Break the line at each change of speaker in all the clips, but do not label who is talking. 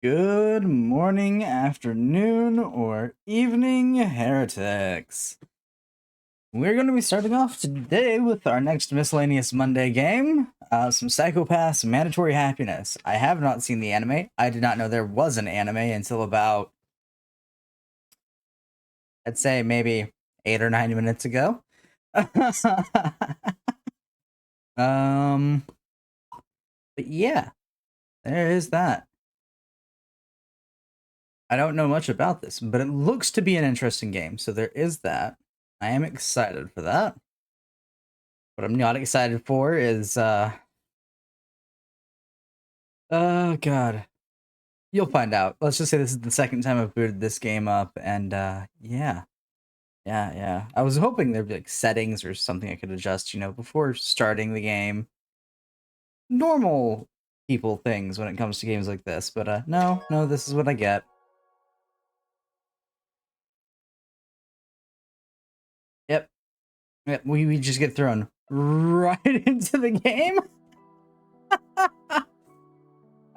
Good morning, afternoon, or evening, heretics. We're going to be starting off today with our next Miscellaneous Monday game, some Psycho-Pass Mandatory Happiness. I have not seen the anime. I did not know there was an anime until about, I'd say maybe 8 or 9 minutes ago. But yeah, there is that. I don't know much about this, but it looks to be an interesting game, so there is that. I am excited for that. What I'm not excited for is, oh god. You'll find out. Let's just say this is the second time I've booted this game up, and, yeah. Yeah. I was hoping there'd be, like, settings or something I could adjust, before starting the game. Normal people things when it comes to games like this, but, no, this is what I get. Yep, we just get thrown right into the game. I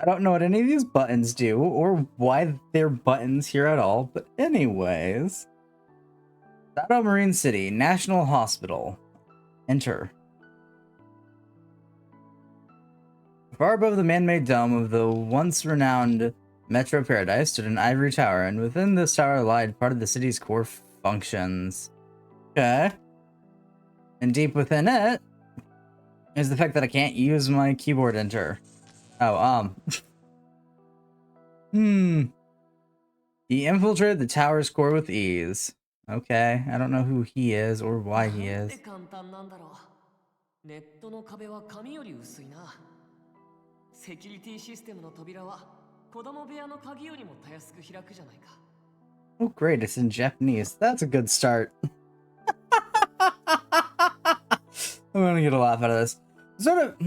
don't know what any of these buttons do, or why they're buttons here at all, but anyways. Shadow Marine City, National Hospital. Enter. Far above the man-made dome of the once-renowned Metro Paradise stood an ivory tower, and within this tower lied part of the city's core functions. Okay. And deep within it is the fact that I can't use my keyboard enter. Oh, He infiltrated the tower's core with ease. Okay, I don't know who he is or why he is.
ネットの壁は紙より薄いな。セキュリティシステムの扉は子供部屋の鍵よりもたやすく開くじゃないか。
Oh, great, it's in Japanese. That's a good start. I'm gonna get a laugh out of this. Sort of,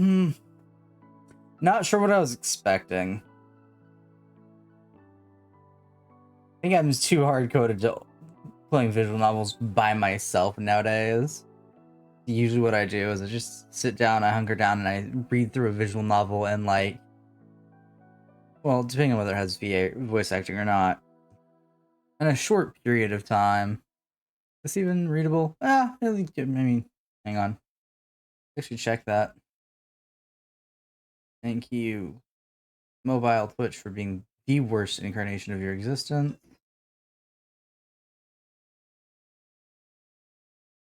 not sure what I was expecting. I think I'm too hard-coded to playing visual novels by myself nowadays. Usually what I do is I just sit down, I hunker down, and I read through a visual novel in, like, well, depending on whether it has VA voice acting or not, in a short period of time. Is this even readable? I mean, hang on. I should check that. Thank you, Mobile Twitch, for being the worst incarnation of your existence.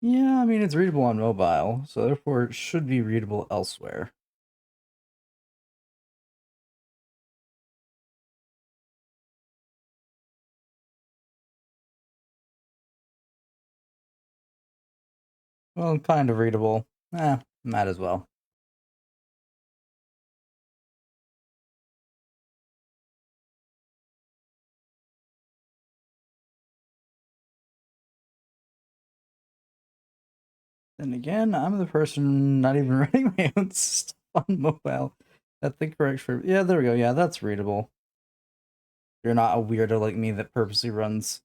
Yeah, I mean, it's readable on mobile, so therefore it should be readable elsewhere. Well, kind of readable. Might as well. Then again, I'm the person not even running my own stuff on mobile. That's the correct for. Yeah, there we go. Yeah, that's readable. You're not a weirdo like me that purposely runs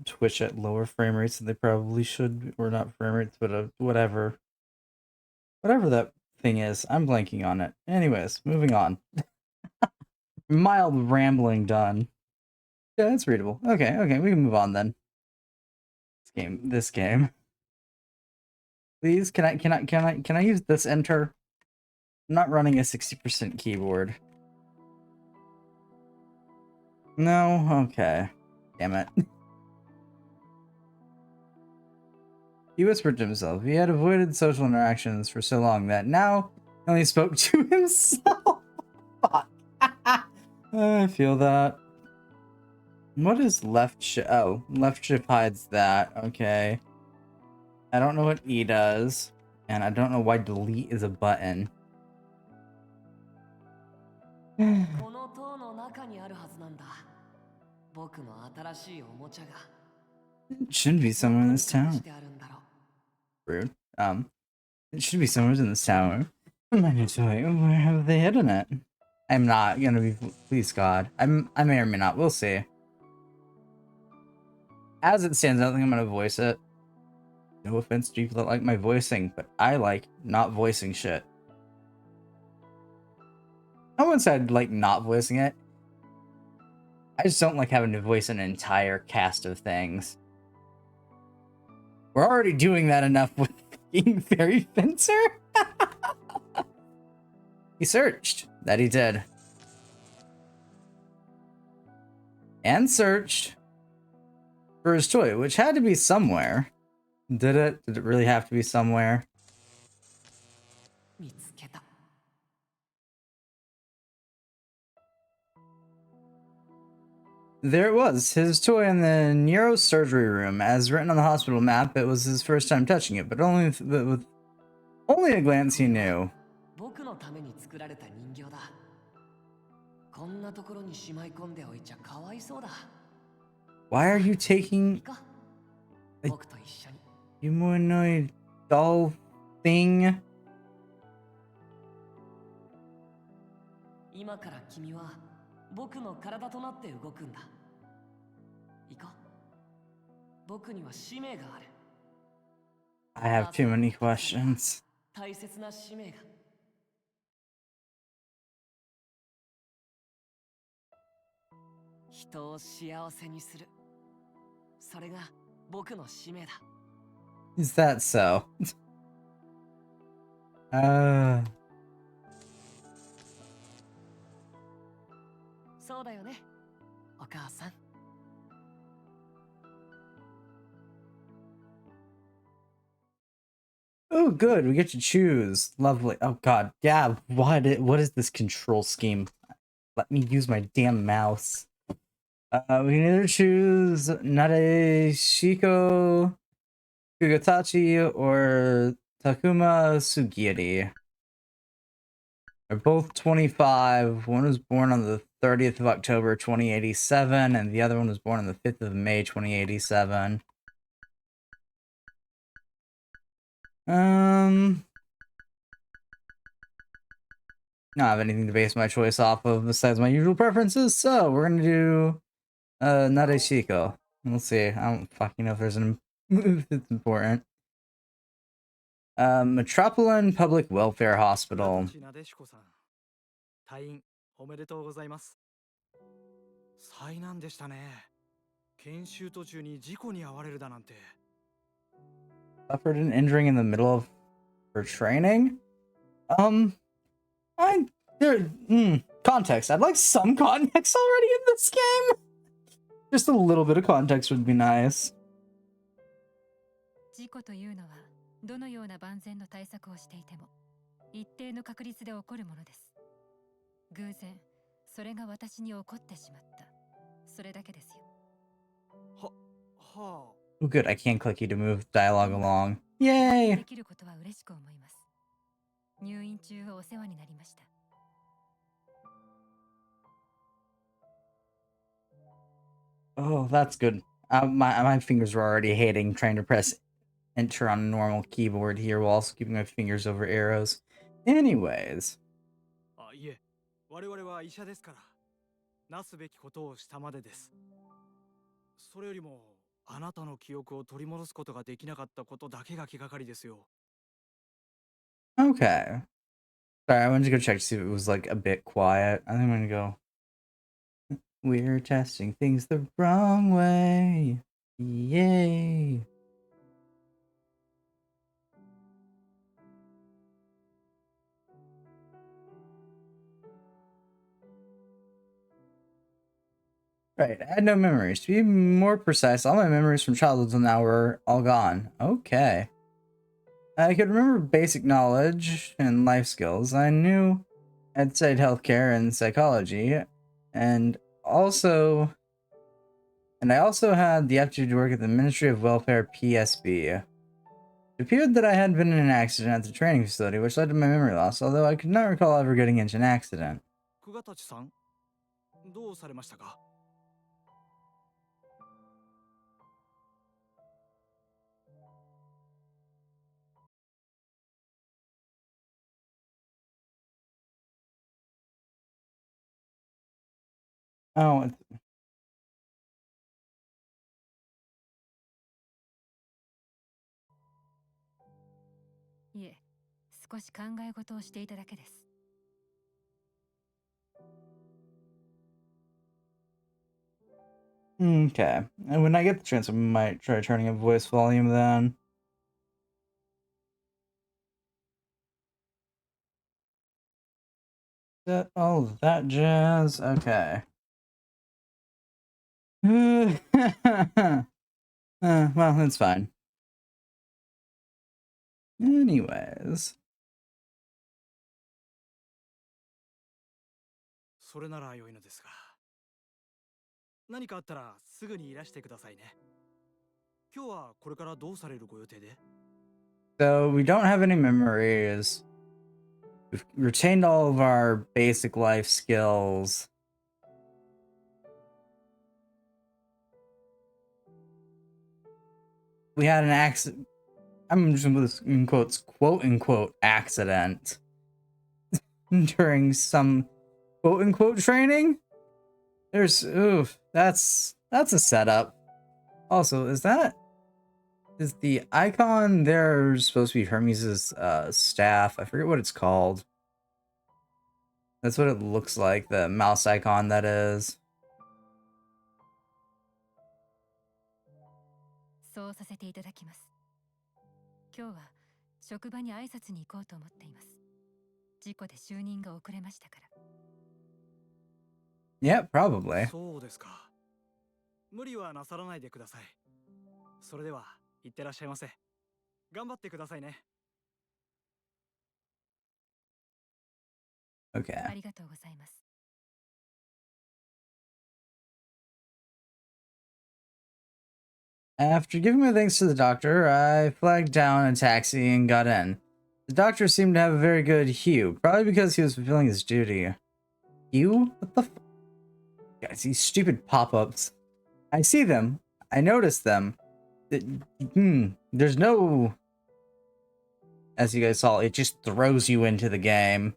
Twitch at lower frame rates than they probably should, or not frame rates, but whatever. Whatever that thing is, I'm blanking on it. Anyways, moving on. Mild rambling done. Yeah, that's readable. Okay, we can move on then. This game. Please, can I use this enter? I'm not running a 60% keyboard. No? Okay. Damn it. He whispered to himself. He had avoided social interactions for so long that now he only spoke to himself. Fuck. I feel that. What is left shift? Oh, left shift hides that. Okay. I don't know what E does. And I don't know why delete is a button. It shouldn't be somewhere in this town. Rude. It should be somewhere in this tower. Where have they hidden it? I'm not gonna be. Please God. I may or may not. We'll see. As it stands, I don't think I'm gonna voice it. No offense to people that like my voicing, but I like not voicing shit. I wouldn't say I'd like not voicing it. I just don't like having to voice an entire cast of things. We're already doing that enough with fucking Fairy Fencer. He searched. That he did. And searched for his toy, which had to be somewhere. Did it? Did it really have to be somewhere?
見つけた。
There it was, his toy in the neurosurgery room. As written on the hospital map, it was his first time touching it, but with only a glance he knew.
僕のために作られた人形だ。こんなところにしまい込んでおいちゃかわいそうだ。
Why are you taking
いいか
え
僕と一緒に。
humanoid doll thing?
今から君は僕の体となって動くんだ。いいか僕には使命がある。
I have too many questions.
大切な使命が。 人を幸せにする。それが僕の使命だ。
Is that so?
そうだよね、お母さん。
Oh, good. We get to choose. Lovely. Oh God, yeah. What is this control scheme? Let me use my damn mouse. We can either choose Nadeshiko Kugatachi or Takuma Sugiri. They're both 25. One was born on the 30th of October 2087, and the other one was born on the 5th of May 2087. I don't have anything to base my choice off of besides my usual preferences, so we're gonna do Nadeshiko. We'll see. I don't fucking know if there's a move that's important. Metropolitan Public Welfare Hospital.
なでしこさん、退院おめでとうございます。災難でしたね。研修途中に事故に遭われるだなんて。
Suffered an injury in the middle of her training? Context. I'd like some context already in this game. Just a little bit of context would be nice.
事故というのはどのような万全の対策をしていても一定の確率で起こるものです。偶然それが私に起こってしまった。それだけですよ。
はあ。
Oh, good. I can click you to move dialogue along. Yay!
できることは嬉しく思います。入院中お世話になりました。
Oh, that's good. My fingers were already hating trying to press enter on a normal keyboard here while also keeping my fingers over arrows. Anyways.
あ、いえ、我々は医者ですから、なすべきことをしたまでです。それよりも、あなたの記憶を取り戻すことができなかったことだけが気がかりですよ。
Okay. Sorry, I wanted to go check to see if it was like a bit quiet. I think I'm gonna go. We're testing things the wrong way. Yay. Right, I had no memories. To be more precise, all my memories from childhood till now were all gone. Okay. I could remember basic knowledge and life skills. I knew I'd studied healthcare and psychology, and I also had the aptitude to work at the Ministry of Welfare PSB. It appeared that I had been in an accident at the training facility, which led to my memory loss, although I could not recall ever getting into an accident.
久我たちさん、どうされましたか?
Oh,
いえ、少し考え事をしていただけです。
は
Okay. And when I get the chance, I might try turning up voice volume then. That all of that jazz. Okay. Well, that's fine. Anyways.
それなら良いのですが。何かあったらすぐにいらしてくださいね。今日はこれからどうされるご予定で？
So we don't have any memories. We've retained all of our basic life skills. We had an accident. I'm just gonna put this in quotes, quote unquote, accident during some quote unquote training. There's oof, that's a setup. Also, is the icon there supposed to be Hermes' staff? I forget what it's called. That's what it looks like, the mouse icon that is.
そうさせていただきます。今日は職場に挨拶に行こうと思っています。事故で就任が遅れましたから。
Yeah, probably.
そうですか。無理はなさらないでください。それでは、行ってらっしゃいませ。頑張ってくださいね。
Okay.
ありがとうございます。
After giving my thanks to the doctor, I flagged down a taxi and got in. The doctor seemed to have a very good hue, probably because he was fulfilling his duty. Hue? What the f- Guys, these stupid pop-ups. I see them. I notice them. There's no... As you guys saw, it just throws you into the game.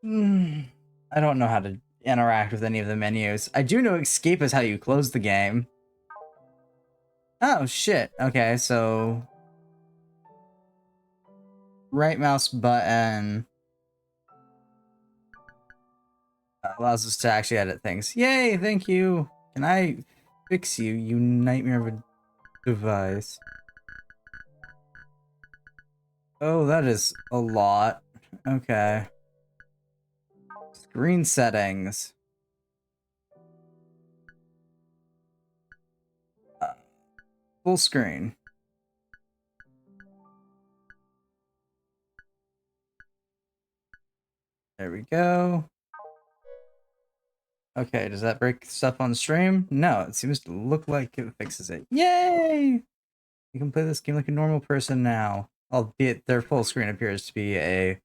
I don't know how to interact with any of the menus. I do know escape is how you close the game. Oh, shit. Okay, so... Right mouse button... allows us to actually edit things. Yay, thank you! Can I fix you, you nightmare of a device? Oh, that is a lot. Okay. Screen settings. Full screen. There we go. Okay, does that break stuff on stream? No, it seems to look like it fixes it. Yay! You can play this game like a normal person now. Albeit their full screen appears to be a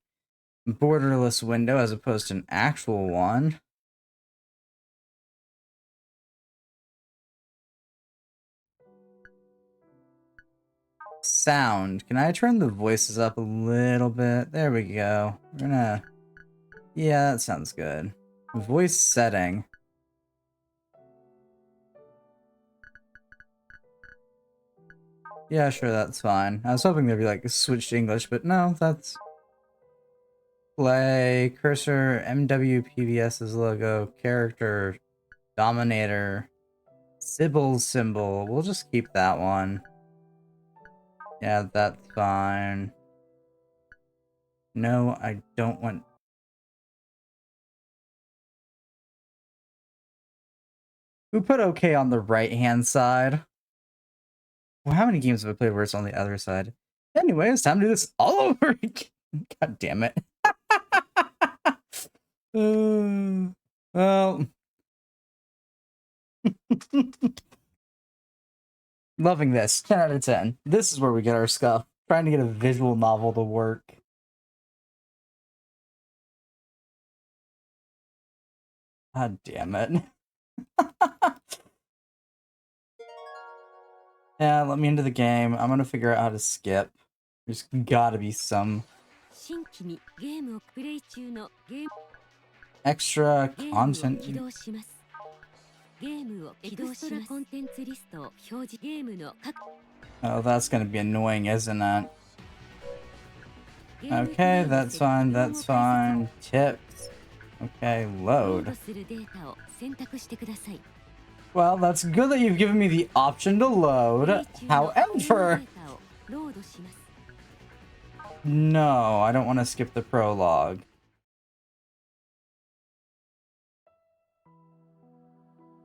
borderless window as opposed to an actual one. Sound. Can I turn the voices up a little bit? There we go. We're gonna... Yeah, that sounds good. Voice setting. Yeah, sure, that's fine. I was hoping there'd be like a switch to English, but no, that's... Play, cursor, MWPBS's logo, character, Dominator, Sybil's symbol. We'll just keep that one. Yeah, that's fine. No, I don't want... Who put OK on the right-hand side? Well, how many games have I played where it's on the other side? Anyway, it's time to do this all over again. God damn it. Well... Loving this. 10 out of 10. This is where we get our stuff. Trying to get a visual novel to work. God damn it. Yeah, let me into the game. I'm gonna figure out how to skip. There's gotta be some extra content. Oh, that's gonna be annoying, isn't it? Okay, that's fine, that's fine. Tips. Okay,
ロー
load.
ドするデータを選択してください。
Well, that's good that you've given me the option to
プレ
load.
イ中の
However,
データをロードします。
no, I don't want to skip the prologue.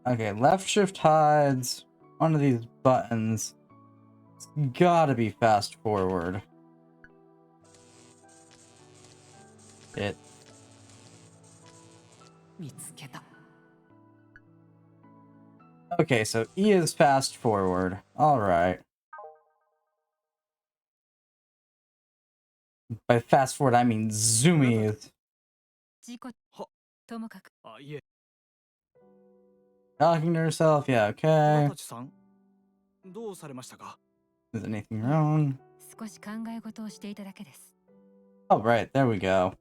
Okay, left shift hides. One of these buttons. It's gotta be fast forward. It.
見つけた。
Okay, so E is fast forward. Alright. By fast forward, I mean zoomies.
事故
は
ともかく
あ、いえ、
Talking to herself, yeah,
ワ
okay.
タチさん、どうされましたか？
Is anything wrong?
少し考え事をしていただけです。
Oh, right, there we go.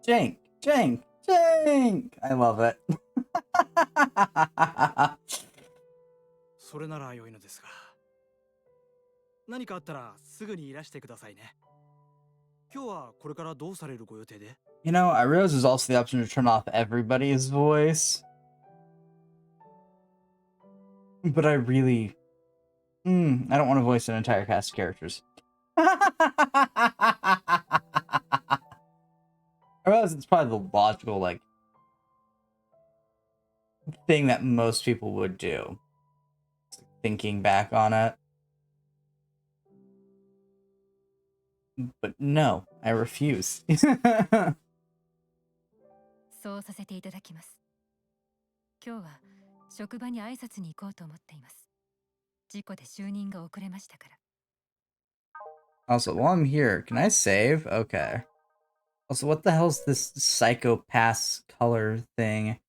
Jank, Jank, Jank! I love it.
それなら良いのですが。何かあったらすぐにいらしてくださいね。今日はこれからどうされるご予定で？
You know, I realize there's also the option to turn off everybody's voice. But I really... I don't want to voice an entire cast of characters. I realize it's probably the logical, like, thing that most people would do. Thinking back on it. But no, I refuse.
そうさせていただきます。今日は職場に挨拶に行こうと思っています。事故で就任が遅れましたから。
Also, while I'm here, can I save? Okay. Also, what the hell's this Psycho-Pass color thing?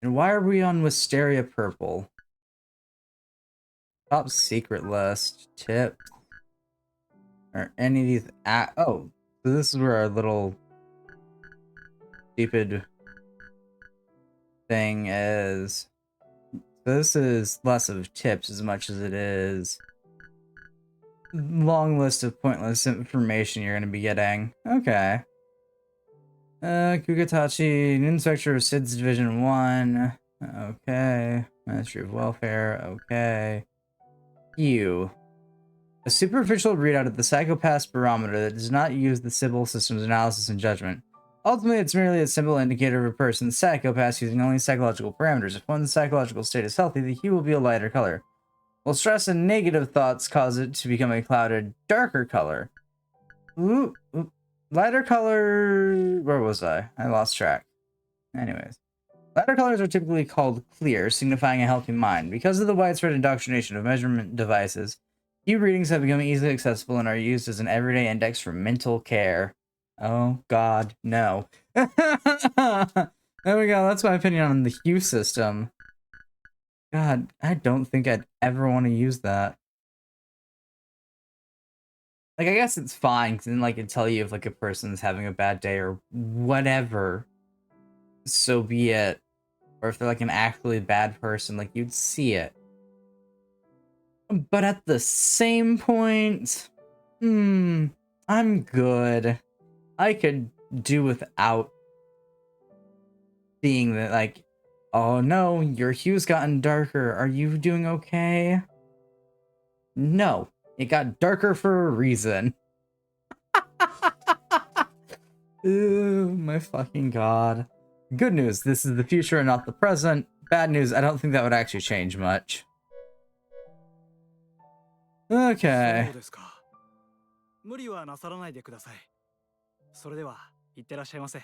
And why are we on Wisteria Purple? Top secret list. Tip. Or any of these... oh, so this is where our little... stupid... thing is. So this is less of tips as much as it is... long list of pointless information you're going to be getting. Okay. Kukatachi, Inspector of SIDS Division 1. Okay. Ministry of Welfare. Okay. You. A superficial readout of the Psycho-Pass barometer that does not use the Sybil system's analysis and judgment. Ultimately, it's merely a simple indicator of a person's psychopath using only psychological parameters. If one's psychological state is healthy, the hue will be a lighter color. While stress and negative thoughts cause it to become a clouded, darker color. Ooh. Lighter color... Where was I? I lost track. Anyways. Lighter colors are typically called clear, signifying a healthy mind. Because of the widespread indoctrination of measurement devices, hue readings have become easily accessible and are used as an everyday index for mental care. Oh, God, no. There we go. That's my opinion on the hue system. God, I don't think I'd ever want to use that. Like, I guess it's fine, because then, like, it'd tell you if, like, a person's having a bad day or whatever. So be it. Or if they're, like, an actually bad person, like, you'd see it. But at the same point, I'm good. I could do without seeing that, like, oh no, your hue's gotten darker. Are you doing okay? No. It got darker for a reason. Ooh, my fucking god. Good news, this is the future and not the present. Bad news, I don't think that would actually change much. Okay.
そうですか。無理はなさらないでください。それでは、いってらっしゃいませ。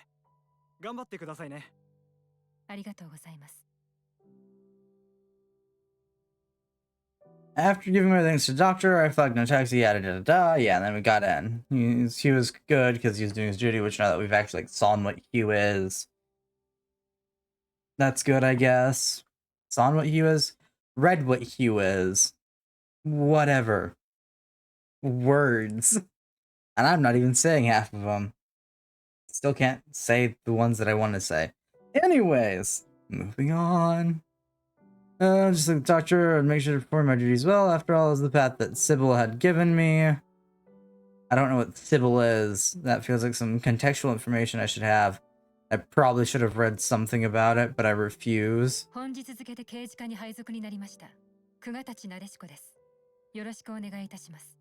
頑張ってくださいね。
ありがとうございます。
After giving my thanks to Doctor, I flagged no taxi, yada da da da. Yeah, and then we got in. Hugh was good because he was doing his duty, which now that we've actually like, saw what Hugh is, that's good, I guess. Saw what Hugh is, read what Hugh is, whatever. Words, and I'm not even saying half of them. Still can't say the ones that I want to say. Anyways, moving on. Just like the doctor, I'd make sure to perform my duties well. After all, is the path that Sybil had given me. I don't know what Sybil is. That feels like some contextual information I should have. I probably should have read something about it, but I refuse.
本日付で刑事課に配属になりました。久我立なでしこです。よろしくお願いいたします。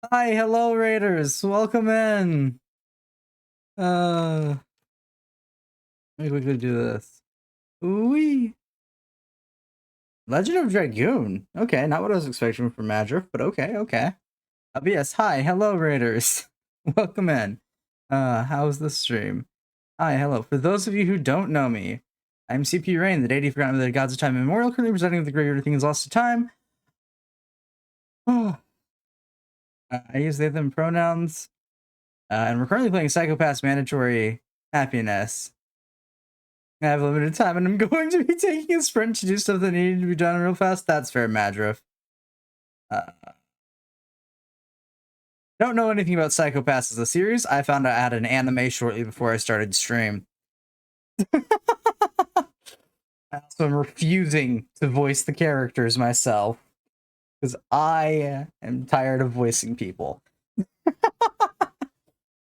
Hi, hello Raiders, welcome in. Let me quickly do this. Ooh-wee. Legend of Dragoon. Okay, not what I was expecting from Madriff, but okay. But yes, hi, hello Raiders. Welcome in. How's the stream? Hi, hello. For those of you who don't know me, I'm CP Rain, the deity forgotten by the gods of time immemorial, currently presenting the graveyard of things lost to time. I use they them pronouns. And we're currently playing Psychopath's Mandatory Happiness. I have limited time and I'm going to be taking a sprint to do stuff that needed to be done real fast. That's fair, Madriff. Don't know anything about Psychopaths as a series. I found out I had an anime shortly before I started stream. I also am refusing to voice the characters myself. Because I am tired of voicing people.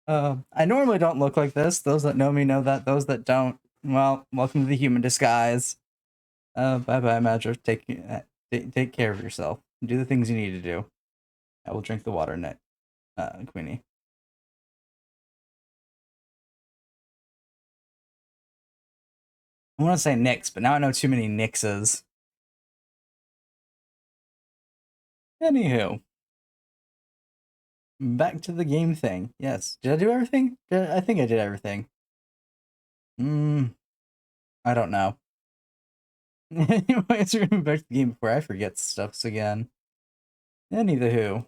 I normally don't look like this. Those that know me know that. Those that don't, well, welcome to the human disguise. Bye-bye, Madriff. Take care of yourself. Do the things you need to do. I will drink the water, Queenie. I want to say Nyx, but now I know too many Nyxes. Anywho. Back to the game thing. Yes. Did I do everything? I think I did everything. I don't know. Anyways, we're going back to the game before I forget stuffs again. Anywho.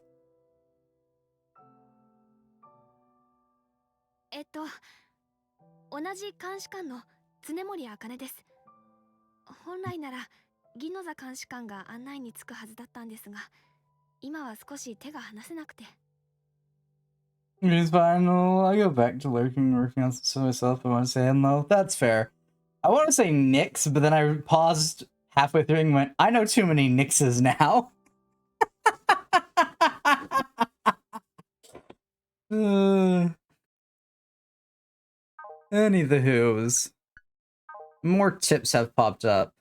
同じ監視官の常森茜です。本来なら銀の座監視官が案内につくはずだったんですが、今は少し手が離せなくて。
It's fine. I'll go back to working on some myself. I want to say hello. That's fair. I want to say Nyx, but then I paused halfway through and went, I know too many Nyxes now. Any the who's. More tips have popped up.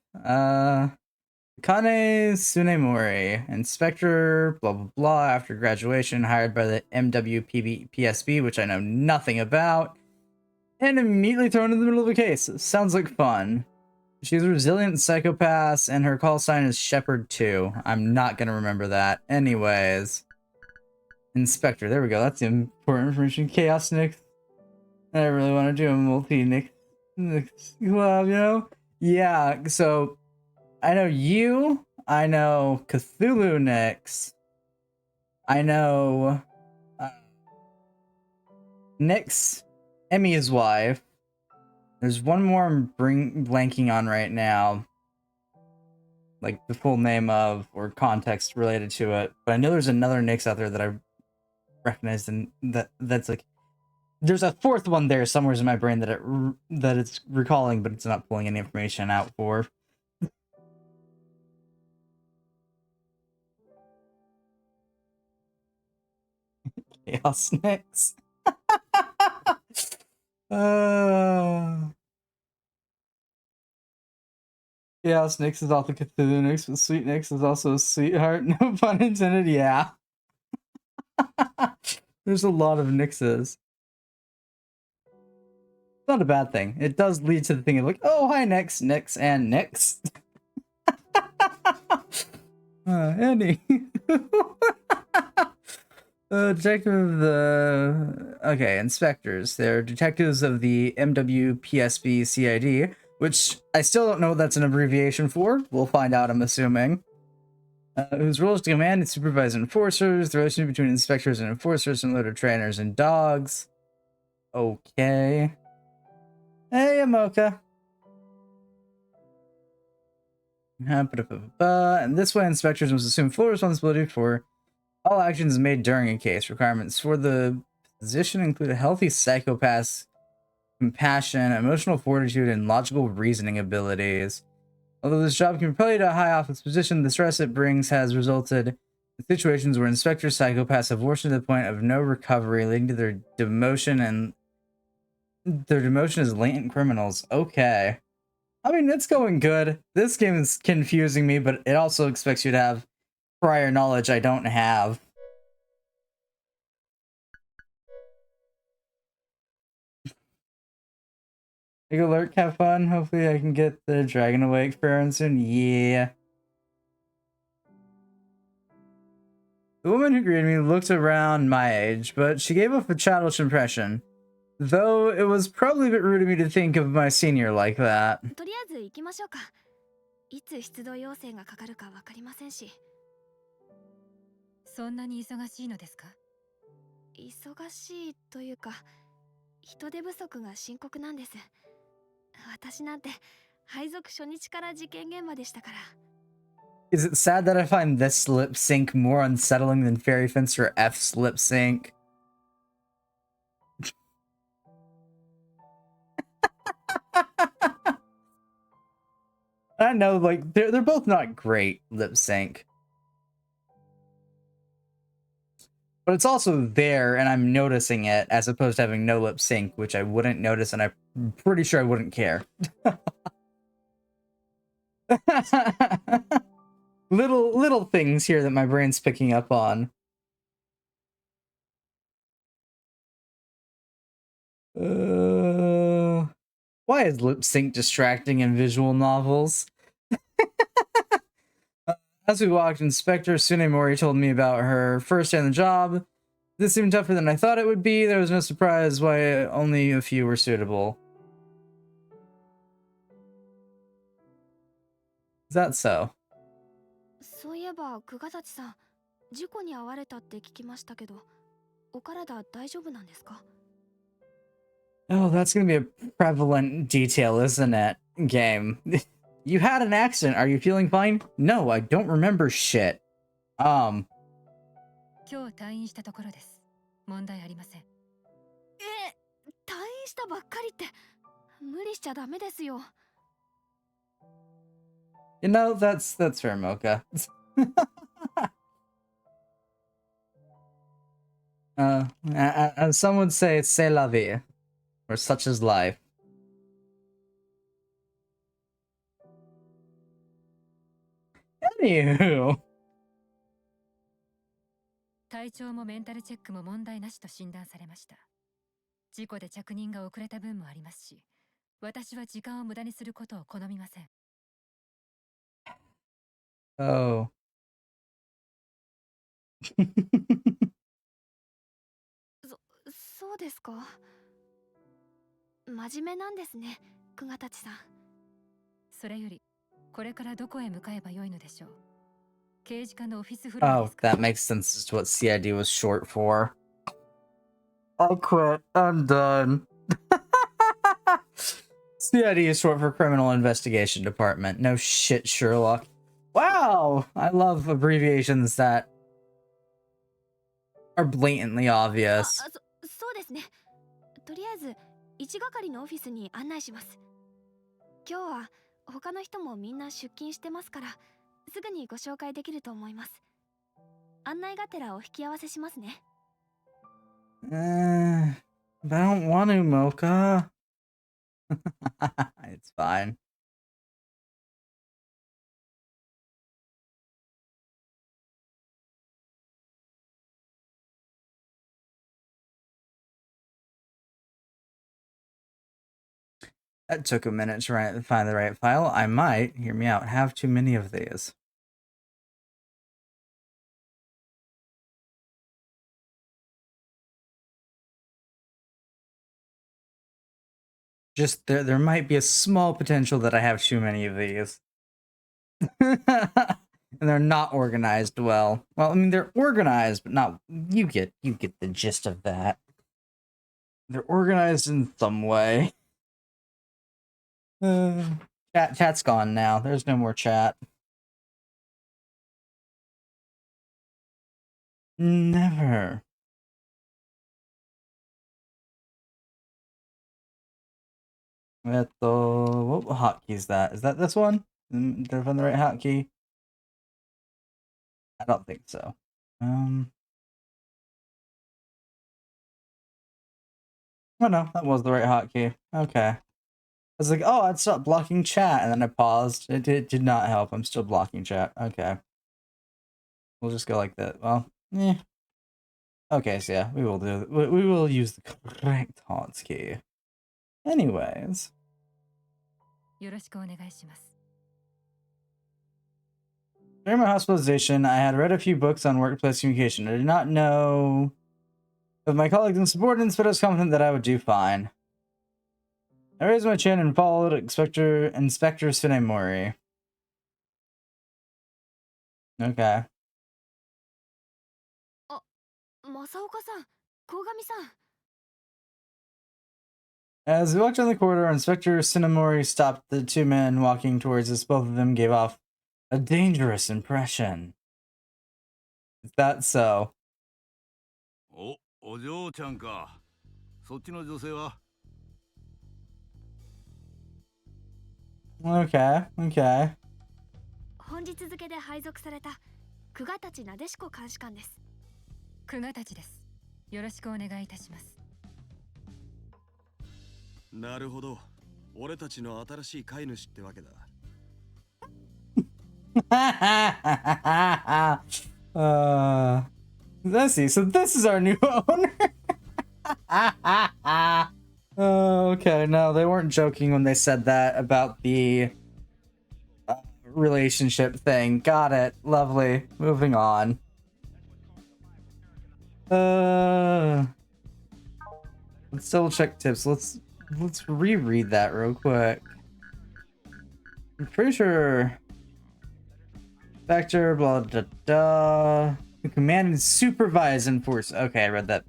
Kane Tsunemori, inspector, blah blah blah, after graduation, hired by the MWPSB, which I know nothing about, and immediately thrown in the middle of a case. Sounds like fun. She's a resilient psychopath, and her call sign is Shepherd 2. I'm not gonna remember that. Anyways. Inspector, there we go, that's important information. Chaos Nyx. I really want to do a multi-Nyx club, you know? Yeah, so I know you, I know Cthulhu Nyx, I know Nyx, Emmy's wife. There's one more I'm blanking on right now, like the full name of or context related to it, but I know there's another Nyx out there that I recognized, and that's like there's a fourth one there somewhere in my brain that it's recalling, but it's not pulling any information out for. Chaos Nyx. Chaos Nyx is also Cthulhu Nyx, but Sweet Nyx is also a sweetheart. No pun intended. Yeah. There's a lot of Nyxes. It's not a bad thing. It does lead to the thing of like, oh, hi, Nyx, Nyx, and Nyx. Any. Detective of the... Okay, inspectors. They're detectives of the MWPSB CID, which I still don't know what that's an abbreviation for. We'll find out, I'm assuming. Whose role is to command and supervise enforcers, the relationship between inspectors and enforcers, and load of trainers and dogs. Okay. Hey, Amoka. And this way, inspectors must assume full responsibility for all actions made during a case. Requirements for the position include a healthy psychopath compassion, emotional fortitude, and logical reasoning abilities. Although this job can propel you to a high office position, the stress it brings has resulted in situations where inspector psychopaths have worsened to the point of no recovery, leading to their demotion as latent criminals. Okay. I mean, it's going good. This game is confusing me, but it also expects you to have prior knowledge I don't have. Big alert, have fun. Hopefully I can get the Dragon Awake Baron soon. Yeah. The woman who greeted me looked around my age, but she gave off a childish impression. Though it was probably a bit rude of me to think of my senior like that.
とりあえず行きましょうか。いつ出動要請がかかるかわかりませんし。
そんなに忙しいのですか？
忙しいというか、人手不足が深刻なんです。私なんて配属初日から事件現場でしたから。
Is it sad that I find this lip sync more unsettling than Fairy Fencer F's lip sync? I know, like, they're both not great lip sync. But it's also there, and I'm noticing it, as opposed to having no lip sync, which I wouldn't notice, and I'm pretty sure I wouldn't care. Little things here that my brain's picking up on. Why is lip sync distracting in visual novels? As we walked, Inspector Tsunemori told me about her first day on the job. This seemed tougher than I thought it would be. There was no surprise why only a few were suitable. Is that so?
そういえば久我立さん、事故に遭われたって聞きましたけど、お体大丈夫なんですか？
Oh, that's gonna be a prevalent detail, isn't it? Game. You had an accident. Are you feeling fine? No, I don't remember shit.
今日退院したところです。問題ありません。
退院したばっかりって無理しちゃダメですよ。
You know, that's fair, Mocha. As some would say, c'est la vie. Or such is life. Anywho.
体調もメンタルチェックも問題なしと診断されました。事故で着任が遅れた分もありますし、私は時間を無駄にすることを好みません。
Oh.
そうですか。真面目なんですね、久我立さん。
それより、これからどこへ向かえばよいのでしょう。刑事課のオフィスフロア
Oh,
ですか？
that makes sense as to what CID was short for. I quit. I'm done. CID is short for Criminal Investigation Department. No shit, Sherlock. Wow! I love abbreviations that are blatantly obvious.
そうですね。とりあえず一係のオフィスに案内します。今日は他の人もみんな出勤してますから、すぐにご紹介できると思います。案内がてらお引き合わせしますね。
But I don't want to, Mocha. It's fine. That took a minute to find the right file. I might, hear me out, have too many of these. Just there might be a small potential that I have too many of these. And they're not organized well. Well, I mean they're organized, but not you get the gist of that. They're organized in some way. Chat's gone now. There's no more chat. Never. What hotkey is that? Is that this one? Did I find the right hotkey? I don't think so. Oh no, that was the right hotkey. Okay. I was like, oh, I'd stop blocking chat, and then I paused. It did not help. I'm still blocking chat. Okay. We'll just go like that. Well, okay, so yeah, we will use the correct hotkey. Anyways.
よろしくお願いします。
During my hospitalization, I had read a few books on workplace communication. I did not know of my colleagues and subordinates, but I was confident that I would do fine. I raised my chin and followed Inspector Tsunemori. Okay.
正岡さん、鴻上さん。
As we walked down the corridor, Inspector Tsunemori stopped the two men walking towards us. Both of them gave off a dangerous impression. Is that so?
お嬢ちゃんか。そっちの女性は
Okay, okay.
本日付で配属された久我たちなでしこ監視官です。
久我たちです。よろしくお願いいたします。
なるほど。俺たちの新しい飼い主ってわけだ。
Let's see. So this is our new owner. Okay, no, they weren't joking when they said that about the relationship thing. Got it. Lovely. Moving on. Let's double check tips. Let's reread that real quick. I'm pretty sure Vector, blah da da. Command and supervise enforce. Okay, I read that.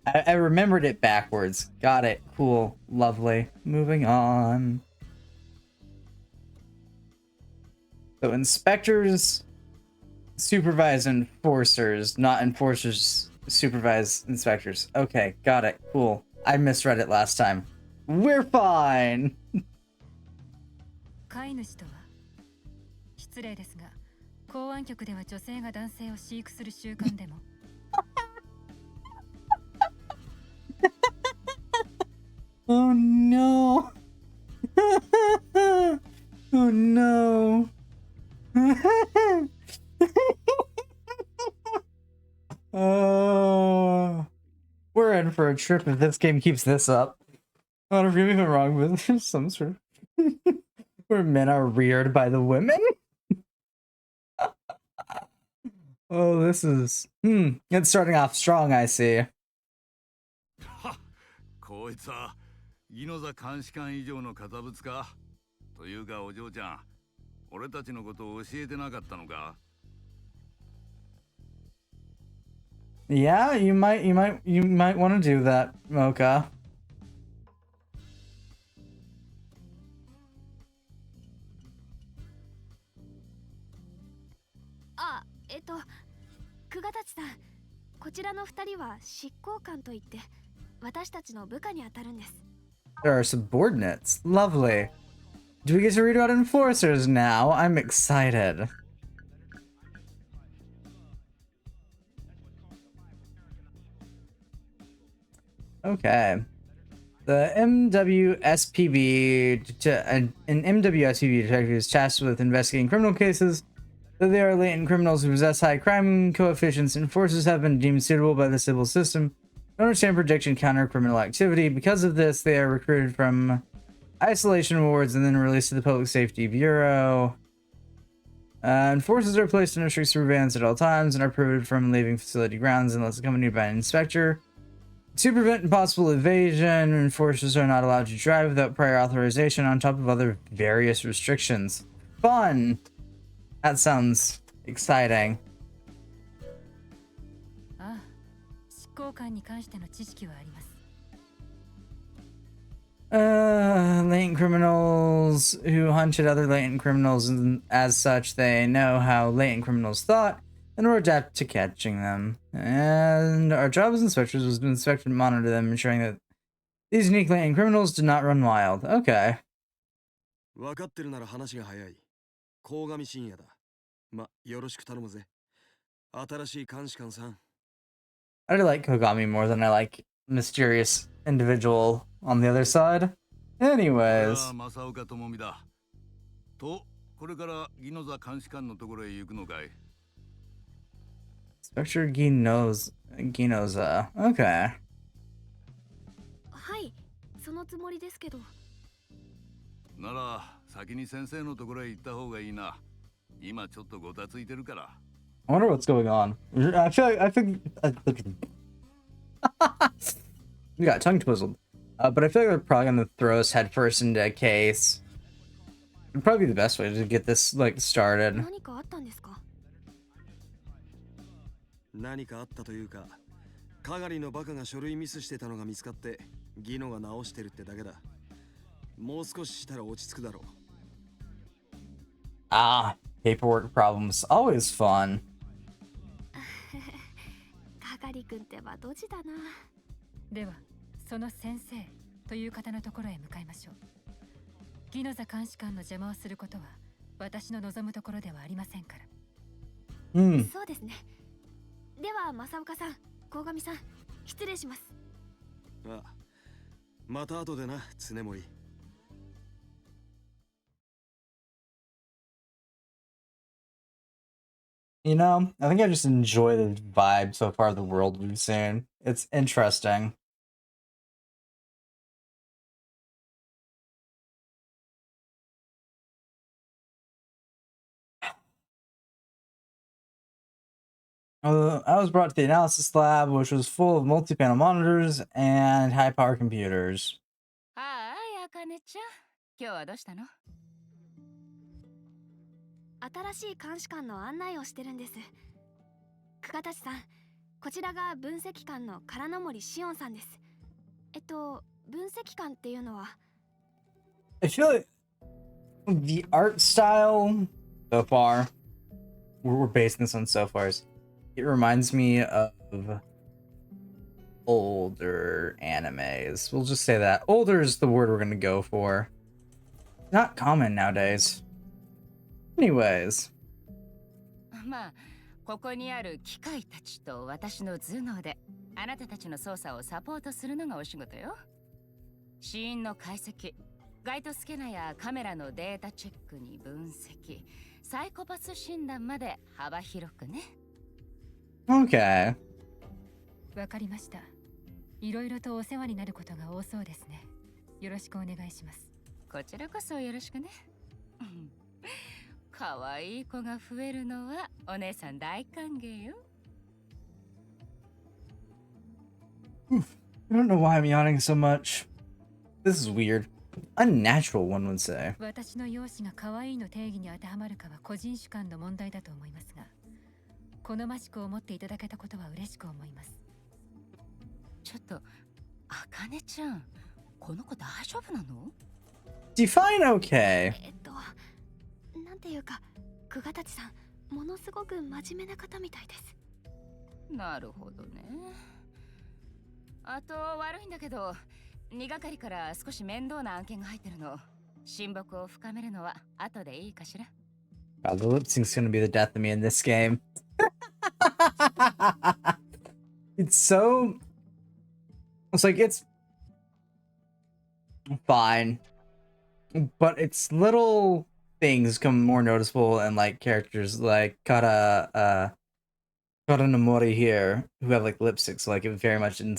I remembered it backwards. Got it. Cool. Lovely. Moving on. So inspectors supervise enforcers, not enforcers supervise inspectors. Okay, got it. Cool. I misread it last time. We're fine.
飼い主とは失礼ですが、公安局では女性が男性を飼育する習慣でも。
Oh no. Oh no. Oh, we're in for a trip if this game keeps this up. I don't know if I'm wrong, but there's some sort of where men are reared by the women. Oh, this is it's starting off strong, I see.
こいつはギノザ監視官以上の堅物か。というかお嬢ちゃん、俺たちのことを教えてなかったのか。
Yeah, you might want to do that, Mocha.
久我たちさん、こちらの2人は執行官といって私たちの部下にあたるんです。
There are subordinates. Lovely. Do we get to read about enforcers now? I'm excited. Okay. The an MWSPB detective is tasked with investigating criminal cases. Though they are latent criminals who possess high crime coefficients, enforcers have been deemed suitable by the civil system to understand, predict, and counter criminal activity. Because of this, they are recruited from isolation wards and then released to the Public Safety Bureau. Enforcers are placed under strict surveillance at all times and are prohibited from leaving facility grounds unless accompanied by an inspector. To prevent impossible evasion, enforcers are not allowed to drive without prior authorization, on top of other various restrictions. Fun! That sounds exciting.
ああ、執行官に関しての知識はあります。
Latent criminals who hunted other latent criminals, and as such, they know how latent criminals thought and were adept to catching them. And our job as inspectors was to inspect and monitor them, ensuring that These uniquely and criminals do not run wild. Okay.
分かってるなら話が早い。鴻上信也だ。ま、よろしく頼むぜ。新しい監視官さん。
I do like Kogami more than I like mysterious individual on the other side.
俺
Anyways.
は正岡智美だ。と、これからギノザ監視官のところへ行くのかい？
Inspector Ginoza. Okay.
はい、そのつもりですけど。
なら先に先生のところへ行った方がいいな。今ちょっとごたついてるから。
I wonder what's going on. I think we got tongue twizzled. But I feel like they're probably gonna throw us headfirst into a case. It'd probably be the best way to get this like started.
何かあったんですか？
何かあったというか、係のバカが書類ミスしてたのが見つかって、ギノが直してるってだけだ。もう少ししたら落ち着くだろう。
Ah, paperwork problems. Always fun.
係くんってばドジだな。
ではその先生という方のところへ向かいましょう。ギノザ監視官の邪魔をすることは私の望むところではありませんから。
Hmm.
そうですね。では正岡さん、鴻上さん、失礼します。
あ、また後でな、常森。
You know, I think I just enjoy the vibe so far of the world we've seen. It's interesting. I was brought to the analysis lab, which was full of multi-panel monitors and high-power computers.
はい、あかねちゃん。今日はどうしたの？
新しい監視官の案内をしてるんです。久我立さん、こちらが分析官の唐野森紫音さんです。分析官っていうのは
I feel like the art style so far, we're basing this on so far, it reminds me of older animes. We'll just say that. Older is the word we're going to go for. Not common nowadays. Anyways.
まあ、ここにある機械たちと私の頭脳であなたたちの捜査をサポートするのがお仕事よ。死因の解析、ガイトスキャナやカメラのデータチェックに分析、サイコパス診断まで幅広くね。
Okay.
わかりました。いろいろとお世話になることが多そうですね。よろしくお願いします。
こちらこそよろしくね。可愛い子が増えるのはお姉さん大歓迎よ。
I don't know why I'm yawning so much. This is weird. Unnatural, one would say.
私の容姿が可愛いの定義に当てはまるかは個人主観の問題だと思いますが、好ましく思っていただけたことは嬉しく思います。
ちょっと、あかねちゃん、この子大丈夫なの？
Define okay.
なんていうか、久我立さん、ものすごく真面目な方みたいです。
なるほどね。あと悪いんだけど、2係から少し面倒な案件が入ってるの。親睦を深めるのは後でいいかしら。
God, the lip sync's gonna be the death of me in this game. It's so... It's like, it's... fine. But it's little things become more noticeable, and like characters like Kara Nomori here, who have like lip syncs, like it very much in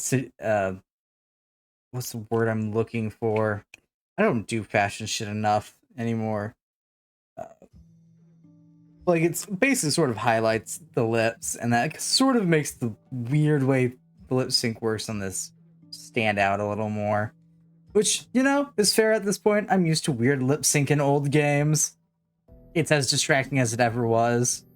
what's the word I'm looking for? I don't do fashion shit enough anymore. Like it's basically sort of highlights the lips, and that sort of makes the weird way the lip sync works on this stand out a little more. Which, you know, is fair at this point. I'm used to weird lip sync in old games. It's as distracting as it ever was.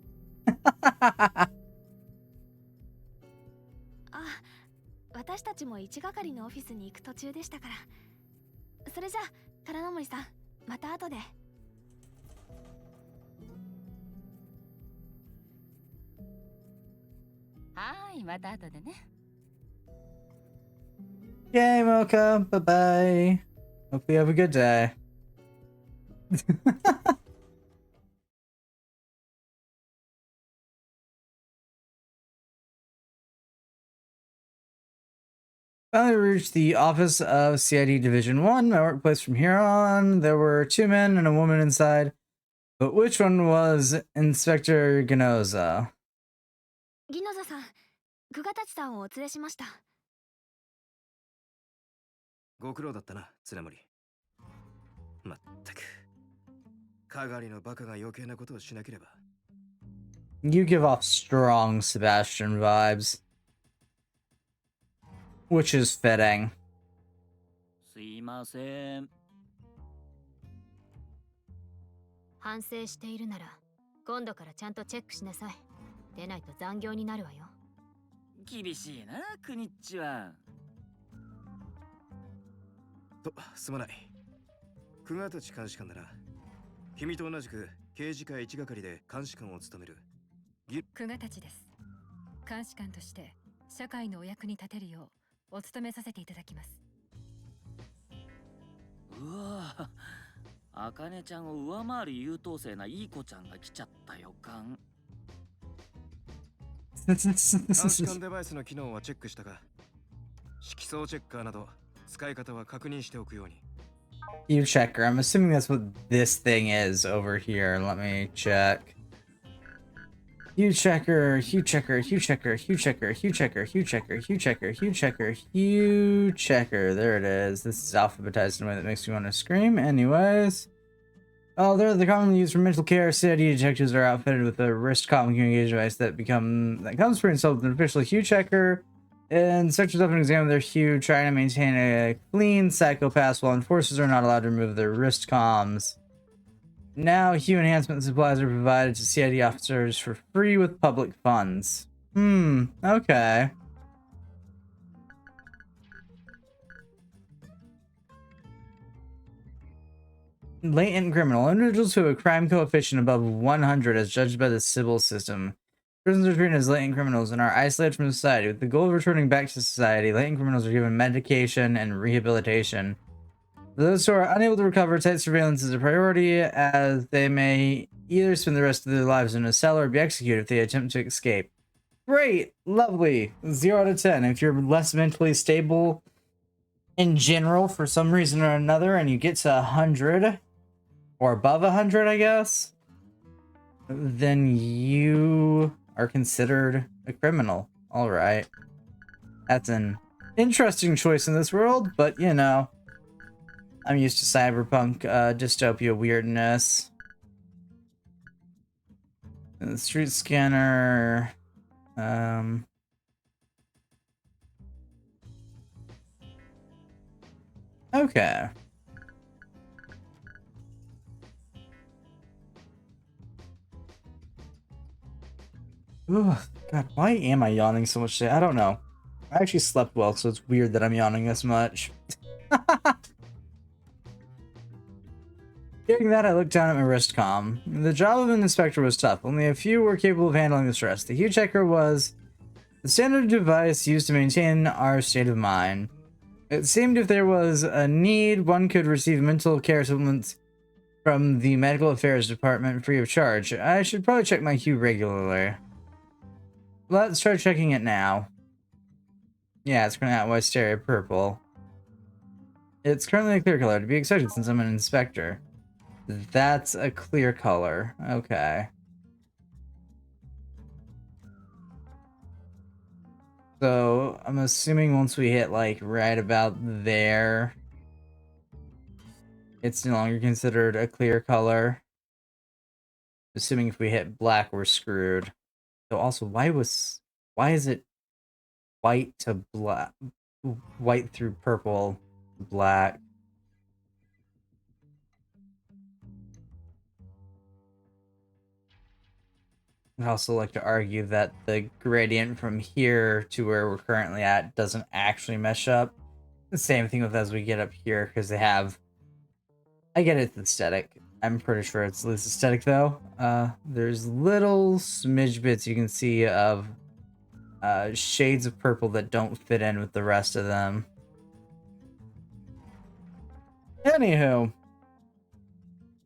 私たちも一係のオフィスに行く途中でしたから。それじゃあ、唐野森さん、また後で。
はい、また後でね。
Yay, Mocha. Bye-bye. Hope you have a good day. Finally reached the office of CID Division 1, my workplace from here on. There were 2 men and a woman inside. But which one was Inspector Ginoza?
ギノザさん、久我たちさんをお連れしました。
ご苦労だったな、綱森。まったく。かがりのバカが余計なことをしなければ。
You give off strong Sebastian vibes. Which is fitting.
すいません。
反省しているなら、今度からちゃんとチェックしなさい。出ないと残業になるわよ。
厳しいな、クニッチは。
すまない。久我たち監視官なら、君と同じく刑事課1係で監視官を務める。
久我たちです。監視官として社会のお役に立てるようお務めさせていただきます。
うわぁ、あかねちゃんを上回る優等生ないい子ちゃんが来ちゃった予感。
監視官デバイスの機能はチェックしたか？色相チェッカーなど使い方は確認しておくように。
You checker. I'm assuming that's what this thing is over here. Let me check. Hue checker, hue checker, hue checker, hue checker, hue checker, hue checker, hue checker, hue checker, hue checker. There it is. This is alphabetized in a way that makes me want to scream. Anyways. Oh, they're the commonly used for mental care. CID detectives are outfitted with a wrist common communication device that comes pre-installed with an official hue checker. And inspectors often examine their hue, trying to maintain a clean psychopath while enforcers are not allowed to remove their wrist comms. Now, hue enhancement supplies are provided to CID officers for free with public funds. Okay. Latent criminal. Individuals who have a crime coefficient above 100 as judged by the Sybil system. Prisoners are treated as latent criminals and are isolated from society. With the goal of returning back to society, latent criminals are given medication and rehabilitation. For those who are unable to recover, tight surveillance is a priority, as they may either spend the rest of their lives in a cell or be executed if they attempt to escape. Great! Lovely! 0 out of 10. If you're less mentally stable in general for some reason or another and you get to 100, or above 100, I guess, then you are considered a criminal. Alright. That's an interesting choice in this world, but you know, I'm used to cyberpunk dystopia weirdness. And the street scanner. Okay. Ugh, God, why am I yawning so much today? I don't know. I actually slept well, so it's weird that I'm yawning this much. Hearing that, I looked down at my wrist comm. The job of an inspector was tough. Only a few were capable of handling the stress. The hue checker was the standard device used to maintain our state of mind. It seemed if there was a need, one could receive mental care supplements from the medical affairs department free of charge. I should probably check my hue regularly. Let's try checking it now. Yeah, it's currently at Wisteria purple. It's currently a clear color, to be expected since I'm an inspector. That's a clear color. Okay. So, I'm assuming once we hit, like, right about there, it's no longer considered a clear color. Assuming if we hit black, we're screwed. So also, why is it white to black, white through purple, black? I'd also like to argue that the gradient from here to where we're currently at doesn't actually mesh up. The same thing with as we get up here, because they have... I get it's aesthetic. I'm pretty sure it's least aesthetic, though. There's little smidge bits you can see of shades of purple that don't fit in with the rest of them. Anywho,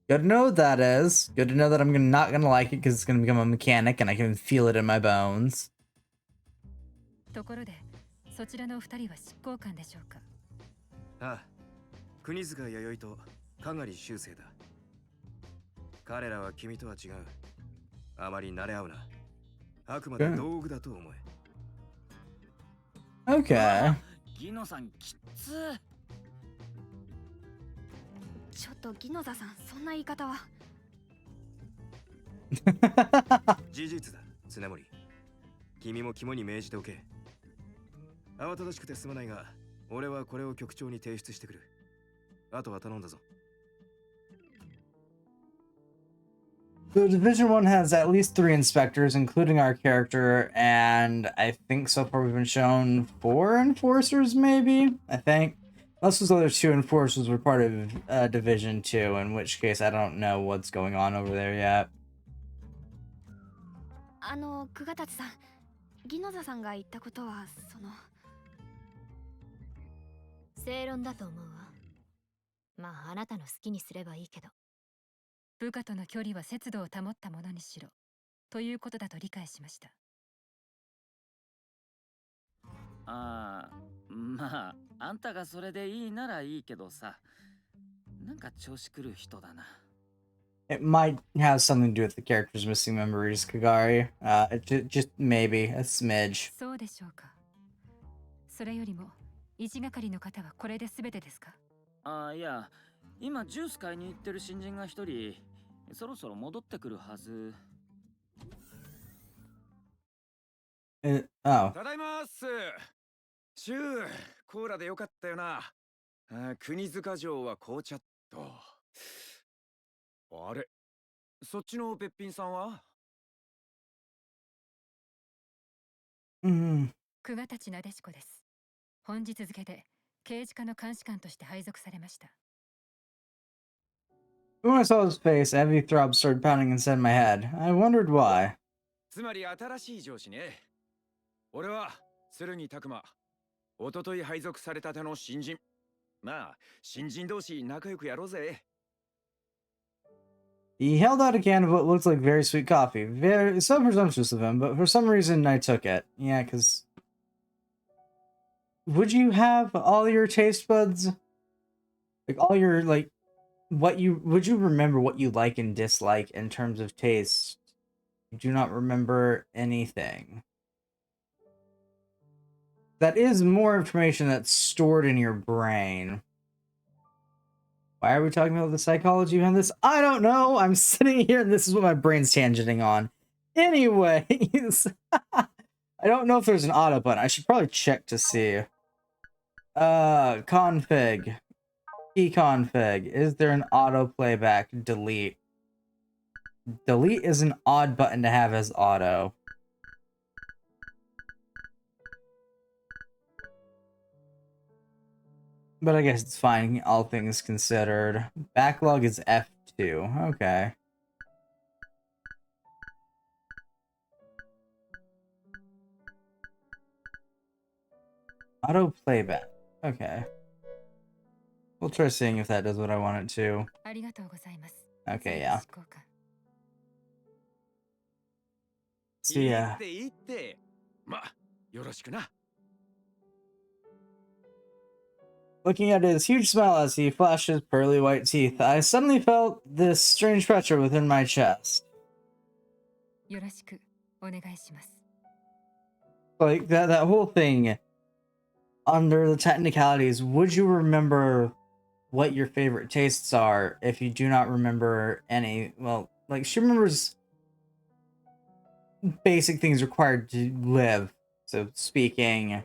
good to know what that is. Good to know that I'm not gonna like it because it's gonna become a mechanic and I can feel it in my bones.
ところで、そちらのお二人は執行官でしょうか。
ああ、国塚弥生とかがり修正だ。彼らは君とは違う。あまり慣れ合うな。あくまで道具だと思え。
Okay.
ギノさんきつ。
ちょっとギノザさん、そんな言い方は。
事実だ、常森。君も肝に銘じておけ。慌ただしくてすまないが、俺はこれを局長に提出してくる。あとは頼んだぞ。
The Division 1 has at least 3 inspectors, including our character, and I think so far we've been shown 4 enforcers, maybe? I think. Unless those other 2 enforcers were part of Division 2, in which case I don't know what's going on over there yet.
久我達さん、ギノザさんが言ったことは、
正論だと思うわ。まあ、あなたの好きにすればいいけど。
部下との距離は節度を保ったものにしろ。ということだと理解しました。
ああ、まあ、あんたがそれでいいならいいけどさ。なんか調子狂う人だな。
It might have something to do with the character's missing memories, Kagari. Just maybe a smidge.
そうでしょうか。それよりも、一係の方はこれで全てですか？
ああ、いや、今ジュース買いに行ってる新人が一人、そろそろ戻ってくるはず。
Oh.
ただいまーす。シュー、コーラでよかったよな。国塚城は紅茶っと。あれ、そっちのべっぴんさんは？
久我たちなでしこです。本日付で刑事課の監視官として配属されました。
When I saw his face, a heavy throb started pounding inside my head. I wondered why.
つまり新しい上司ね。俺は剣拓磨。一昨日配属されたての新人。まあ、新人同士仲良くやろうぜ。
He held out a can of what looked like very sweet coffee. Very so presumptuous of him, but for some reason I took it. Yeah, because would you have all your taste buds, like all your would you remember what you like and dislike in terms of taste? You do not remember anything. That is more information that's stored in your brain. Why are we talking about the psychology behind this? I don't know. I'm sitting here and this is what my brain's tangenting on. Anyways, I don't know if there's an auto button. I should probably check to see. Config. Key config. Is there an auto playback? Delete. Delete is an odd button to have as auto. But I guess it's fine, all things considered. Backlog is F2. Okay. Auto playback. Okay. We'll try seeing if that does what I want it to. Okay, yeah. See ya.
いいって。ま、よろしくな。
Looking at his huge smile as he flashed his pearly white teeth, I suddenly felt this strange pressure within my chest. Like, that whole thing, under the technicalities, would you remember what your favorite tastes are if you do not remember any? Well, like, she remembers basic things required to live. So, speaking,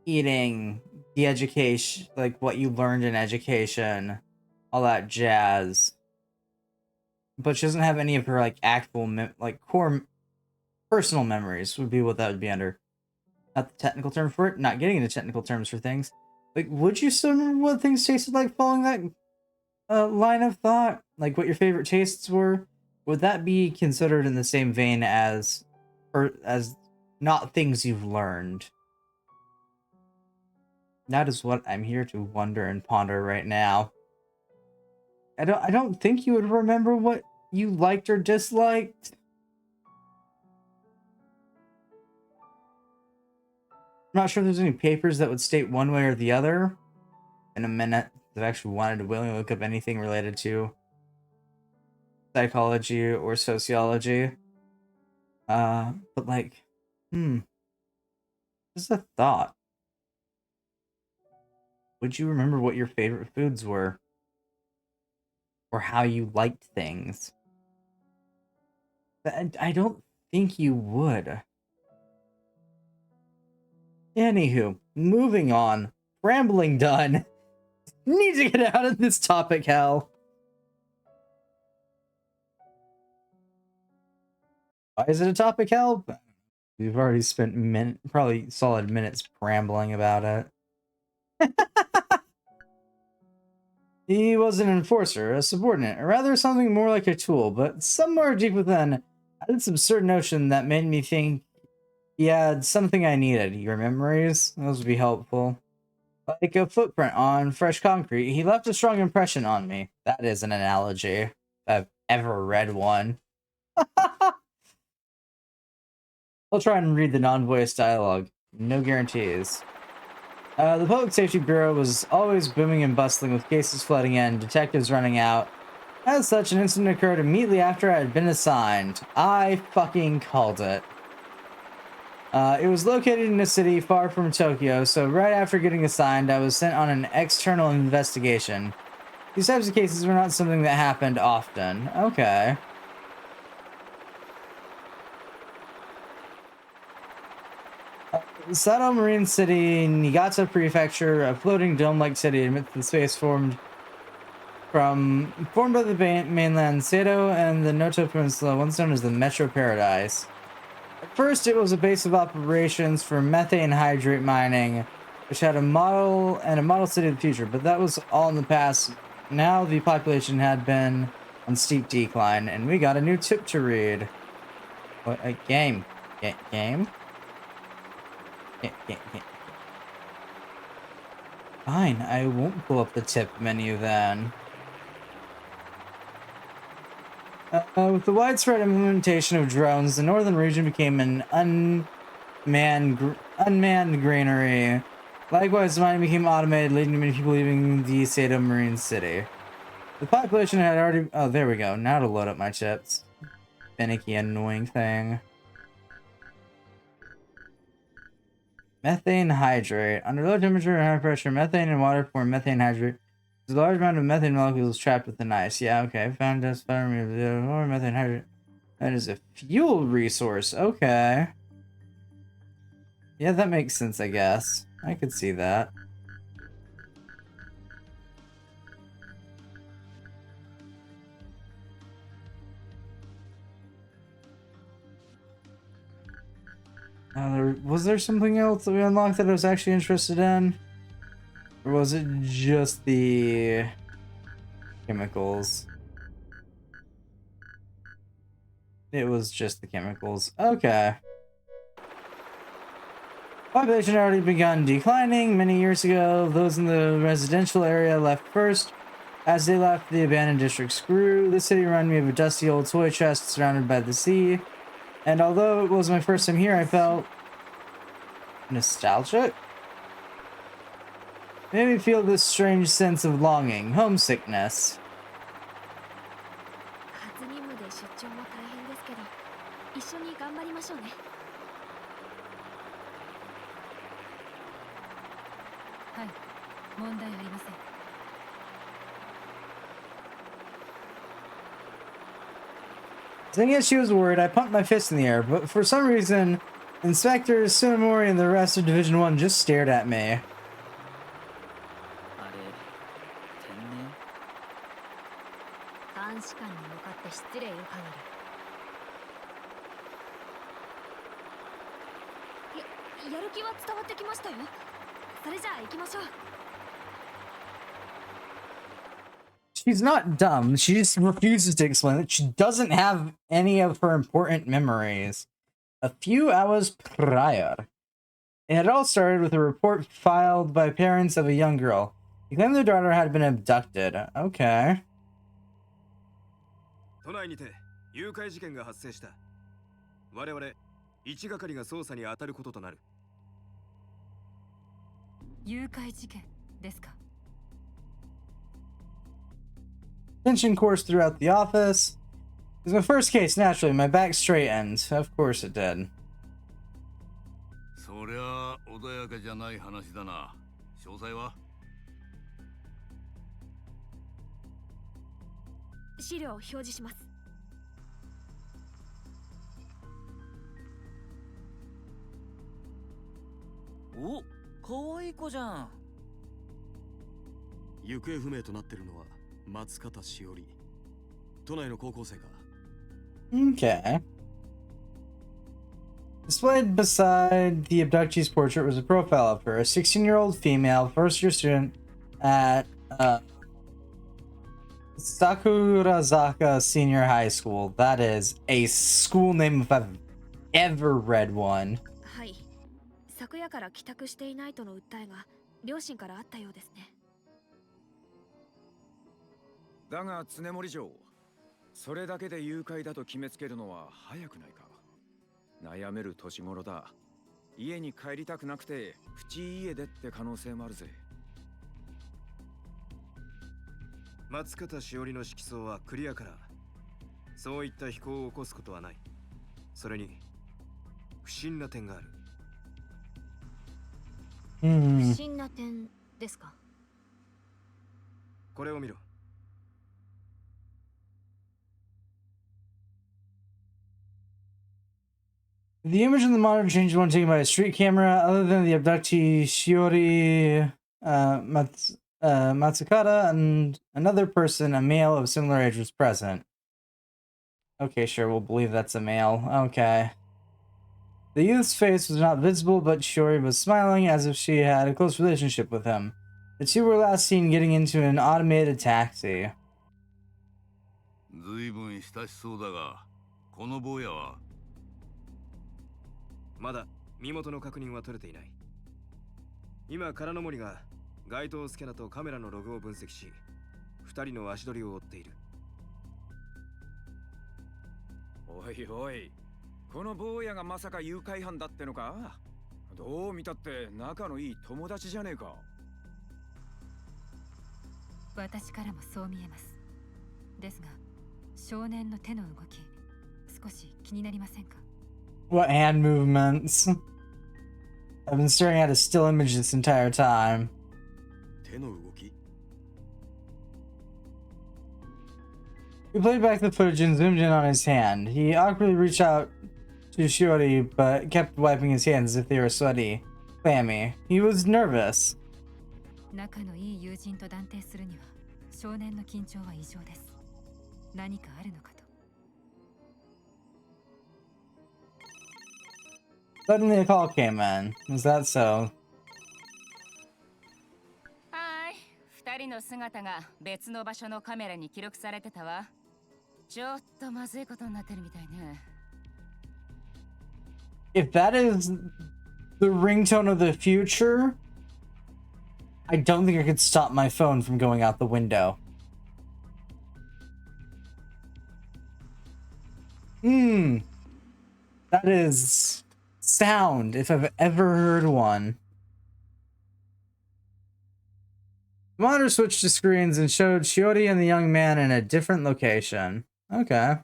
eating, the education, like what you learned in education, all that jazz. But she doesn't have any of her like actual core personal memories would be what that would be under. Not the technical term for it, not getting into technical terms for things. Like, would you still remember what things tasted like following that line of thought? Like what your favorite tastes were? Would that be considered in the same vein as not things you've learned? That is what I'm here to wonder and ponder right now. I don't think you would remember what you liked or disliked. I'm not sure if there's any papers that would state one way or the other. In a minute, I've actually wanted to willingly look up anything related to psychology or sociology. But like, just a thought. Would you remember what your favorite foods were? Or how you liked things? I don't think you would. Anywho, moving on. Rambling done. Need to get out of this topic, Hal. Why is it a topic, Hal? We've already spent probably solid minutes rambling about it. He was an enforcer, a subordinate, or rather something more like a tool, but somewhere deep within, I had this absurd notion that made me think he had something I needed. Your memories? Those would be helpful. Like a footprint on fresh concrete, he left a strong impression on me. That is an analogy, if I've ever read one. I'll try and read the non-voice dialogue. No guarantees. The Public Safety Bureau was always booming and bustling with cases flooding in, detectives running out. As such, an incident occurred immediately after I had been assigned. I fucking called it. It was located in a city far from Tokyo, so right after getting assigned, I was sent on an external investigation. These types of cases were not something that happened often. Okay. Sato Marine City, Niigata Prefecture, a floating dome-like city amidst the space formed by the mainland Sato and the Noto Peninsula, once known as the Metro Paradise. At first, it was a base of operations for methane hydrate mining, which had a model city of the future, but that was all in the past. Now the population had been on steep decline, and we got a new tip to read. What, a game? Game? Fine, I won't pull up the tip menu then. With the widespread implementation of drones, the northern region became an unmanned granary. Likewise, the mining became automated, leading to many people leaving the Sato Marine City. The population had already... Oh, there we go. Now to load up my chips. Finicky, annoying thing. Methane hydrate. Under low temperature and high pressure, methane and water form methane hydrate. There's a large amount of methane molecules trapped within ice. Yeah, okay. Found dust, fire, methane hydrate. That is a fuel resource. Okay. Yeah, that makes sense, I guess. I could see that. Was there something else that we unlocked that I was actually interested in? Or was it just the chemicals? It was just the chemicals. Okay. Population had already begun declining many years ago. Those in the residential area left first. As they left, the abandoned districts grew. The city reminded me of a dusty old toy chest surrounded by the sea. And although it was my first time here, I felt nostalgic. It made me feel this strange sense of longing, homesickness. Thinking that she was worried, I pumped my fist in the air, but for some reason, Inspector Tsunemori and the rest of Division 1 just stared at me. She's not dumb, she just refuses to explain that she doesn't have any of her important memories. A few hours prior, It had all started with a report filed by parents of a young girl. He claimed their daughter had been abducted. Okay.
都内にて誘拐事件が発生した。我々一係が捜査に当たることとなる。
誘拐事件ですか？
Tension coursed throughout the office. It was my first case, naturally. My back straightened. Of course it did.
そりゃ穏やかじゃない話だな。詳細は？
資料を表示します。
お、可愛い子じゃん。
行方不明となってるのは松方しおり。都内の高校生か。
Okay. Displayed beside the abductee's portrait was a profile of her, a 16-year-old female first-year student at Sakurazaka Senior High School. That is a school name if I've ever read one.
はい。昨夜から帰宅していないとの訴えが両親からあったようですね。
だが常森城、それだけで誘拐だと決めつけるのは早くないか。悩める年頃だ。家に帰りたくなくてプチ家出って可能性もあるぜ。
松方しおりの色相はクリアから、そういった非行を起こすことはない。それに不審な点がある。
不審な点ですか？
これを見ろ。
The image in the monitor changed to one taken by a street camera. Other than the abductee Shiori Matsukata and another person, a male of similar age, was present. Okay, sure, we'll believe that's a male. Okay. The youth's face was not visible, but Shiori was smiling as if she had a close relationship with him. The two were last seen getting into an automated taxi.
ずいぶん親しそうだが、この坊やは？
まだ身元の確認は取れていない。今、唐野森が街頭スキャナとカメラのログを分析し、二人の足取りを追っている。
おいおい、この坊やがまさか誘拐犯だってのか？どう見たって仲のいい友達じゃねえか。
私からもそう見えます。ですが、少年の手の動き、少し気になりませんか？
What hand movements? I've been staring at a still image this entire time.
手の動き?
We played back the footage and zoomed in on his hand. He awkwardly reached out to Shiori, but kept wiping his hands as if they were sweaty, clammy. He was nervous.
仲のいい友人と断定するには、少年の緊張は異常です。何かあるのかと。
Suddenly a call came in. Is that so?
はい、二人の姿が別の場所のカメラに記録されてたわ。ちょっとまずいことになってるみたいね。
If that is the ringtone of the future, I don't think I could stop my phone from going out the window. That is sound if I've ever heard one. The monitor switched to screens and showed Shiori and the young man in a different location. Okay.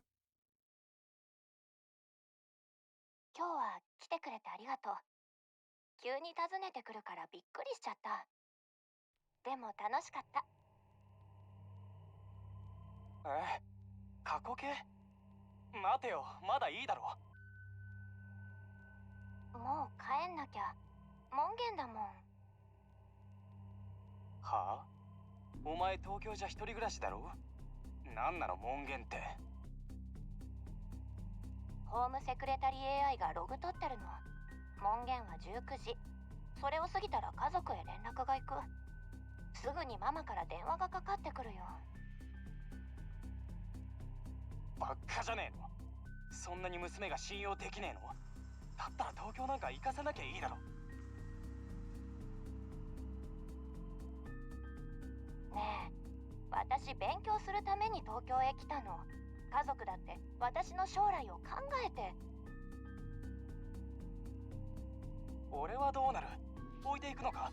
今日は来てくれてありがとう。急に訪ねてくるからびっくりしちゃった。でも楽しかった。
え？過去形？待てよ、まだいいだろ。
もう帰んなきゃ。門限だもん。
はあ？お前東京じゃ一人暮らしだろ？なんなの門限って。
ホームセクレタリ AI がログ取ってるの。門限は19時。それを過ぎたら家族へ連絡が行く。すぐにママから電話がかかってくるよ。
ばっかじゃねえの。そんなに娘が信用できねえの？だったら東京なんか行かせなきゃいいだろ。
私勉強するために東京へ来たの。家族だって私の将来を考えて。
俺はどうなる？置いていくのか？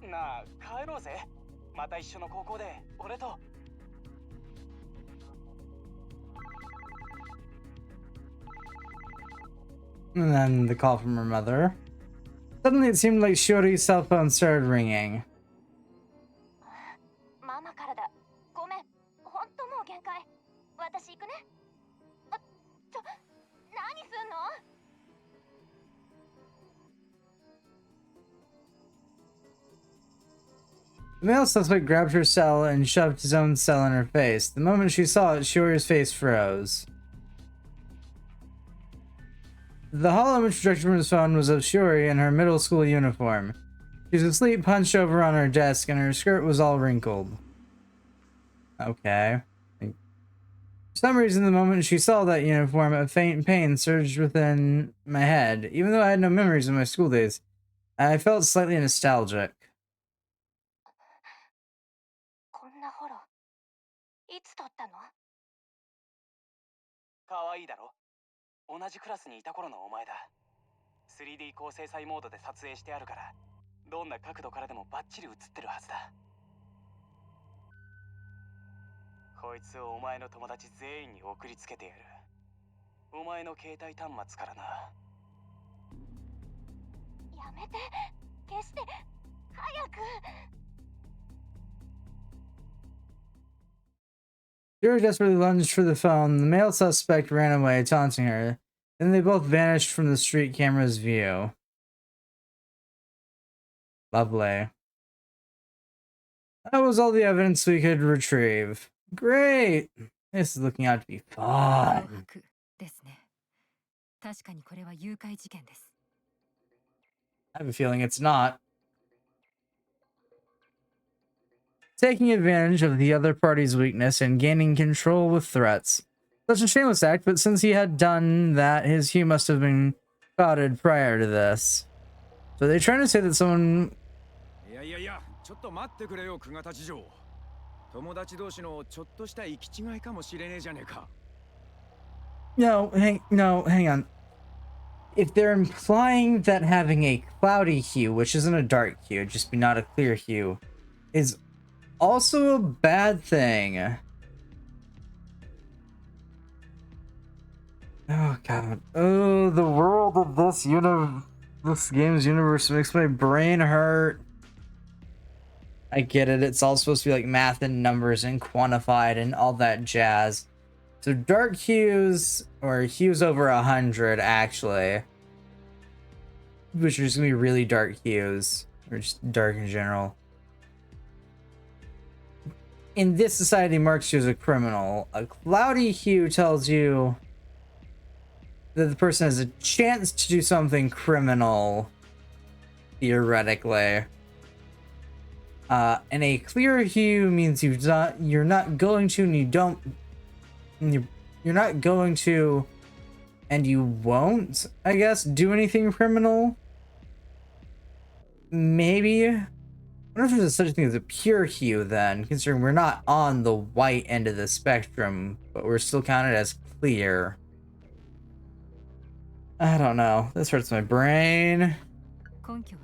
なあ、帰ろうぜ。また一緒の高校で俺と。
And then the call from her mother. Suddenly it seemed like Shiori's cell phone started ringing.
ママからだ。ごめん。ほんともう限界。私行くね。何すんの？
The male suspect grabbed her cell and shoved his own cell in her face. The moment she saw it, Shiori's face froze. The hollow image projected from his phone was of Shiori in her middle school uniform. She was asleep, hunched over on her desk, and her skirt was all wrinkled. Okay. For some reason, the moment she saw that uniform, a faint pain surged within my head. Even though I had no memories of my school days, I felt slightly nostalgic.
こんなホロ、いつ撮ったの？
可愛いだろ？同じクラスにいた頃のお前だ。3D 高精細モードで撮影してあるから、どんな角度からでもバッチリ映ってるはずだ。こいつをお前の友達全員に送りつけてやる。お前の携帯端末からな。
やめて、消して、早く。
Shiori desperately lunged for the phone. The male suspect ran away, taunting her. Then they both vanished from the street camera's view. Lovely. That was all the evidence we could retrieve. Great! This is looking out to be fun.
ですね。確かにこれは誘拐事件です。
I have a feeling it's not. Taking advantage of the other party's weakness and gaining control with threats. Such a shameless act, but since he had done that, his hue must have been clouded prior to this. So they're trying to say that someone...
いやいやいや、ちょっと待ってくれよ、久我たち嬢。友達同士のちょっとした行き違いかもしれねえじゃねえか。
No, hang on. If they're implying that having a cloudy hue, which isn't a dark hue, it'd just be not a clear hue, is also a bad thing. Oh god. Oh, the world of this game's universe makes my brain hurt. I get it. It's all supposed to be like math and numbers and quantified and all that jazz. So dark hues, or hues over 100 actually, which are just gonna be really dark hues, or just dark in general. In this society marks you as a criminal. A cloudy hue tells you that the person has a chance to do something criminal, theoretically. And a clear hue means you're not going to, and you don't, you're not going to, and you won't, I guess, do anything criminal. Maybe. I wonder if there's such a thing as a pure hue then, considering we're not on the white end of the spectrum, but we're still counted as clear. I don't know. This hurts my brain.
根拠は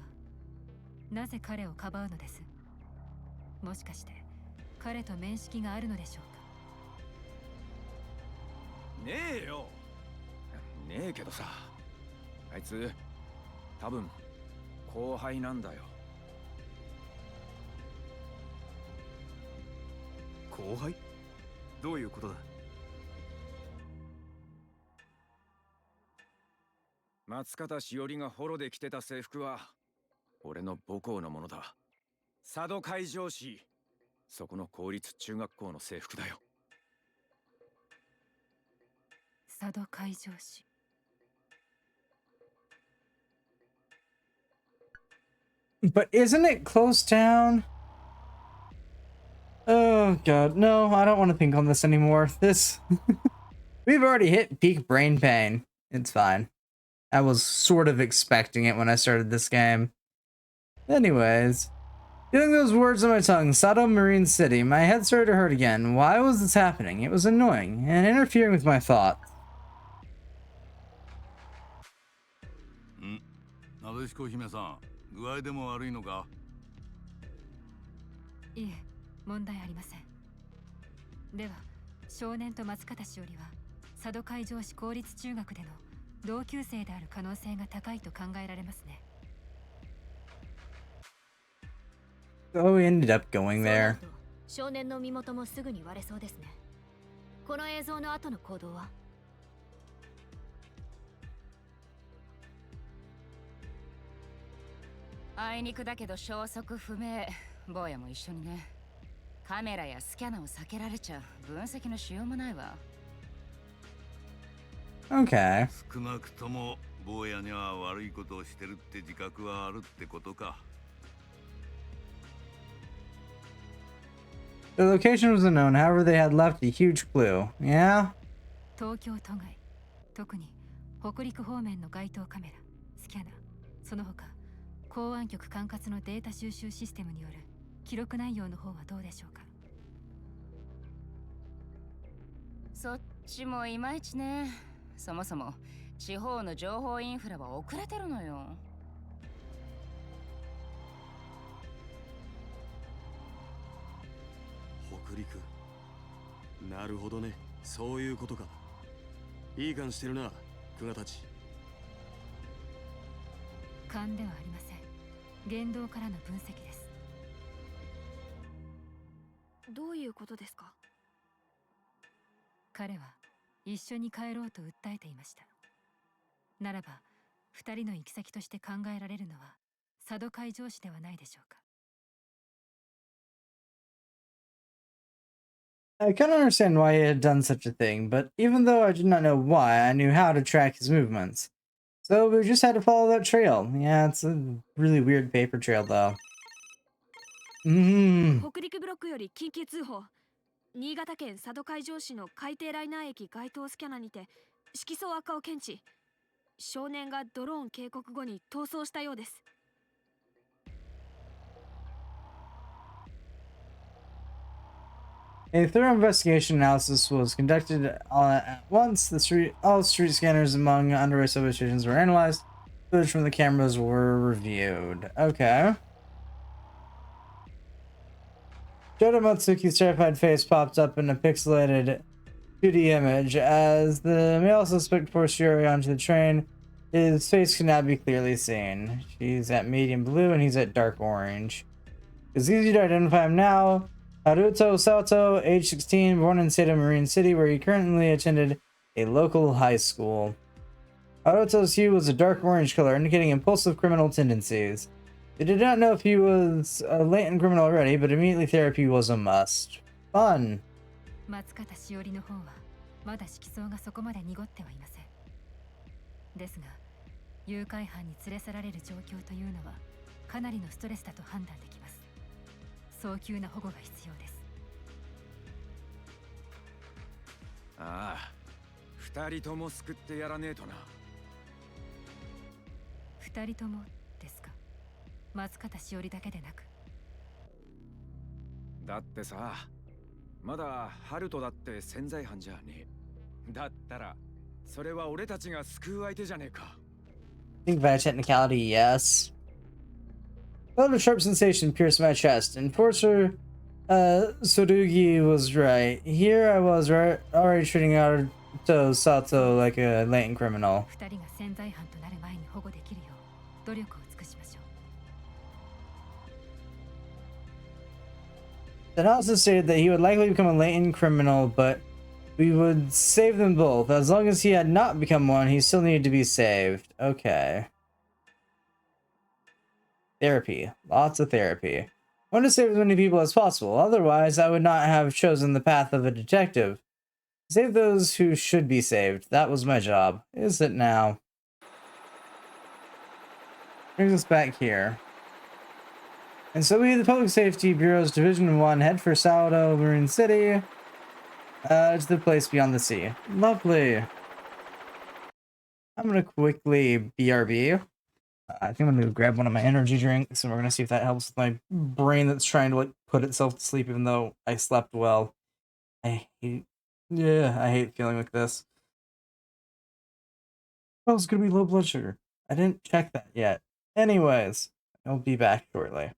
なぜ彼をかばうのです。もしかして彼と面識があるのでしょうか。
ねえよ。ねえけどさ。あいつ多分後輩なんだよ。
後輩？どういうことだ？
松方しおりがホロで着てた制服は俺の母校のものだ。佐渡海上市、そこの公立中学校の制服だよ。
佐渡海上市。
But isn't it close down? Oh god, no, I don't want to think on this anymore. We've already hit peak brain pain. It's fine. I was sort of expecting it when I started this game. Anyways, Feeling those words on my tongue, Sato Marine City, my head started to hurt again. Why was this happening? It was annoying and interfering with my thoughts.
なでしこ姫さん、具合でも悪いのか？
いえ、問題ありません。では、少年と松方しおりは佐渡海上市公立中学での同級生である可能性が高いと考えられますね。
So we ended up going there.
少年の身元もすぐに割れそうですね。この映像の後の行動は？
あいにくだけど消息不明。坊やも一緒にね。カメラやスキャナを避けられちゃ分析のしようもないわ。
Okay.
少なくとも坊やには悪いことをしてるって自覚はあるってことか。
The location was unknown, however they had left a huge clue. Yeah?
東京都外、特に北陸方面の街頭カメラ、スキャナ、その他公安局管轄のデータ収集システムによる記録内容の方はどうでしょうか？
そっちもいまいちね。そもそも地方の情報インフラは遅れてるのよ。
北陸。なるほどね。そういうことか。いい感してるな、久我たち。
勘ではありません。言動からの分析です。
どういうことですか？
彼は一緒に帰ろうと訴えていました。ならば二人の行き先として考えられるのは佐渡海上市ではないでしょうか。
I couldn't understand why he had done such a thing, but even though I did not know why, I knew how to track his movements. So we just had to follow that trail. Yeah, it's a really weird paper trail, though.
北陸ブロックより緊急通報。新潟県佐渡海上市の海底ライナー駅該当スキャナにて色素悪化を検知。少年がドローン警告後に逃走したようです。
A thorough investigation analysis was conducted at once. All street scanners among underway substations were analyzed. Footage from the cameras were reviewed. Okay. Jodo Matsuki's terrified face popped up in a pixelated 2D image. As the male suspect forced Shiori onto the train, his face could now be clearly seen. She's at medium blue and he's at dark orange. It's easy to identify him now. Haruto Sato, age 16, born in Sato Marine City, where he currently attended a local high school. Haruto's hue was a dark orange color, indicating impulsive criminal tendencies. They did not know if he was a latent criminal already, but immediately therapy was a must. Fun.
松方しおりの方はまだ色相がそこまで濁ってはいません。ですが、誘拐犯に連れ去られる状況というのはかなりのストレスだと判断できます。早急な保護が必要です。
ああ、二人とも救ってやらねえとな。
二人ともですか？松方しおりだけでなく。
だってさ、まだハルトだって潜在犯じゃねえ。だったらそれは俺たちが救う相手じゃねえか。
I think by technicality, yes. Felt a sharp sensation pierced my chest. Enforcer Sorugi was right. Here I was already treating Haruto Sato like a latent criminal.
二人が潜在犯となる前に保護できるよう努力を尽くしましょう。
The analysis stated that he would likely become a latent criminal, but we would save them both. As long as he had not become one, he still needed to be saved. Okay. Therapy. Lots of therapy. I want to save as many people as possible. Otherwise, I would not have chosen the path of a detective. Save those who should be saved. That was my job. Is it now? Brings us back here. And so we, the Public Safety Bureau's Division 1, head for Sato Marine City. To the place beyond the sea. Lovely. I'm gonna quickly BRB. I think I'm gonna go grab one of my energy drinks, and we're gonna see if that helps with my brain that's trying to like put itself to sleep, even though I slept well. I hate feeling like this. Oh, it's gonna be low blood sugar. I didn't check that yet. Anyways, I'll be back shortly.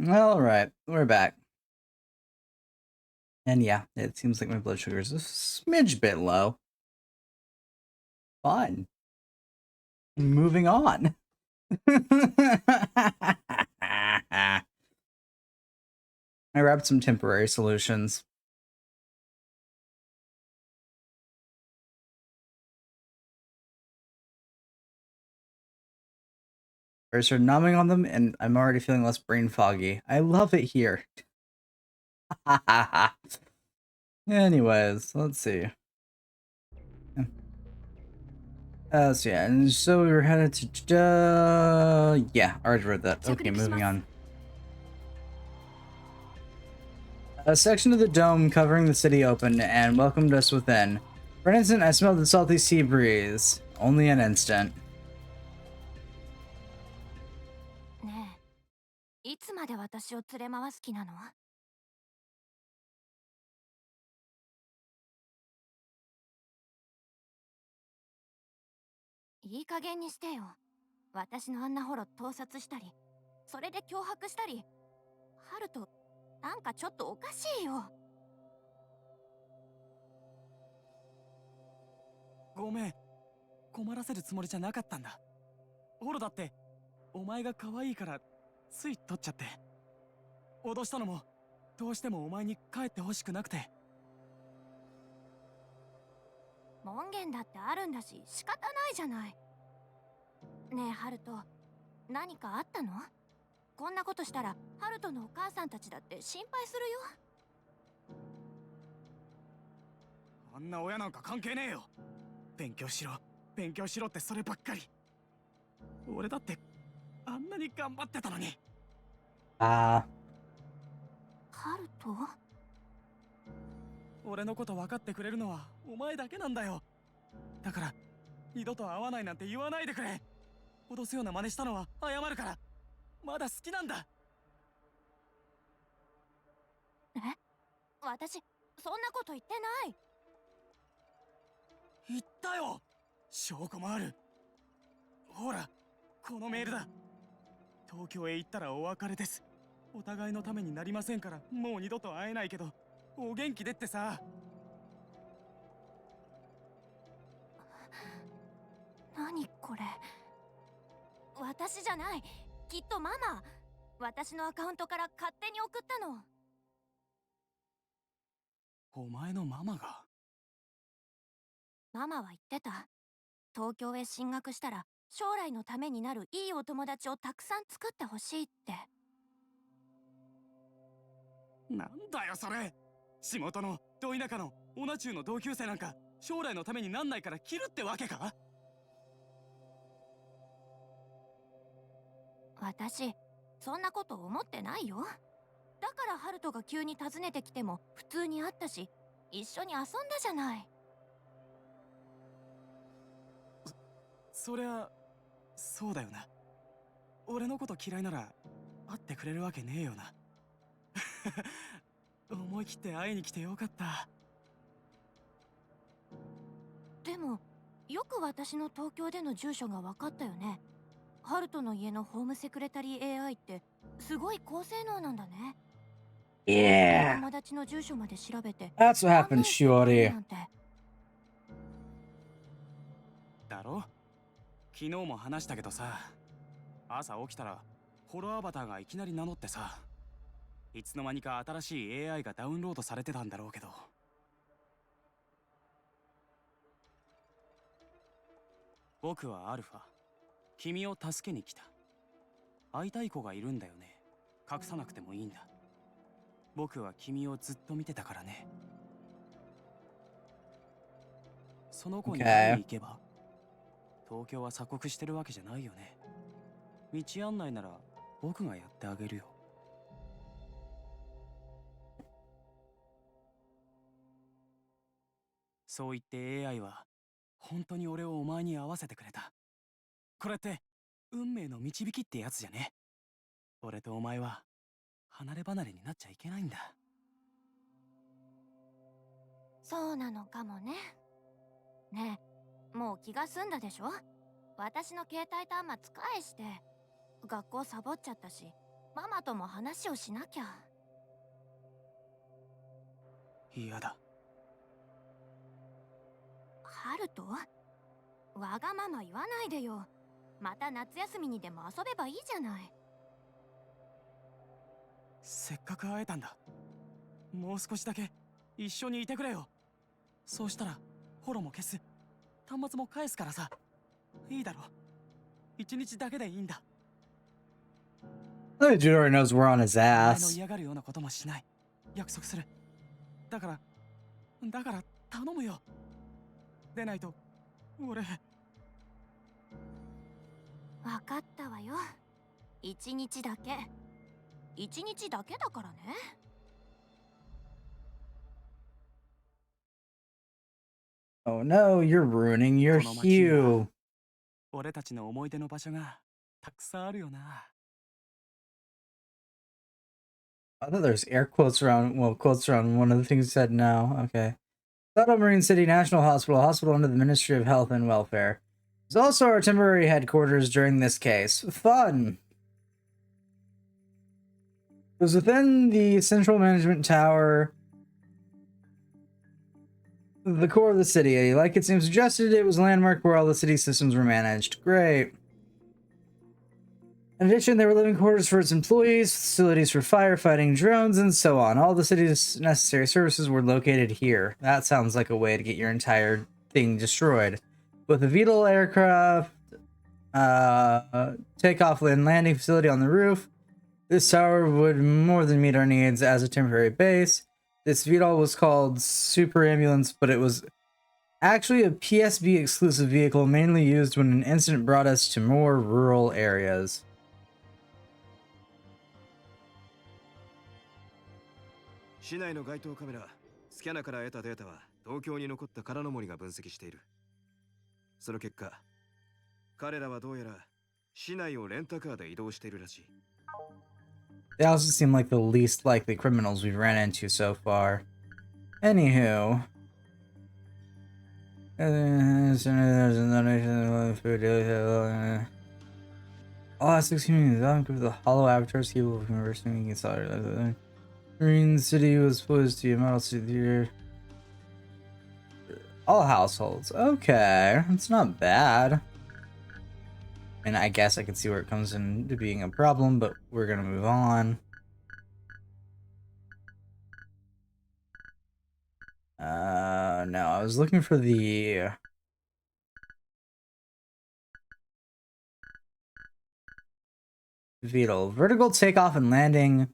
Alright, we're back. And yeah, it seems like my blood sugar is a smidge bit low. Fun. Moving on. I grabbed some temporary solutions. I started numbing on them, and I'm already feeling less brain foggy. I love it here. Anyways, let's see. So yeah, and so we were headed to, yeah, I already read that. Okay, moving on. A section of the dome covering the city opened and welcomed us within. For an instant, I smelled the salty sea breeze. Only an instant.
ねえ、いつまで私を連れ回す気なの？いい加減にしてよ。私のあんなホロ盗撮したり、それで脅迫したり。ハルト、なんかちょっとおかしいよ。
ごめん、困らせるつもりじゃなかったんだ。ホロだってお前が可愛いからつい取っちゃって。脅したのもどうしてもお前に帰ってほしくなくて。
門限だってあるんだし仕方ないじゃない。ねえハルト、何かあったの？こんなことしたらハルトのお母さんたちだって心配するよ。
あんな親なんか関係ねえよ。勉強しろ勉強しろってそればっかり。俺だってあんなに頑張ってたのに。
ハルト？
俺のこと分かってくれるのはお前だけなんだよ。だから二度と会わないなんて言わないでくれ。脅すような真似したのは謝るから。まだ好きなんだ。
え？私そんなこと言ってない。
言ったよ。証拠もある。ほら、このメールだ。東京へ行ったらお別れです。お互いのためになりませんからもう二度と会えないけどお元気でってさ。
何これ？私じゃない。きっとママ。私のアカウントから勝手に送ったの。
お前のママが？
ママは言ってた。東京へ進学したら将来のためになるいいお友達をたくさん作ってほしいって。
なんだよそれ。仕事のど田舎のオナチューの同級生なんか将来のためになんないから切るってわけか？
私そんなこと思ってないよ。だからハルトが急に訪ねてきても普通に会ったし一緒に遊んだじゃない。
そりゃそうだよな。俺のこと嫌いなら会ってくれるわけねえよな。思い切って会いに来てよかった。
でもよく私の東京での住所が分かったよね。ハルトの家のホームセクレタリー AI ってすごい高性能なんだね。
Yeah.
友達の住所まで調べて。
That's what happened, Shiori.
だろ？昨日も話したけどさ、朝起きたらホロアバターがいきなり名乗ってさ、いつの間にか新しい AI がダウンロードされてたんだろうけど。僕はアルファ。君を助けに来た。会いたい子がいるんだよね。隠さなくてもいいんだ。僕は君をずっと見てたからね。その子に会いに行けば、東京は鎖国してるわけじゃないよね。道案内なら僕がやってあげるよ。そう言って AI は本当に俺をお前に会わせてくれた。これって運命の導きってやつじゃね。俺とお前は離れ離れになっちゃいけないんだ。
そうなのかもね。ねえ、もう気が済んだでしょ？私の携帯端末返して。学校サボっちゃったし、
ママとも話をしなきゃ。
嫌だ。
ハルト、わがまま言わないでよ。また夏休みにでも遊べばいいじゃない。
せっかく会えたんだ。もう少しだけ一緒にいてくれよ。そうしたらフォローも消す、端末も返すからさ。いいだろ。一日だけでいいんだ。
That dude already knows we're on his
お前の
ass.
嫌がるようなこともしない。約束する。だから頼むよ。でないと俺。
わかったわよ。一日だけ。一日だけだからね。
Oh no, you're ruining your
この街には
hue.
俺たちの思い出の場所がたくさんあるよな。
I thought there's air quotes around, well, quotes around one of the things you said now. Okay. Saddle Marine City National Hospital, hospital under the Ministry of Health and Welfare. It's also our temporary headquarters during this case. Fun! It was within the central management tower, the core of the city. Like its name suggested, it was a landmark where all the city systems were managed. Great. In addition, there were living quarters for its employees, facilities for firefighting, drones, and so on. All the city's necessary services were located here. That sounds like a way to get your entire thing destroyed. With a VTOL aircraft, takeoff and landing facility on the roof, this tower would more than meet our needs as a temporary base. This VTOL was called Super Ambulance, but it was actually a PSB exclusive vehicle mainly used when an incident brought us to more rural areas.
市内の街頭カメラ、スキャナから得たデータは東京に残った空の森が分析している。その結果、彼らはどうやら市内をレンタカーで移動しているらしい。
They also seem like the least likely criminals we've ran into so far. Anywho. Oh, 16 the hollow avatars capable of conversing against other. Marine City was supposed to be a model city here. All households. Okay, it's not bad. And I guess I can see where it comes into being a problem, but we're gonna move on. No, I was looking for the... VTOL. Vertical takeoff and landing.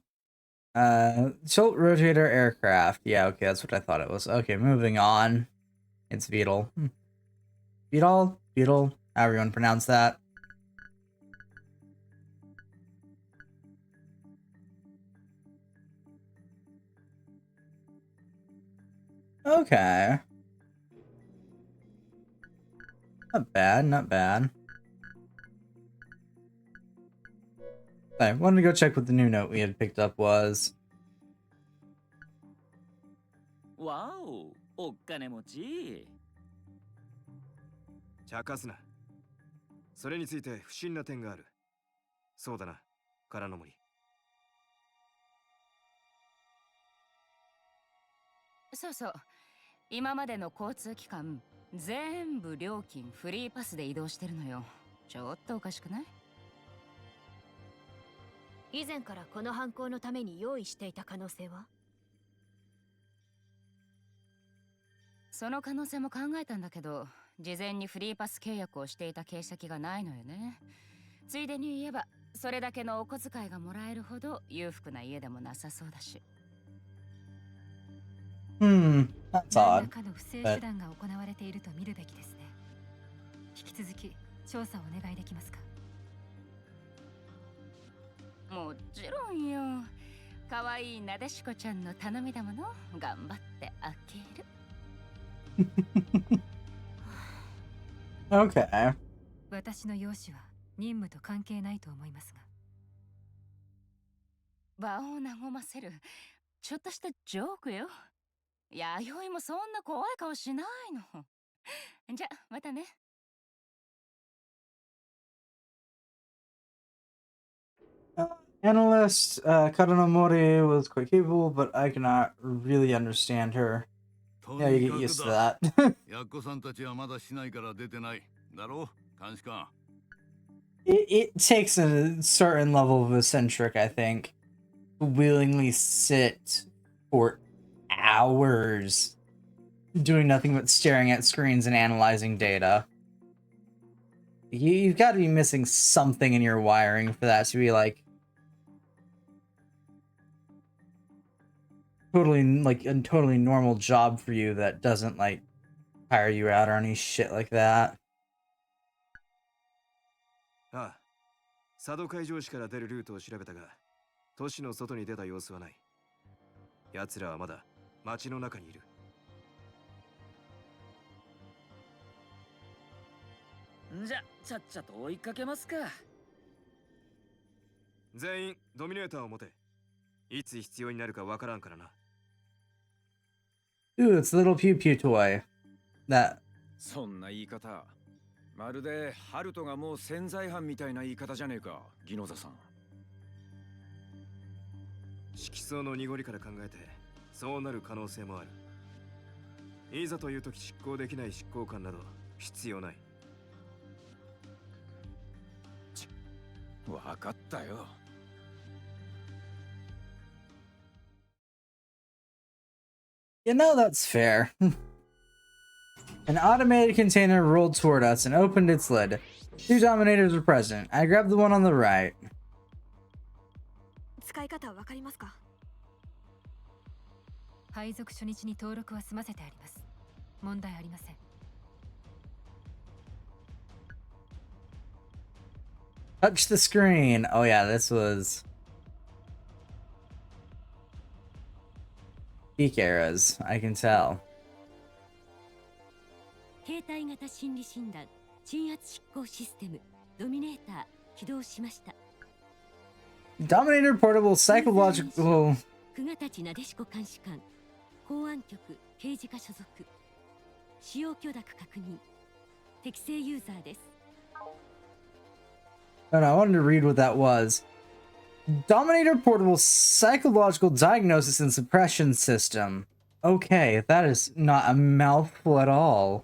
Tilt rotator aircraft. Yeah, okay, that's what I thought it was. Okay, moving on. It's VTOL. VTOL? However you want to pronounce that. Okay. Not bad, not bad. I wanted to go check what the new note we had picked up was.
Wow, お金持ち。
茶化すな。それについて不審な点がある。そうだな、空の森。
そうそう。今までの交通機関、全部料金フリーパスで移動してるのよ。ちょっとおかしくない？
以前からこの犯行のために用意していた可能性は？
その可能性も考えたんだけど、事前にフリーパス契約をしていた形跡がないのよね。ついでに言えば、それだけのお小遣いがもらえるほど裕福な家でもなさそうだし。
That's
何
odd.
らかの不正手段が行われていると見るべきですね。引き続き調査をお願いできますか？
もちろんよ。可愛いなでしこちゃんの頼みだもの。頑張って開ける。
Okay.
私の容姿は任務と関係ないと思いますが。
場を和ませる。ちょっとしたジョークよ。弥生もそんな怖い顔しないの。じゃ、またね。
Analyst, Karanomori was quite capable, but I cannot really understand her. Yeah, you get used to that.
ヤッコさんたちはまだ市内から出てない。だろう、監視官。
it takes a certain level of eccentric, I think, to willingly sit for hours doing nothing but staring at screens and analyzing data. You've got to be missing something in your wiring for that to be like totally like a totally normal job for you that doesn't like tire you out or any shit like that.
ああ、佐渡海上市から出るルートを調べたが、都市の外に出た様子はない。奴らはまだ町の中にいる。
じゃ、ちゃっちゃと追いかけますか。
全員ドミネーターを持て。いつ必要になるかわからんからな。
Ooh, it's a little pew pew toy. That.
そんな言い方。まるでハルトがもう潜在犯みたいな言い方じゃねえか、ギノザさん。
色相の濁りから考えて、そうなる可能性もある。いざという時執行できない執行官など必要ない。
わかったよ。
You know, that's fair. An automated container rolled toward us and opened its lid. 2 Dominators were present. I grabbed the one on the right.
使い方わかりますか？
配属初日に登録は済ませてあります。問題ありません。
Touch the screen. Oh yeah, this was peak eras. I can tell.
携帯型心理診断鎮圧執行システムドミネーター起動しました。
Dominator portable psychological.
久我立なでしこ監視官公安局刑事課所属使用許諾確認適正ユーザーです。
No, I wanted to read what that was. Dominator portable psychological diagnosis and suppression system. Okay, that is not a mouthful at all.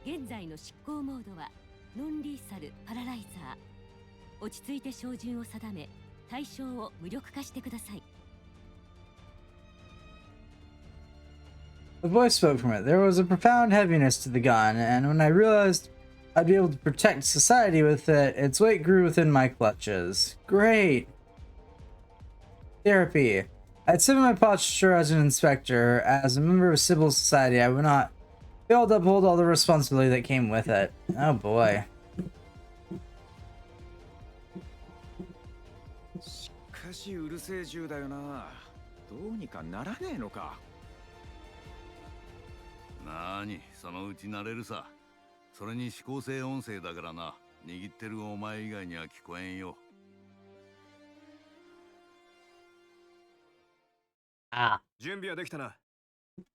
現在の執行モードはノンリーサルパラライザー。落ち着いて照準を定め対象を無力化してください。
The voice spoke from it. There was a profound heaviness to the gun, and when I realized I'd be able to protect society with it, its weight grew within my clutches. Great! Therapy. I'd set my posture as an inspector. As a member of civil society, I would not fail to uphold all the responsibility that came with it. Oh boy.
しかしうるせえ銃だよな。どうにかならねえのか。
なーに、そのうち慣れるさ。それに指向性音声だからな。握ってるお前以外には聞こえんよ。
Ah.
準備はできたな。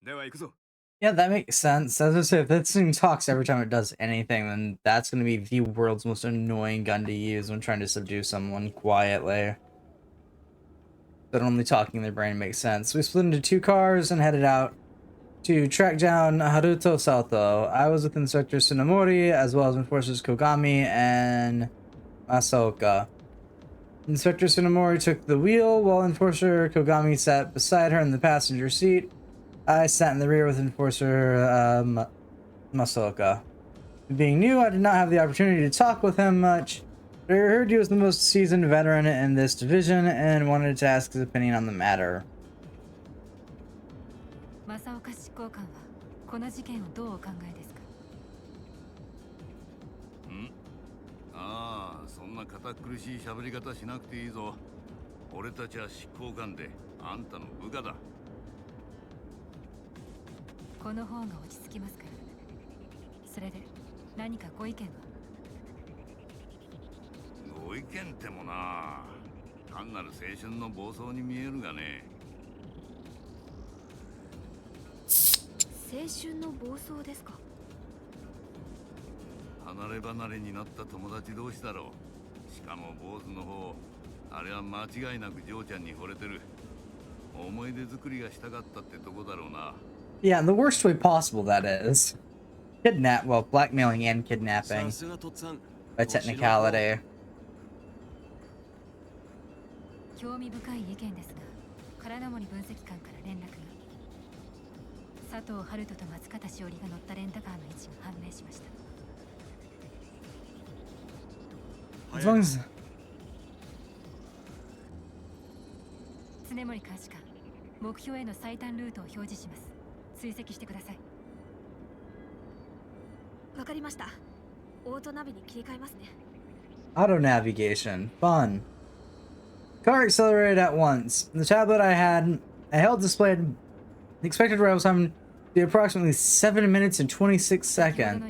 では行くぞ。
Yeah, that makes sense. As I say, if that thing talks every time it does anything, then that's going to be the world's most annoying gun to use when trying to subdue someone quietly. But only talking in their brain makes sense. We split into 2 cars and headed out to track down Haruto Sato. I was with Inspector Tsunemori, as well as Enforcers Kogami and Masaoka. Inspector Tsunemori took the wheel, while Enforcer Kogami sat beside her in the passenger seat. I sat in the rear with Enforcer Masaoka. Being new, I did not have the opportunity to talk with him much, but I heard he was the most seasoned veteran in this division and wanted to ask his opinion on the matter.
正岡執行官はこの事件をどうお考えですか？
ああ、そんな堅苦しい喋り方しなくていいぞ。俺たちは執行官で、あんたの部下だ。
この方が落ち着きますから。それで何かご意見は？
ご意見ってもな、単なる青春の暴走に見えるがね。
青
春の暴走ですか？
離れ離れになった友達同士だろう。しかも坊主の方、あれは間違いなくジョーちゃんに惚れてる。思い出作りがしたかったってとこだろうな。
Yeah, in the worst way possible, that is. Well, blackmailing and kidnapping. By technicality.
興味深い意見ですが、体森分析官から連絡が。佐藤春人と松方しおりが乗ったレンタカーの位置が判明しました。
As long as...
常森監視官、目標への最短ルートを表示します。追跡してください。
わかりました。オートナビに切り替えますね。
Auto navigation. Fun. Car accelerated at once. The tablet I held displayed the expected arrival time to be approximately 7 minutes and 26 seconds.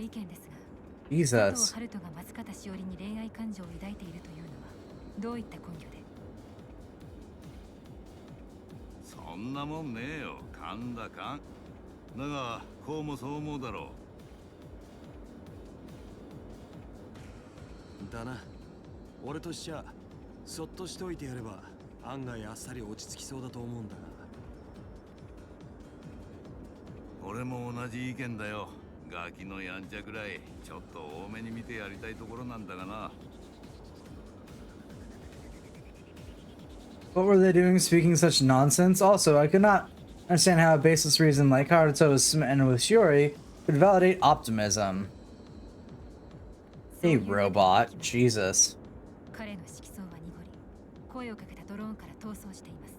Jesus.
佐藤春人が松方しおりに恋愛感情を抱いているというのはどういった根拠で？
そんなもんねえよ。勘だ勘。だがこうもそう思うだろ
う。だな。俺としちゃそっとしておいてやれば案外あっさり落ち着きそうだと思うんだが。
俺も同じ意見だよ。ガキのやんちゃくらいちょっと多めに見てやりたいところなんだがな。
What were they doing speaking such nonsense? Also, I could not understand how a baseless reason like Haruto was smitten with Shiori could validate optimism. Hey, robot. Jesus.
彼の色相は濁り、声をかけたドローンから逃走しています。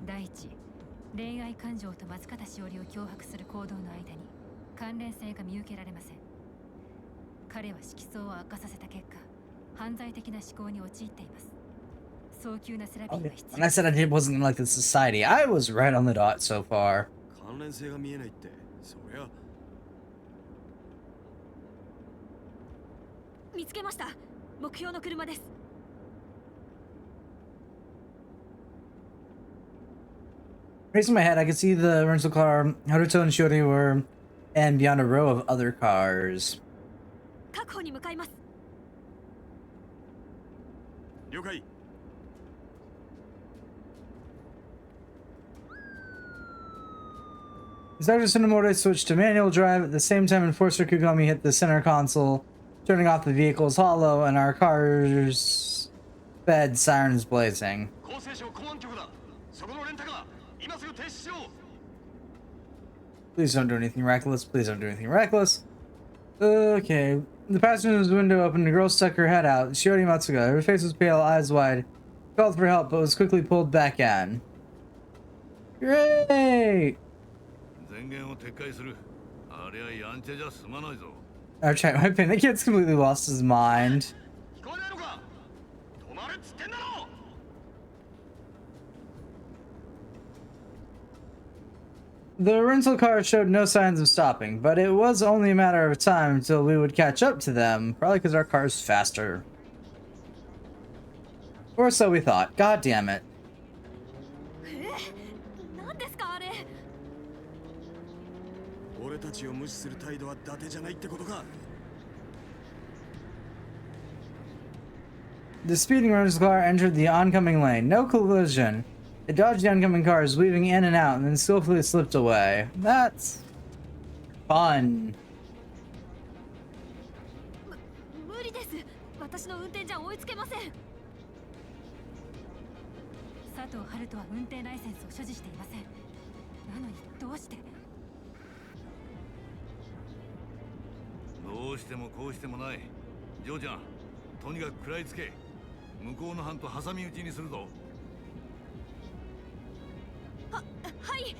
第一、恋愛感情と松方しおりを脅迫する行動の間に関連性が見受けられません。彼は色相を悪化させた結果、犯罪的な思考に陥っています。早急なセラピーが必要。
When I said I wasn't gonna like the society, I was right on the dot so far.
関連性が見えないって、そりゃ。
見つけました。目標の車です。
Raising my head, I could see the rental car Haruto and Shiori were, and beyond a row of other cars.
確保に向かいます。
了解。
Dr. Tsunemori switched to manual drive. At the same time, Enforcer Kugami hit the center console, turning off the vehicle's hollow, and our car's bed sirens blazing. Please don't do anything reckless. Please don't do anything reckless. Okay. The passenger's window opened. The girl stuck her head out. Shiori Matsuga. Her face was pale, eyes wide. Called for help, but was quickly pulled back in. Great! Our chat, my opinion, the kid's completely lost his mind. The rental car showed no signs of stopping, but it was only a matter of time until we would catch up to them, probably because our car's faster. Or so we thought. God damn it. The speeding rental car entered the oncoming lane. No collision. It dodged the oncoming cars, weaving in and out, and then skillfully slipped away. That's fun.
無理です。私の運転じゃ追いつけません。
佐藤春人は運転ライセンスを所持していません。なのにどうして？
どうしてもこうしてもない。ジョーちゃん、とにかく食らいつけ。向こうの班と挟み撃ちにするぞ。
はい。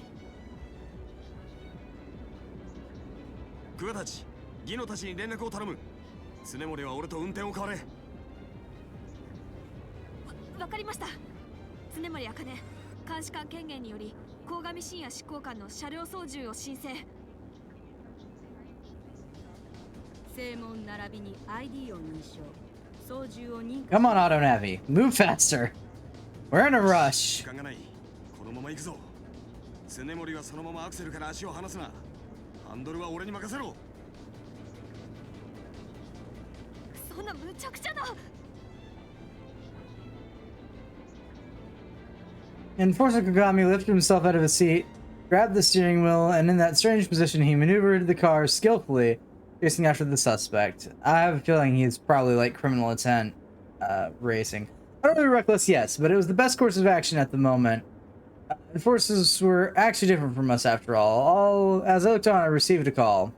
桑たち、ギノたちに連絡を頼む。常森は俺と運転を代われ。
わかりました。常森茜、監視官権限により鴻上信也執行官の車両操縦を申請。
正門並びに ID を認証。操縦を認可。
Come on, Auto Navi. Move faster. We're in a rush.
時間がない。このまま行くぞ。常森はそのままアクセルから足を離すな。ハンドルは俺に任せろ。
そんな無茶苦茶な。
Enforcer Kagami lifted himself out of his seat, grabbed the steering wheel, and in that strange position, he maneuvered the car skillfully, chasing after the suspect. I have a feeling he's probably like criminal intent racing. Utterly reckless, yes, but it was the best course of action at the moment. Enforcers were actually different from us after all. As I looked on, I received a call.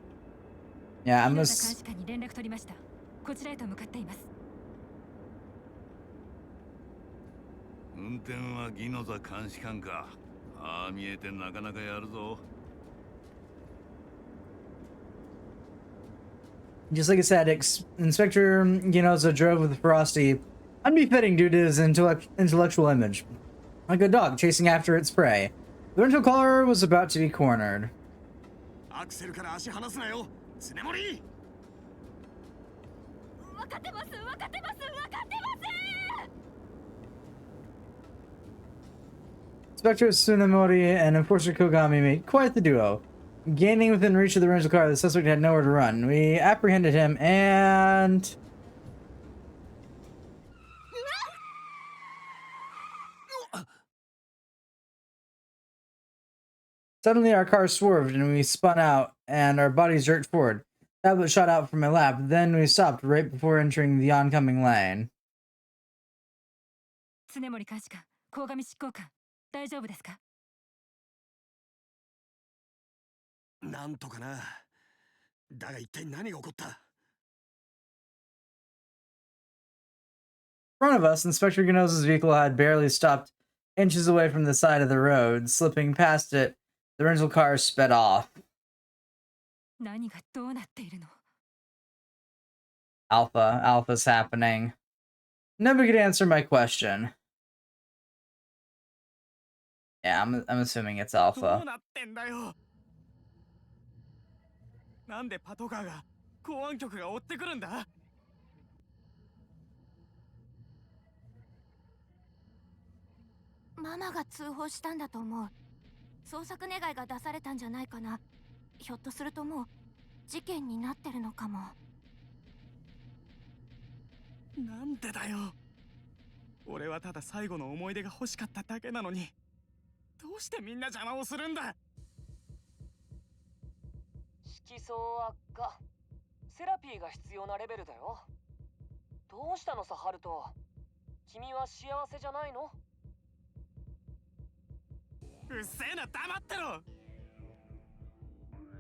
Yeah, I must.
監視官に連絡取りました。こちらへと向かっています。
運転はギノザ監視官か。ああ見えてなかなかやるぞ。
Just like I said, Inspector Ginoza drove with ferocity unbefitting due to his intellectual image. Like a dog chasing after its prey. The rental car was about to be cornered.
アクセルから足離すなよ、常森。
分かってます、分かってます、分かってます。
Inspector Tsunemori and Enforcer Kogami made quite the duo. Gaining within reach of the rental car, the suspect had nowhere to run. We apprehended him and... Suddenly our car swerved and we spun out and our bodies jerked forward. Tablet shot out from my lap, then we stopped right before entering the oncoming lane.
常森監視官、鴻上執行官、大丈夫ですか？
なんとかな。だが一体何が起こった？
In front of us, Inspector Ginoza's vehicle had barely stopped inches away from the side of the road. Slipping past it, the rental car sped off.
何がどうなっているの？
Alpha's happening. Nobody could answer my question. Yeah, I'm assuming it's
どう
Alpha.
なってんだよ。なんでパトカーが公安局が追ってくるんだ？
ママが通報したんだと思う。捜索願いが出されたんじゃないかな。ひょっとするともう事件になってるのかも。
なんでだよ。俺はただ最後の思い出が欲しかっただけなのに、どうしてみんな邪魔をするんだ。
色相悪化。セラピーが必要なレベルだよ。どうしたのさ、ハルト。君は幸せじゃないの？
うっせえな、黙ってろ。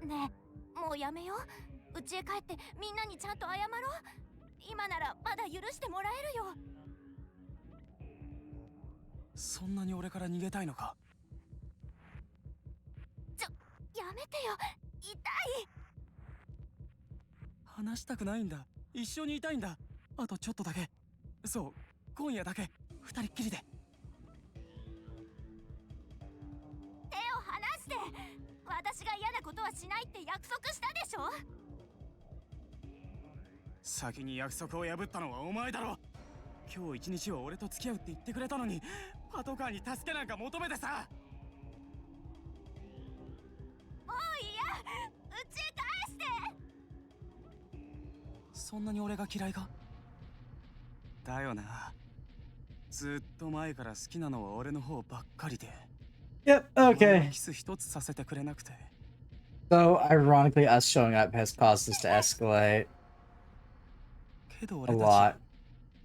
ねえ、もうやめよう。家へ帰ってみんなにちゃんと謝ろう。今ならまだ許してもらえるよ。
そんなに俺から逃げたいのか？
やめてよ、痛い。
話したくないんだ。一緒にいたいんだ。あとちょっとだけ。そう、今夜だけ二人っきりで。
手を離して。私が嫌なことはしないって約束したでしょ。
先に約束を破ったのはお前だろ。今日一日は俺と付き合うって言ってくれたのに、パトカーに助けなんか求めてさ。
もう嫌、家へ返して。
そんなに俺が嫌いか？だよな。ずっと前から好きなのは俺の方ばっかりで。
Yep, okay.
キス一つさせてくれなくて。
So, ironically, us showing up has caused this to escalate
けど
a
俺
lot.
た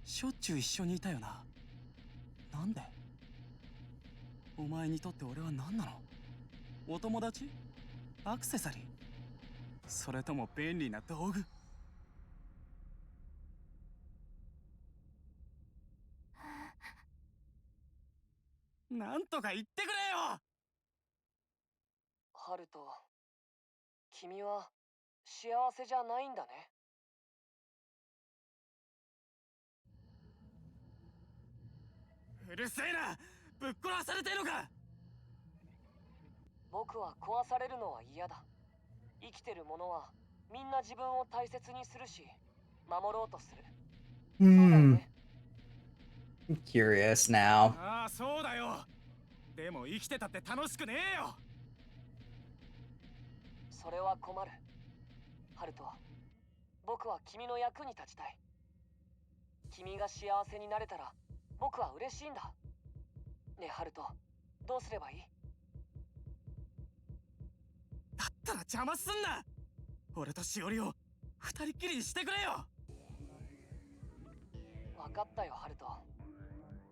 ちしょっちゅう一緒にいたよな。なんで？お前にとって俺は何なの？お友達？アクセサリー？それとも便利な道具？なんとか言ってくれよ。
ハルト、君は幸せじゃないんだね。
うるせえな。ぶっ殺されてるのか。
僕は壊されるのは嫌だ。生きてる者はみんな自分を大切にするし、守ろうとする。
I'm curious now.
ああ、そうだよ。でも生きてたって楽しくねえよ。
それは困る。ハルト、僕は君の役に立ちたい。君が幸せになれたら僕は嬉しいんだ。ねえハルト、どうすればいい？
だったら邪魔すんな。俺としおりを二人っきりにしてくれよ。
分かったよハルト。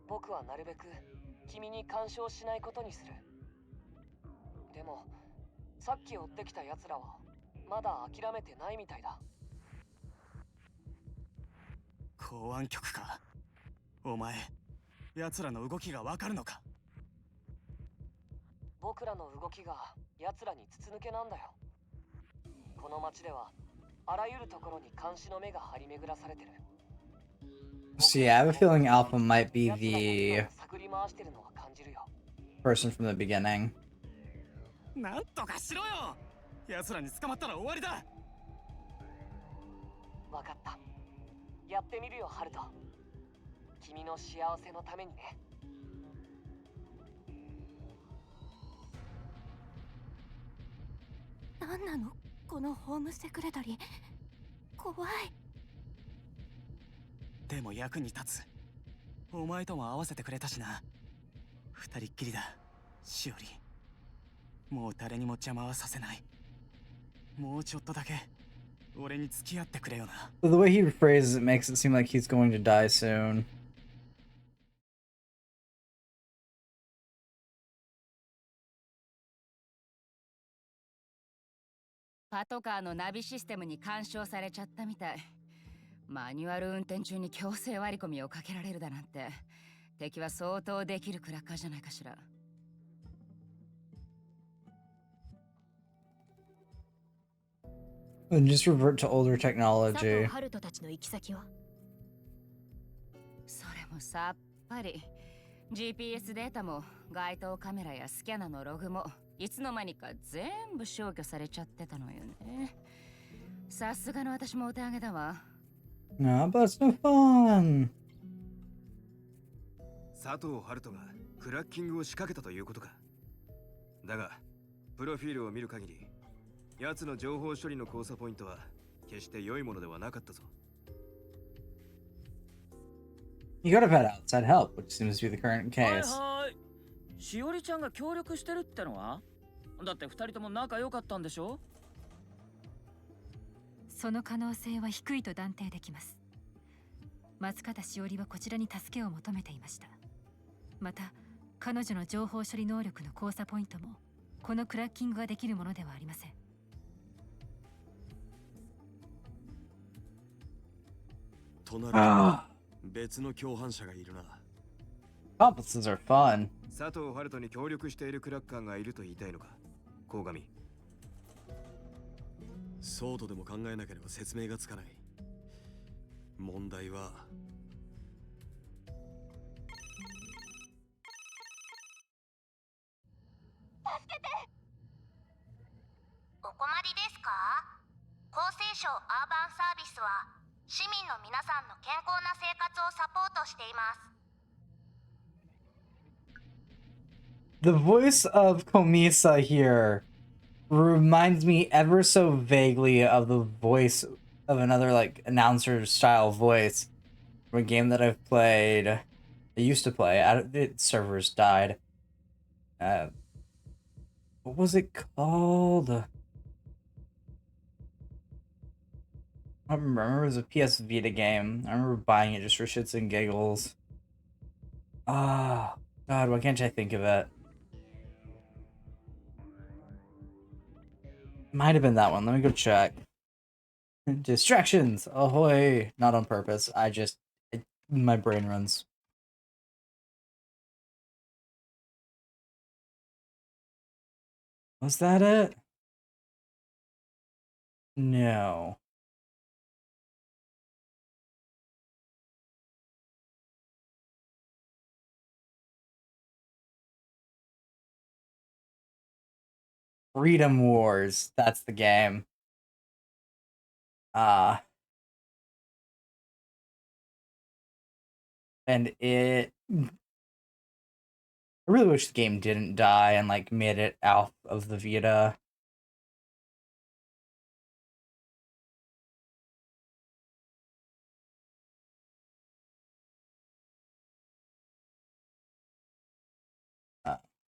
僕はなるべく君に干渉しないことにする。でもさっき追ってきた奴らはまだ諦めてないみたいだ。
公安局か。お前、奴らの動きがわかるのか？
僕らの動きが奴らに筒抜けなんだよ。この街ではあらゆるところに監視の目が張り巡らされてる。
So yeah, I have a feeling Alpha might be the
探り回してるのは感じるよ。
person from the beginning.
なんとかしろよ。奴らに捕まったら終わりだ。
わかった。やってみるよハルト。君の幸せのためにね。
なんなのこのホームセクレタリー。怖い。
でも役に立つ。お前とも合わせてくれたしな。二人っきりだ、しおり。もう誰にも邪魔はさせない。もうちょっとだけ俺に付き合ってくれよな。
The way he phrases it makes it seem like he's going to die soon.
パトカーのナビシステムに干渉されちゃったみたい。マニュアル運転中に強制割り込みをかけられるだなんて、敵は相当できるクラッカーじゃないかしら。
And just revert to older
佐藤
technology.
春人たちの行き先は？
それもさっぱり。GPS データも街頭カメラやスキャナのログもいつの間にか全部消去されちゃってたのよね。さすがの私もお手上げだわ。
No, but it's no fun.
佐藤春人がクラッキングを仕掛けたということか。だがプロフィールを見る限り、奴の情報処理の交差ポイントは決して良いものではなかったぞ。
You could have had outside help, which seems to be the current
はい
case.
はい。しおりちゃんが協力してるってのは？だって二人とも仲良かったんでしょ？
その可能性は低いと断定できます。松方しおりはこちらに助けを求めていました。また彼女の情報処理能力の交差ポイントもこのクラッキングができるものではありません。
隣に別の共犯者がいるな。
Accomplices are fun.
佐藤春人に協力しているクラッカーがいると言いたいのか、鴻上。
そうとでも考えなければ説明がつかない。問題は
お困りですか？厚生省アーバンサービスは市民の皆さんの健康な生活をサポートしています。
The voice of Komisa here reminds me ever so vaguely of the voice of another like announcer style voice from a game that I've played. I used to play. Its servers died. What was it called? I don't remember. It was a PS Vita game. I remember buying it just for shits and giggles. Ah, God, why can't I think of it? Might have been that one. Let me go check. Distractions! Ahoy! Not on purpose. My brain runs. Was that it? No. Freedom Wars. That's the game. And I really wish the game didn't die and like made it out of the Vita.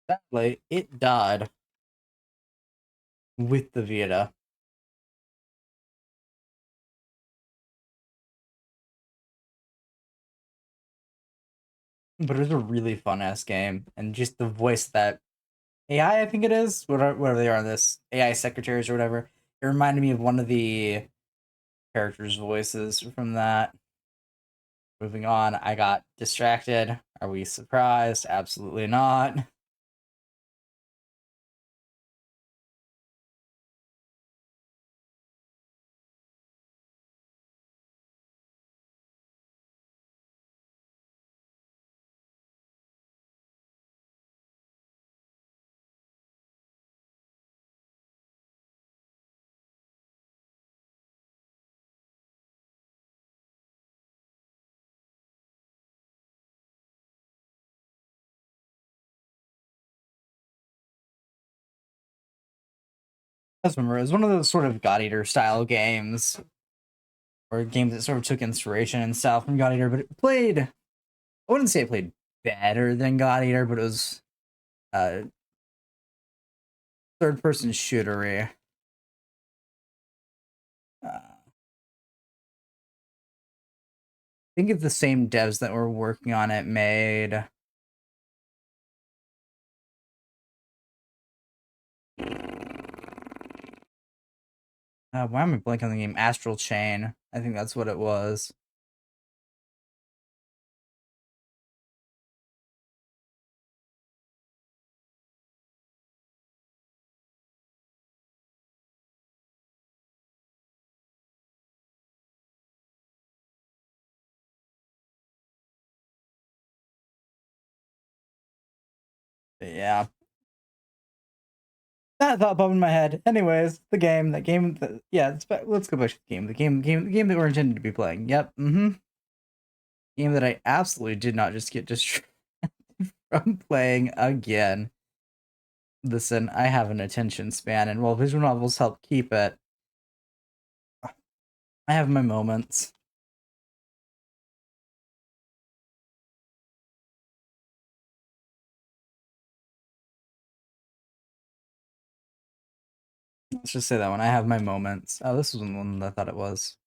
Sadly, it died with the Vita. But it was a really fun ass game, and just the voice that AI, I think it is, whatever they are in this AI secretaries or whatever. It reminded me of one of the characters' voices from that. Moving on, I got distracted. Are we surprised? Absolutely not. I just remember it was one of those sort of God Eater style games, or games that sort of took inspiration and style from God Eater, but it played. I wouldn't say it played better than God Eater, but it was third person shootery. I think it's the same devs that were working on it made. Why am I blanking on the game? Astral Chain. I think that's what it was. But yeah. That thought popped in my head. Anyways, the game, yeah, let's go back to the game. The game that we're intended to be playing. Yep. Game that I absolutely did not just get distracted from playing again. Listen, I have an attention span, and while visual novels help keep it, I have my moments. Let's just say that one. I have my moments. Oh, this was the one that I thought it was.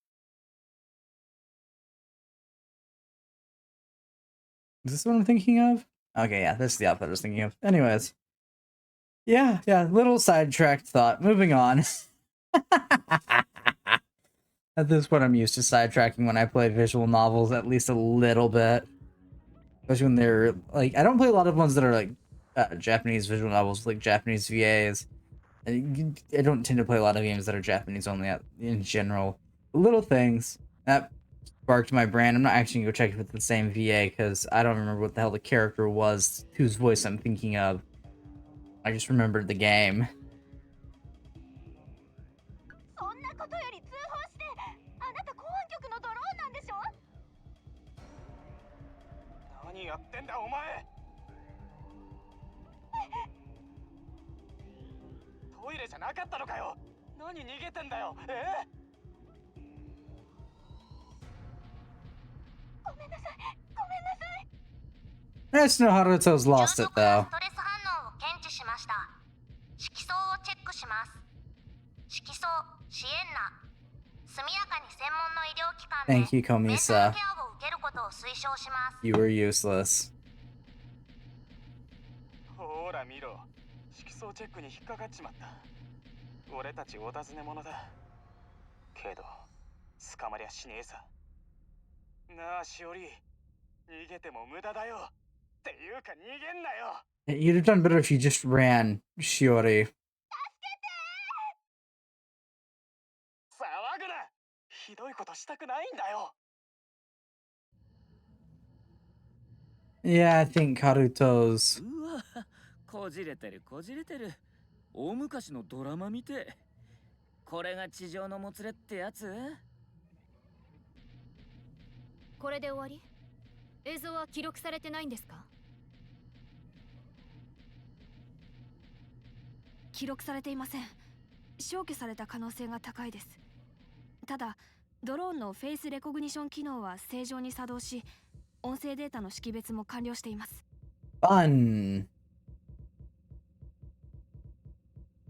Is this what I'm thinking of? Okay, yeah, this is the outfit I was thinking of. Anyways. Yeah, little sidetracked thought. Moving on. At this point, I'm used to sidetracking when I play visual novels, at least a little bit. Especially when they're, like, I don't play a lot of ones that are, like, Japanese visual novels, like Japanese VAs. I don't tend to play a lot of games that are Japanese only in general. Little things. That sparked my brain. I'm not actually going to go check if it's the same VA, because I don't remember what the hell the character was whose voice I'm thinking of. I just remembered the game.
そんなことより通報して、あなた公安局のドローンなんでしょ？
何やってんだお前。トイレじゃなかったのかよ。何逃げてんだよ。
ごめんなさい。ごめんなさい。
I just know Haruto's lost it though.
ストレス反応を検知しました。色素をチェックします。色素シエンナ。速やかに専門の医療機関で
Thank you,
メンタ
Komisa.
ルケアを受けることを推奨します。
You were useless.
ほら見ろ。色素チェックに引っかかっちまった。俺たちお尋ね者だ。けど捕まりゃしねえさ。なあしおり、逃げても無駄だよ。っていうか逃げんなよ。
You'd have done better if you just ran, Shiori.
騒ぐな。ひどいことしたくないんだよ。
Yeah, I think Haruto's.
うわ、こじれてるこじれてる。大昔のドラマ見て。これが地上のもつれってやつ？
これで終わり？映像は記録されてないんですか？
記録されていません。消去された可能性が高いです。ただ、ドローンのフェイスレコグニション機能は正常に作動し、音声データの識別も完了しています。
Fun.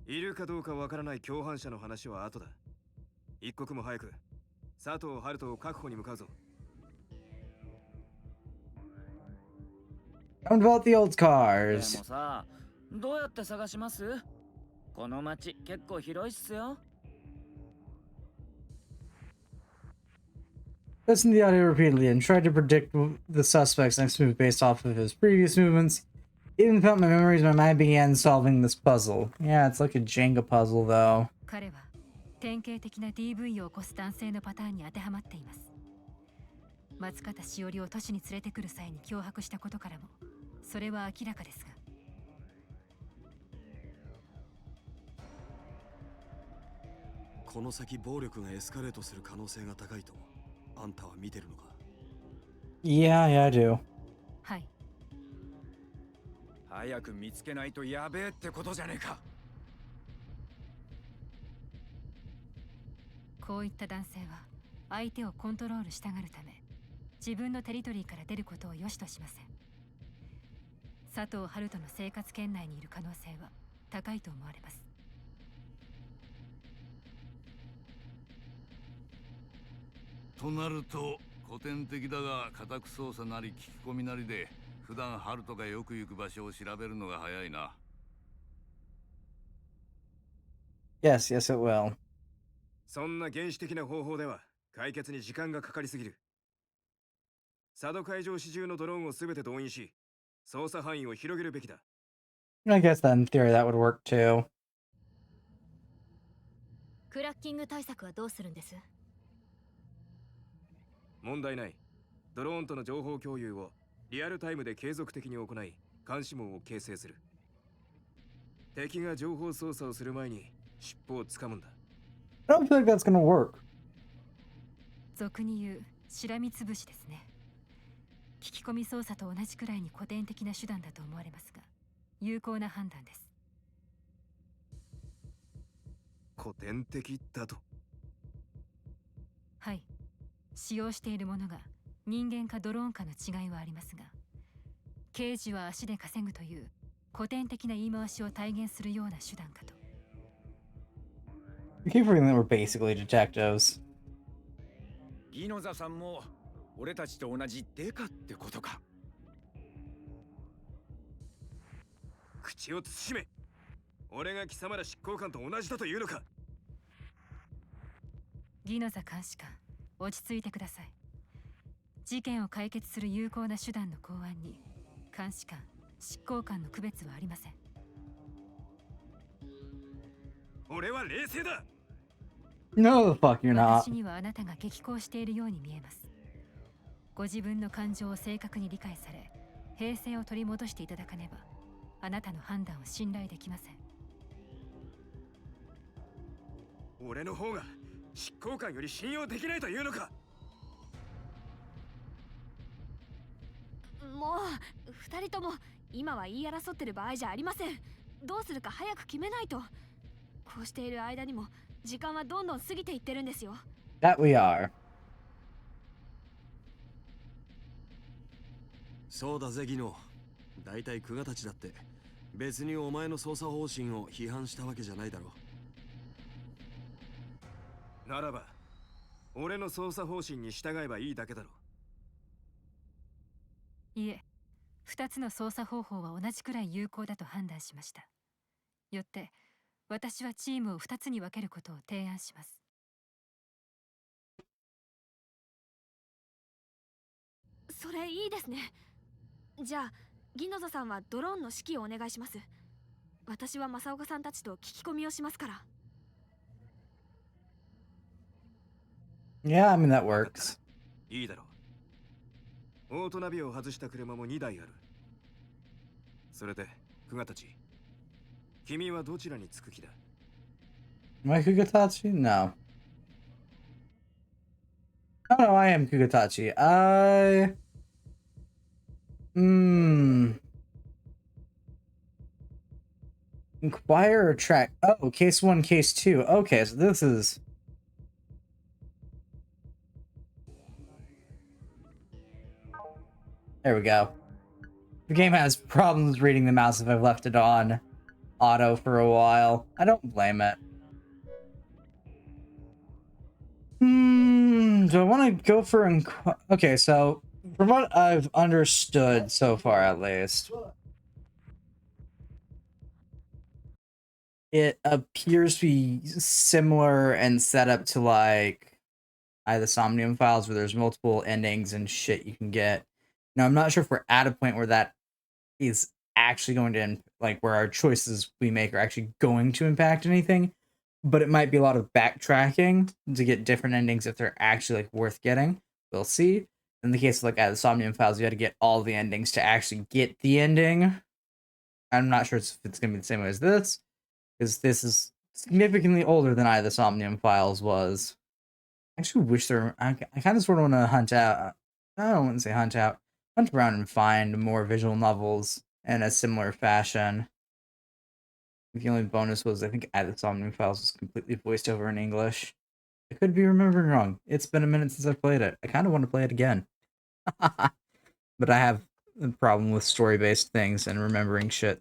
いるかどうかわからない共犯者の話は後だ。一刻も早く佐藤春人を確保に向かうぞ。
How about the old
でも
cars?
さ、どうやって探します？この町結構広いっすよ。
Listened to the audio repeatedly and tried to predict the suspect's next move based off of his previous movements. Even without my memories, my mind began solving this puzzle. Yeah, it's like a Jenga puzzle, though.
彼は典型的な DV を起こす男性のパターンに当てはまっています。松方しおりを都市に連れてくる際に脅迫したことからもそれは明らかですが、
この先暴力がエスカレートする可能性が高いとあんたは見てるのか？
Yeah, I do.
はい。
早く見つけないとやべえってことじゃねえか。
こういった男性は相手をコントロールしたがるため、自分のテリトリーから出ることを良しとしません。佐藤春人の生活圏内にいる可能性は高いと思われます。
となると古典的だが家宅捜査なり聞き込みなりで普段ハルトがよく行く場所を調べるのが早いな。
Yes, yes, it will.
そんな原始的な方法では解決に時間がかかりすぎる。佐渡海上市中のドローンをすべて動員し、捜査範囲を広げるべきだ。
I guess that in theory that would work too.
クラッキング対策はどうするんです？
問題ない。ドローンとの情報共有をリアルタイムで継続的に行い、監視網を形成する。敵が情報操作をする前に尻尾をつかむんだ。
I don't feel like that's gonna work.
俗に言うしらみつぶしですね。聞き込み操作と同じくらいに古典的な手段だと思われますが、有効な判断です。
古典的だと？
はい。使用しているものが人間かドローンかの違いはありますが、刑事は足で稼ぐという古典的な言い回しを体現するような手段かと。
We keep forgetting that we're basically detectives.
ギノザさんも俺たちと同じデカってことか。
口を慎め。俺が貴様ら執行官と同じだというのか。
ギノザ監視官、落ち着いてください。事件を解決する有効な手段の考案に監視官、執行官の区別はありません。
俺は冷静だ。
No, the fuck you're not.
私にはあなたが激高しているように見えます。ご自分の感情を正確に理解され、平静を取り戻していただかねば、あなたの判断を信頼できません。
俺の方が執行官より信用できないというのか。
もう二人とも今は言い争ってる場合じゃありません。どうするか早く決めないと。こうしている間にも時間はどんどん過ぎていってるんですよ。
That we are.
そうだぜギノ。だいたいクガたちだって別にお前の捜査方針を批判したわけじゃないだろ
う。ならば俺の捜査方針に従えばいいだけだろ
う。いえ、2つの捜査方法は同じくらい有効だと判断しました。よって私はチームを2つに分けることを提案します。
それいいですね。じゃあギノザさんはドローンの指揮をお願いします。私は正岡さんたちと聞き込みをしますから。
Yeah, I mean that works.
いいだろう。オートナビを外した車も2台ある。それでクガたち、君はどちらにつく気だ？
Am I Kugatachi? No. Oh no, I am Kugatachi. Inquire or track? Oh, case 1, case 2. Okay, so this is... There we go. The game has problems reading the mouse if I've left it on auto for a while. I don't blame it. Do I want to go for okay, so from what I've understood so far at least, it appears to be similar and set up to like the Somnium Files, where there's multiple endings and shit you can get. Now, I'm not sure if we're at a point where that is actually going to, like, where our choices we make are actually going to impact anything, but it might be a lot of backtracking to get different endings if they're actually, like, worth getting. We'll see. In the case of, like, the Somnium Files, you had to get all the endings to actually get the ending. I'm not sure if it's going to be the same way as this, because this is significantly older than the Somnium Files was. I actually wish there. I kind of sort of want to hunt out. I wouldn't say hunt out. Hunt around and find more visual novels in a similar fashion. The only bonus was I think the Somnium Files was completely voiced over in English. I could be remembering wrong. It's been a minute since I've played it. I kind of want to play it again. But I have a problem with story-based things and remembering shit.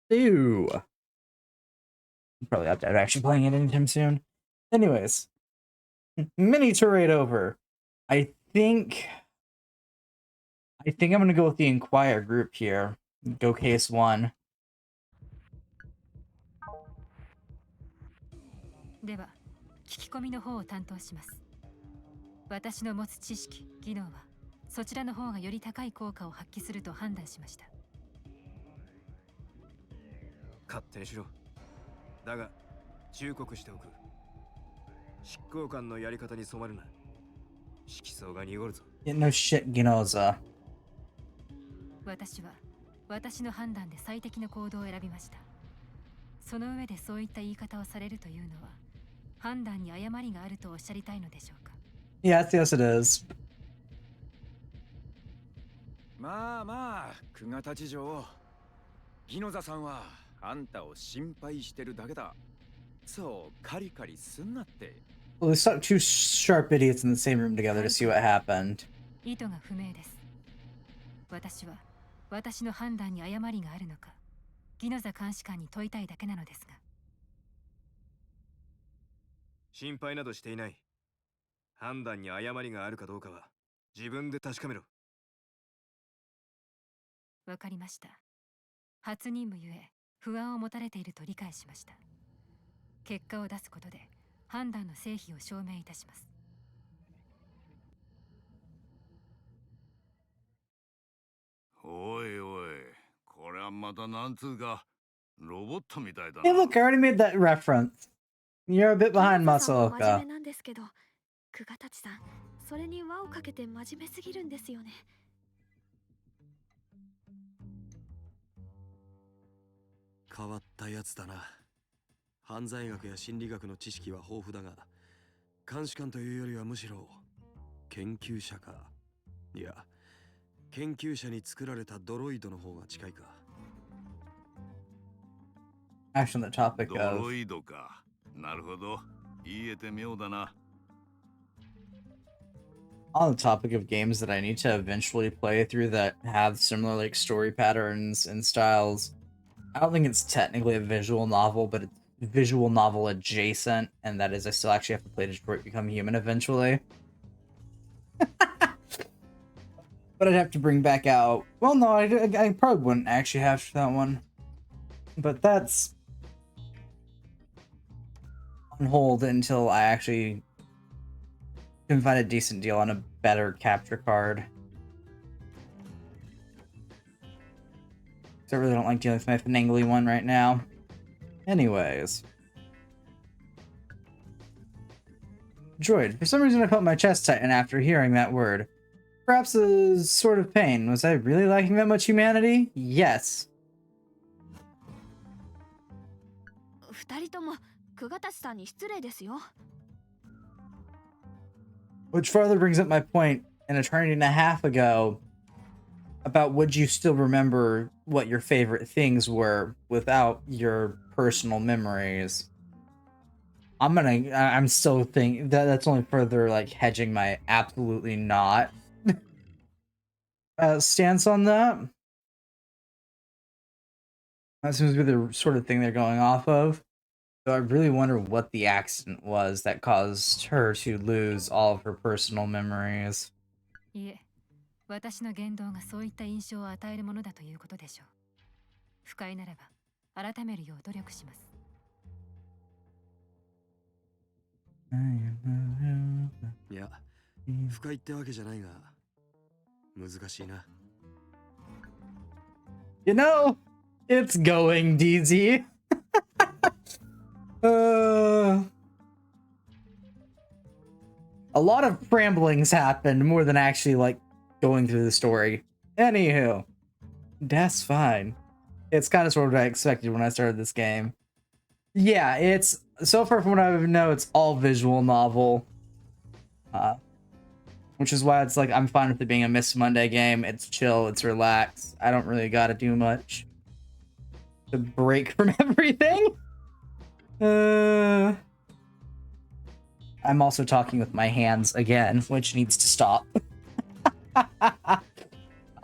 Ew. Probably have to actually playing it anytime soon. Anyways. Mini Turret over. I think I'm gonna go with the Inquire group here. Go case 1.
では、聞き込みの方を担当します。私の持つ知識、技能はそちらの方がより高い効果を発揮すると判断しました。
勝手にしろ。だが、忠告しておく。執行官のやり方に染まるな。色相が濁るぞ。
Get no shit, Ginoza.
私は私の判断で最適な行動を選びました。その上でそういった言い方をされるというのは、判断に誤りがあるとおっしゃりたいのでしょうか。
Yes, yes it is.
まあまあ、久我立城。ギノザさんはあんたを心配してるだけだ。そうカリカリすんなって。
Well, we stuck two sharp idiots in the same room together to see what happened.
意図が不明です。私は私の判断に誤りがあるのか、ギノザ監視官に問いたいだけなのですが。
心配などしていない。判断に誤りがあるかどうかは自分で確かめろ。
わかりました。初任務ゆえ不安を持たれていると理解しました。結果を出すことで判断の成否を証明いたします。
おいおい、これはまたなんつうかロボットみたいだな。
Hey, look, I already made that reference. You're a bit behind,
真面
Masaoka.
目なんですけど、久我たちさん、それに輪をかけて真面目すぎるんですよね。
変わったやつだな。犯罪学や心理学の知識は豊富だが、監視官というよりはむしろ研究者か。いや、研究者に作られたドロイドの方が近いか。
Actually, on the topic
ド
of
ロイドか。なるほど。言えて妙だな。
on the topic of games that I need to eventually play through that have similar like story patterns and styles. I don't think it's technically a visual novel, but it's visual novel adjacent, and that is I still actually have to play Detroit Become Human eventually. But I'd have to bring back out. Well, no, I probably wouldn't actually have that one. But that's on hold until I actually can find a decent deal on a better capture card. So I really don't like dealing with my finagly one right now. Anyways. Droid, for some reason I felt my chest tighten after hearing that word. Perhaps a sort of pain. Was I really lacking that much humanity? Yes.
二人とも久我たちさんに失礼ですよ。
Which further brings up my point an eternity and a half ago about would you still remember what your favorite things were without your personal memories. I'm still thinking that's only further like hedging my absolutely not stance on that. That seems to be the sort of thing they're going off of. So I really wonder what the accident was that caused her to lose all of her personal memories.
いえ、私の言動がそういった印象を与えるものだということでしょう。不快ならば改めるよう努力します。
いや、不快ってわけじゃないが、難しいな。
You know, it's going, DZ. A lot of ramblings happened more than actually like going through the story. Anywho, that's fine. It's kind of sort of what I expected when I started this game. Yeah, it's so far from what I know, it's all visual novel. Which is why it's like I'm fine with it being a Miss Monday game. It's chill, it's relaxed. I don't really gotta do much to break from everything. I'm also talking with my hands again, which needs to stop.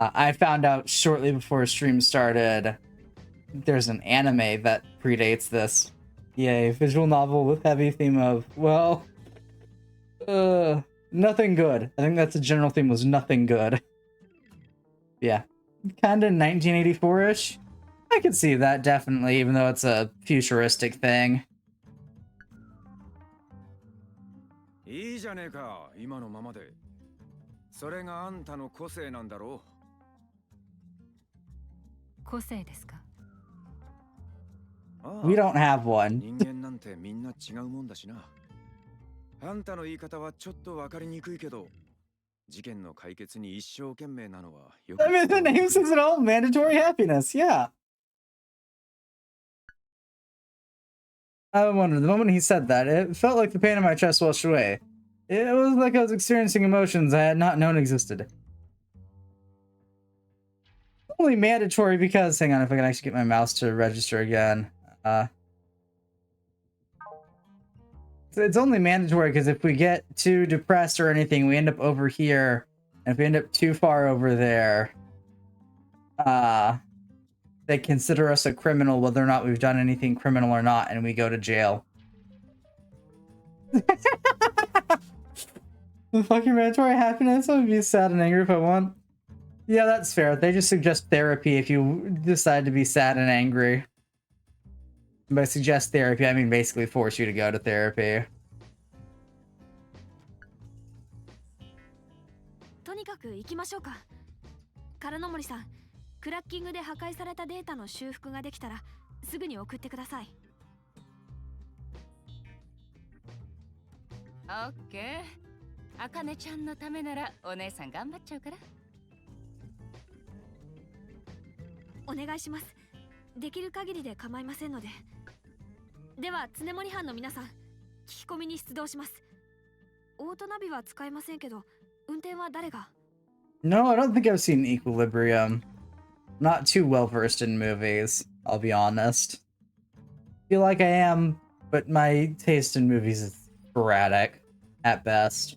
I found out shortly before stream started there's an anime that predates this. Yay, visual novel with heavy theme of, well, nothing good. I think that's the general theme, was nothing good. Yeah, kinda 1984-ish. I could see that, definitely, even though it's a futuristic thing.
いいじゃねえか、今のままで。それがあんたの個性なんだろ
う。個性ですか？
We don't have one.
人間なんてみんな違うもんだしな。あんたの言い方はちょっとわかりにくいけど、事件の解決に一生懸命なのはよく。
I mean, the name says it all. Mandatory happiness. Yeah. I wonder, the moment he said that, it felt like the pain in my chest washed away. It was like I was experiencing emotions I had not known existed. Only mandatory because, hang on, if I can actually get my mouse to register again. It's only mandatory because if we get too depressed or anything, we end up over here. And if we end up too far over there, they consider us a criminal whether or not we've done anything criminal or not, and we go to jail. The fucking mandatory happiness? I would be sad and angry if I want. Yeah, that's fair. They just suggest therapy if you decide to be sad and angry. By suggest therapy, I mean basically force you to go to therapy.
とにかく行きましょうか。唐野森さん、クラッキングで破壊されたデータの修復ができたらすぐに送ってください。
オッケー。あかねちゃんのためならお姉さん頑張っちゃうから。
お願いします。できる限りで構いませんので。では、常森班の皆さん、聞き込みに出動します。オートナビは使えませんけど、運転は誰が？
No, I don't think I've seen Equilibrium. Not too well versed in movies, I'll be honest. Feel like I am, but my taste in movies is sporadic at best.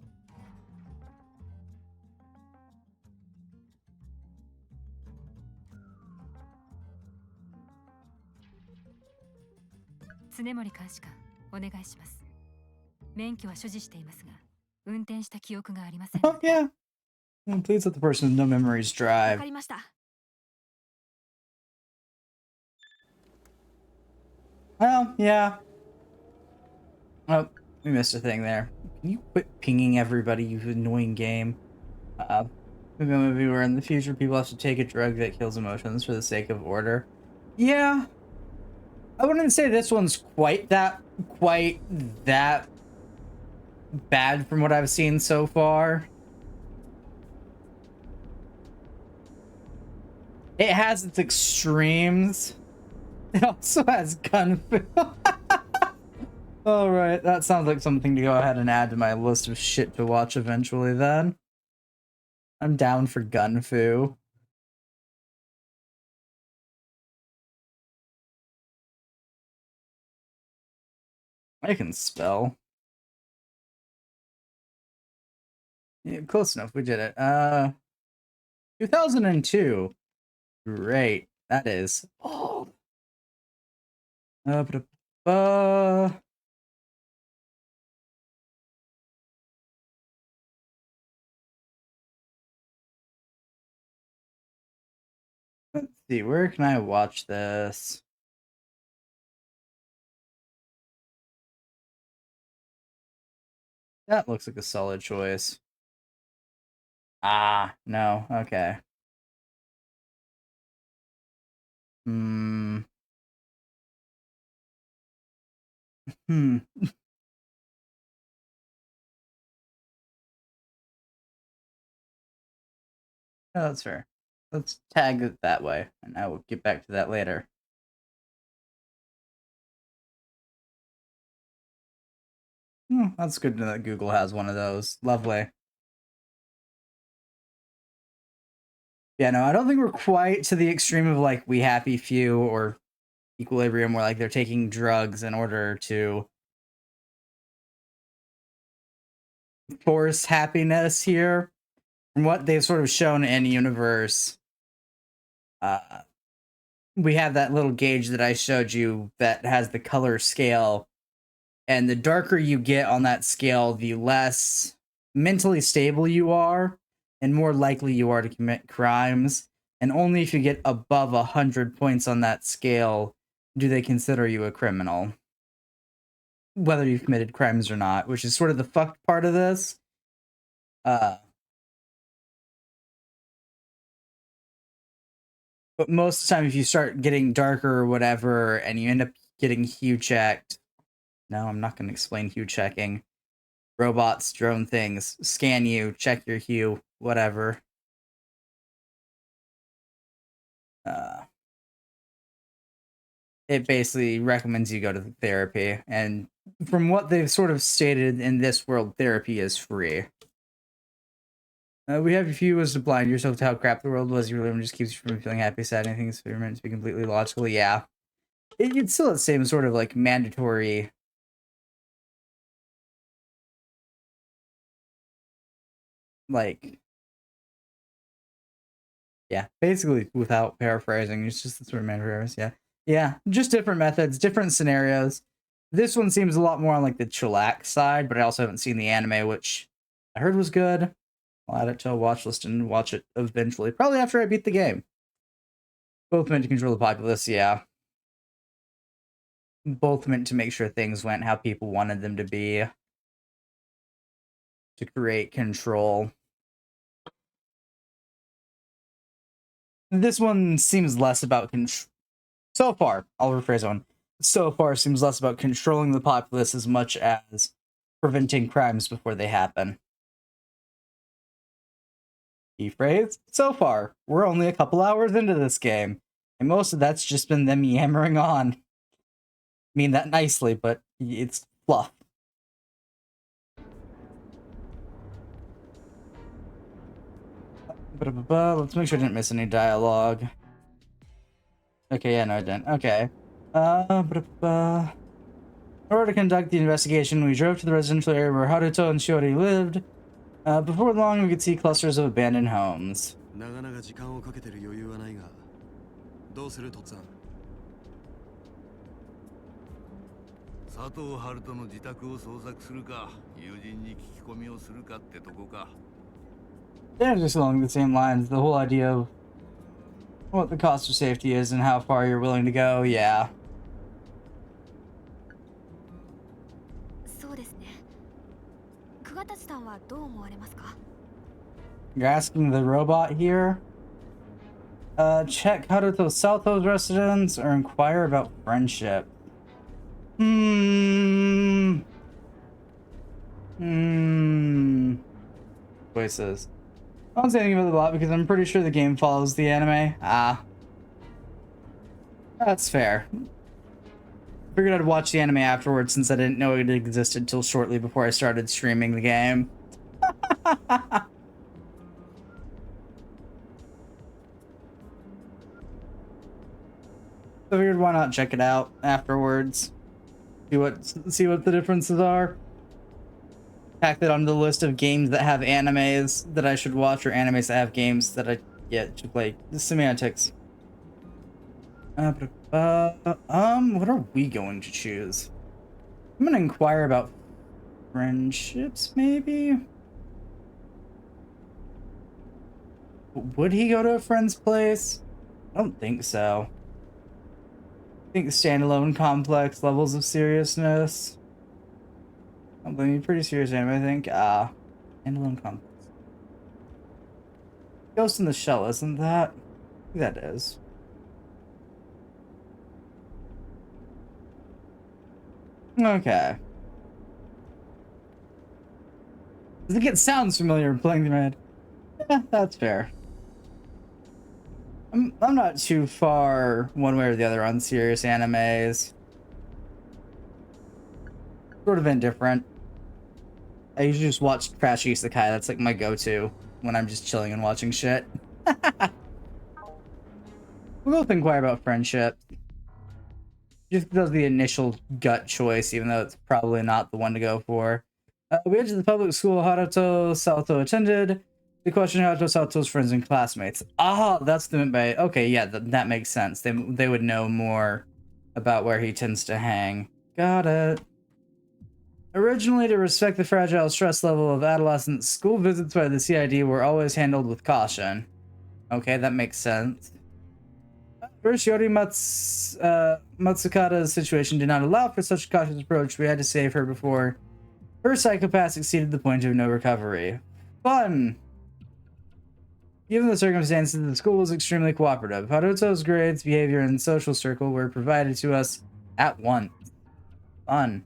Tsunemori 監視官、お願いします。免許は所持していますが、運転した記憶がありません。
Oh yeah. Please let the person with no memories drive.
わかりました。
Well, yeah. Oh, we missed a thing there. Can you quit pinging everybody, you annoying game? Maybe where in the future people have to take a drug that kills emotions for the sake of order. Yeah. I wouldn't say this one's quite that bad from what I've seen so far. It has its extremes. It also has gun fu. Alright, that sounds like something to go ahead and add to my list of shit to watch eventually then. I'm down for gun fu. I can spell. Yeah, close enough, we did it. 2002. Great. That is old. Ba-da-ba. Let's see, where can I watch this? That looks like a solid choice. Ah, no, okay. Hmm. Hmm. No, that's fair. Let's tag it that way, and I will get back to that later. That's good to know that Google has one of those. Lovely. Yeah, no, I don't think we're quite to the extreme of like We Happy Few or Equilibrium, where like they're taking drugs in order to force happiness here. From what they've sort of shown in universe, we have that little gauge that I showed you that has the color scale, and the darker you get on that scale, the less mentally stable you are, and more likely you are to commit crimes. And only if you get above 100 points on that scale do they consider you a criminal, whether you've committed crimes or not, which is sort of the fucked part of this. But most of the time, if you start getting darker or whatever, and you end up getting hue checked, no, I'm not going to explain hue checking. Robots, drone things, scan you, check your hue, whatever. It basically recommends you go to therapy, and from what they've sort of stated in this world, therapy is free. We have a few ways to blind yourself to how crap the world was. Your living just keeps you from feeling happy, sad, anything is meant to be completely logical. Yeah. It's still the same sort of like mandatory. Like, yeah, basically without paraphrasing, it's just the sort of mandatory. Yeah. Yeah, just different methods, different scenarios. This one seems a lot more on like the chillax side, but I also haven't seen the anime, which I heard was good. I'll add it to a watch list and watch it eventually, probably after I beat the game. Both meant to control the populace, yeah. Both meant to make sure things went how people wanted them to be. To create control. This one seems less about control. So far, I'll rephrase one. So far seems less about controlling the populace as much as preventing crimes before they happen. Key phrase, so far, we're only a couple hours into this game, and most of that's just been them yammering on. I mean that nicely, but it's fluff. Let's make sure I didn't miss any dialogue. Okay, yeah, no, I didn't. Okay. In order to conduct the investigation, we drove to the residential area where Haruto and Shiori lived. Before long, we could see clusters of abandoned homes.
なかなか時間をかけてる余裕はないが、どうするとっつぁん。
佐藤春人の自宅を捜索するか、友人に聞き込みをするかってとこか。
Yeah, just along the same lines, the whole idea of what the cost of safety is and how far you're willing to go, yeah.
そうですね。久我達さんはどう思われますか?
You're asking the robot here? Check Haruto Salto's residence or inquire about friendship. Voices. I won't say anything about the lot because I'm pretty sure the game follows the anime. Ah. That's fair. Figured I'd watch the anime afterwards since I didn't know it existed till shortly before I started streaming the game. I figured why not check it out afterwards. See what the differences are. Tack that onto the list of games that have animes that I should watch, or animes that have games that I yet to play. The semantics. What are we going to choose? I'm gonna inquire about friendships, maybe? Would he go to a friend's place? I don't think so. I think standalone complex levels of seriousness. I'm being pretty serious anime, I think. Standalone complex. Ghost in the Shell, isn't that? I think that is. Okay. I think it sounds familiar playing the red. Yeah, that's fair. I'm not too far one way or the other on serious animes. Sort of indifferent. I usually just watch Crash Isekai. That's like my go-to when I'm just chilling and watching shit. We'll both inquire about friendship. Just does the initial gut choice, even though it's probably not the one to go for. We entered the public school Haruto Sato attended. The question Haruto Sato's friends and classmates. Ah, that's the by. Okay, yeah, that makes sense. They would know more about where he tends to hang. Got it. Originally, to respect the fragile stress level of adolescents, school visits by the CID were always handled with caution. Okay, that makes sense. First, Yori Matsukata's situation did not allow for such a cautious approach. We had to save her before her psychopath exceeded the point of no recovery. Fun! Given the circumstances, the school was extremely cooperative. Haruto's grades, behavior, and social circle were provided to us at once. Fun.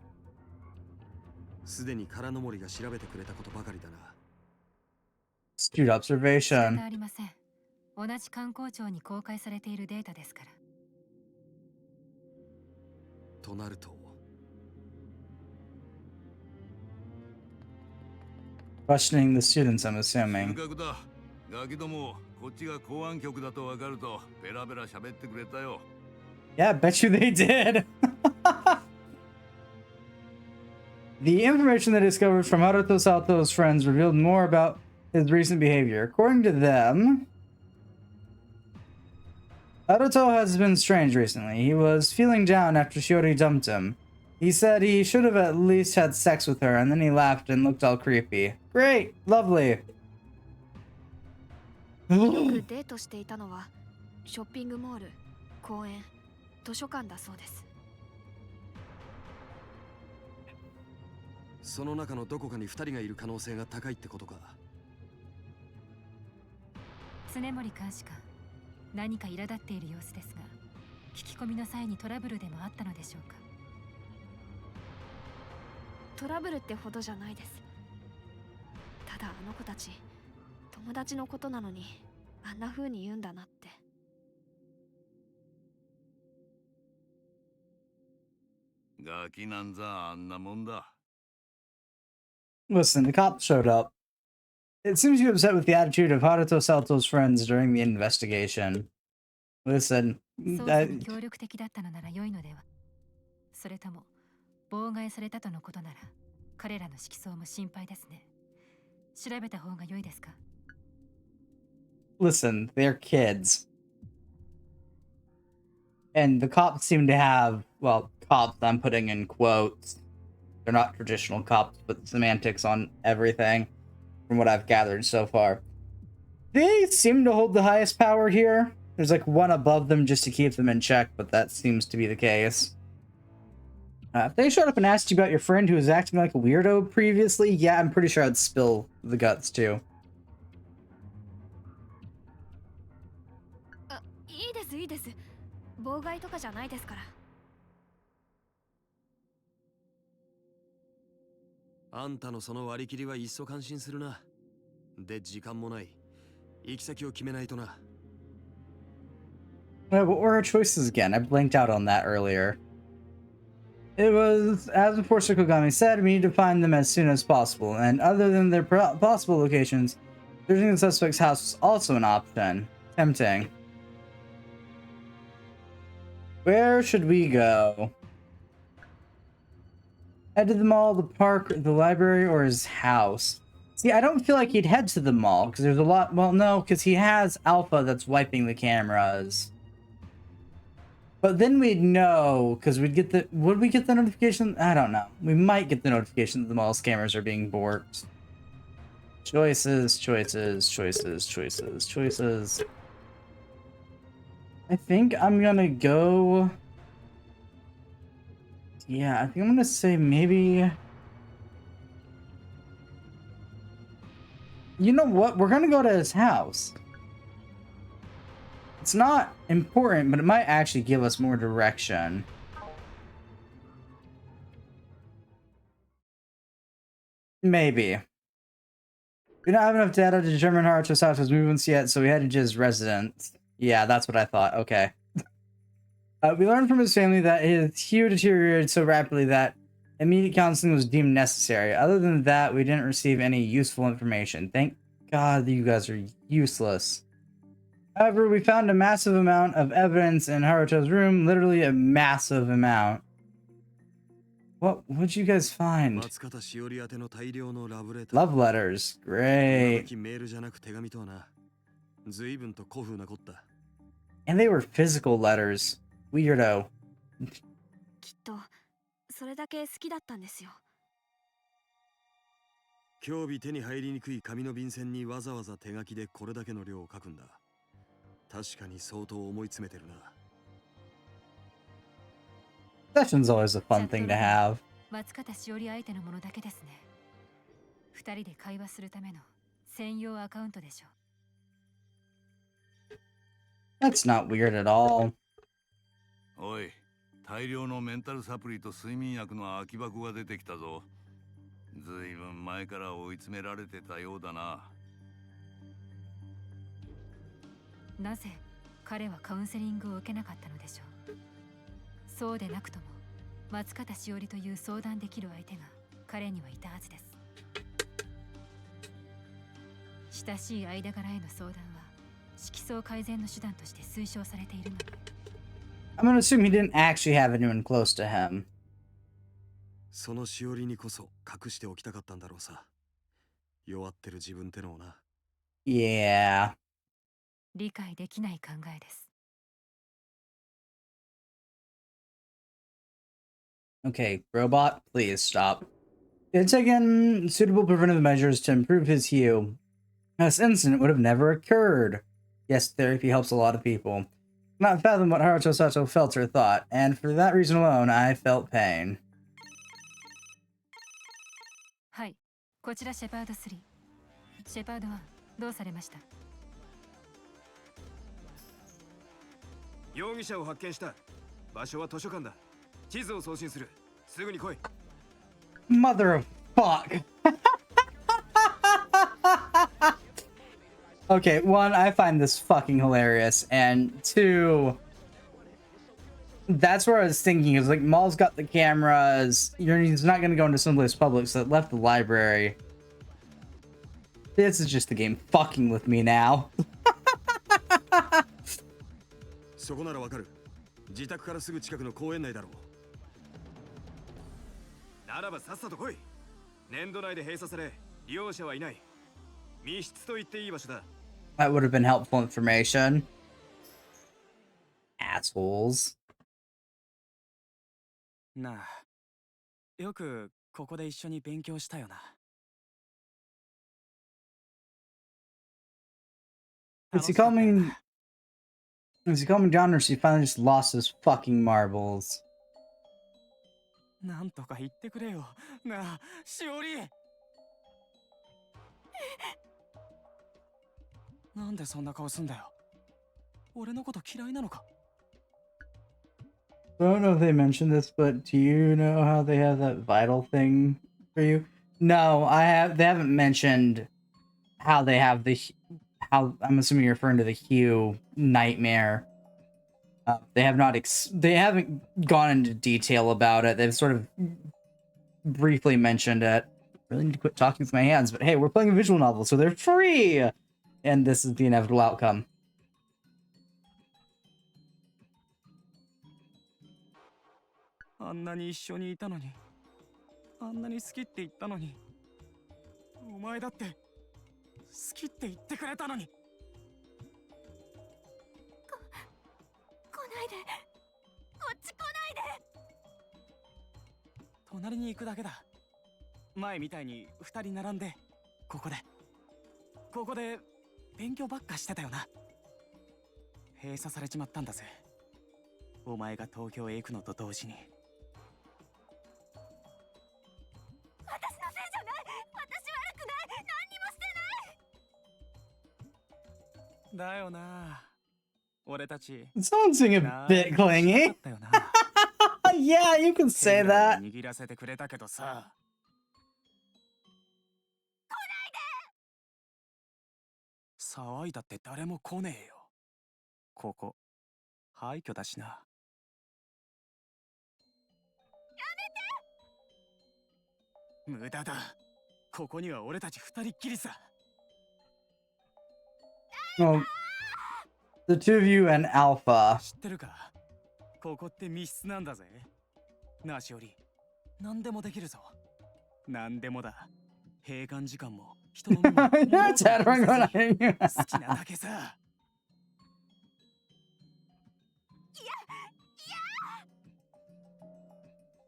Astute observation.
同じ観光庁に公開されているデータですから。
となると
Questioning the students, I'm assuming.
ガキども、こっちが公安局だと分かるとベラベラ喋ってくれたよ。
Yeah, bet you they did. The information they discovered from Haruto Sato's friends revealed more about his recent behavior. According to them, Haruto has been strange recently. He was feeling down after Shiori dumped him. He said he should have at least had sex with her, and then he laughed and looked all creepy. Great! Lovely!
よくデートしていたのはショッピングモール、公園、図書館だそうです。
その中のどこかに2人がいる可能性が高いってことか。
常森監視官、何か苛立っている様子ですが、聞き込みの際にトラブルでもあったのでしょうか。
トラブルってほどじゃないです。ただあの子たち友達のことなのにあんな風に言うんだなって。
ガキなんざあんなもんだ。
Listen, the cops showed up. It seems you upset with the attitude of Haruto Sato's friends during the investigation. Listen,
協力的だったのなら良いのでは。それとも妨害されたとのことなら彼らの色相も心配ですね。調べた方が良いですか？
Listen, they're kids. And the cops seem to have, well, cops I'm putting in quotes. They're not traditional cops, but semantics on everything from what I've gathered so far. They seem to hold the highest power here. There's like one above them just to keep them in check, but that seems to be the case. If they showed up and asked you about your friend who was acting like a weirdo previously, yeah, I'm pretty sure I'd spill the guts too.
いいですいいです。妨害とかじゃないですから。
あんたのその割り切りはいっそ感心するな。で、時間もない。行き先を決めないとな。
What were our choices again? I blanked out on that earlier. It was, as before Shikogami said, we need to find them as soon as possible, and other than their possible locations, searching the suspect's house was also an option. Tempting. Where should we go? Head to the mall, the park, the library, or his house? See, I don't feel like he'd head to the mall, because there's a lot... Well, no, because he has Alpha that's wiping the cameras. But then we'd know, because we'd get the... Would we get the notification? I don't know. We might get the notification that the mall scammers are being borked. Choices, choices, choices, choices, choices. I think I'm gonna go... Yeah, I think I'm gonna say maybe... You know what? We're gonna go to his house. It's not important, but it might actually give us more direction. Maybe. We don't have enough data to determine Haruto's house's movements yet, so we had to just residence. Yeah, that's what I thought. Okay. We learned from his family that his hue deteriorated so rapidly that immediate counseling was deemed necessary. Other than that, we didn't receive any useful information. Thank God that you guys are useless. However, we found a massive amount of evidence in Haruto's room, literally a massive amount. What'd you guys find? Love letters. Great. And they were physical letters. Weirdo.
きっとそれだけ好きだったんですよ。
今日日手に入りにくい紙の便箋にわざわざ手書きでこれだけの量を書くんだ。確かに相当思い詰めてるな。
Session's always a fun thing to have.
松方しおり相手のものだけですね。二人で会話するための専用アカウントでしょう。
That's not weird at all.
おい、大量のメンタルサプリと睡眠薬の空き箱が出てきたぞ。ずいぶん前から追い詰められてたようだな。
なぜ彼はカウンセリングを受けなかったのでしょう。そうでなくとも松方しおりという相談できる相手が彼にはいたはずです。親しい間柄への相談は色相改善の手段として推奨されているので。
I'm gonna assume he didn't actually have anyone close to him.
そのしおりにこそ隠しておきたかったんだろうさ。弱ってる自分ってのをな。
Yeah.
理解できない考えです。
Okay, robot, please stop. They'd taken suitable preventive measures to improve his hue. This incident would have never occurred. Yes, therapy helps a lot of people. Not fathom what Haruto Sato felt or thought, and for that reason alone, I felt pain.
はい、こちらシェパード3。シェパード1、どうされました？
容疑者を発見した。場所は図書館だ。地図を送信する。すぐに来い。
Mother of fuck. Okay, one, I find this fucking hilarious, and two, that's where I was thinking, is like, Maul's got the cameras, he's not gonna go into someplace public, so it left the library. This is just the game fucking with me now.
そこならわかる。自宅からすぐ近くの公園内だろう。
ならばさっさと来い。年度内で閉鎖され、利用者はいない。密室と言っていい場所だ。
That would have been helpful information. Assholes.
なあ、よくここで一緒に勉強したよな。
Is he calming down, or is he finally just lost his fucking marbles?
なんとか言ってくれよ。なあ、しおり。なんでそんな顔すんだよ。俺のこと嫌いなのか。
I don't know if they mentioned this, but do you know how they have that vital thing for you? No, they haven't mentioned how they have how I'm assuming you're referring to the Hue nightmare. They haven't gone into detail about it. They've sort of briefly mentioned it. Really need to quit talking with my hands, but hey, we're playing a visual novel, so they're free! And this is the inevitable outcome.
あんなに一緒にいたのに、あんなに好きって言ったのに、お前だって好きって言ってくれたのに。
来ないで。
こっち来ないで。隣に行くだけだ。前みたいに2人並んでここで勉強ばっかしてたよな。閉鎖されちまったんだぜ、お前が東京へ行くのと同時に。
私のせいじゃない。私悪くない。何にもしてない。
だよな、俺たち
Sounds a bit clingy. Yeah, you can say that.
握らせてくれたけどさ。来ないで。騒いだって誰も来ねえよ。ここ廃墟だしな。やめて。無駄だ。ここには俺たち二人っきりさ。
Well, the two of you and Alpha.
知ってるか、ここって密室なんだぜ。なしおり、何でもできるぞ。何でもだ。閉館時間も人の好きなだけさ。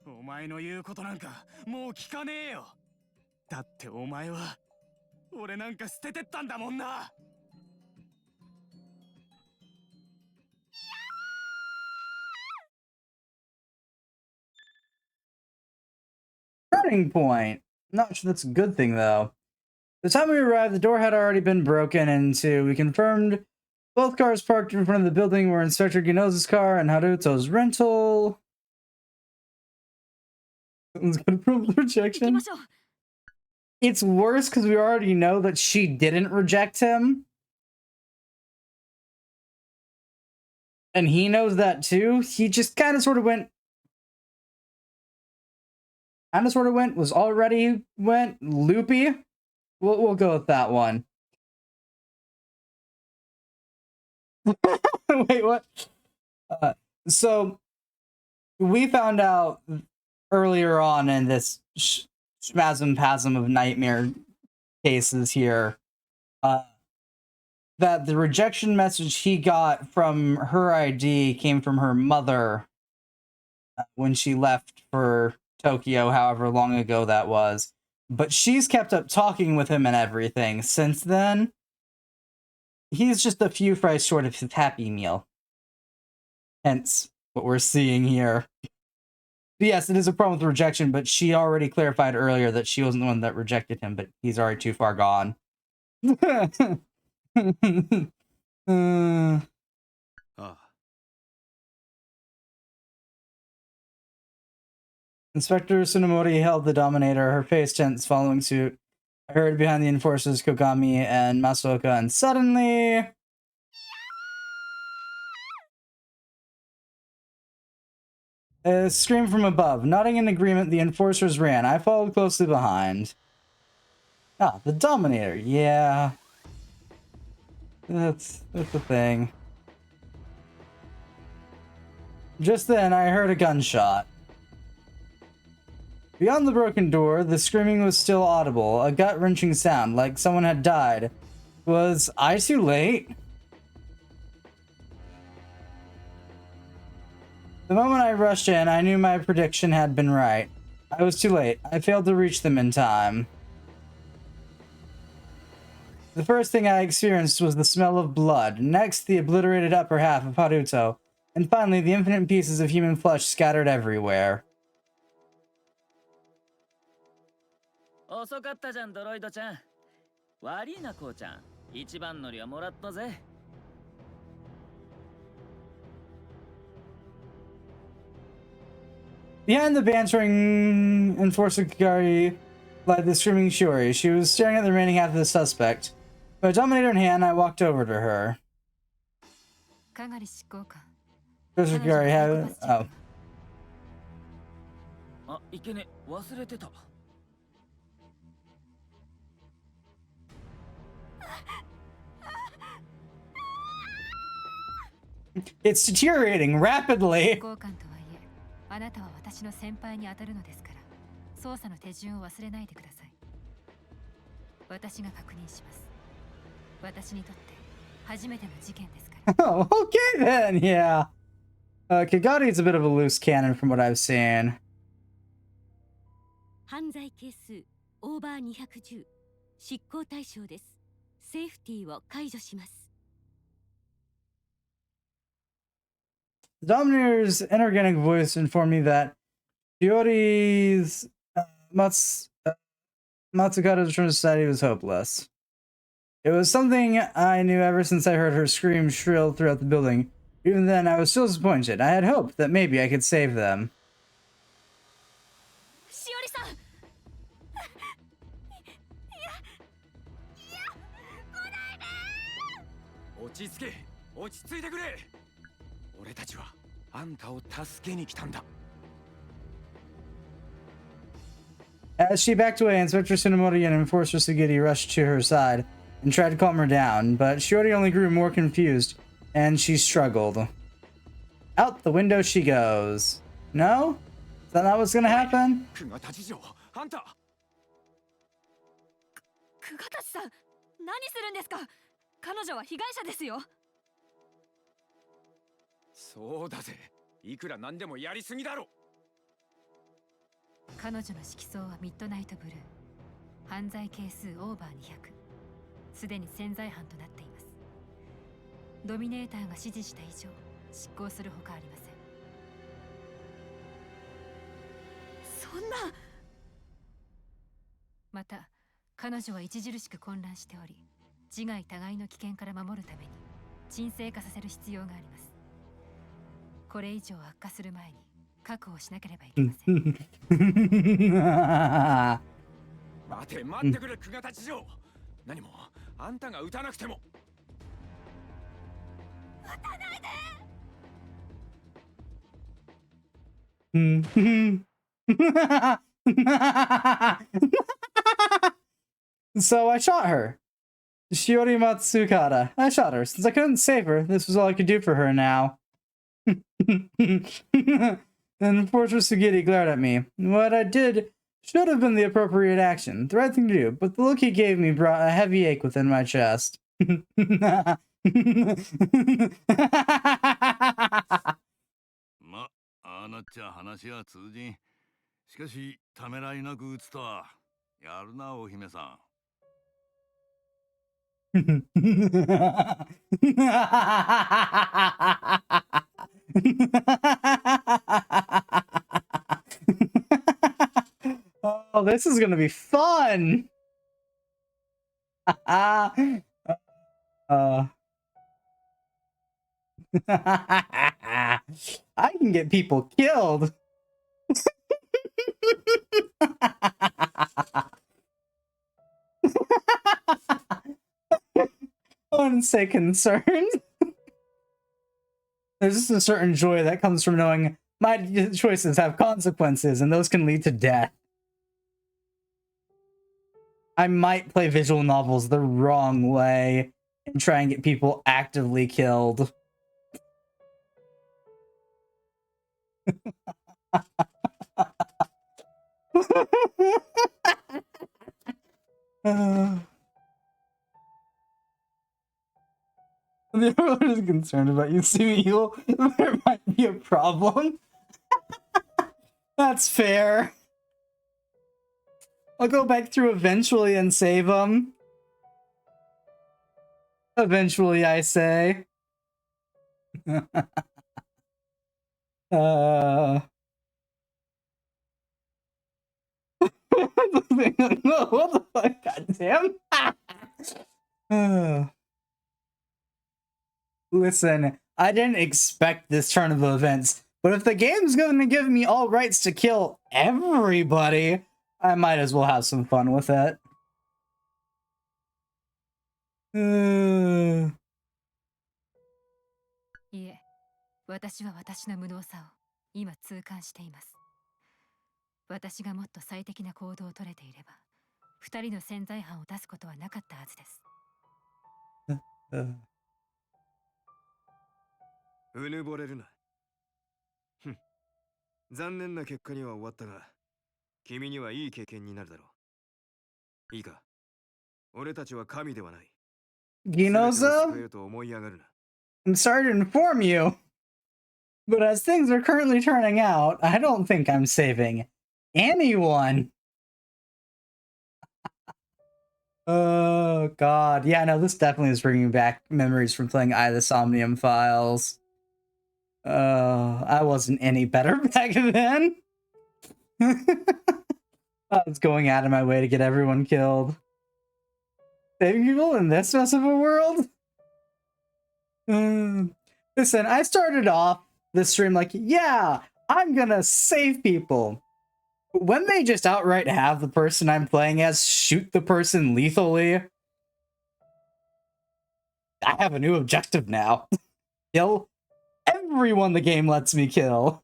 お前の言うことなんかもう聞かねえよ。だってお前は俺なんか捨ててったんだもんな。
Turning point. Not sure that's a good thing though. The time we arrived, the door had already been broken into. We confirmed both cars parked in front of the building were Inspector Ginoza's car and Haruto's rental. Someone's gonna prove rejection. It's worse because we already know that she didn't reject him. And he knows that too. He just kind of sort of went, was already went loopy. We'll go with that one. Wait, what? So we found out earlier on in this spasm of nightmare cases here that the rejection message he got from her ID came from her mother when she left for Tokyo, however long ago that was. But she's kept up talking with him and everything since then. He's just a few fries short of his Happy Meal. Hence what we're seeing here. But yes, it is a problem with rejection, but she already clarified earlier that she wasn't the one that rejected him, but he's already too far gone. Inspector Tsunemori held the Dominator, her face tense, following suit. I heard behind the enforcers Kogami and Masaoka, and suddenly... a scream from above. Nodding in agreement, the enforcers ran. I followed closely behind. Ah, the Dominator. Yeah. That's the thing. Just then, I heard a gunshot. Beyond the broken door, the screaming was still audible, a gut-wrenching sound, like someone had died. Was I too late? The moment I rushed in, I knew my prediction had been right. I was too late. I failed to reach them in time. The first thing I experienced was the smell of blood, next the obliterated upper half of Haruto, and finally the infinite pieces of human flesh scattered everywhere.
遅かったじゃん、ドロイドちゃん。悪いな、こうちゃん。一番乗りはもらったぜ。
Behind the bantering enforcer Kikari led the screaming Shiori. She was staring at the remaining half of the suspect. With a Dominator in hand, I walked over to her. Enforcer Kikari had... oh.
あ、いけね、忘れてた。
It's deteriorating rapidly.
あなたは私の先輩に当たるのですから、捜査の手順を忘れないでください。私が確認します。私にとって初めての事件ですから。
Okay then, yeah. Kagari's a bit of a loose cannon from what I've seen.
犯罪係数オーバー210執行対象です。セーフティーを解除します。
Dominator's inorganic voice informed me that Shiori's Matsukata's return to society was hopeless. It was something I knew ever since I heard her scream shrill throughout the building. Even then, I was still disappointed. I had hoped that maybe I could save them.
しおりさん。いや、来ないで。
落ち着け、落ち着いてくれ。俺たちはあんたを助けに来たんだ。
As she backed away, Inspector Tsunemori and Enforcer Sugiri rushed to her side and tried to calm her down, but Shiori only grew more confused, and she struggled. Out the window she goes. No? Is that not what's gonna happen?
久我たち城、あんた。
久我たちさん、何するんですか。彼女は被害者ですよ。
そうだぜ。いくらなんでもやりすぎだろ。
彼女の色相はミッドナイトブルー。犯罪係数オーバー200。すでに潜在犯となっています。ドミネーターが指示した以上、執行するほかありません。
そんな。
また、彼女は著しく混乱しており、自害互いの危険から守るために沈静化させる必要があります。これ以上悪化する前に確保しなければいけません。
待て待ってくれ、久我たち城。何もあんたが撃たなくても。
撃たないで。
So I shot her. Shiori Matsukata. I shot her. Since I couldn't save her, this was all I could do for her now. Then Fortress Sugiri glared at me. What I did should have been the appropriate action, the right thing to do, but the look he gave me brought a heavy ache within my chest.
ま、ああなっちゃ話は通じん。しかし、ためらいなく撃つとは。やるな、お姫さん。
Oh, this is gonna be fun! I can get people killed! I wouldn't say concerned. There's just a certain joy that comes from knowing my choices have consequences, and those can lead to death. I might play visual novels the wrong way and try and get people actively killed. The other one is concerned about you seeing evil. There might be a problem. That's fair. I'll go back through eventually and save them. Eventually, I say. What the fuck? Goddamn. Listen, I didn't expect this turn of events, but if the game's going to give me all rights to kill everybody, I might as well have some fun with it.
いえ、私は私の無能さを今痛感しています。私がもっと最適な行動を取れていれば、二人の潜在犯を出すことはなかったはずです。
うぬぼれるな。ふん。残念な結果には終わったが、君にはいい経験になるだろう。いいか。俺たちは神ではない。
Ginoza? I'm sorry to inform you. But as things are currently turning out, I don't think I'm saving anyone. Oh, God. Yeah, no, this definitely is bringing back memories from playing Eye of the Somnium Files. I wasn't any better back then. I was going out of my way to get everyone killed. Saving people in this mess of a world? Listen, I started off the stream like, yeah, I'm gonna save people. But when they just outright have the person I'm playing as shoot the person lethally, I have a new objective now. Kill everyone the game lets me kill.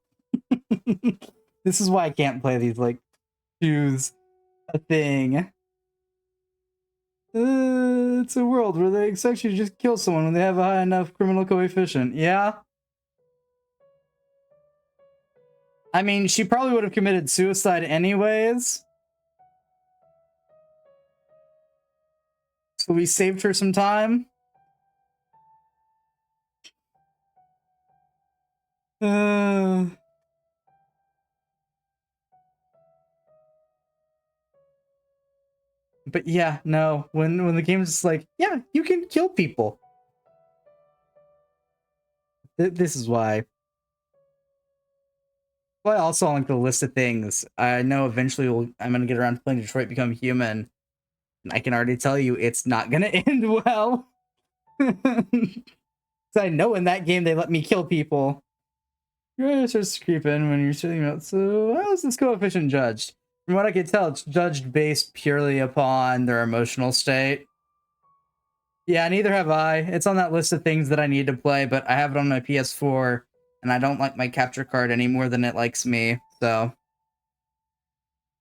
This is why I can't play these, like, choose a thing. It's a world where they expect you to just kill someone when they have a high enough criminal coefficient. Yeah? I mean, she probably would have committed suicide anyways. So we saved her some time. But yeah, no, when the game's just like, yeah, you can kill people. This is why. Well, also on like the list of things, I know eventually I'm gonna get around to playing Detroit Become Human. And I can already tell you it's not gonna end well. So I know in that game they let me kill people. You're starts to creep in when you're sitting out. So how is this coefficient judged? From what I can tell, it's judged based purely upon their emotional state. Yeah, neither have I. It's on that list of things that I need to play, but I have it on my PS4, and I don't like my capture card any more than it likes me, so...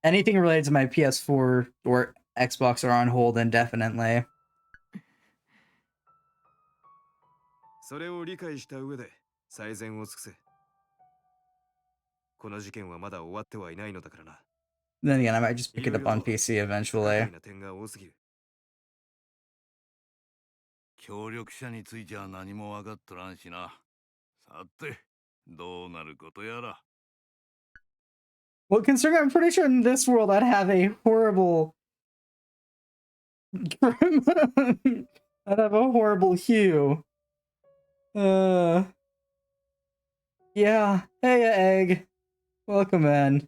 anything related to my PS4 or Xbox are on hold indefinitely.
それを理解した上で最善を尽くせ。この事件はまだ終わってはいないのだからな。
Then again, I might just pick it up on PC eventually.
協力者については何も分かっとらんしな。さて、どうなることやら。
Well, considering I'm pretty sure in this world I'd have a horrible... I'd have a horrible hue. Yeah. Hey, Egg. Welcome in.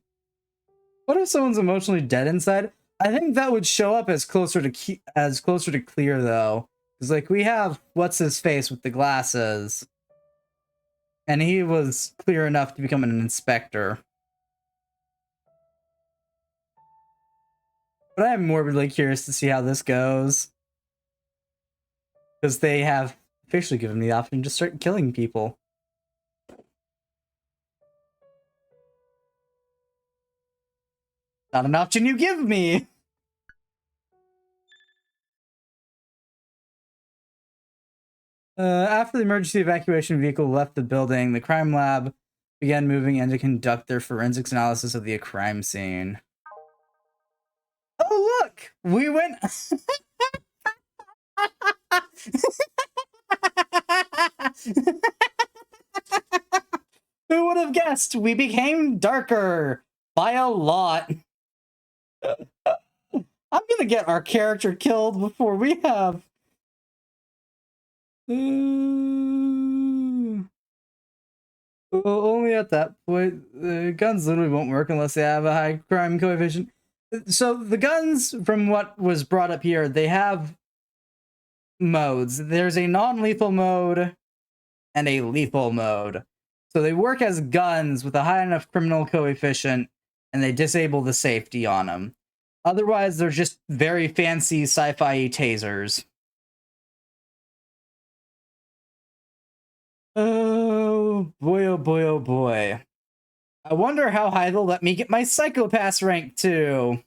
What if someone's emotionally dead inside? I think that would show up as closer to clear though, because like we have what's his face with the glasses, and he was clear enough to become an inspector. But I'm morbidly curious to see how this goes, because they have officially given me the option to start killing people. Not an option you give me! After the emergency evacuation vehicle left the building, the crime lab began moving in to conduct their forensics analysis of the crime scene. Oh, look! We went... Who would have guessed? We became darker by a lot. I'm gonna get our character killed before we have... Only at that point, the guns literally won't work unless they have a high crime coefficient. So the guns, from what was brought up here, they have modes. There's a non-lethal mode and a lethal mode. So they work as guns with a high enough criminal coefficient, and they disable the safety on them. Otherwise, they're just very fancy sci-fi tasers. Oh boy, oh boy, oh boy. I wonder how high they'll let me get my Psychopass rank to.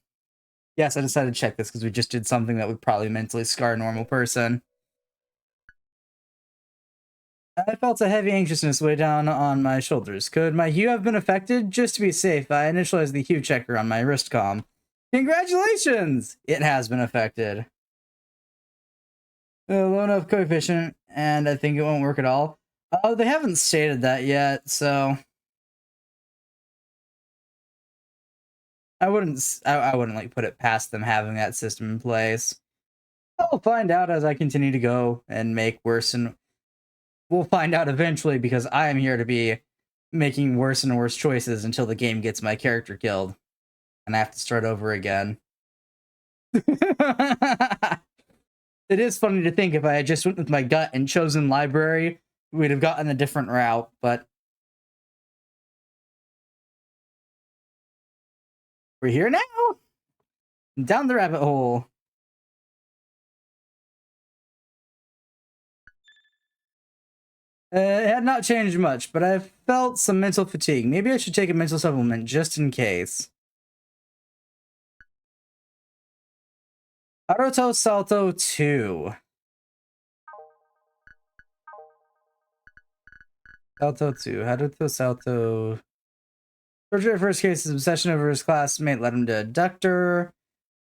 Yes, I decided to check this because we just did something that would probably mentally scar a normal person. I felt a heavy anxiousness weigh down on my shoulders. Could my hue have been affected? Just to be safe, I initialized the hue checker on my wrist comm. Congratulations! It has been affected. Low enough coefficient, and I think it won't work at all. Oh, they haven't stated that yet, so I wouldn't like put it past them having that system in place. I'll find out as I continue to go and make worse, and we'll find out eventually because I am here to be making worse and worse choices until the game gets my character killed and I have to start over again. It is funny to think if I had just went with my gut and chosen library, we'd have gotten a different route, but we're here now! Down the rabbit hole. It had not changed much, but I felt some mental fatigue. Maybe I should take a mental supplement just in case. Haruto Salto 2. Salto 2. Haruto Salto. Torture first case, his obsession over his classmate led him to abductor.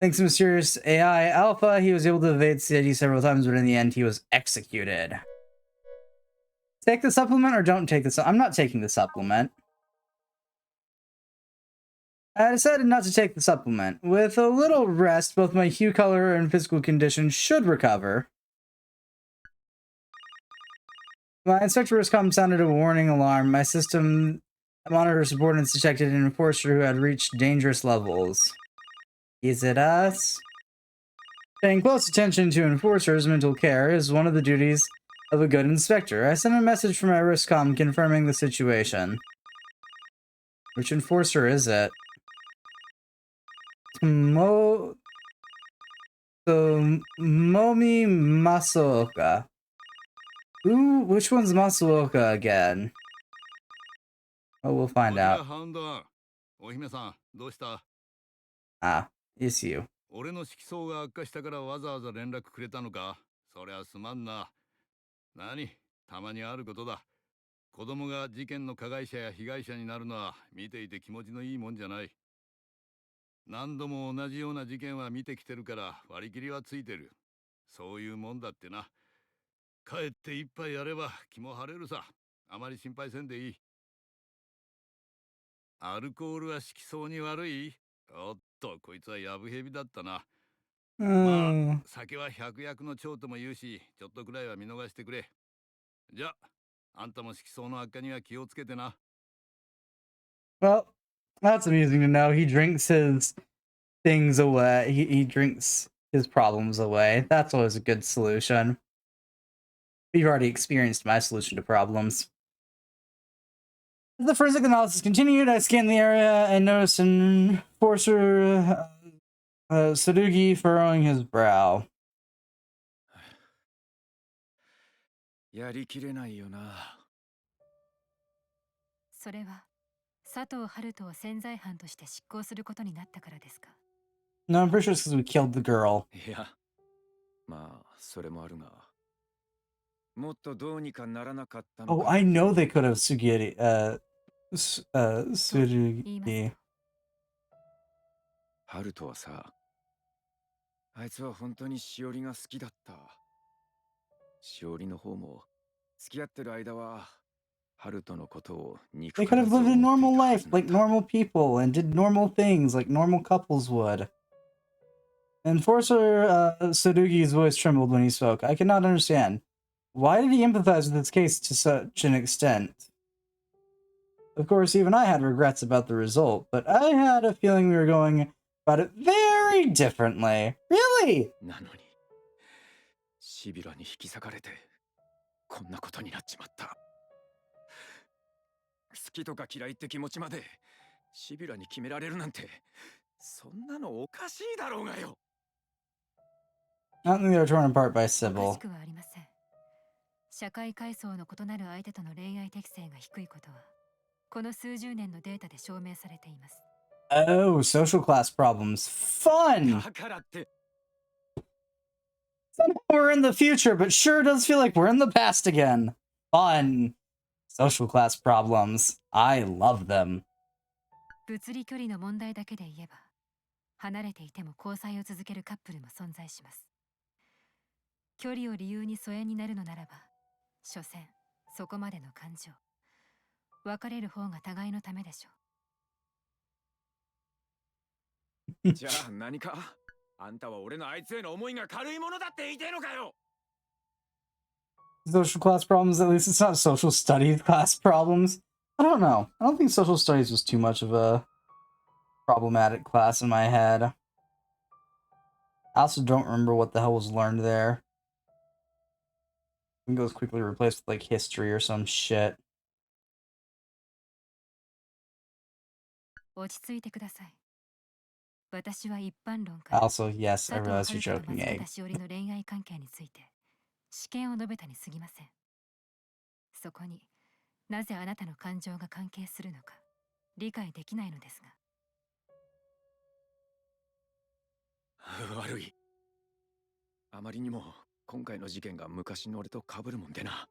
Thanks to mysterious AI Alpha, he was able to evade CID several times, but in the end, he was executed. Take the supplement or don't take the supplement? I'm not taking the supplement. I decided not to take the supplement. With a little rest, both my hue color and physical condition should recover. My inspector Riscom sounded a warning alarm. My system monitor subordinates detected an enforcer who had reached dangerous levels. Is it us? Paying close attention to enforcers' mental care is one of the duties of a good inspector. I sent a message from my Riscom confirming the situation. Which enforcer is it? Momi Masuoka. Ooh, which one's Masuoka again? Oh, we'll find out. Ah, it's you.
俺の色相が悪化したからわざわざ連絡くれたのか。そりゃすまんな。何、たまにあることだ。子供が事件の加害者や被害者になるのは見ていて気持ちのいいもんじゃない。何度も同じような事件は見てきてるから割り切りはついてる。そういうもんだってな。帰って一杯やれば気も晴れるさ。あまり心配せんでいい。アルコールは色相に悪い？おっと、こいつはやぶへびだったな。まあ、酒は百薬の長とも言うし、ちょっとくらいは見逃してくれ。じゃあ、あんたも色相の悪化には気をつけてな。
Well, that's amusing to know. He drinks his things away. He drinks his problems away. That's always a good solution. We've already experienced my solution to problems. As the forensic analysis continued, I scanned the area and noticed an enforcer, Sadugi, furrowing his brow.
やりきれないよな。
それは佐藤春人を潜在犯として執行することになったからですか?
No, I'm pretty sure it's because we killed the girl.
いや、まあ、それもあるが。もっとどうにかならなかったのか。
Oh, I know they could have Sugiri, Surugi.
ハルトはさ、あいつは本当にしおりが好きだった。しおりの方も付き合ってる間は、ハルトのことを憎
They could have lived a normal life like normal people and did normal things like normal couples would. Enforcer Surugi's voice trembled when he spoke. I cannot understand. Why did he empathize with this case to such an extent? Of course, even I had regrets about the result, but I had a feeling we were going about it very differently. Really?
なのに、シビラに引き裂かれて、こんなことになっちまった。好きとか嫌いって気持ちまで、シビラに決められるなんて、そんなのおかしいだろうがよ。
I don't think they were torn apart by Sybil.
おかしくはありません。社会階層の異なる相手との恋愛適性が低いことは、この数十年のデータで証明されています。
Oh, social class problems. Fun!
だからって。
Somehow we're in the future, but sure does feel like we're in the past again. Fun. Social class problems. I love them.
物理距離の問題だけで言えば、離れていても交際を続けるカップルも存在します。距離を理由に疎遠になるのならば、所詮そこまでの感情。別れる方が互いのためでしょう。
じゃあ何かあんたは俺のあいつへの思いが軽いものだって言いてえのかよ。
Social class problems, at least it's not social studies class problems. I don't know. I don't think social studies was too much of a problematic class in my head. I also don't remember what the hell was learned there. I think it was quickly replaced with like history or some shit.
落ち着いてください。私は一般論から
Also, yes, I
佐藤
realize you're
遥と
joking,
松
Egg.
方しおりの恋愛関係について試験を述べたに過ぎません。そこになぜあなたの感情が関係するのか理解できないのですが。
悪い。あまりにも今回の事件が昔の俺と被るもんでな。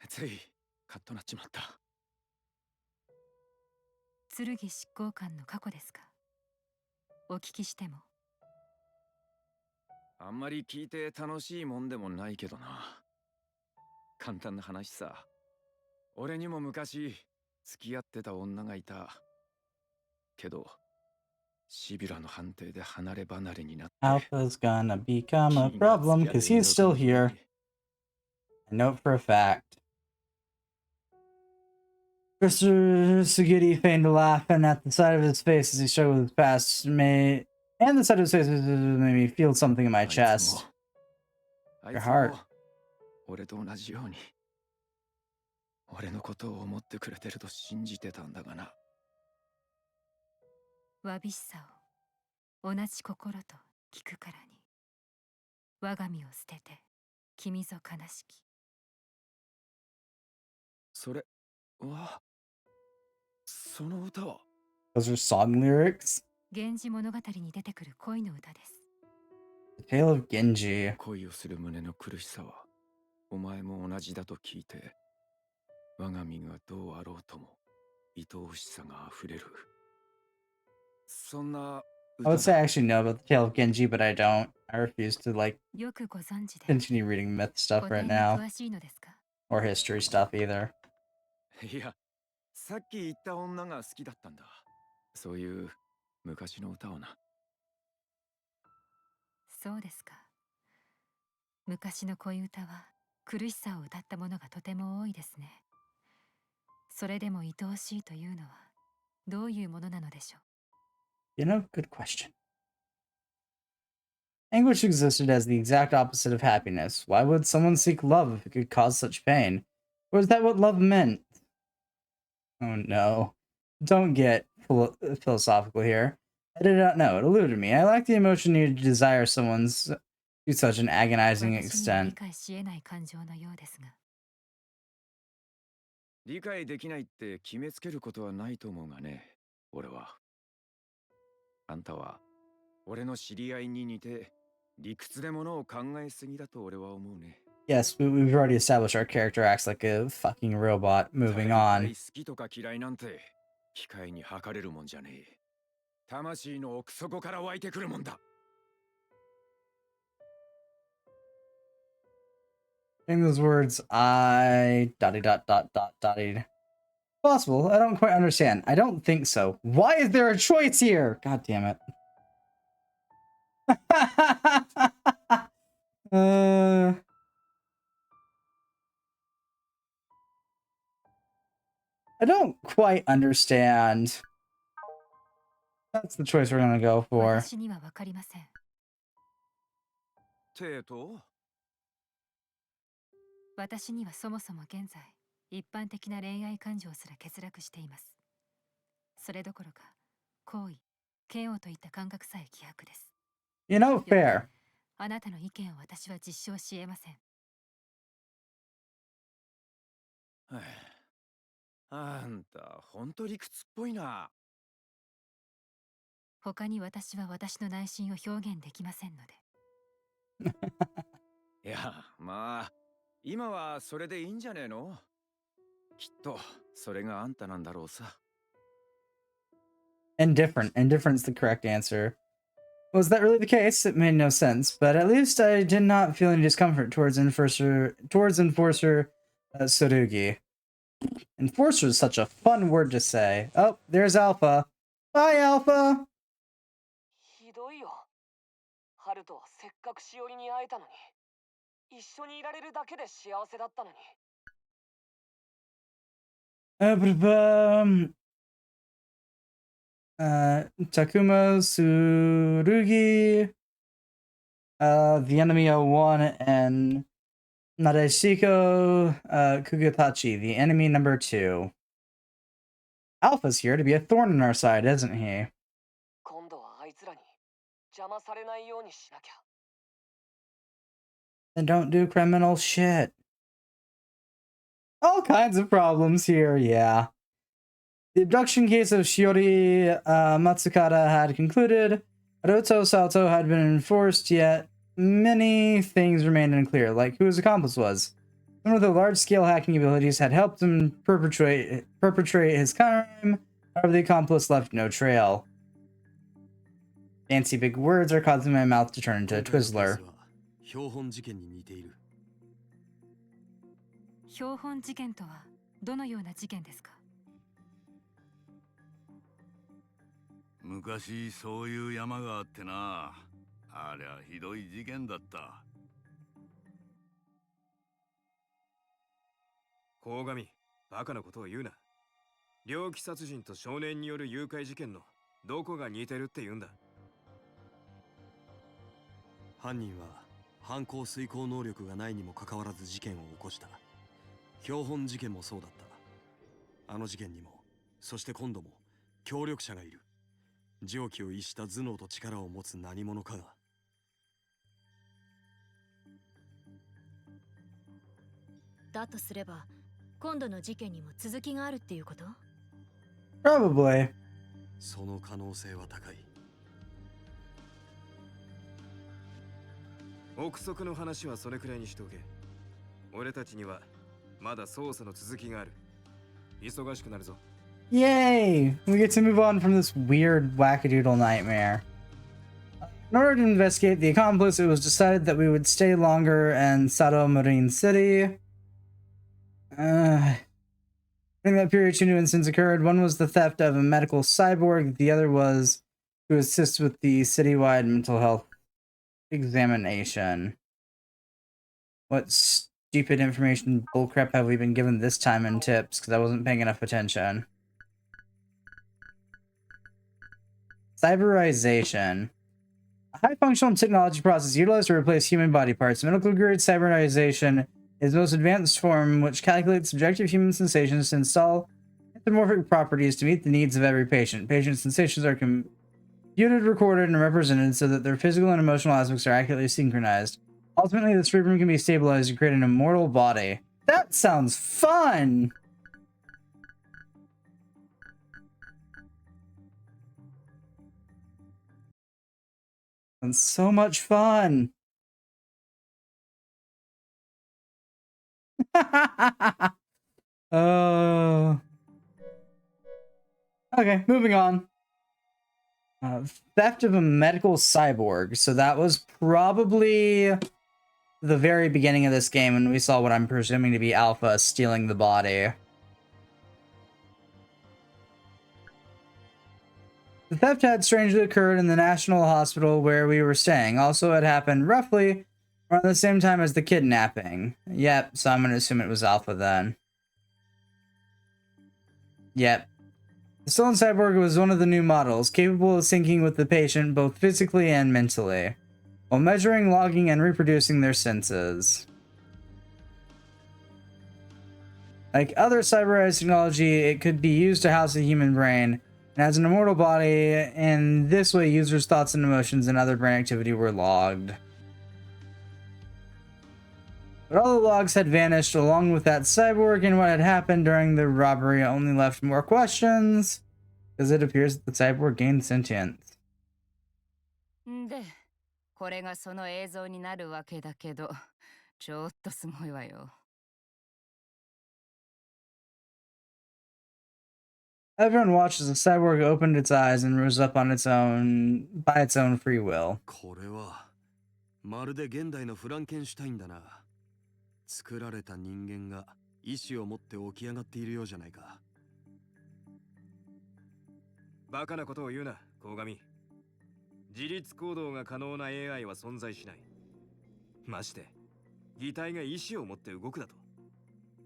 ついカッとなっちまった。
剣執行官の過去ですか。お聞きしても。
あんまり聞いて楽しいもんでもないけどな。簡単な話さ。俺にも昔付き合ってた女がいた。けどシビラの判定で離れ離れになって。
Alpha's gonna become a problem because he's still here. I know it for a fact. Mr. Sugiti feigned a laugh, and at the sight of his face as he struggled with his past, and the sight of his face made me feel something in my chest. Your heart.
俺と同じように俺のことを思ってくれてると信じてたんだがな。
わびしさを同じ心と聞くからに我が身を捨てて君ぞ悲しき。
それはその歌は
Those are song lyrics?
源氏物語に出てくる恋の歌です。
The Tale of Genji.
恋をする胸の苦しさはお前も同じだと聞いて、我が身がどうあろうとも愛おしさが溢れる。そんな
I would say I actually know about the Tale of Genji, but I don't. I refuse to like
よくご存知で
continue reading myth stuff
答え
right
に
now.
詳しいのですか。
Or history stuff either.
いや、さっき言った女が好きだったんだ。そういう昔の歌をな。
そうですか。昔の恋歌は苦しさを歌ったものがとても多いですね。それでも愛おしいというのはどういうものなのでしょう。
You know, good question. Anguish existed as the exact opposite of happiness. Why would someone seek love if it could cause such pain? Or is that what love meant? Oh no. Don't get philosophical here. I did not know. It eluded me. I lack the emotion needed to desire someone's to such an agonizing
私には理
extent.
解し得ない感情のようですが。
理解できないって決めつけることはないと思うがね、俺は。あんたは俺の知り合いに似て理屈でものを考えすぎだと俺は思うね。
Yes, we've already established our character acts like a fucking robot. Moving on.
好きとか嫌いなんて機械に測れるもんじゃねえ。魂の奥底から湧いてくるもんだ。
In those words, I ... Possible. I don't quite understand. I don't think so. Why is there a choice here? God damn it. I don't quite understand. That's the choice we're gonna go for.
私にはわかりません。
てと
私にはそもそも現在一般的な恋愛感情すら欠落しています。それどころか好意、嫌悪といった感覚さえ希薄です。
You know, fair.
あなたの意見を私は実証し得ません。
あんたほんと理屈っぽいな。
他に私は私の内心を表現できませんので。
いや、まあ今はそれでいいんじゃねえの。きっとそれがあんたなんだろうさ。
Indifferent. Indifferent's the correct answer. Was that really the case? It made no sense, but at least I did not feel any discomfort towards Enforcer Tsurugi. Enforcer is such a fun word to say. Oh, there's Alpha. Bye, Alpha!
ひどいよ。ハルトはせっかくしおりに会えたのに、一緒にいられるだけで幸せだったのに。
Takuma Tsurugi, the enemy 01, and Nadeshiko Kugatachi, the enemy number 2. Alpha's here to be a thorn in our side, isn't he?
今度はあいつらに邪魔されないようにしなきゃ。
Then don't do criminal shit. All kinds of problems here, yeah. The abduction case of Shiori Matsukata had concluded. Roto Salto had been enforced, yet many things remained unclear, like who his accomplice was. Some of the large-scale hacking abilities had helped him perpetrate his crime, however the accomplice left no trail. Fancy big words are causing my mouth to turn into a Twizzler.
標本事件とはどのような事件ですか？
昔そういう山があってな。ありゃひどい事件だった。
鴻上、バカなことを言うな。猟奇殺人と少年による誘拐事件のどこが似てるって言うんだ。
犯人は犯行遂行能力がないにもかかわらず事件を起こした。標本事件もそうだった。あの事件にも、そして今度も協力者がいる。常軌を逸した頭脳と力を持つ何者かが。
だとすれば、今度の事件にも続きがあるっていうこと？
Probably.
その可能性は高い。
憶測の話はそれくらいにしておけ。俺たちにはまだ捜査の続きがある。忙しくなるぞ。
Yay! We get to move on from this weird wackadoodle nightmare. In order to investigate the accomplice, it was decided that we would stay longer in Sato Marine City. During that period, 2 new incidents occurred. One was the theft of a medical cyborg. The other was to assist with the citywide mental health examination. What stupid information bullcrap have we been given this time in tips? Because I wasn't paying enough attention. Cyberization. A high-functional technology process utilized to replace human body parts. Medical-grade cyberization is the most advanced form which calculates subjective human sensations to install anthropomorphic properties to meet the needs of every patient. Patient sensations are computed, recorded, and represented so that their physical and emotional aspects are accurately synchronized. Ultimately, the cerebrum can be stabilized to create an immortal body. That sounds fun! And so much fun. Okay, moving on. Theft of a medical cyborg. So that was probably the very beginning of this game when we saw what I'm presuming to be Alpha stealing the body. The theft had strangely occurred in the National Hospital where we were staying. Also, it happened roughly around the same time as the kidnapping. Yep, so I'm going to assume it was Alpha then. Yep. The stolen cyborg was one of the new models, capable of syncing with the patient both physically and mentally, while measuring, logging, and reproducing their senses. Like other cyberized technology, it could be used to house a human brain, and as an immortal body, in this way users' thoughts and emotions and other brain activity were logged. But all the logs had vanished along with that cyborg, and what had happened during the robbery only left more questions, because it appears that the cyborg gained sentience.
で、これがその映像になるわけだけど、ちょっとすごいわよ。
Everyone watched as the cyborg opened its eyes and rose up on its own by its own free will.
これはまるで現代のフランケンシュタインだな。作られた人間が意志を持って起き上がっているようじゃないか。
バカなことを言うな、鴻上。自立行動が可能な AI は存在しない。まして、擬態が意志を持って動くだと。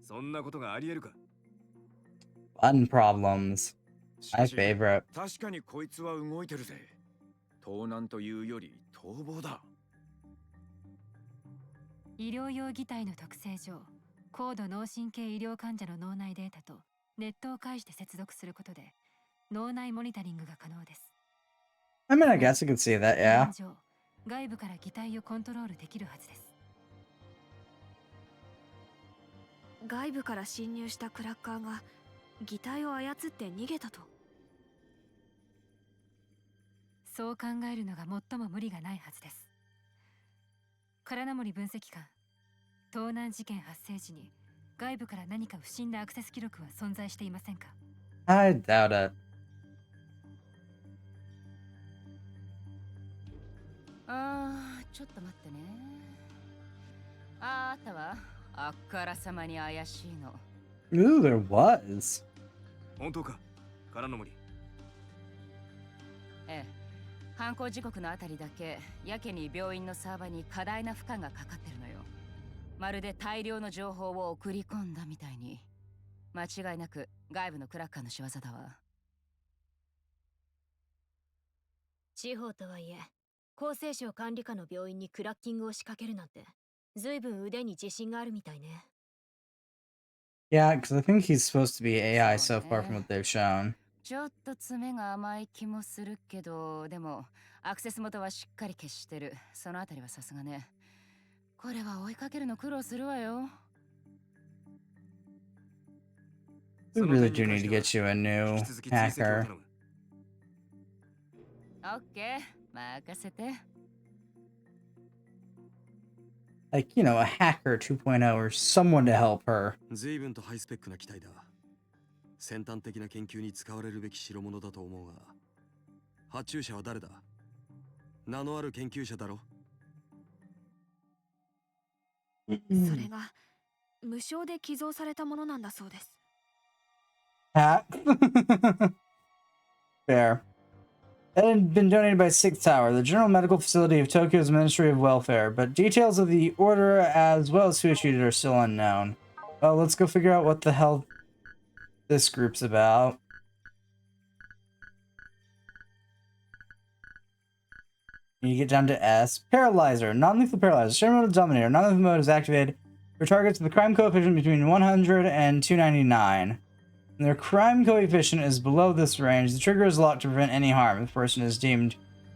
そんなことがあり得るか。
Button problems.
し
My
かし
favorite.
確かにこいつは動いてるぜ。盗難というより逃亡だ。
医療用擬態の特性上、高度脳神経医療患者の脳内データとネットを介して接続することで脳内モニタリングが可能です。
I mean, I guess I could see that,
理
yeah.
論上、外部から擬態をコントロールできるはずです。
外部から侵入したクラッカーが擬態を操って逃げたと。
そう考えるのが最も無理がないはずです。唐名森分析官、盗難事件発生時に外部から何か不審なアクセス記録は存在していませんか？
I doubt it.
ちょっと待ってね。あったわ。あっからさまに怪しいの。
Ooh, there was.
本当か、唐名森。
ええ。犯行時刻のあたりだけやけに病院のサーバーに過大な負荷がかかってるのよ。まるで大量の情報を送り込んだみたいに。間違いなく外部のクラッカーの仕業だわ。
地方とはいえ、厚生省管理下の病院にクラッキングを仕掛けるなんて、ずいぶん腕に自信があるみたいね。
Yeah, because I think he's supposed to be AI so far from what they've shown.
ちょっと爪が甘い気もするけど、でもアクセス元はしっかり消してる。そのあたりはさすがね。これは追いかけるの苦労するわよ。
We really do need to get you a new hacker.
オッケー、任せて。
Like, you know, a hacker 2.0 or someone to help her.
随分とハイスペックな機体だ。先端的な研究に使われるべき代物だと思うが、発注者は誰だ？名のある研究者だろ？
それが無償で寄贈されたものなんだそうです。
Hack. Fair. It had been donated by Sixth Tower, the general medical facility of Tokyo's Ministry of Welfare, but details of the order as well as who issued it are still unknown. Well, let's go figure out what the hell this group's about. You get down to S. Paralyzer. Non-lethal paralyzer. Share mode dominator. Non-lethal mode is activated for targets with a crime coefficient between 100 and 299. When their crime coefficient is below this range, the trigger is locked to prevent any harm. If the person is deemed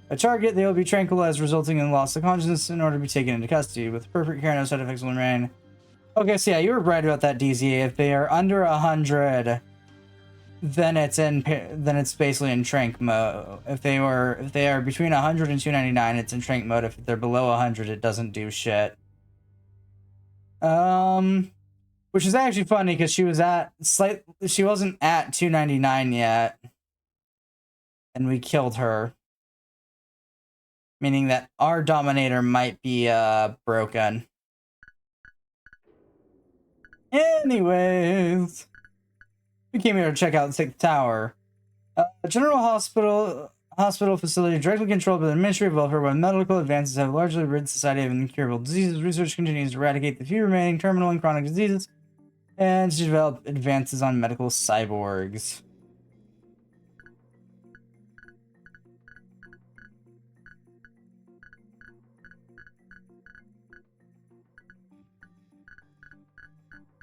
a target, they will be tranquilized, resulting in loss of consciousness in order to be taken into custody. With perfect care, no side effects will remain. Okay, so yeah, you were right about that, DZA. If they are under 100, then it's basically in trank mode. If they are between 100 and 299, it's in trank mode. If they're below 100, it doesn't do shit. Which is actually funny because she wasn't at 299 yet, and we killed her, meaning that our Dominator might be broken. Anyways, we came here to check out the Sixth Tower, a general hospital facility directly controlled by the Ministry of Welfare. When medical advances have largely rid society of incurable diseases, research continues to eradicate the few remaining terminal and chronic diseases and to develop advances on medical cyborgs.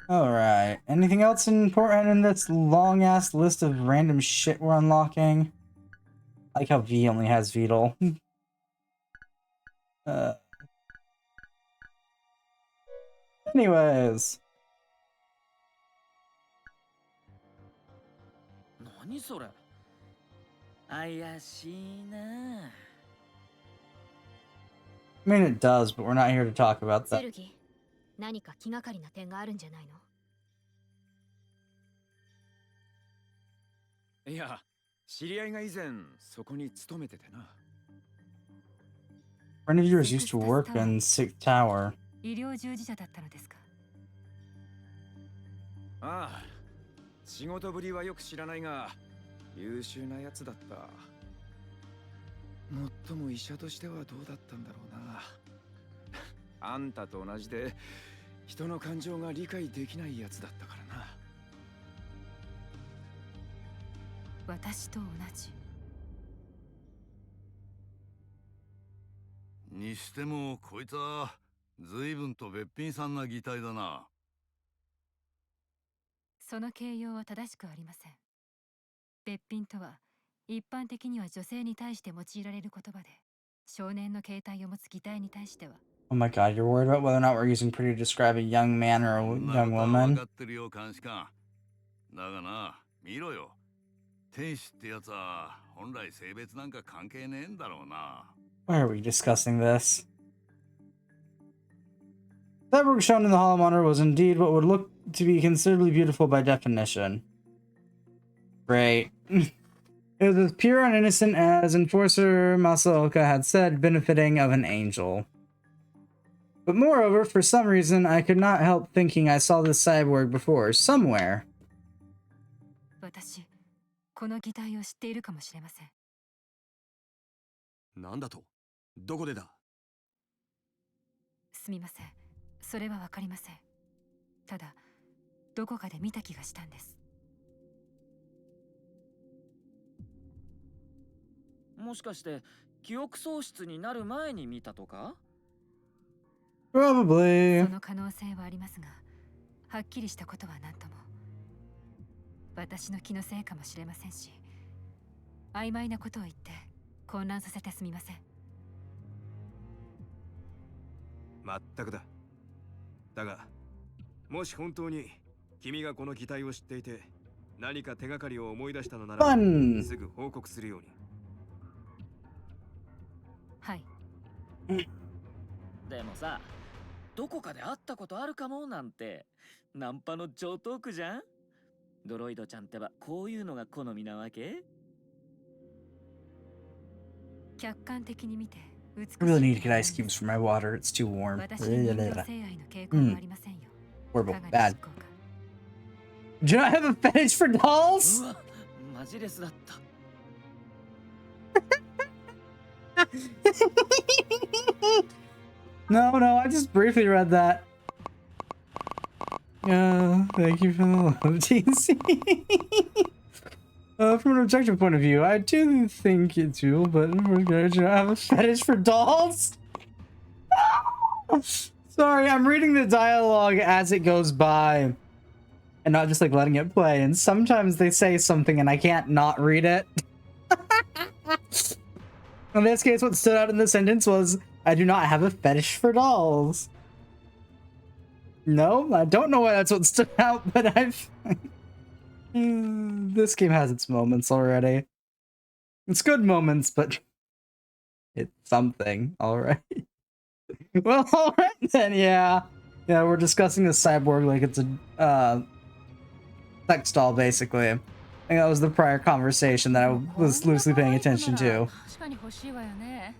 Alright, anything else important in this long-ass list of random shit we're unlocking? I like how V only has Beetle. Anyways.
何それ？怪しいな。
I mean, it does, but we're not here to talk about that.
剣、何か気がかりな点があるんじゃないの？
いや、知り合いが以前そこに勤めててな。
Friend of yours used to work in Sixth Tower.
医療従事者だったのですか？
ああ、仕事ぶりはよく知らないが優秀なやつだった。もっとも医者としてはどうだったんだろうな。あんたと同じで人の感情が理解できないやつだったからな。
私と同じ。
にしてもこいつは随分とべっぴんさんな擬態だな。
その形容は正しくありません。べっぴんとは一般的には女性に対して用いられる言葉で、少年の形態を持つ擬態に対しては。
Oh my god, you're worried about whether or not we're using pretty to describe a young man or a young
分
woman?
かってるよ監視官。だがな、見ろよ。天使ってやつは本来性別なんか関係ねえんだろうな。
Why are we discussing this? The cyborg shown in the Hollow Monitor was indeed what would look to be considerably beautiful by definition. Great. It was as pure and innocent as Enforcer Masaoka had said, benefiting of an angel. But moreover, for some reason, I could not help thinking I saw this cyborg before, somewhere.
私、この擬態を知っているかもしれません。
なんだと？どこでだ？
すみません。それはわかりません。ただ、どこかで見た気がしたんです。
もしかして記憶喪失になる前に見たとか？
Probably.
その可能性はありますが、はっきりしたことは何とも。私の気のせいかもしれませんし、曖昧なことを言って混乱させてすみません。
まったくだ。だが、もし本当に君がこの擬態を知っていて、何か手がかりを思い出したのなら、すぐ報告するように。
はい。
でもさ、どこかで会ったことあるかもなんてナンパの上等句じゃん。ドロイドちゃんってばこういうのが好みなわけ？
客観的に見て美しい。
I really need to get ice cubes for my water. It's too warm.
私に人形性愛の傾向はありませんよ。
Horrible. Bad. Do I have a fetish for dolls?
うわ、マジレスだった。
No, I just briefly read that. Thank you for the love, TC. From an objective point of view, I do think it's you, but I have a fetish for dolls. Sorry, I'm reading the dialogue as it goes by and not just like letting it play. And sometimes they say something and I can't not read it. In this case, what stood out in the sentence was, I do not have a fetish for dolls. No, I don't know why that's what stood out, but I've... This game has its moments already. It's good moments, but it's something, alright. Well, alright then, yeah. Yeah, we're discussing the cyborg like it's a, sex doll, basically. I think that was the prior conversation that I was loosely paying attention to.
確かに欲しいわよね。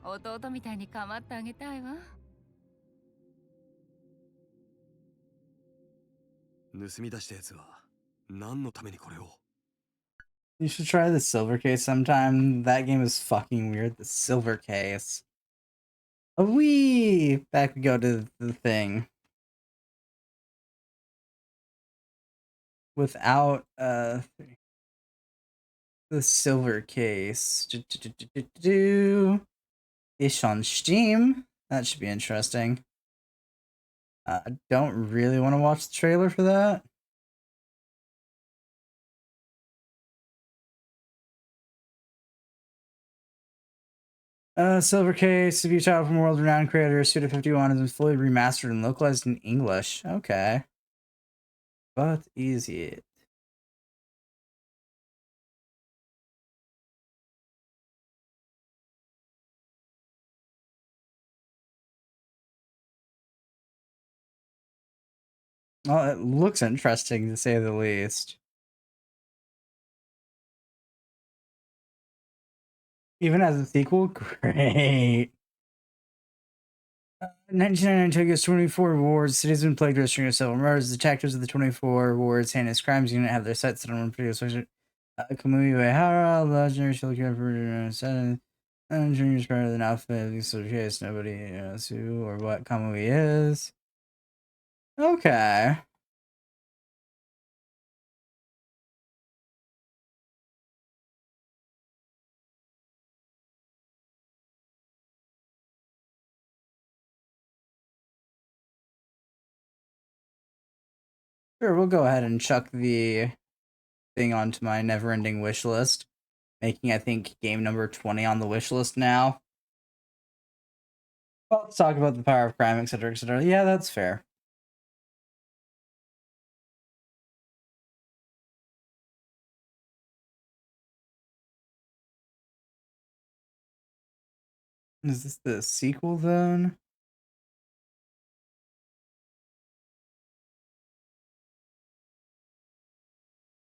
弟みたいに構ってあげたいわ。
盗み出したやつは何のためにこれを？
You should try the silver case sometime. That game is fucking weird. The silver case. Oh, wee! Back we go to the thing. Without the silver case. Ish on Steam. That should be interesting. I don't really want to watch the trailer for that. Silver Case, if you child from world-renowned creator, Suda 51 has been fully remastered and localized in English. Okay. What is it? Well, it looks interesting to say the least. Even as a sequel? Great. 1999 Tokyo's 24 wards. Cities have been plagued with a string of civil murders. Detectives of the 24 wards heinous crimes unit have their sights set on one particular subject. Kamui Uehara, legendary shield for 7. Junior is better than Alpha, so in case nobody knows who or what Kamui is. Okay. Sure, we'll go ahead and chuck the thing onto my never-ending wish list, making, I think, game number 20 on the wish list now. Well, let's talk about the power of crime, etc., etc. Yeah, that's fair. Is this the sequel, then?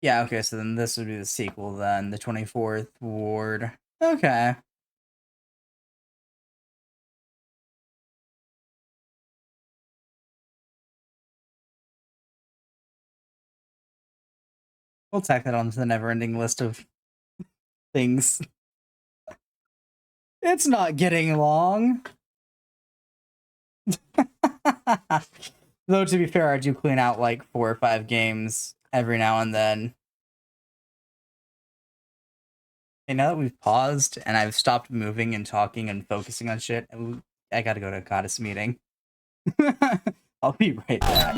Yeah, okay, so then this would be the sequel, then. The 24th Ward. Okay. We'll tack that onto the never-ending list of things. It's not getting long. Though, to be fair, I do clean out like 4 or 5 games every now and then. Okay, now that we've paused and I've stopped moving and talking and focusing on shit, I gotta go to a goddess meeting. I'll be right back.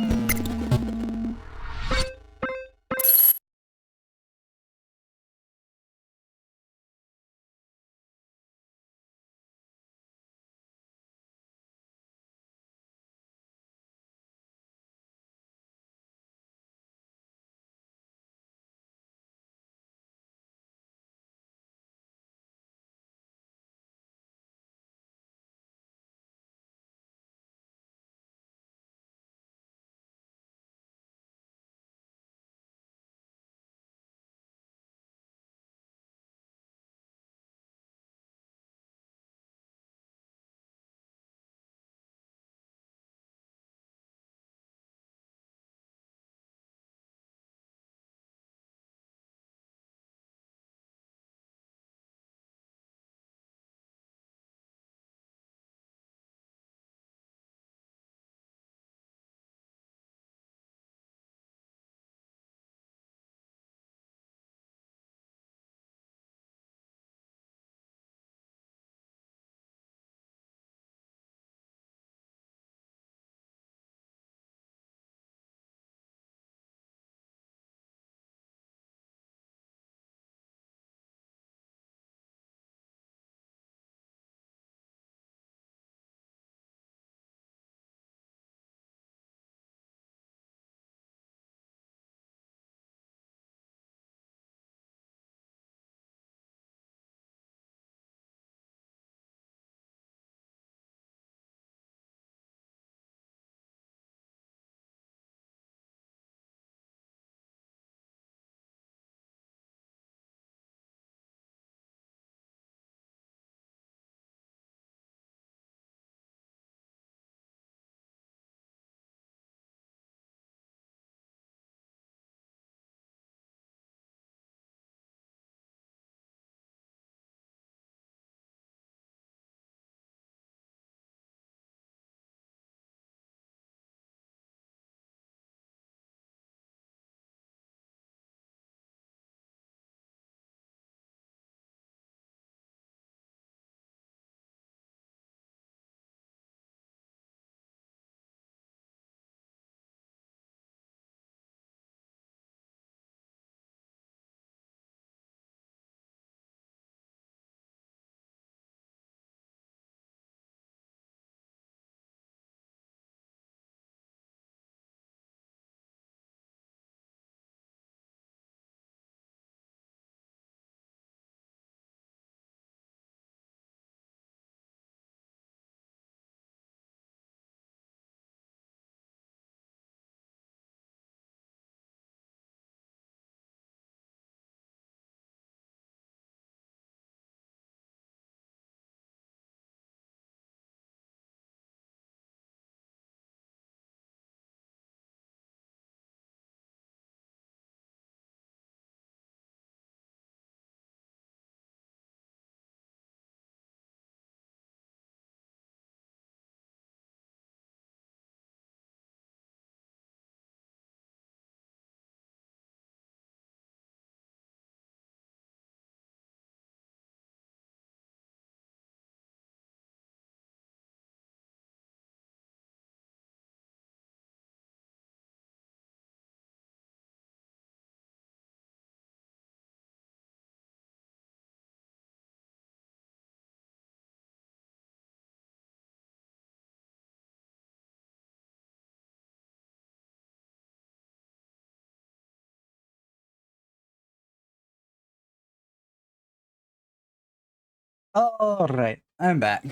Alright, I'm back.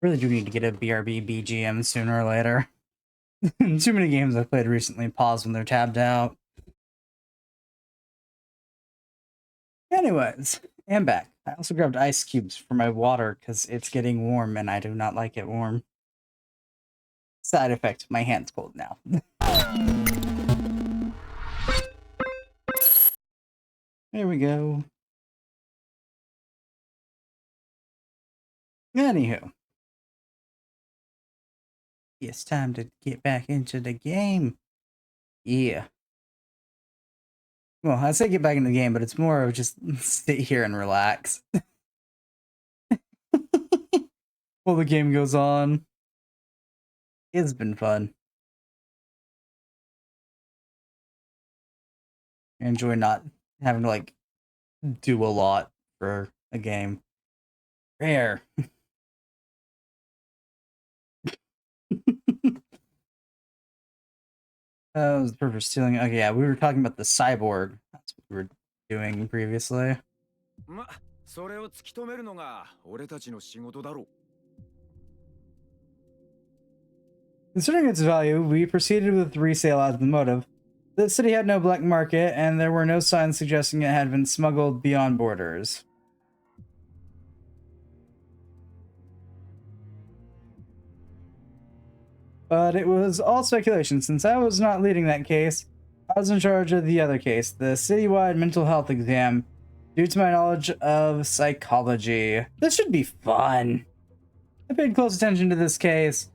Really do need to get a BRB BGM sooner or later. Too many games I've played recently pause when they're tabbed out. Anyways, I'm back. I also grabbed ice cubes for my water because it's getting warm and I do not like it warm. Side effect, my hand's cold now. There we go. Anywho. It's time to get back into the game. Yeah. Well, I say get back into the game, but it's more of just sit here and relax. While the game goes on. It's been fun. I enjoy not having to, like, do a lot for a game. Rare. Oh, the purpose stealing. Okay, yeah, we were talking about the cyborg. That's what we were doing previously.
ま、それを突き止めるのが俺たちの仕事だろう。
Considering its value, we proceeded with resale as the motive. The city had no black market, and there were no signs suggesting it had been smuggled beyond borders. But it was all speculation, since I was not leading that case. I was in charge of the other case, the citywide mental health exam, due to my knowledge of psychology. This should be fun. I paid close attention to this case,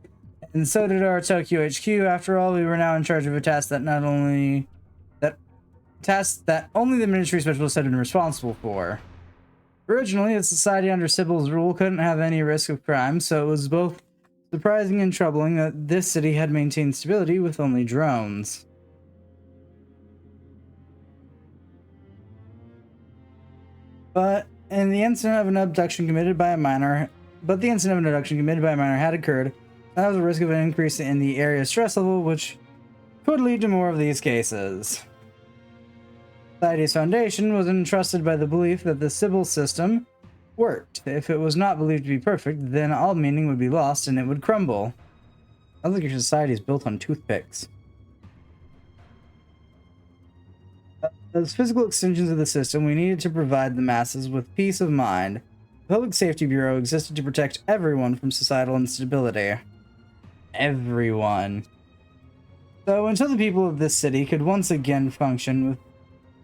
and so did our Tokyo HQ. After all, we were now in charge of a task that only the ministry specialist had been responsible for. Originally, a society under Sybil's rule couldn't have any risk of crime, so it was both surprising and troubling that this city had maintained stability with only drones. But the incident of an abduction committed by a minor had occurred. That was a risk of an increase in the area's stress level, which could lead to more of these cases. Society's foundation was entrusted by the belief that the Sybil system worked. If it was not believed to be perfect, then all meaning would be lost and it would crumble. I think your society is built on toothpicks. As physical extensions of the system, we needed to provide the masses with peace of mind. The Public Safety Bureau existed to protect everyone from societal instability. Everyone. So until the people of this city could once again function with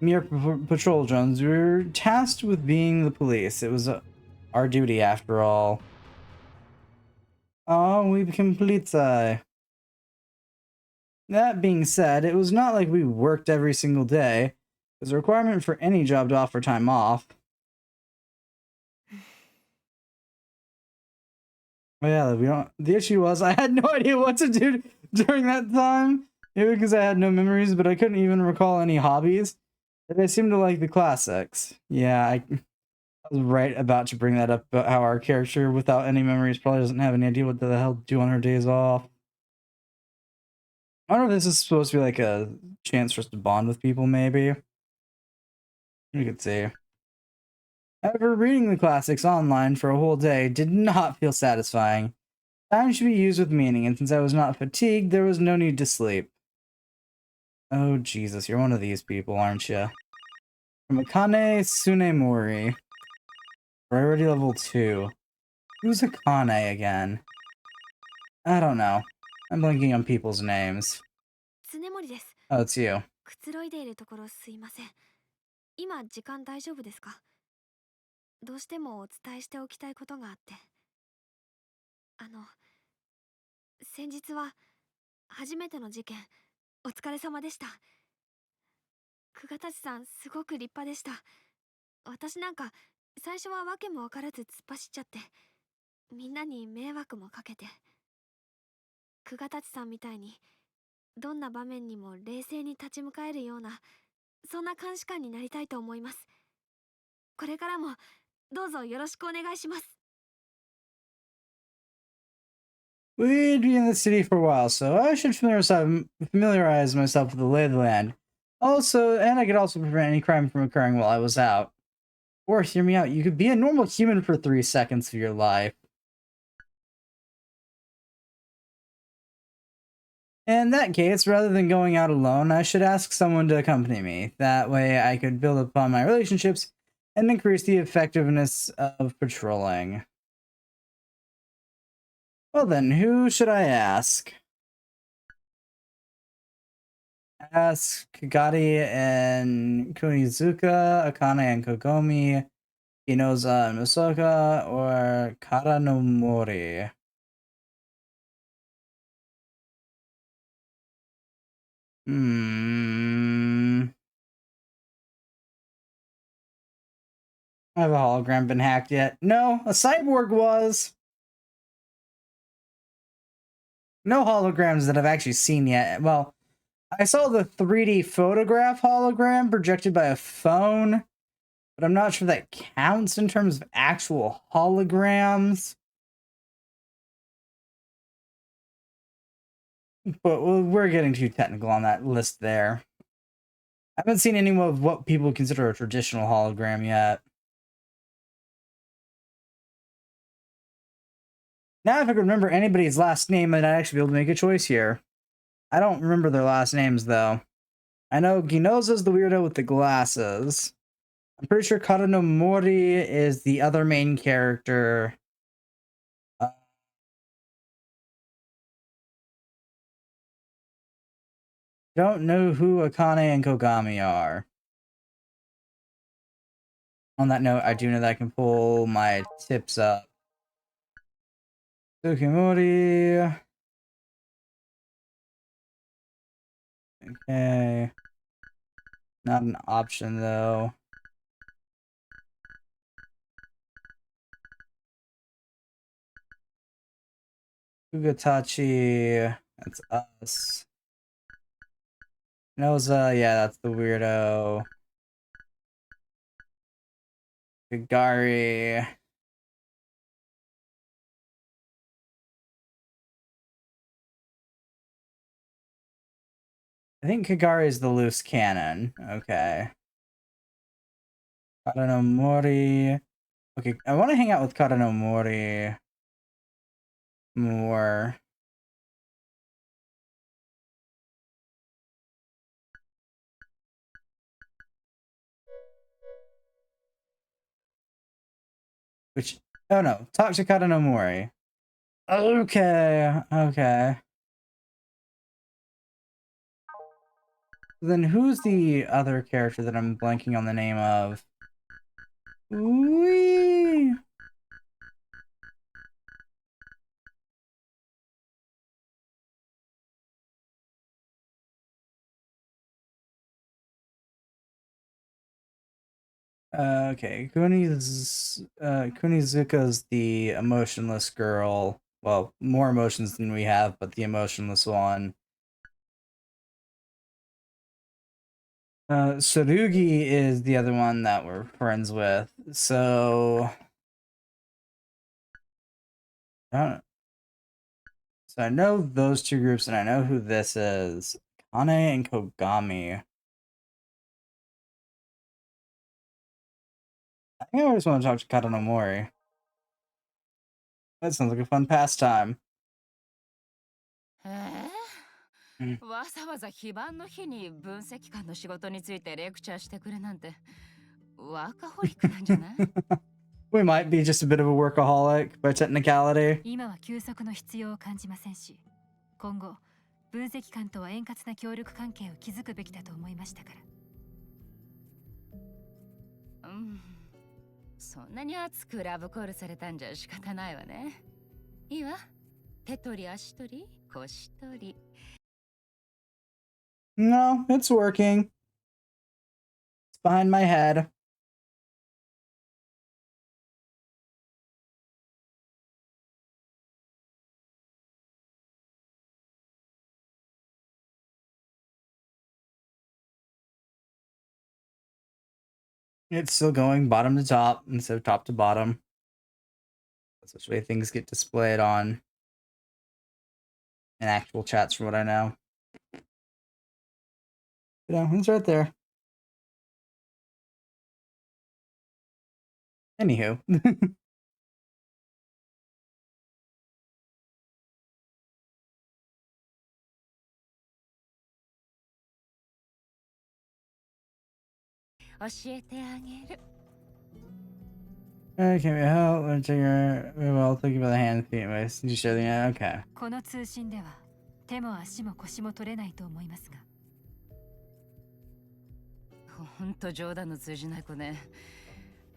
mere patrol drones, we were tasked with being the police. It was our duty after all. Oh, we became polizei. That being said, it was not like we worked every single day. It was a requirement for any job to offer time off. Oh yeah, the issue was I had no idea what to do during that time. Maybe because I had no memories, but I couldn't even recall any hobbies. I seemed to like the classics. Yeah, I was right about to bring that up about how our character without any memories probably doesn't have any idea what the hell to do on her days off. I wonder if this is supposed to be like a chance for us to bond with people, maybe. You could see. However, reading the classics online for a whole day did not feel satisfying. Time should be used with meaning, and since I was not fatigued, there was no need to sleep. Oh, Jesus, you're one of these people, aren't you? From Akane Tsunemori. Priority level 2. Who's Akane again? I don't know. I'm blanking on people's names. Oh, it's you.
くつろいでいるところすいません。今時間大丈夫ですか？どうしてもお伝えしておきたいことがあって。先日は初めての事件お疲れ様でした。久我達さんすごく立派でした。私なんか最初は訳も分からず突っ走っちゃってみんなに迷惑もかけて。久我達さんみたいにどんな場面にも冷静に立ち向かえるようなそんな監視官になりたいと思います。これからもどうぞよろしくお願いします。
We'd be in the city for a while, so I should familiarize myself with the lay of the land. And I could also prevent any crime from occurring while I was out. Or hear me out. You could be a normal human for 3 seconds of your life. In that case, rather than going out alone, I should ask someone to accompany me. That way I could build upon my relationships and increase the effectiveness of patrolling. Well then, who should I ask? Ask Kagari and Kunizuka, Akane and Kogomi, Inoza and Musoka, or Kara no Mori? Have a hologram been hacked yet? No, a cyborg was. No holograms that I've actually seen yet. Well, I saw the 3D photograph hologram projected by a phone, but I'm not sure that counts in terms of actual holograms. But we're getting too technical on that list there. I haven't seen any of what people consider a traditional hologram yet. Now if I could remember anybody's last name, I'd actually be able to make a choice here. I don't remember their last names, though. I know Ginoza's the weirdo with the glasses. I'm pretty sure Kara no Mori is the other main character. Don't know who Akane and Kogami are. On that note, I do know that I can pull my tips up. Tsukimori. Okay. Not an option, though. Fugatachi. That's us. Noza, yeah, that's the weirdo. Kagari. I think Kagari is the loose cannon. Okay. Kara no Mori. Okay, I want to hang out with Kara no Mori more. Which, oh no, talk to Kara no Mori. Okay, okay. Then who's the other character that I'm blanking on the name of? Whee! Okay, Kunizuka's the emotionless girl. Well, more emotions than we have, but the emotionless one. Tsurugi is the other one that we're friends with. So I know those two groups, and I know who this is. Kane and Kogami. I think I always want to talk to Kara no Mori. That sounds like a fun pastime.
わざわざ非番の日に分析官の仕事についてレクチャーしてくれなんてワーカホリックなんじゃない？
We might be just a bit of a workaholic by technicality.
今は休息の必要を感じませんし、今後分析官とは円滑な協力関係を築くべきだと思いましたから。
そんなに熱くラブコールされたんじゃ仕方ないわね。いいわ。手取り足取り腰取り。
No, it's working. It's behind my head. It's still going bottom to top instead of top to bottom. That's which way things get displayed on in actual chats, from what I know. You know, it's right there. Anywho. Okay, we help. Let's take her. We will take you by the hand. Anyways, you show the okay.
この通信では手も足も腰も取れないと思いますが。
ほんと冗談の通じない子ね。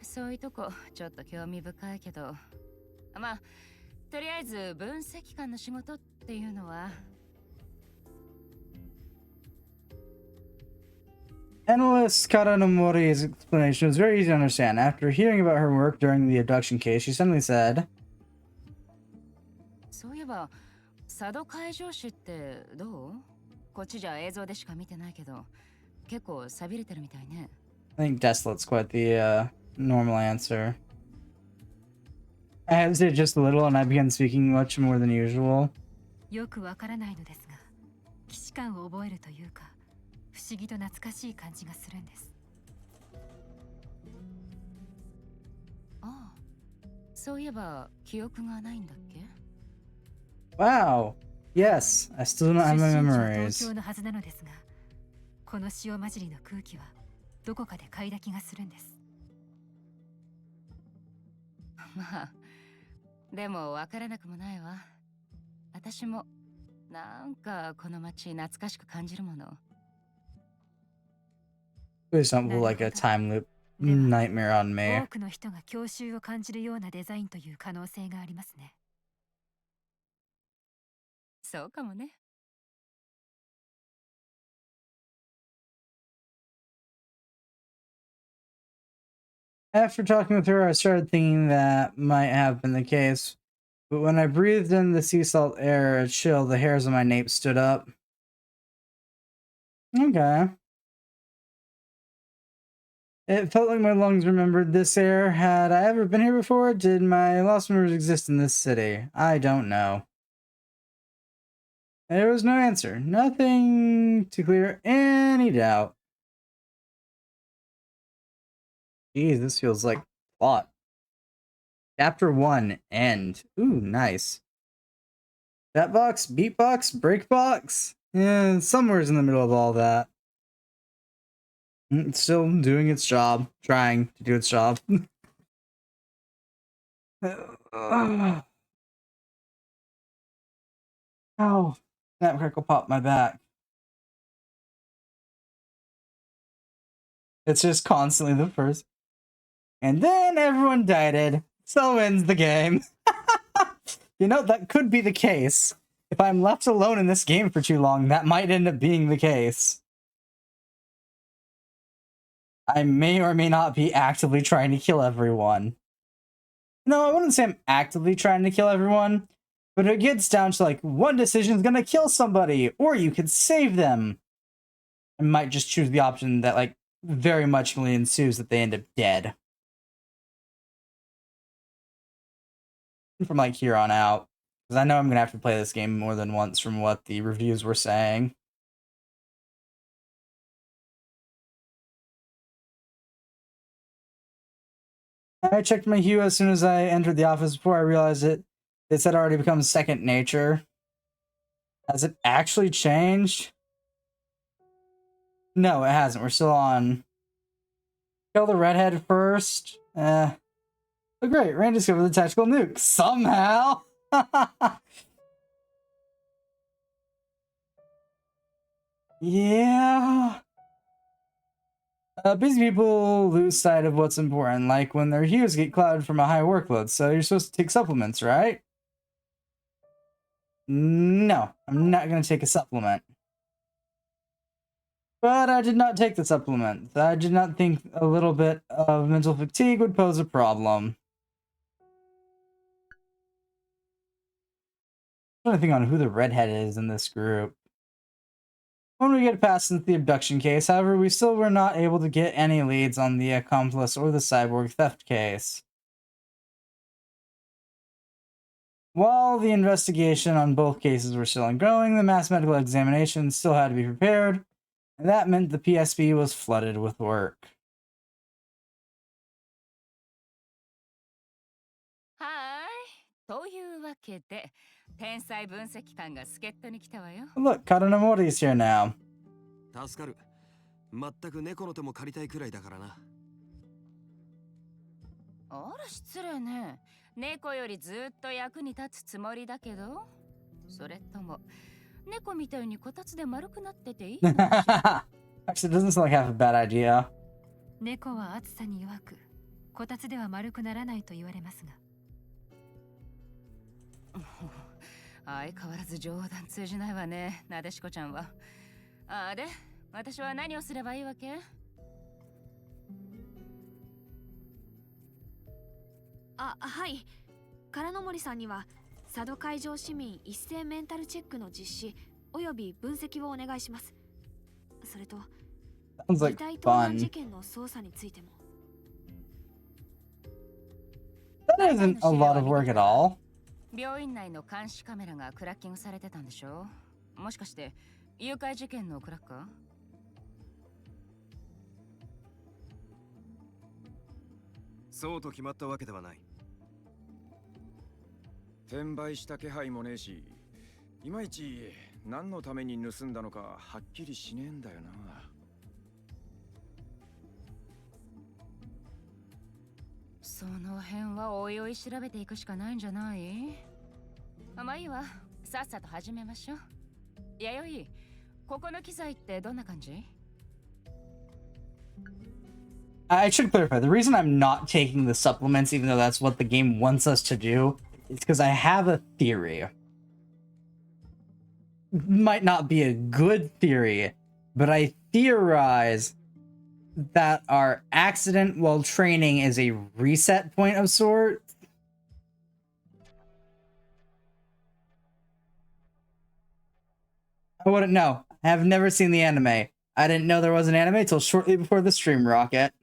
そういうとこちょっと興味深いけど、まあとりあえず分析官の仕事っていうのは。
Analyst Karanomori's explanation was very easy to understand. After hearing about her work during the abduction case, she suddenly said,
そういえば、佐渡海上市ってどう？こっちじゃ映像でしか見てないけど、結構寂れてるみたいね。
I think desolate's quite the normal answer. I hesitated just a little and I began speaking much more than usual.
よくわからないのですが、既視感を覚えるというか、不思議と懐かしい感じがするんです。
ああ、そういえば記憶がないんだっけ？
Wow. Yes, I still don't have my
東
memories.
京のはずなのですが、この塩混じりの空気はどこかで嗅いだ気がするんです。
まあ、でもわからなくもないわ。私もなんかこの街懐かしく感じるもの。
Please don't pull like a time loop nightmare on me.
多くの人が郷愁を感じるようなデザインという可能性がありますね。
そうかもね。
After talking with her, I started thinking that might have been the case. But when I breathed in the sea salt air, a chill, the hairs on my nape stood up. Okay. It felt like my lungs remembered this air. Had I ever been here before? Did my lost memories exist in this city? I don't know. There was no answer. Nothing to clear any doubt. Geez, this feels like plot. Chapter 1, end. Ooh, nice. That box, beatbox, breakbox? Yeah, somewhere's in the middle of all that. It's still doing its job. Trying to do its job. Oh, snap crackle popped my back. It's just constantly the first. And then everyone dieted. So ends the game. You know, that could be the case. If I'm left alone in this game for too long, that might end up being the case. I may or may not be actively trying to kill everyone. No, I wouldn't say I'm actively trying to kill everyone, but it gets down to like, one decision is gonna kill somebody, or you could save them. I might just choose the option that like very much ensues that they end up dead. From like here on out, because I know I'm gonna have to play this game more than once from what the reviews were saying. I checked my hue as soon as I entered the office. Before I realized it had already become second nature. Has it actually changed? No, it hasn't. We're still on. Kill the redhead first. Oh great, Rand discovered the tactical nuke. Somehow! Yeah. Busy people lose sight of what's important, like when their hues get clouded from a high workload, so you're supposed to take supplements, right? No, I'm not going to take a supplement. But I did not take the supplement. I did not think a little bit of mental fatigue would pose a problem. I'm trying to think on who the redhead is in this group. When we get past the abduction case, however, we still were not able to get any leads on the accomplice or the cyborg theft case. While the investigation on both cases were still ongoing, the mass medical examination still had to be prepared, and that meant the PSB was flooded with work.
はーい。というわけで、天才分析官が助っ人に来たわよ。
Look, Katanomori's here now.
助かる。全く猫の手も借りたいくらいだからな。
あら失礼ね。猫よりずっと役に立つつもりだけど、それとも猫みたいにこたつで丸くなってていいのかしら？
Actually, it doesn't sound like half a bad idea.
猫は暑さに弱く、こたつでは丸くならないと言われますが。
相変わらず冗談通じないわね、なでしこちゃんは。あで、私は何をすればいいわけ？
はい。唐野森さんには佐渡海上市民一斉メンタルチェックの実施および分析をお願いします。それと
Sounds
遺
like
体盗難
fun.
事件の捜査についても。
That isn't a lot of work at all.
病院内の監視カメラがクラッキングされてたんでしょ？もしかして誘拐事件のクラッカー？
そうと決まったわけではない。
転売した気配もねえし、いまいち何のために盗んだのかはっきりしねえんだよな。
その辺はおいおい調べていくしかないんじゃない？まあいいわ、さっさと始めましょう。弥生、ここの機材ってどんな感じ？
I should clarify, the reason I'm not taking the supplements, even though that's what the game wants us to do, is because I have a theory. Might not be a good theory, but I theorize that our accident while training is a reset point of sorts. I wouldn't know. I have never seen the anime. I didn't know there was an anime till shortly before the stream rocket.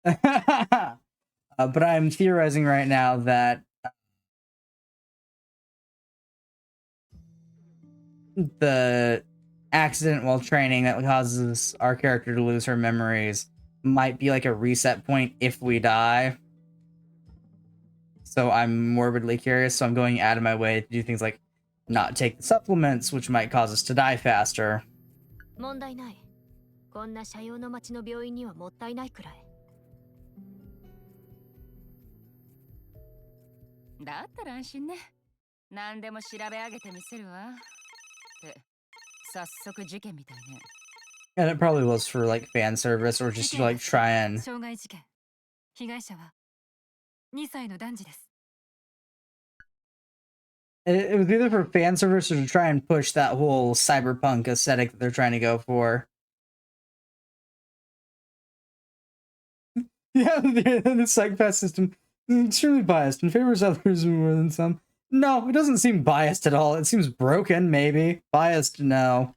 But I'm theorizing right now that the accident while training that causes our character to lose her memories might be like a reset point if we die. So I'm morbidly curious, so I'm going out of my way to do things like not take the supplements, which might cause us to die faster.
問題ない。こんな社用の町の病院にはもったいないくらい。
だったら安心ね。何でも調べ上げてみせるわ。って早速事件みたいね。
And it probably was for like fan service or just to like try and
傷害事件。被害者は2歳の男児です。
it was either for fan service or to try and push that whole cyberpunk aesthetic that they're trying to go for. Yeah, the psychopath system is extremely biased and favors others more than some. No, it doesn't seem biased at all. It seems broken, maybe. Biased, no.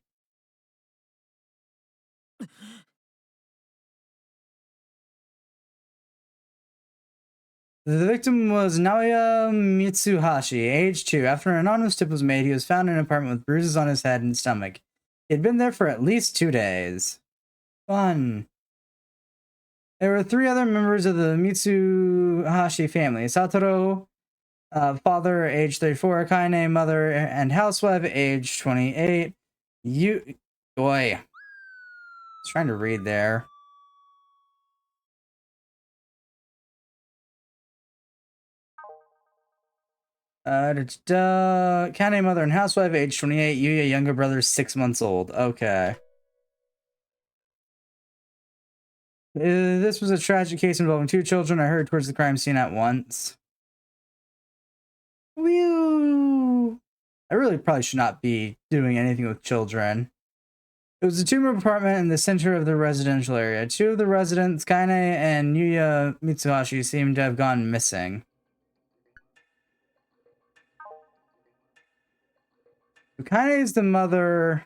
The victim was Naoya Mitsuhashi, age 2. After an anonymous tip was made, he was found in an apartment with bruises on his head and stomach. He had been there for at least 2 days. Fun. There were 3 other members of the Mitsuhashi family. Satoru, father, age 34. Kaine, mother and housewife, age 28. Boy. I was trying to read there. Kane, mother and housewife, age 28. Yuya, younger brother, 6 months old. Okay. This was a tragic case involving 2 children. I hurried towards the crime scene at once. Whew. I really probably should not be doing anything with children. It was a 2-room apartment in the center of the residential area. 2 of the residents, Kaine and Yuya Mitsuhashi, seemed to have gone missing. Kaine is the mother.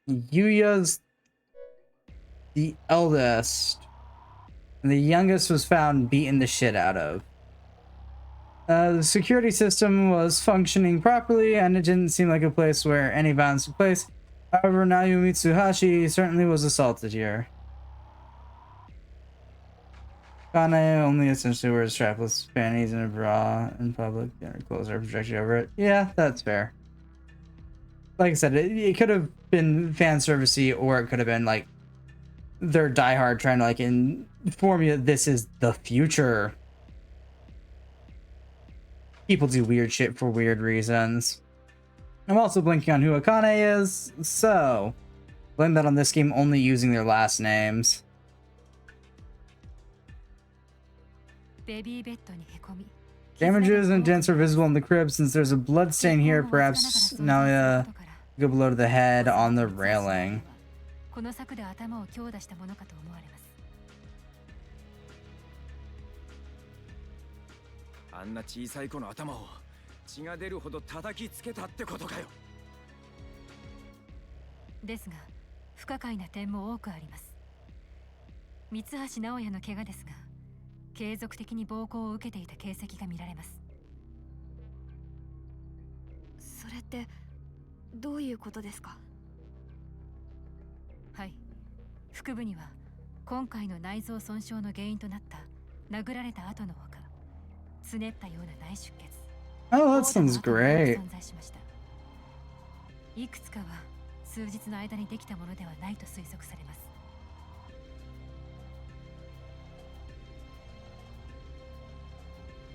Yuya's the eldest. And the youngest was found beaten the shit out of. The security system was functioning properly, and it didn't seem like a place where any violence took place. However, Naoya Mitsuhashi certainly was assaulted here. Kane only essentially wears strapless panties and a bra in public, and her clothes are projected over it. Yeah, that's fair. Like I said, it could have been fan servicey, or it could have been like they're diehard trying to like inform you that this is the future. People do weird shit for weird reasons. I'm also blinking on who Akane is, so blame that on this game only using their last names. Damages and dents are visible in the crib. Since there's a blood stain here, perhaps now go below to the head on the railing.
この柵で頭を強打したものかと思われます。
あんな小さい子の頭を血が出るほど叩きつけたってことかよ。
ですが、不可解な点も多くあります。三橋直哉の怪我ですが、継続的に暴行を受けていた形跡が見られます。
それってどういうことですか？
はい、腹部には今回の内臓損傷の原因となった殴られた後のほか、つねったような内出血。
Oh, that sounds great.
存在しました。いくつかは数日の間にできたものではないと推測されます。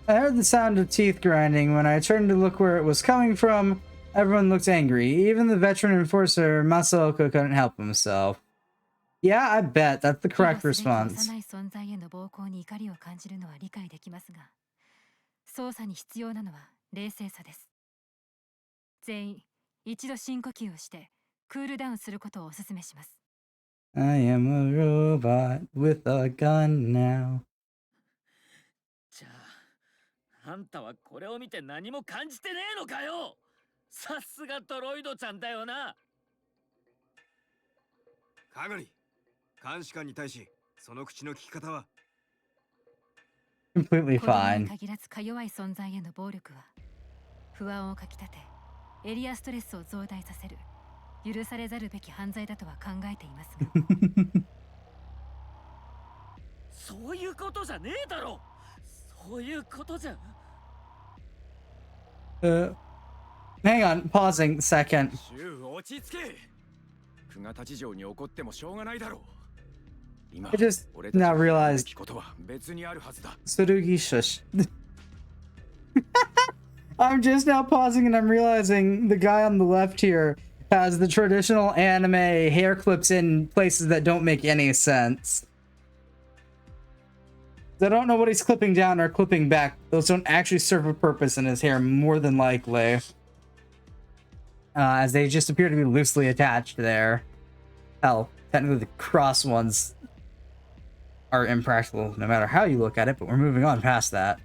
I heard the sound of teeth grinding. When I turned to look where it was coming from, everyone looked angry. Even the veteran enforcer, Masaoka, couldn't help himself. Yeah, I bet. That's the correct response.
幼い存在への暴行に怒りを感じるのは理解できますが、捜査に必要なのは冷静さです。全員、一度深呼吸をしてクールダウンすることをお勧めします。
I am a robot with a gun now.
じゃあ、あんたはこれを見て何も感じてねえのかよ。さすがドロイドちゃんだよな。
かがり、監視官に対しその口の利き方は
Completely
子供
fine.
に限らずか弱い存在への暴力は不安をかきたてエリアストレスを増大させる許されざるべき犯罪だとは考えていますが
そういうことじゃねえだろ。そういうことじゃ。
Hang on, pausing second.
落ち着け。久我立城に怒ってもしょうがないだろう。今
I just now realized
ことは別にあるはずだ。
Tsurugi shush. I'm just now pausing and I'm realizing the guy on the left here has the traditional anime hair clips in places that don't make any sense. I don't know what he's clipping down or clipping back. Those don't actually serve a purpose in his hair, more than likely. As they just appear to be loosely attached there. Hell, technically the cross ones are impractical no matter how you look at it, but we're moving on past that.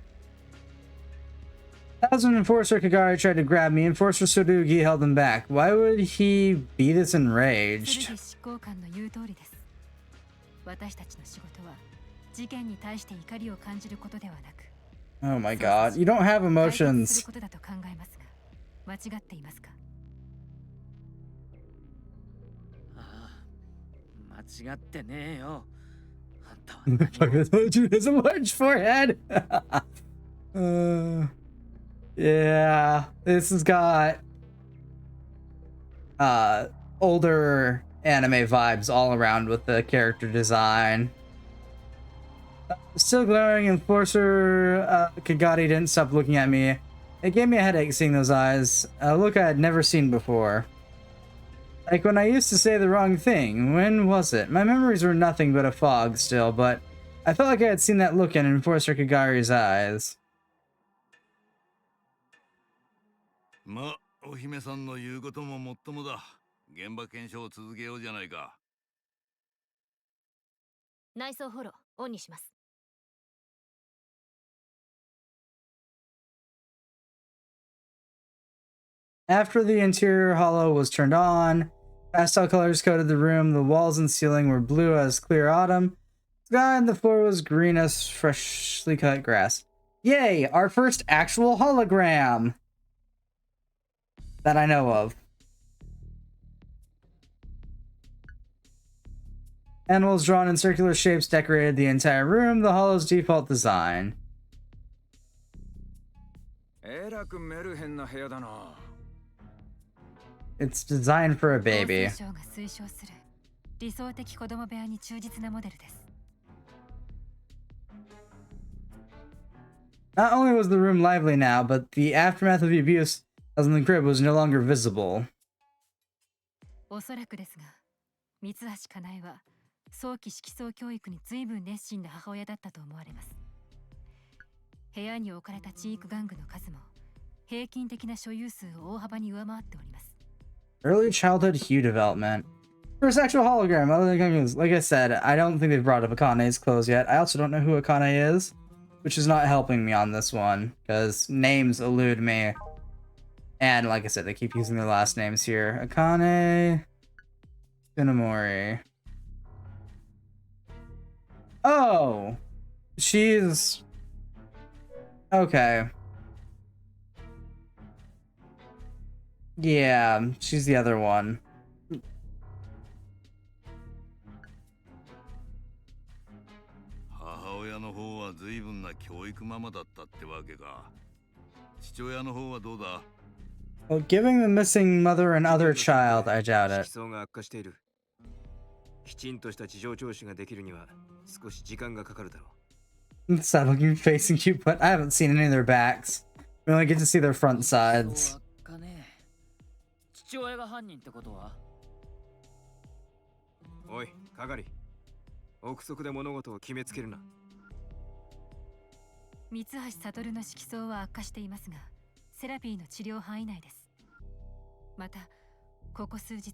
As when Enforcer Kagari tried to grab me, Enforcer Tsurugi held him back. Why would he be this enraged?
執行官の言う通りです。私たちの仕事は事件に対して怒りを感じることではなく、
Oh my god, you don't have
解決する
emotions.
ことだと考えますが、間違っていますか？
間違ってねえよ。あんたは
Dude has a large forehead. Yeah, this has got older anime vibes all around with the character design. Still glaring, Enforcer Kagari didn't stop looking at me. It gave me a headache seeing those eyes, a look I had never seen before. Like when I used to say the wrong thing. When was it? My memories were nothing but a fog still, but I felt like I had seen that look in Enforcer Kagari's eyes.
ま、お姫さんの言うことももっともだ。現場検証を続けようじゃないか。
内装フォローオンにします。
After the interior holo was turned on, pastel colors coated the room. The walls and ceiling were blue as clear autumn. The sky and the floor was green as freshly cut grass. Yay! Our first actual hologram! That I know of. Animals drawn in circular shapes decorated the entire room, the hollow's default design.
えらくメルヘンな部屋だな。
It's designed for a
厚
baby.
生省が推奨する理想的子供部屋に忠実なモデルです。
Not only was the room lively now, but the aftermath of the abuse in the crib was no longer visible.
おそらくですが、三橋かなえは早期色相教育に随分熱心な母親だったと思われます。部屋に置かれた知育玩具の数も平均的な所有数を大幅に上回っております。
Early childhood hue development. For a sexual hologram, like I said, I don't think they've brought up Akane's clothes yet. I also don't know who Akane is, which is not helping me on this one, because names elude me. And like I said, they keep using their last names here. Akane Tsunemori. Oh! She's... Okay. Yeah, she's the other one.
母親の方は随分な教育ママだったってわけか。父親の方はどうだ?
Well, giving the missing mother and other child, I doubt it.
色相が悪化している。きちんとした事情聴取ができるには少し時間がかかるだろう。
Sad looking face and cute butt. I haven't seen any of their backs. We only get to see their front sides.
父親が犯人ってことは？
おい、係。憶測で物事を決めつけるな。
三橋悟の色相は悪化していますが、セラピーの治療範囲内です。また、ここ数日、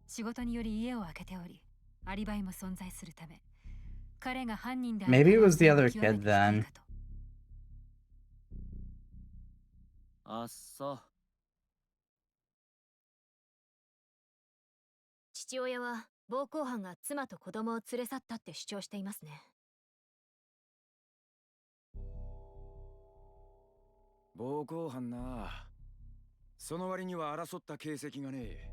仕事により家を空けており、アリバイも存在するため、彼が犯人である。
Maybe it was the other kid then.
あっそう。
父親は暴行犯が妻と子供を連れ去ったって主張していますね。
暴行犯な。その割には争った形跡がねえ。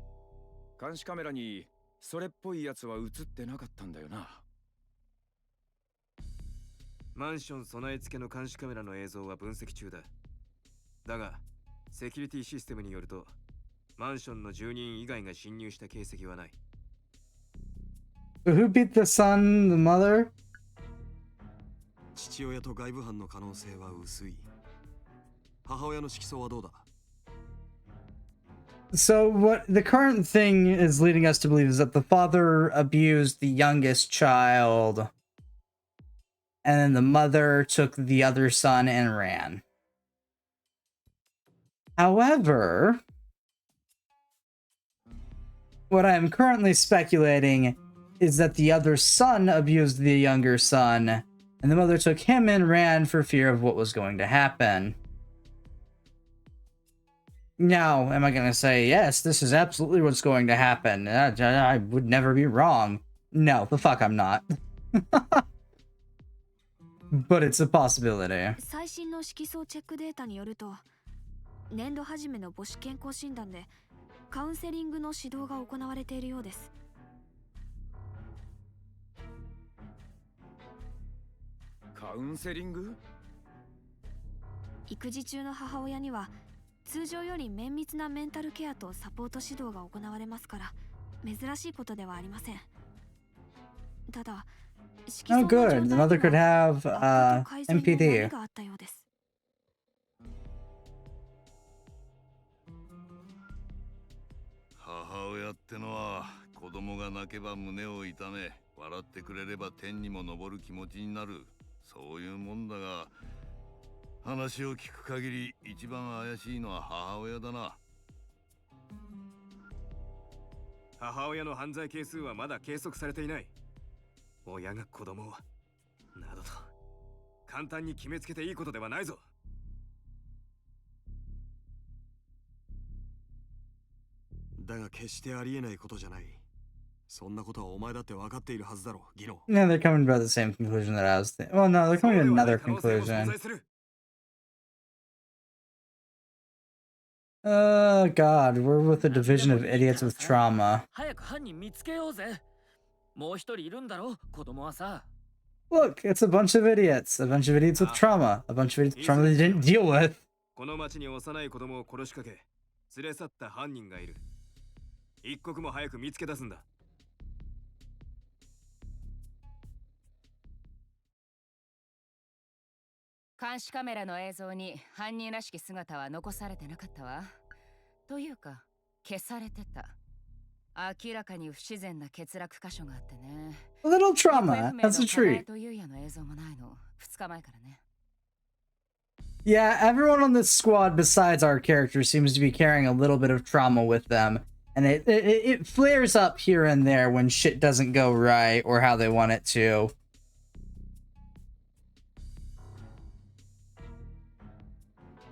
監視カメラにそれっぽいやつは映ってなかったんだよな。
マンション備え付けの監視カメラの映像は分析中だ。だが、セキュリティシステムによると、マンションの住人以外が侵入した形跡はない。
So who beat the son, the mother?
父親と外部犯の可能性は薄い。母親の色相はどうだ?
So what the current thing is leading us to believe is that the father abused the youngest child, and then the mother took the other son and ran. However, what I am currently speculating is that the other son abused the younger son, and the mother took him and ran for fear of what was going to happen. Now, am I going to say, yes, this is absolutely what's going to happen? I would never be wrong. No, the fuck I'm not. But it's a possibility.
最新の色相チェックデータによると、年度初めの母子健康診断でカウンセリングの指導が行われているようです。
カウンセリング？
育児中の母親には通常より綿密なメンタルケアとサポート指導が行われますから珍しいことではありません。ただ、色
Oh,
相の
good. The
状
mother
態
could
には
have
悪化と改善の
MPD.
波があったようです。
母親ってのは子供が泣けば胸を痛め、笑ってくれれば天にも昇る気持ちになる、そういうもんだが、話を聞く限り一番怪しいのは母親だな。
母親の犯罪係数はまだ計測されていない。親が子供をなどと簡単に決めつけていいことではないぞ。
だが決してありえないことじゃない。そんなことはお前だって分かっているはずだろう、ギノ。
No, they're coming to the same conclusion that I was thinking. Well, no, they're coming to another conclusion. God, we're with a division of idiots with trauma.
早く犯人見つけようぜ。もう一人いるんだろ、子供はさ。
Look, it's a bunch of idiots. A bunch of idiots with trauma. A bunch of idiots with trauma they didn't deal with.
この町に幼い子供を殺しかけ、連れ去った犯人がいる。一刻も早く見つけ出すんだ。
監視カメラの映像に犯人らしき姿は残されてなかったわ。というか、消されてた。明らかに不自然な欠落箇所があってね。
A little trauma. That's a treat.
というやの映像もないの。2日前からね。
Yeah, everyone on this squad besides our character seems to be carrying a little bit of trauma with them. And it flares up here and there when shit doesn't go right or how they want it to.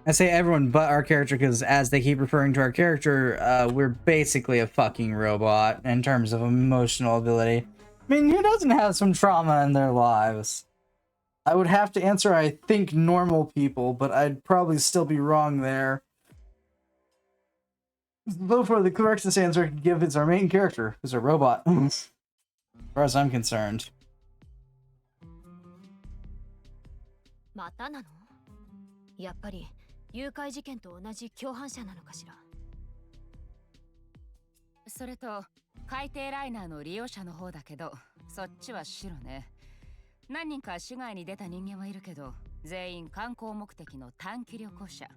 I say everyone but our character because as they keep referring to our character, we're basically a fucking robot in terms of emotional ability. I mean, who doesn't have some trauma in their lives? I would have to answer, I think, normal people, but I'd probably still be wrong there. Though for the correct answer I could give is our main character, who's a robot, as far as I'm concerned.
またなの？やっぱり誘拐事件と同じ共犯者なのかしら。
それと海底ライナーの利用者の方だけど、そっちは白ね。何人か市外に出た人間はいるけど、全員観光目的の短期旅行者。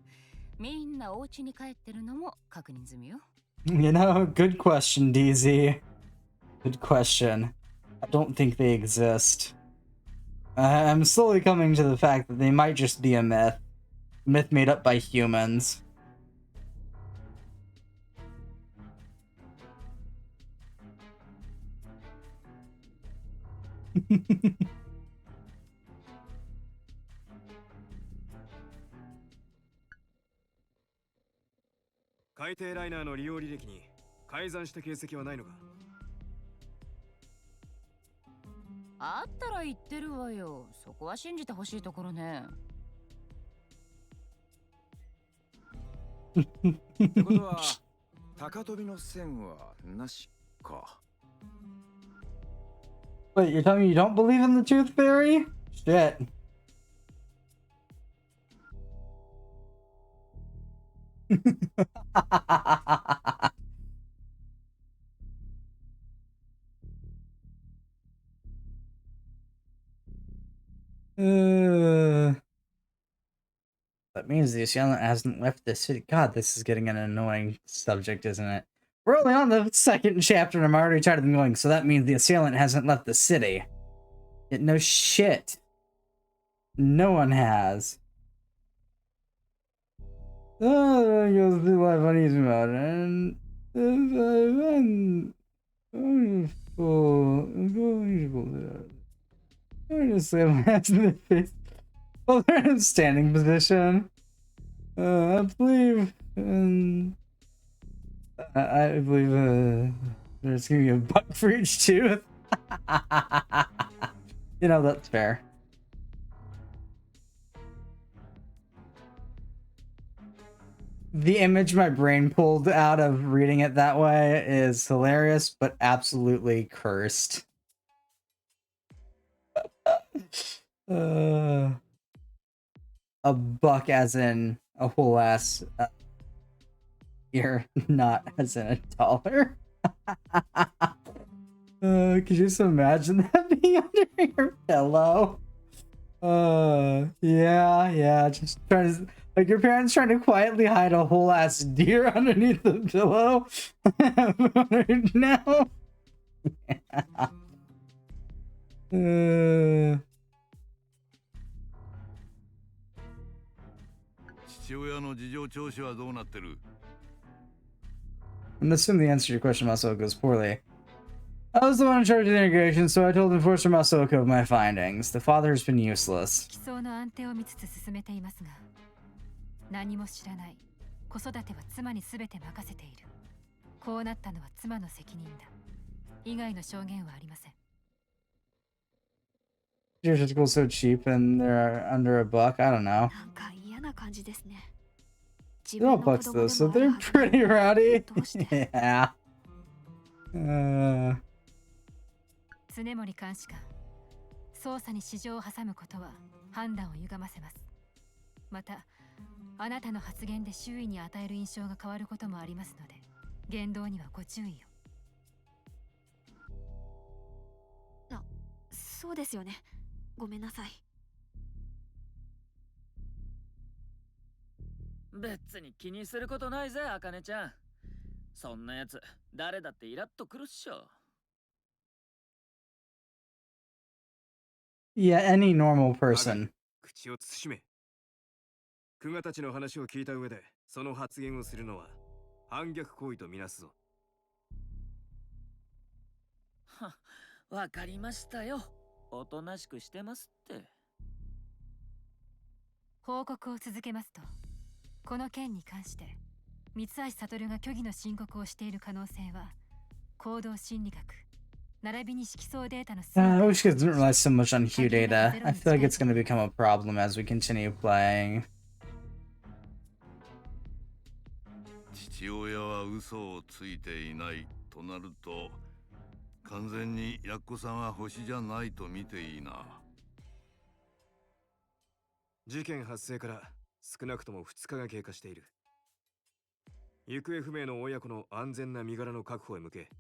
みんなお家に帰ってるのも確認済みよ。
You know, good question, DZ. Good question. I don't think they exist. I'm slowly coming to the fact that they might just be a myth. Myth made up by humans.
海底ライナーの利用履歴に改ざんした形跡はないのか？
あったら言ってるわよ。そこは信じてほしいところね。
ってことは高飛びの線はなしか。
Wait, you're telling me you don't believe in the Tooth Fairy? Shit. That means the assailant hasn't left the city. God, this is getting an annoying subject, isn't it? We're only on the second chapter and I'm already tired of them going, so that means the assailant hasn't left the city. Yet no shit. No one has. Oh, I goes through life uneasy about it, and I just say my hands in the face. Well, they're in a standing position. I believe, and I believe there's gonna be a buck for each tooth. You know, that's fair. The image my brain pulled out of reading it that way is hilarious, but absolutely cursed. A buck as in a whole ass ear, not as in a dollar. Could you just imagine that being under your pillow? Yeah, just trying to, like your parents trying to quietly hide a whole ass deer underneath the pillow. Now. I'm assuming the answer to your question, Masako, goes poorly. I was the one in charge of the integration, so I told Enforcer Masako of my findings. The father has been useless.
基礎の安定を見つつ進めていますが、何も知らない。子育ては妻に全て任せている。こうなったのは妻の責任だ。以外の証言はありません。
Your physical so cheap and they're under a buck? I don't know.
なんか嫌な感じですね。
They're all bucks though, so they're pretty rowdy. Yeah.
常森監視官、捜査に私情を挟むことは判断を歪ませます。またあなたの発言で周囲に与える印象が変わることもありますので、言動にはご注意を。
そうですよね。ごめんなさい。
別に気にすることないぜ、あかねちゃん。そんなやつ誰だってイラッとくるっしょ。
Yeah, any normal person.
口を慎め。クガたちの話を聞いた上でその発言をするのは反逆行為とみなすぞ。
は、わかりましたよ。おとなしくしてますって。
報告を続けますと、この件に関して三橋悟が虚偽の申告をしている可能性は行動心理学並びに色相データの
I wish it didn't rely so much on Hugh data. I feel like it's going to become a problem as we continue playing.
父親は嘘をついていないとなると、完全にヤッコさんは星じゃないと見ていいな。
事件発生から少なくとも2日が経過している。行方不明の親子の安全な身柄の確保へ向け、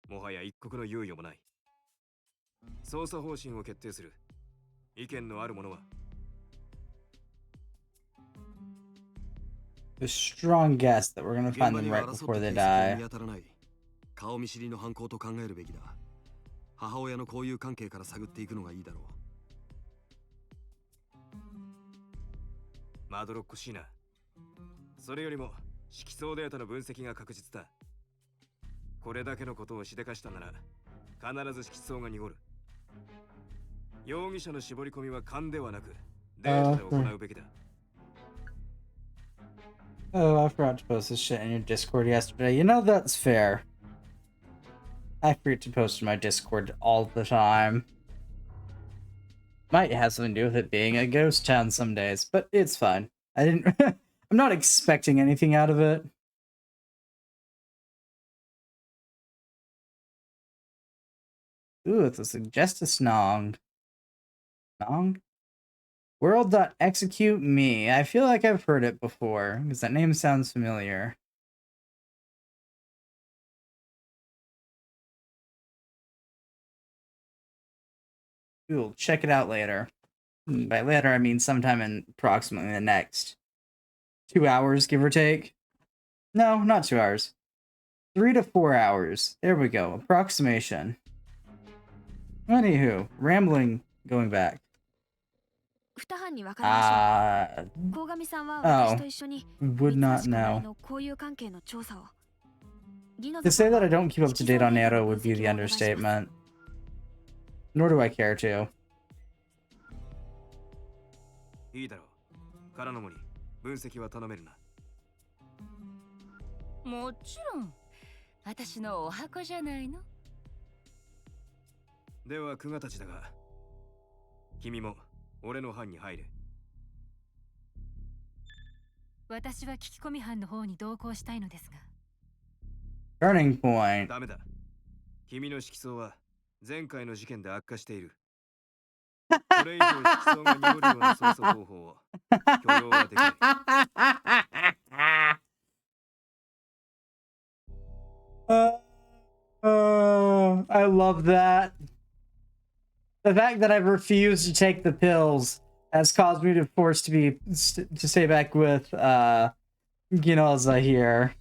もはや一刻の猶予もない。捜査方針を決定する。意見のある者は。
A strong guess that we're going to find them right before they die.
顔見知りの犯行と考えるべきだ。母親の交友関係から探っていくのがいいだろう。
まどろっこしいな。それよりも色相データの分析が確実だ。これだけのことをしでかしたなら必ず色相が濁る。容疑者の絞り込みは勘ではなくデータで行うべきだ。
Oh, I forgot to post this shit in your Discord yesterday. You know, that's fair. I forget to post in my Discord all the time. Might have something to do with it being a ghost town some days, but it's fine. I didn't... I'm not expecting anything out of it. Ooh, it's a suggest a snong. Snong? World.execute me. I feel like I've heard it before, because that name sounds familiar. We'll check it out later. By later, I mean sometime in approximately the next 2 hours, give or take. No, not 2 hours. 3 to 4 hours. There we go. Approximation. Anywho, rambling, going back.
二班に分かれましょう。鴻上さんは私と一緒に
would not know.
の交友関係の調査を。
To say that I don't keep up to date on Naruto would be the understatement. Nor do I care to.
いいだろう。からの森、分析は頼めるな。
もちろん。私のお箱じゃないの。
では、クガたちだが、君も俺の班に入れ。
私は聞き込み班の方に同行したいのですが。
Turning point.
ダメだ。君の色相は前回の事件で悪化している。これ以上色相が濁るような捜査方法を許容はできない。
I love that. The fact that I've refused to take the pills has caused me to stay back with Ginoza here.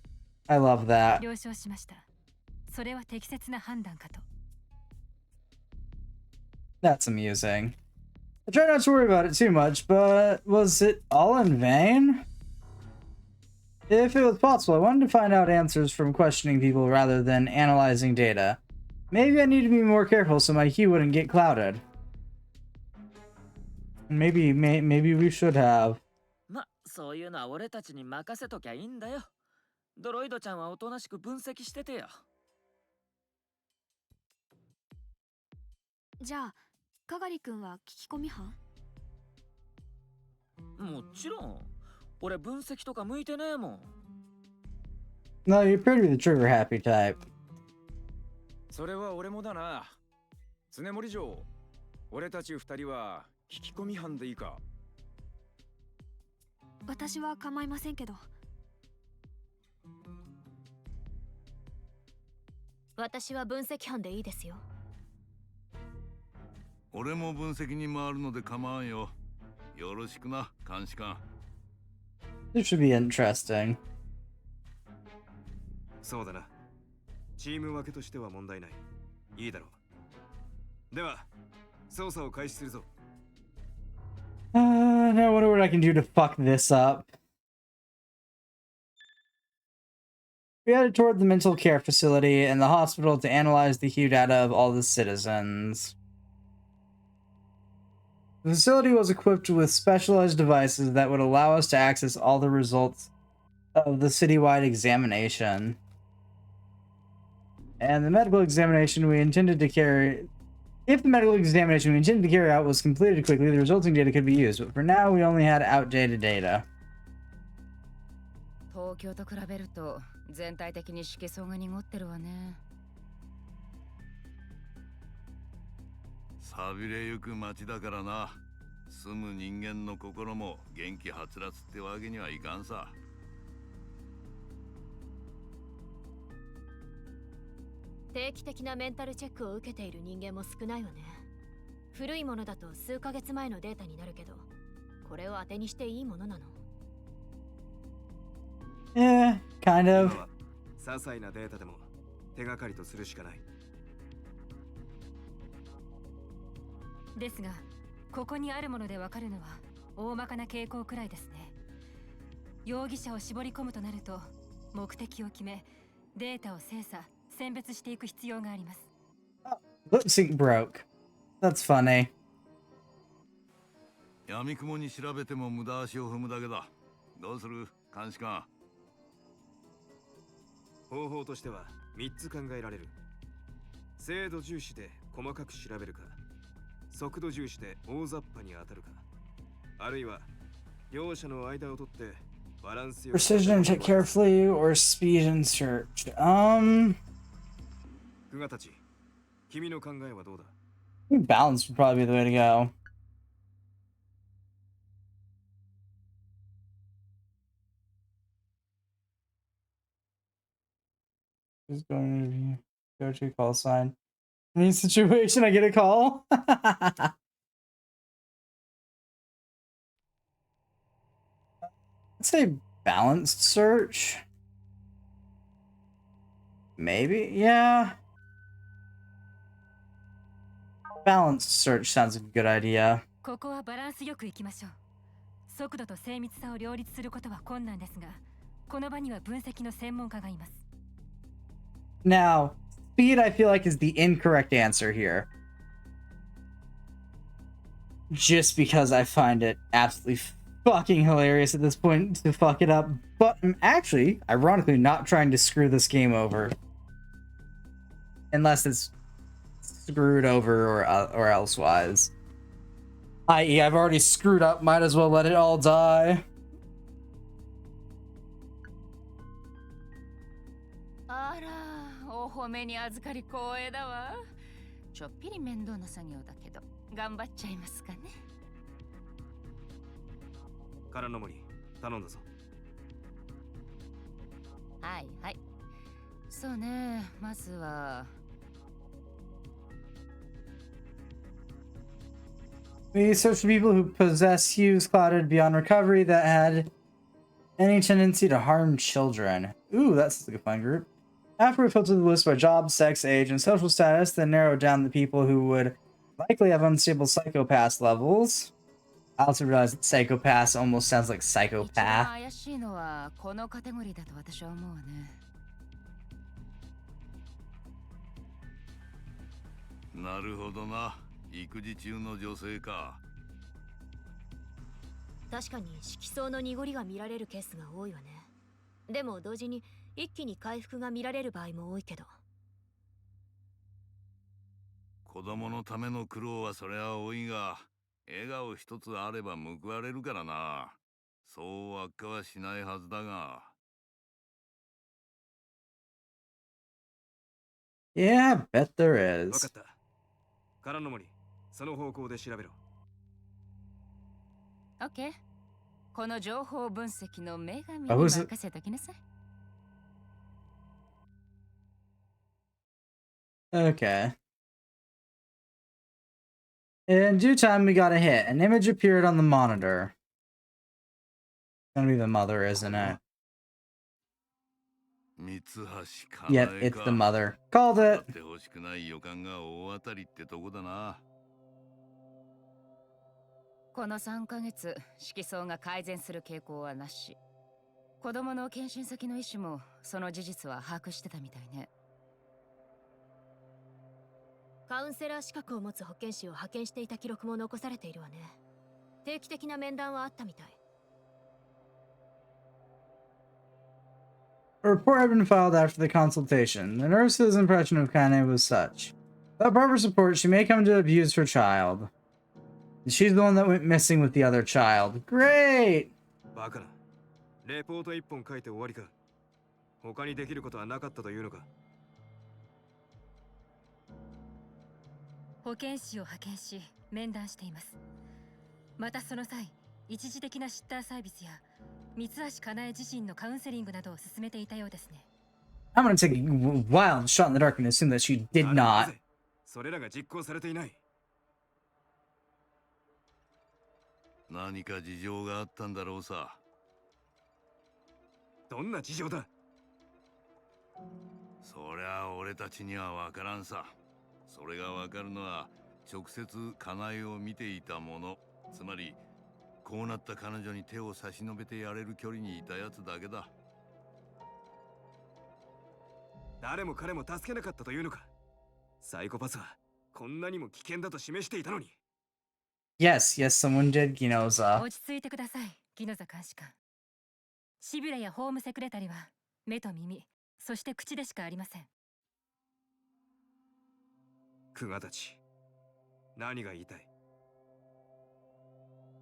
I love that.
了承しました。それは適切な判断かと。
That's amusing. I try not to worry about it too much, but was it all in vain? If it was possible, I wanted to find out answers from questioning people rather than analyzing data. Maybe I need to be more careful so my hue wouldn't get clouded. Maybe we should have.
ま、そういうのは俺たちに任せときゃいいんだよ。ドロイドちゃんはおとなしく分析しててよ。
じゃあ、かがりくんは聞き込み班？
もちろん。俺分析とか向いてねえもん。
No, you appear to be the trigger happy type.
それは俺もだな。常森城、俺たち二人は聞き込み班でいいか？
私は構いませんけど。
私は分析班でいいですよ。
俺も分析に回るので構わんよ。よろしくな、監視官。
This should be interesting.
そうだな。チーム分けとしては問題ない。いいだろう。では、捜査を開始するぞ。
Now I wonder what I can do to fuck this up. We headed toward the mental care facility and the hospital to analyze the Hue data of all the citizens. The facility was equipped with specialized devices that would allow us to access all the results of the citywide examination. And the medical examination we intended to carry... If the medical examination we intended to carry out was completed quickly, the resulting data could be used, but for now we only had outdated data.
東京と比べると全体的に色素が濁ってるわね。
寂れゆく街だからな。住む人間の心も元気はつらつってわけにはいかんさ。
定期的なメンタルチェックを受けている人間も少ないわね。古いものだと数ヶ月前のデータになるけど、これを当てにしていいものなの？
Yeah, kind of.
些細なデータでも手がかりとするしかない。
ですが、ここにあるものでわかるのは大まかな傾向くらいですね。容疑者を絞り込むとなると、目的を決め、データを精査、選別していく必要があります。
Lip sync broke. That's funny.
闇雲に調べても無駄足を踏むだけだ。どうする、監視官？
方法としては3つ考えられる。精度重視で細かく調べるか、速度重視で大雑把に当たるか、あるいは両者の間を取ってバランスよく
Precision and check carefully or speed and search.
久我たち、君の考えはどうだ？
I think balance would probably be the way to go. Who's going to go to call sign? Any situation I get a call? I'd say balanced search. Maybe, yeah. Balanced search sounds like a good idea.
ここはバランスよくいきましょう。速度と精密さを両立することは困難ですが、この場には分析の専門家がいます。
Now, speed I feel like is the incorrect answer here. Just because I find it absolutely fucking hilarious at this point to fuck it up. But I'm actually, ironically, not trying to screw this game over. Unless it's screwed over or elsewise. I.e., I've already screwed up, might as well let it all die.
あら、お褒めに預かり光栄だわ。ちょっぴり面倒な作業だけど、頑張っちゃいますかね。
からの森、頼んだぞ。
はいはい。そうね、まずは。
We searched for people who possess hues clouded beyond recovery that had any tendency to harm children. Ooh, that's a good fun group. After we filtered the list by job, sex, age, and social status, then narrowed down the people who would likely have unstable psychopath levels. I also realized that psychopath almost sounds like psychopath.
怪しいのはこのカテゴリーだと私は思うわね。
なるほどな。育児中の女性か。
確かに色相の濁りが見られるケースが多いわね。でも同時に一気に回復が見られる場合も多いけど。
子供のための苦労はそりゃ多いが、笑顔一つあれば報われるからな。そう悪化はしないはずだが。
Yeah, I bet there is.
分かった。からの森、その方向で調べろ。
OK。この情報分析の女神に
Oh, is it-
任せときなさい。
Okay. In due time, we got a hit. An image appeared on the monitor. Gonna be the mother, isn't it?
三橋か
Yep,
なえ
it's
か
the mother. Called
会
it.
ってほしくない予感が大当たりってとこだな。
この3ヶ月、色相が改善する傾向はなし。子供の検診先の医師もその事実は把握してたみたいね。
カウンセラー資格を持つ保健師を派遣していた記録も残されているわね。定期的な面談はあったみたい。
A report had been filed after the consultation. The nurse's impression of Kane was such. Without proper support, she may come to abuse her child. She's the one that went missing with the other child. Great!
バカな。レポート1本書いて終わりか。他にできることはなかったというのか。
保健師を派遣し面談しています。またその際、一時的なシッターサービスや三橋かなえ自身のカウンセリングなどを進めていたようですね。
I'm gonna take a wild shot in the dark and assume that she did not.
それらが実行されていない。
何か事情があったんだろうさ。
どんな事情だ。
そりゃ俺たちには分からんさ。それが分かるのは直接カナエを見ていたもの、つまりこうなった彼女に手を差し伸べてやれる距離にいたやつだけだ。
誰も彼も助けなかったというのか。サイコパスはこんなにも危険だと示していたのに。
Yes, yes, someone did, Ginoza.
落ち着いてください、ギノザ監視官。シビラやホームセクレタリは目と耳、そして口でしかありません。
クガたち、何が言いたい？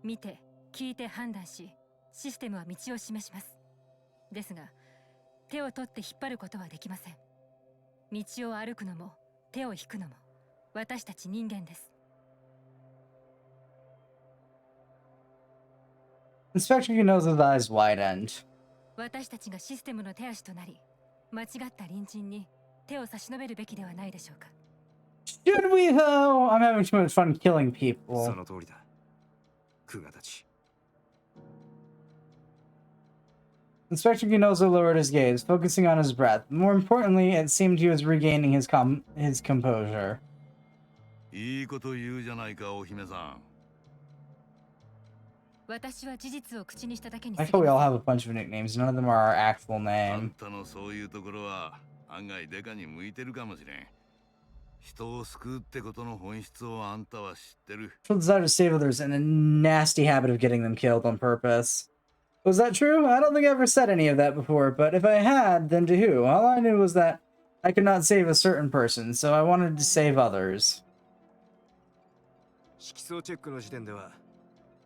見て、聞いて判断し、システムは道を示します。ですが、手を取って引っ張ることはできません。道を歩くのも、手を引くのも、私たち人間です。
Inspector Ginoza's eyes widened.
私たちがシステムの手足となり、間違った隣人に手を差し伸べるべきではないでしょうか。
Should we though? I'm having too much fun killing people.
その通りだ。クガたち。
Inspector Ginoza lowered his gaze, focusing on his breath. More importantly, it seemed he was regaining his composure.
いいこと言うじゃないか、お姫さん。
私は事実を口にしただけに
I thought we all have a bunch of nicknames. None of them are our actual
あ
name.
んたのそういうところは案外デカに向いてるかもしれん。人を救うってことの本質をあんたは知ってる。
The desire to save others and a nasty habit of getting them killed on purpose. Was that true? I don't think I ever said any of that before, but if I had, then to who? All I knew was that I could not save a certain person, so I wanted to save others.
色相チェックの時点では、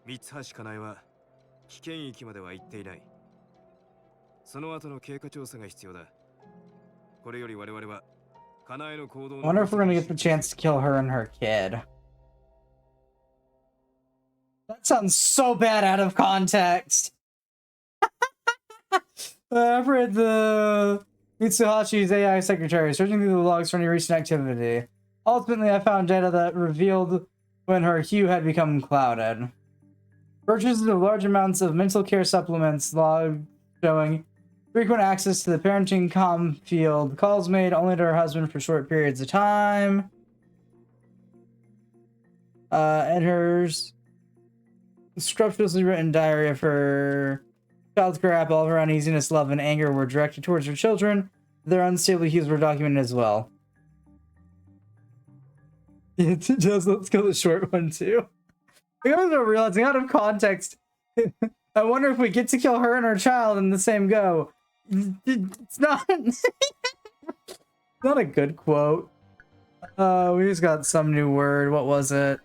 三橋かなえは危険域までは行っていない。その後の経過調査が必要だ。これより我々はかなえの行動
I
の
wonder if we're gonna get the chance to kill her and her kid. That sounds so bad out of context. I've read the Mitsuhashi's AI secretary, searching through the logs for any recent activity. Ultimately, I found data that revealed when her hue had become clouded. Purchases of large amounts of mental care supplements, log showing frequent access to the parenting comm field, calls made only to her husband for short periods of time. And her scrupulously written diary of her child's crap, all of her uneasiness, love, and anger were directed towards her children. Their unstable hues were documented as well. It does. Let's go the short one too. I was realizing out of context. I wonder if we get to kill her and her child in the same go. It's not not a good quote. We just got some new word. What was it?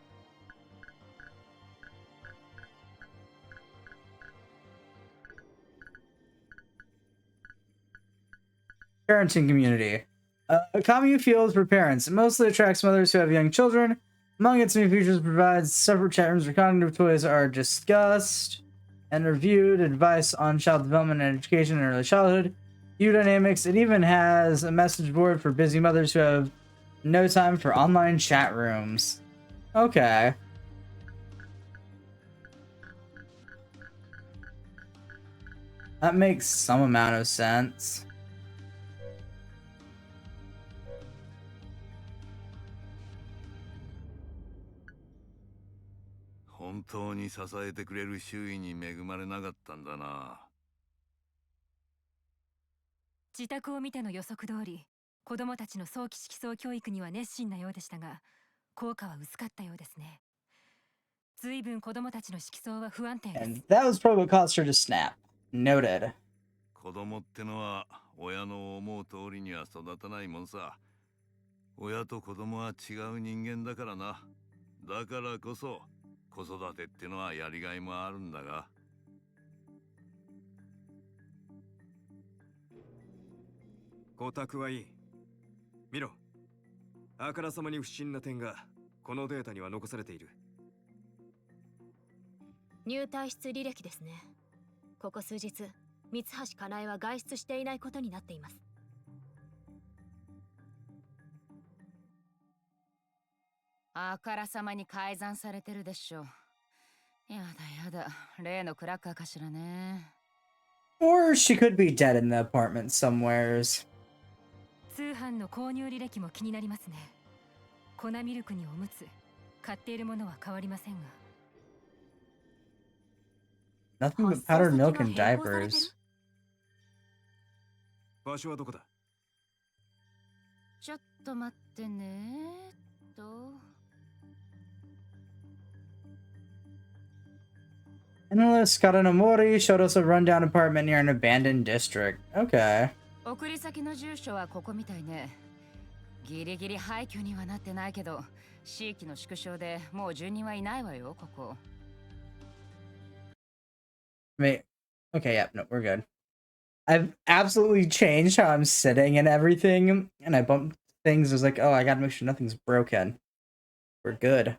Parenting community. A commune field for parents. It mostly attracts mothers who have young children. Among its new features, it provides separate chat rooms where cognitive toys are discussed and reviewed, advice on child development and education in early childhood, U dynamics. It even has a message board for busy mothers who have no time for online chat rooms. Okay. That makes some amount of sense.
本当に支えてくれる周囲に恵まれなかったんだな。
自宅を見ての予測通り、子供たちの早期色相教育には熱心なようでしたが、効果は薄かったようですね。随分子供たちの色相は不安定です。
And that was probably what caused her to snap. Noted.
子供ってのは親の思う通りには育たないもんさ。親と子供は違う人間だからな。だからこそ子育てってのはやりがいもあるんだが。
ご託はいい。見ろ。あからさまに不審な点がこのデータには残されている。
入退室履歴ですね。ここ数日、三橋かなえは外出していないことになっています。
あからさまに改ざんされてるでしょ。やだやだ、例のクラッカーかしらね。
Or she could be dead in the apartment somewheres.
通販の購入履歴も気になりますね。粉ミルクにおむつ、買っているものは変わりませんが。
Nothing but powdered milk and diapers.
場所はどこだ？
ちょっと待ってね。
Analyst Karanomori showed us a rundown apartment near an abandoned district. Okay.
送り先の住所はここみたいね。ギリギリ廃墟にはなってないけど、地域の縮小でもう住人はいないわよ、ここ。
Wait. Okay, yeah, no, we're good. I've absolutely changed how I'm sitting and everything, and I bumped things. I was like, oh, I gotta make sure nothing's broken. We're good.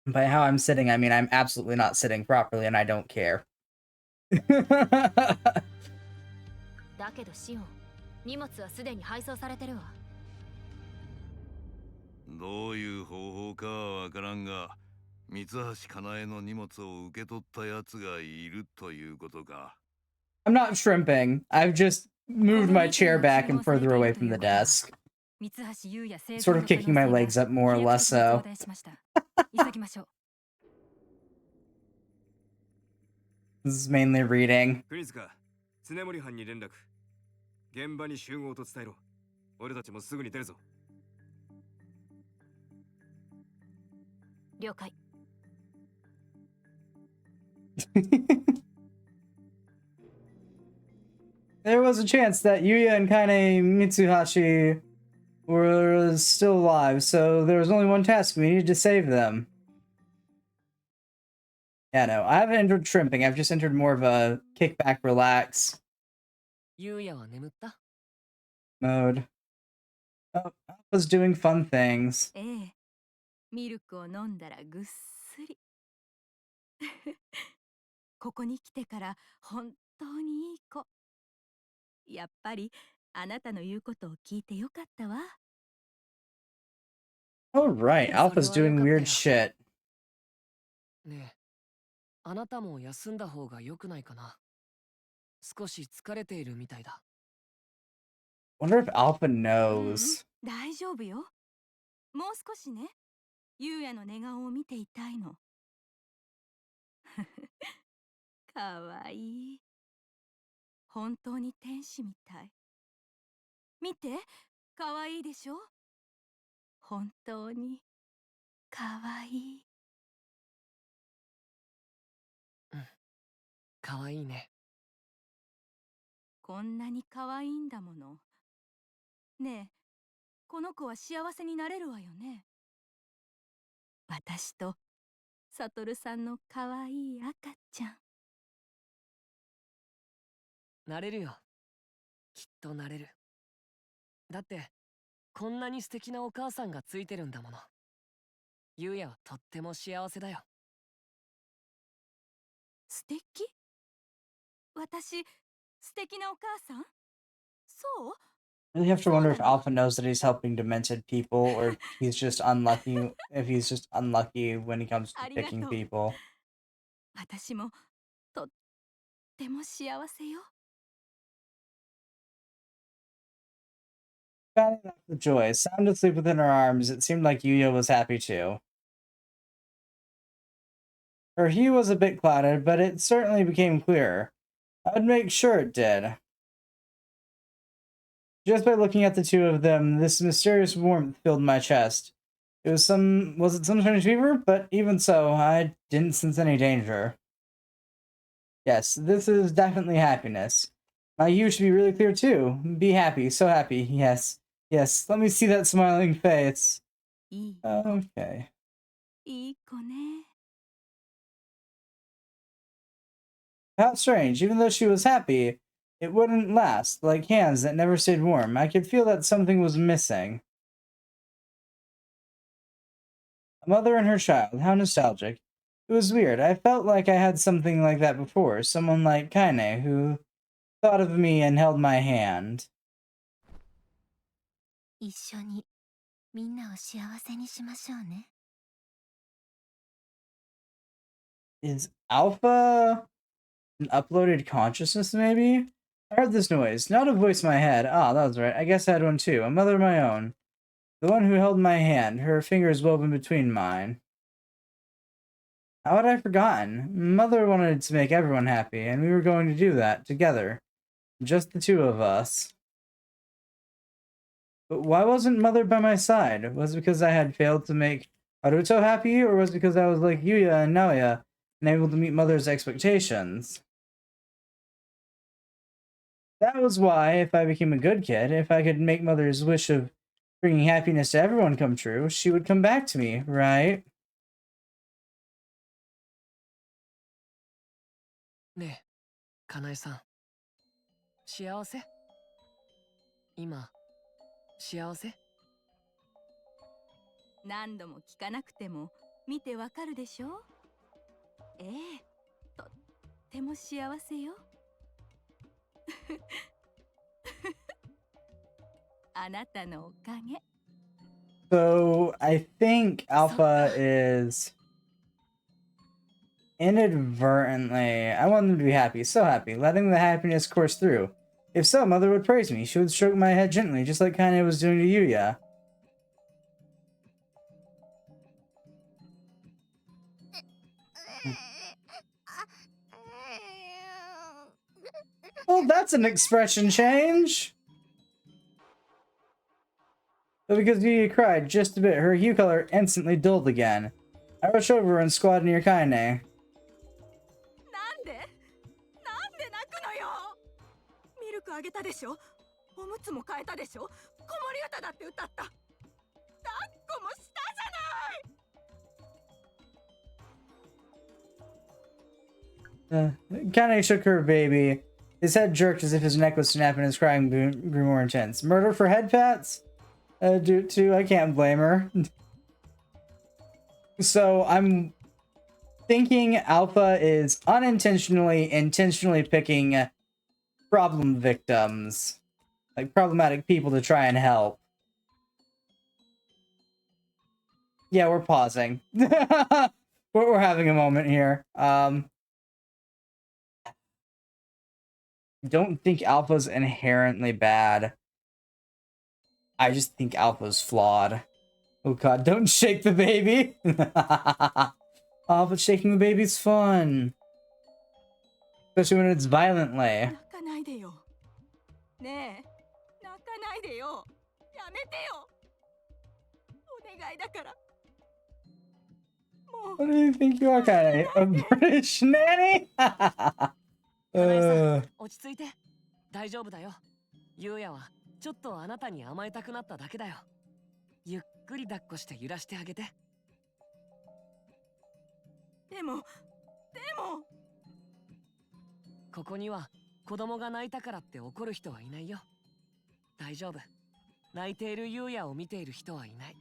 By how I'm sitting, I mean I'm absolutely not sitting properly, and I don't care.
だけどシオン、荷物はすでに配送されてるわ。
どういう方法かはわからんが、三橋かなえの荷物を受け取ったやつがいるということか。
I'm not shrimping. I've just moved my chair back and further away from the desk. Sort of kicking my legs up more or less so. This is mainly reading.
クリスか、常森班に連絡。現場に集合と伝えろ。俺たちもすぐに出るぞ。
了解。
There was a chance that Yuya and Kaine Mitsuhashi were still alive, so there was only one task. We needed to save them. Yeah, no, I haven't entered shrimping. I've just entered more of a kickback, relax mode. Oh, I was doing fun things.
ミルクを飲んだらぐっすり。ここに来てから本当にいい子。やっぱりあなたの言うことを聞いてよかったわ。
Oh, right. Alpha's doing weird shit.
ねえ、あなたも休んだ方が良くないかな。少し疲れているみたいだ。
Wonder if Alpha knows.
大丈夫よ。もう少しね。ゆうやの寝顔を見ていたいの。かわいい。本当に天使みたい。見て、かわいいでしょ。本当にかわいい。
うん、かわいいね。
こんなにかわいいんだもの。ねえ、この子は幸せになれるわよね。私とサトルさんのかわいい赤ちゃん。
なれるよ。きっとなれる。だってこんなに素敵なお母さんがついてるんだもの。ゆうやはとっても幸せだよ。
素敵？私、素敵なお母さん？そう？
I really have to wonder if Alpha knows that he's helping demented people, or if he's just unlucky. If he's just unlucky when he comes to picking people.
私もとっても幸せよ。
Fanning off the joy, sound asleep within her arms, it seemed like Yuya was happy too. Her hue was a bit clouded, but it certainly became clearer. I would make sure it did. Just by looking at the two of them, this mysterious warmth filled my chest. Was it some strange fever? But even so, I didn't sense any danger. Yes, this is definitely happiness. My hue should be really clear too. Be happy, so happy, yes. Yes, let me see that smiling face. Okay.
いい子ね。
How strange, even though she was happy, it wouldn't last, like hands that never stayed warm. I could feel that something was missing. A mother and her child, how nostalgic. It was weird, I felt like I had something like that before, someone like Kaine, who thought of me and held my hand.
一緒にみんなを幸せにしましょうね。
Is Alpha an uploaded consciousness, maybe? I heard this noise, not a voice in my head. Ah, that was right. I guess I had one too. A mother of my own. The one who held my hand, her fingers woven between mine. How had I forgotten? Mother wanted to make everyone happy, and we were going to do that, together. Just the two of us. But why wasn't Mother by my side? Was it because I had failed to make Haruto happy, or was it because I was like Yuya and Naoya, and able to meet Mother's expectations? That was why, if I became a good kid, if I could make Mother's wish of bringing happiness to everyone come true, she would come back to me, right?
ねえ、かなえさん。幸せ？今、幸せ？
何度も聞かなくても見てわかるでしょ？ええ、とっても幸せよ。あなたのおかげ。
So, I think Alpha is inadvertently, I want them to be happy, so happy, letting the happiness course through. If so, Mother would praise me. She would stroke my head gently, just like Kaine was doing to Yuya. Well, that's an expression change! But because Yuya cried just a bit, her hue color instantly dulled again. I rushed over and squatted near Kaine.
なんで泣くのよ。ミルクあげたでしょ。おむつも変えたでしょ。子守歌だって歌った。抱っこもしたじゃない。
Kaine shook her baby. His head jerked as if his neck was snapping and his crying grew more intense. Murder for head pats? I can't blame her. So I'm thinking Alpha is intentionally picking problem victims. Like problematic people to try and help. Yeah, we're pausing. We're having a moment here. Don't think Alpha's inherently bad. I just think Alpha's flawed. Oh god, don't shake the baby! Oh, but shaking the baby's fun. Especially when it's violently.
泣かないでよ。ねえ、泣かないでよ。やめてよ。お願いだから。
What do you think you are, Kaine? A British nanny?
落ち着いて。大丈夫だよ。ゆうやはちょっとあなたに甘えたくなっただけだよ。ゆっくり抱っこして揺らしてあげて。
でも
ここには子供が泣いたからって怒る人はいないよ。大丈夫。泣いているゆうやを見ている人はいない。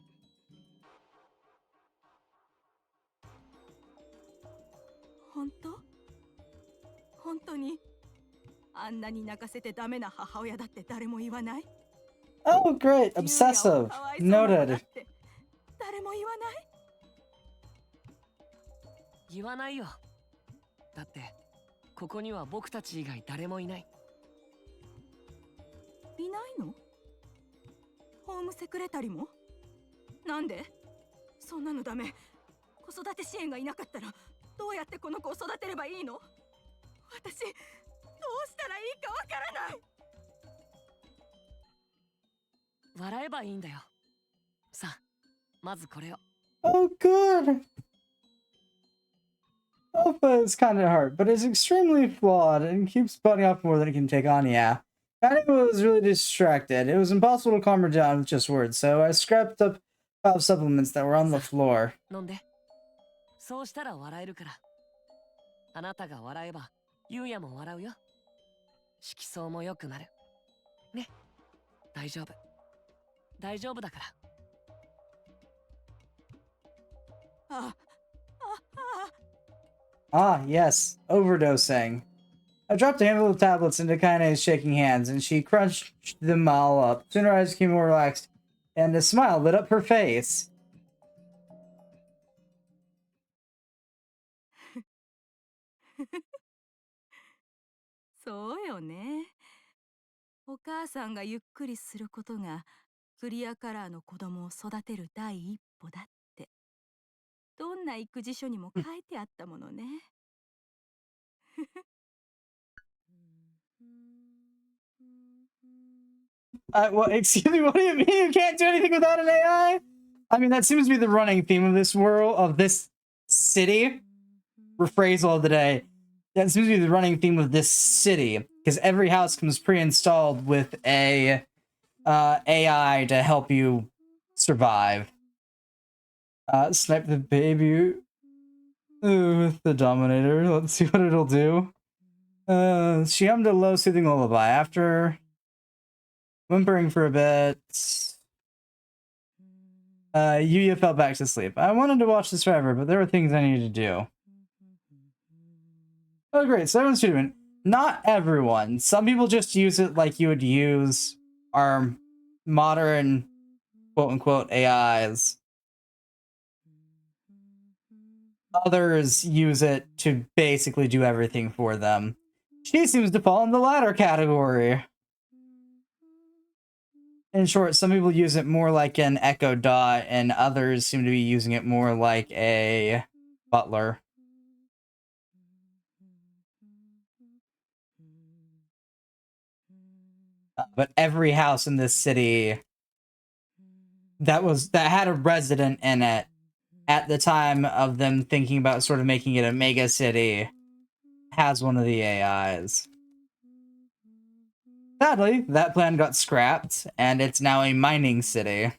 本当？本当にあんなに泣かせてダメな母親だって誰も言わない？
Oh, great. Obsessive. Noted.
誰も言わない？
言わないよ。だってここには僕たち以外誰もいない。
いないの？ホームセクレタリも？なんで？そんなのダメ。子育て支援がいなかったらどうやってこの子を育てればいいの？私どうしたらいいかわからない。
笑えばいいんだよ。さあ、まずこれを。
Oh, good. Alpha is kind of hard, but is extremely flawed and keeps biting off more than it can take on, yeah. Annie was really distracted. It was impossible to calm her down with just words, so I scrapped up 5 supplements that were on the floor.
飲んで。そうしたら笑えるから。あなたが笑えば、ゆうやも笑うよ。色相も良くなる。ね。大丈夫。大丈夫だから。
Ah, yes, overdosing. I dropped a handful of tablets into Kaine's shaking hands, and she crunched them all up. Soon her eyes became more relaxed, and a smile lit up her face.
そうよね。お母さんがゆっくりすることがクリアカラーの子供を育てる第一歩だってどんな育児書にも書いてあったものね。
Well, excuse me, what do you mean you can't do anything without an AI? I mean, that seems to be the running theme of this world, of this city. Rephrasal of the day. That seems to be the running theme of this city, because every house comes pre-installed with a AI to help you survive. Snipe the baby with the Dominator. Let's see what it'll do. She hummed a low, soothing lullaby. After whimpering for a bit, Yuya fell back to sleep. I wanted to watch this forever, but there were things I needed to do. Oh, great. So everyone's treatment. Not everyone. Some people just use it like you would use our modern quote-unquote AIs. Others use it to basically do everything for them. She seems to fall in the latter category. In short, some people use it more like an Echo Dot, and others seem to be using it more like a butler. But every house in this city that had a resident in it at the time of them thinking about sort of making it a mega city has one of the AIs. Sadly, that plan got scrapped, and it's now a mining city.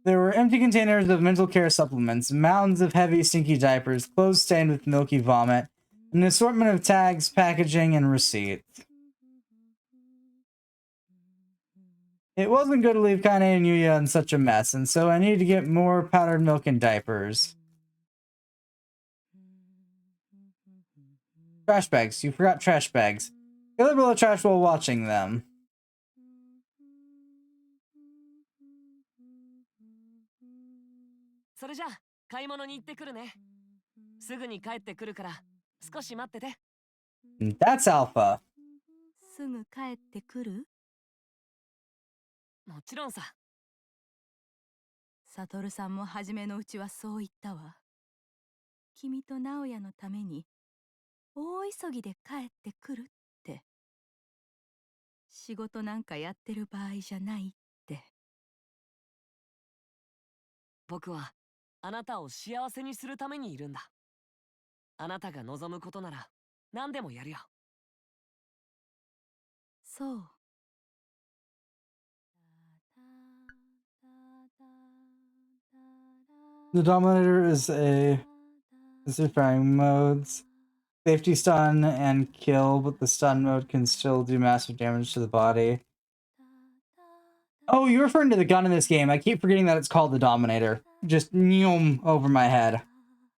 There were empty containers of mental care supplements, mounds of heavy, stinky diapers, clothes stained with milky vomit, an assortment of tags, packaging, and receipts. It wasn't good to leave Kaine and Yuya in such a mess, and so I needed to get more powdered milk and diapers. Trash bags. You forgot trash bags. Get a below trash while watching them. That's Alpha.
すぐ帰ってくる？
もちろんさ。
サトルさんも初めのうちはそう言ったわ。君と直哉のために大急ぎで帰ってくるって。仕事なんかやってる場合じゃないって。
僕はあなたを幸せにするためにいるんだ。あなたが望むことなら何でもやるよ。
そう。
The Dominator is firing modes. Safety stun and kill, but the stun mode can still do massive damage to the body. Oh, you're referring to the gun in this game. I keep forgetting that it's called the Dominator. Just nyom over my head.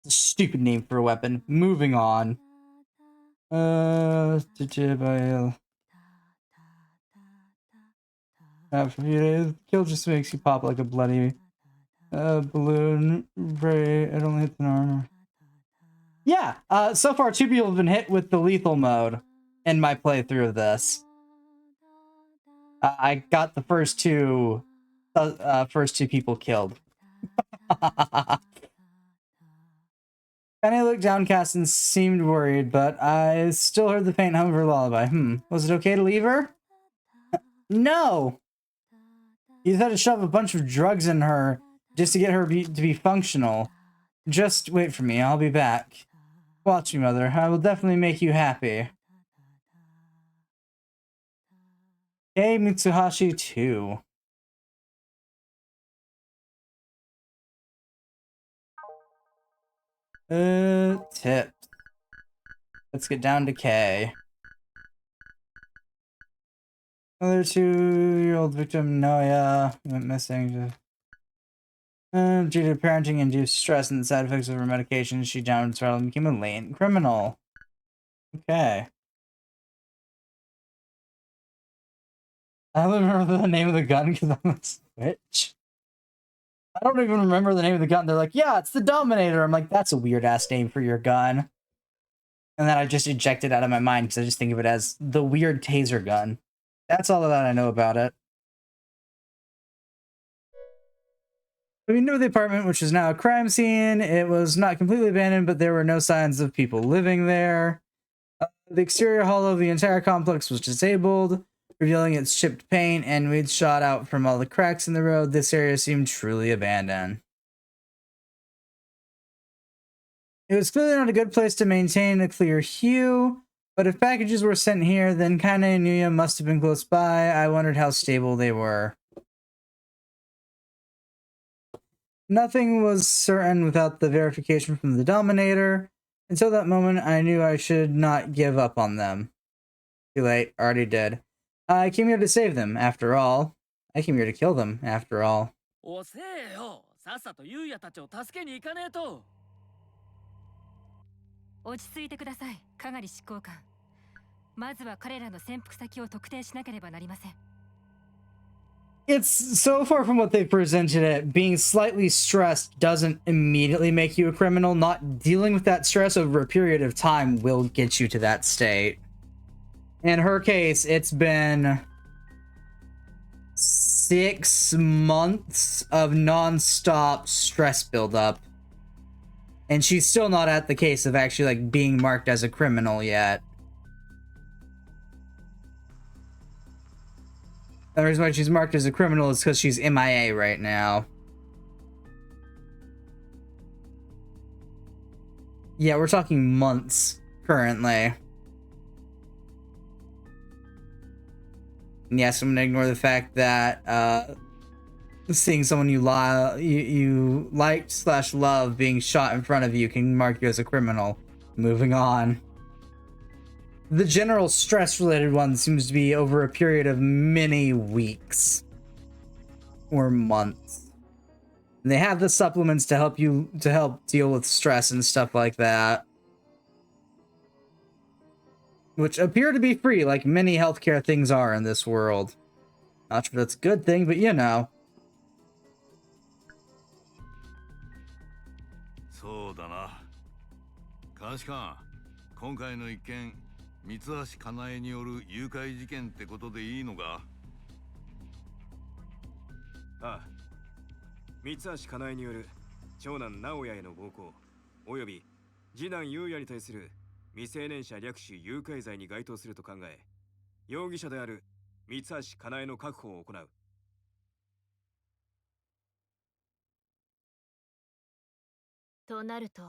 It's a stupid name for a weapon. Moving on. After a few days, kill just makes you pop like a bloody balloon. Ray, it only hits an armor. Yeah, so far 2 people have been hit with the lethal mode in my playthrough of this. I got the first two people killed. Penny looked downcast and seemed worried, but I still heard the faint hum of her lullaby. Was it okay to leave her? No! You had to shove a bunch of drugs in her just to get her to be functional. Just wait for me, I'll be back. Watch me, Mother. I will definitely make you happy. Hey, Mitsuhashi 2. Tip. Let's get down to K. Another 2-year-old victim, Noya, went missing. Due to parenting-induced stress and the side effects of her medication, she downward spiraled and became a latent criminal. Okay. I don't remember the name of the gun because I'm a Switch. I don't even remember the name of the gun. They're like, yeah, it's the Dominator. I'm like, that's a weird-ass name for your gun. And then I just eject it out of my mind because I just think of it as the weird taser gun. That's all that I know about it. We knew the apartment, which is now a crime scene. It was not completely abandoned, but there were no signs of people living there. The exterior hull of the entire complex was disabled, revealing its chipped paint and weeds shot out from all the cracks in the road. This area seemed truly abandoned. It was clearly not a good place to maintain a clear hue, but if packages were sent here, then Kane and Nuya must have been close by. I wondered how stable they were. Nothing was certain without the verification from the Dominator. Until that moment, I knew I should not give up on them. Too late, already did. I came here to save them, after all. I came here to kill them, after all.
おせえよ、さっさとユウヤたちを助けに行かねえと。
落ち着いてください、かがり執行官。まずは彼らの潜伏先を特定しなければなりません。
It's so far from what they presented it. Being slightly stressed doesn't immediately make you a criminal. Not dealing with that stress over a period of time will get you to that state. In her case, it's been 6 months of non-stop stress buildup. And she's still not at the case of actually like being marked as a criminal yet. The reason why she's marked as a criminal is because she's MIA right now. Yeah, we're talking months currently. And yes, I'm gonna ignore the fact that seeing someone you liked / love being shot in front of you can mark you as a criminal. Moving on. The general stress-related one seems to be over a period of many weeks or months. And they have the supplements to help deal with stress and stuff like that, which appear to be free, like many healthcare things are in this world. Not sure if that's a good thing, but you know.
そうだな。監視官、今回の一件、三橋かなえによる誘拐事件ってことでいいのか？
ああ。三橋かなえによる長男直哉への暴行、および次男優也に対する未成年者略取誘拐罪に該当すると考え、容疑者である三橋かなえの確保を行う。
となると、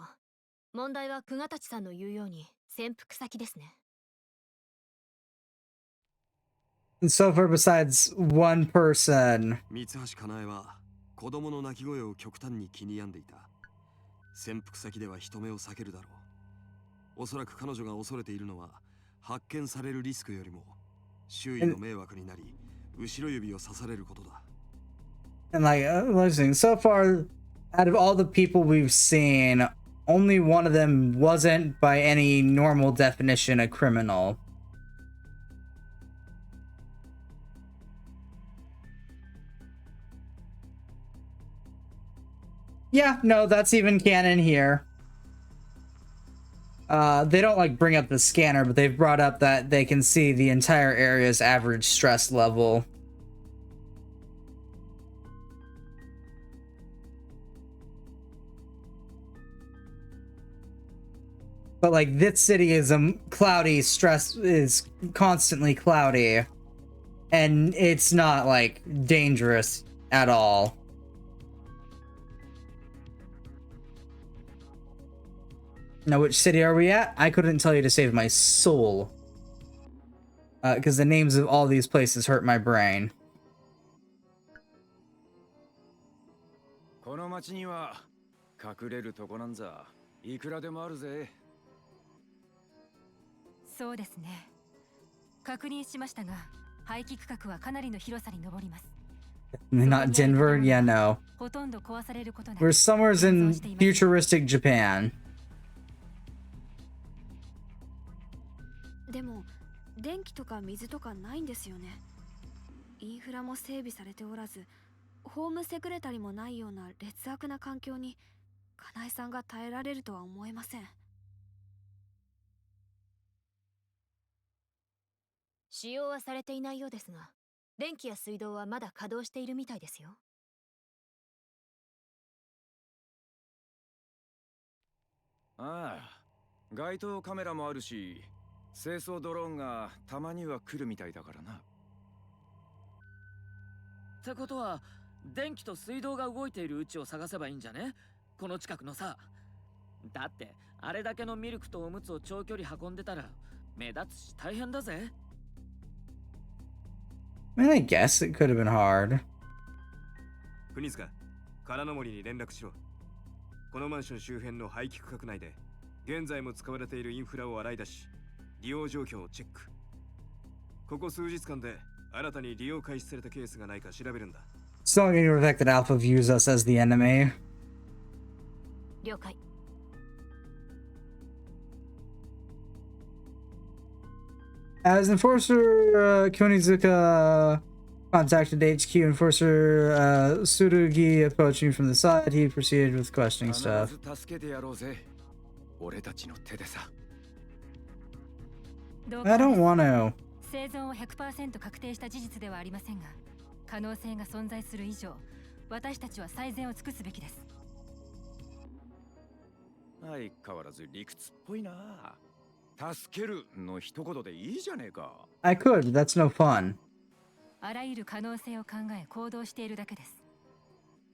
問題は久我たちさんの言うように潜伏先ですね。
And so far, besides one person.
三橋かなえは子供の泣き声を極端に気に病んでいた。潜伏先では人目を避けるだろう。おそらく彼女が恐れているのは発見されるリスクよりも周囲の迷惑になり後ろ指を刺されることだ。
And like, listen, so far, out of all the people we've seen, only one of them wasn't, by any normal definition, a criminal. Yeah, no, that's even canon here. They don't like bring up the scanner, but they've brought up that they can see the entire area's average stress level. But like, this city is cloudy, stress is constantly cloudy, and it's not like dangerous at all. Now, which city are we at? I couldn't tell you to save my soul. Because the names of all these places hurt my brain.
この町には隠れるとこなんざいくらでもあるぜ。
そうですね。確認しましたが、廃棄区画はかなりの広さに上ります。
Not Denver? Yeah, no.
ほとんど壊されることなく。
We're somewhere in futuristic Japan.
でも電気とか水とかないんですよね。インフラも整備されておらず、ホームセクレタリもないような劣悪な環境にかなえさんが耐えられるとは思えません。
使用はされていないようですが、電気や水道はまだ稼働しているみたいですよ。
ああ、街頭カメラもあるし、清掃ドローンがたまには来るみたいだからな。
ってことは電気と水道が動いているうちを探せばいいんじゃね？この近くのさ。だってあれだけのミルクとおむつを長距離運んでたら目立つし大変だぜ。
I mean, I guess it could have been hard.
国塚、空の森に連絡しろ。このマンション周辺の廃棄区画内で現在も使われているインフラを洗い出し、利用状況をチェック。ここ数日間で新たに利用開始されたケースがないか調べるんだ。
Still not getting the fact that Alpha views us as the enemy.
了解。
As Enforcer Konizuka contacted HQ, Enforcer Tsurugi approaching from the side, he proceeded with questioning stuff.
助けてやろうぜ。俺たちの手でさ。
I don't want to.
生存を 100% 確定した事実ではありませんが、可能性が存在する以上、私たちは最善を尽くすべきです。
相変わらず理屈っぽいな。助けるの一言でいいじゃねえか。
I could, that's no fun.
あらゆる可能性を考え行動しているだけです。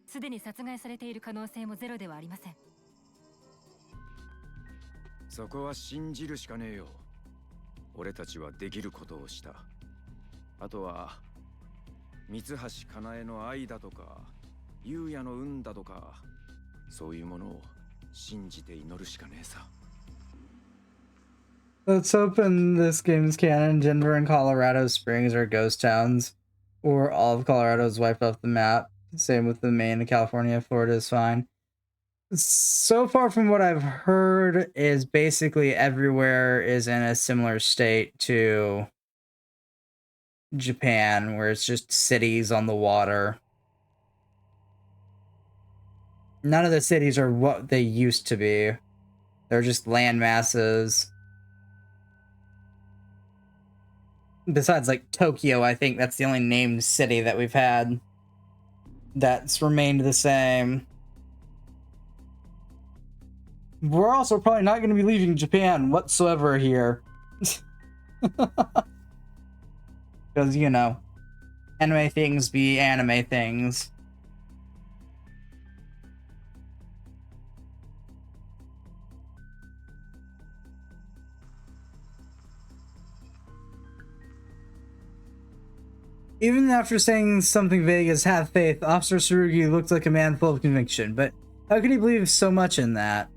すでに殺害されている可能性もゼロではありません。
そこは信じるしかねえよ。俺たちはできることをした。あとは三橋かなえの愛だとか優也の運だとか、そういうものを信じて祈るしかねえさ。
Let's hope in this game's canon, Denver and Colorado Springs are ghost towns, or all of Colorado is wiped off the map. Same with the Maine, California, Florida is fine. So far from what I've heard is basically everywhere is in a similar state to Japan, where it's just cities on the water. None of the cities are what they used to be. They're just land masses. Besides, like, Tokyo, I think that's the only named city that we've had that's remained the same. We're also probably not going to be leaving Japan whatsoever here. Because, you know, anime things be anime things. Even after saying something vague as have faith, Officer Tsurugi looked like a man full of conviction, but how could he believe so much in that?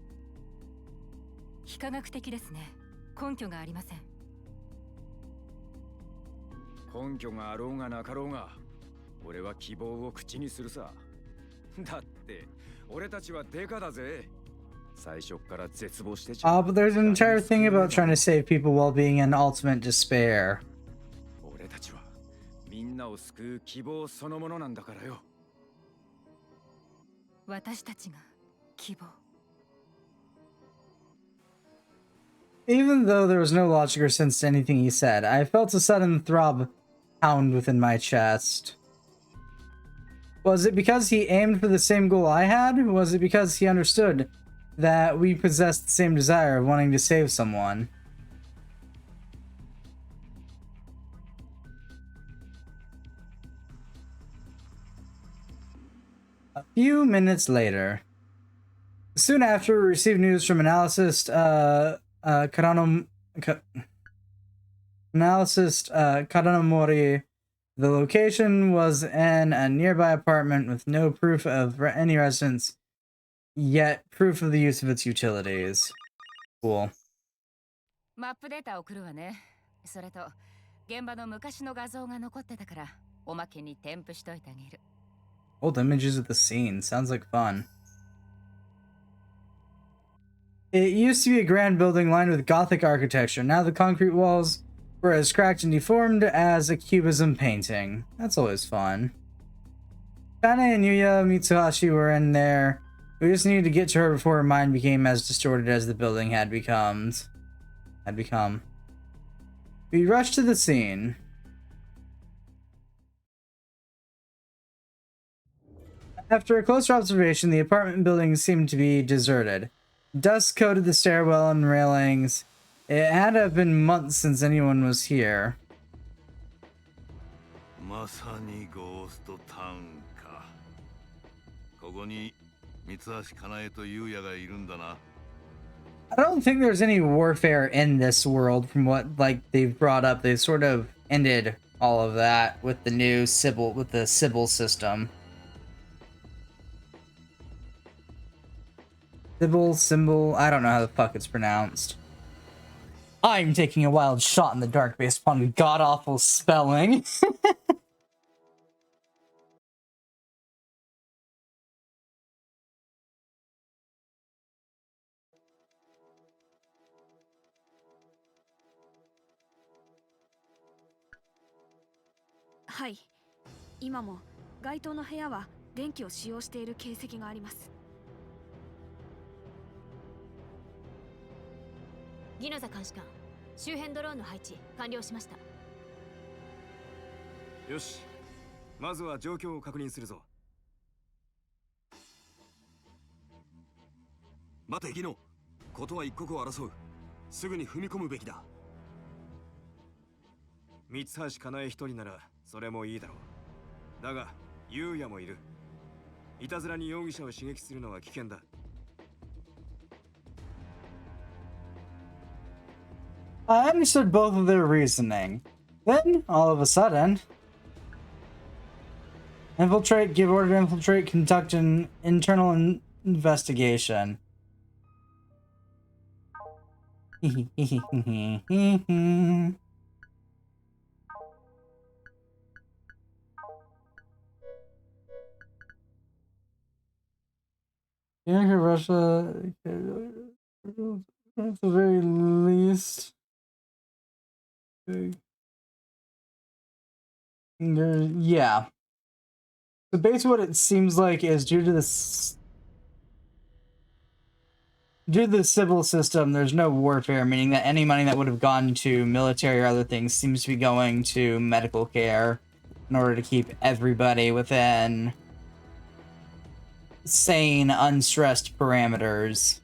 非科学的ですね。根拠がありません。
根拠があろうがなかろうが、俺は希望を口にするさ。だって俺たちはデカだぜ。最初から絶望してちゃう。
but there's an entire thing about trying to save people while being in ultimate despair.
俺たちはみんなを救う希望そのものなんだからよ。
私たちが希望。
Even though there was no logic or sense to anything he said, I felt a sudden throb pound within my chest. Was it because he aimed for the same goal I had? Was it because he understood that we possessed the same desire of wanting to save someone? A few minutes later. Soon after, we received news from analyst Kadanomori. The location was in a nearby apartment with no proof of any residence, yet proof of the use of its utilities. Cool.
マップデータ送るわね。それと現場の昔の画像が残ってたからおまけに添付しといてあげる。
Old images of the scene. Sounds like fun. It used to be a grand building lined with Gothic architecture. Now the concrete walls were as cracked and deformed as a cubism painting. That's always fun. Kane and Yuya Mitsuhashi were in there. We just needed to get to her before her mind became as distorted as the building had become. We rushed to the scene. After a closer observation, the apartment building seemed to be deserted. Dust coated the stairwell and railings. It had to have been months since anyone was here.
まさにゴーストタウンか。ここに三橋かなえと優也がいるんだな。
I don't think there's any warfare in this world from what they've brought up. They sort of ended all of that with the new Sybil system. Symbol, I don't know how the fuck it's pronounced. I'm taking a wild shot in the dark based upon god-awful spelling.
Hi. 今も該当の部屋は電気を使用している形跡があります。
ギノザ監視官、周辺ドローンの配置完了しました。
よし、まずは状況を確認するぞ。
待てギノ、ことは一刻を争う。すぐに踏み込むべきだ。
三橋かなえ一人ならそれもいいだろう。だが優也もいる。いたずらに容疑者を刺激するのは危険だ。
I understood both of their reasoning. Then, all of a sudden... Infiltrate, give order to infiltrate, conduct an internal investigation. Russia... At the very least... Yeah. So basically what it seems like is due to the civil system, there's no warfare, meaning that any money that would have gone to military or other things seems to be going to medical care in order to keep everybody within sane, unstressed parameters.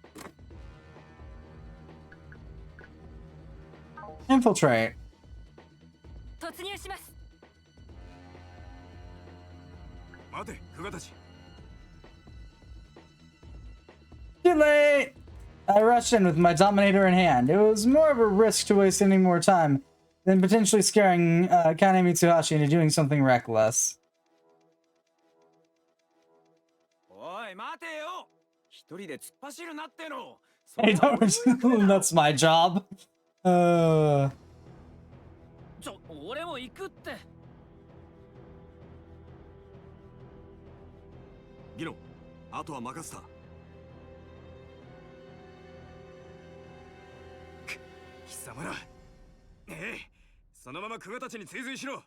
Infiltrate.
突入します。
待て、クガたち。
Too late! I rushed in with my Dominator in hand. It was more of a risk to waste any more time than potentially scaring Kane Mitsuhashi into doing something reckless.
おい、待てよ。一人で突っ走るなっての。
Hey, that's my job.
俺も行くって。
ギノ、あとは任せた。
貴様ら。そのまま久我たちに追随しろ。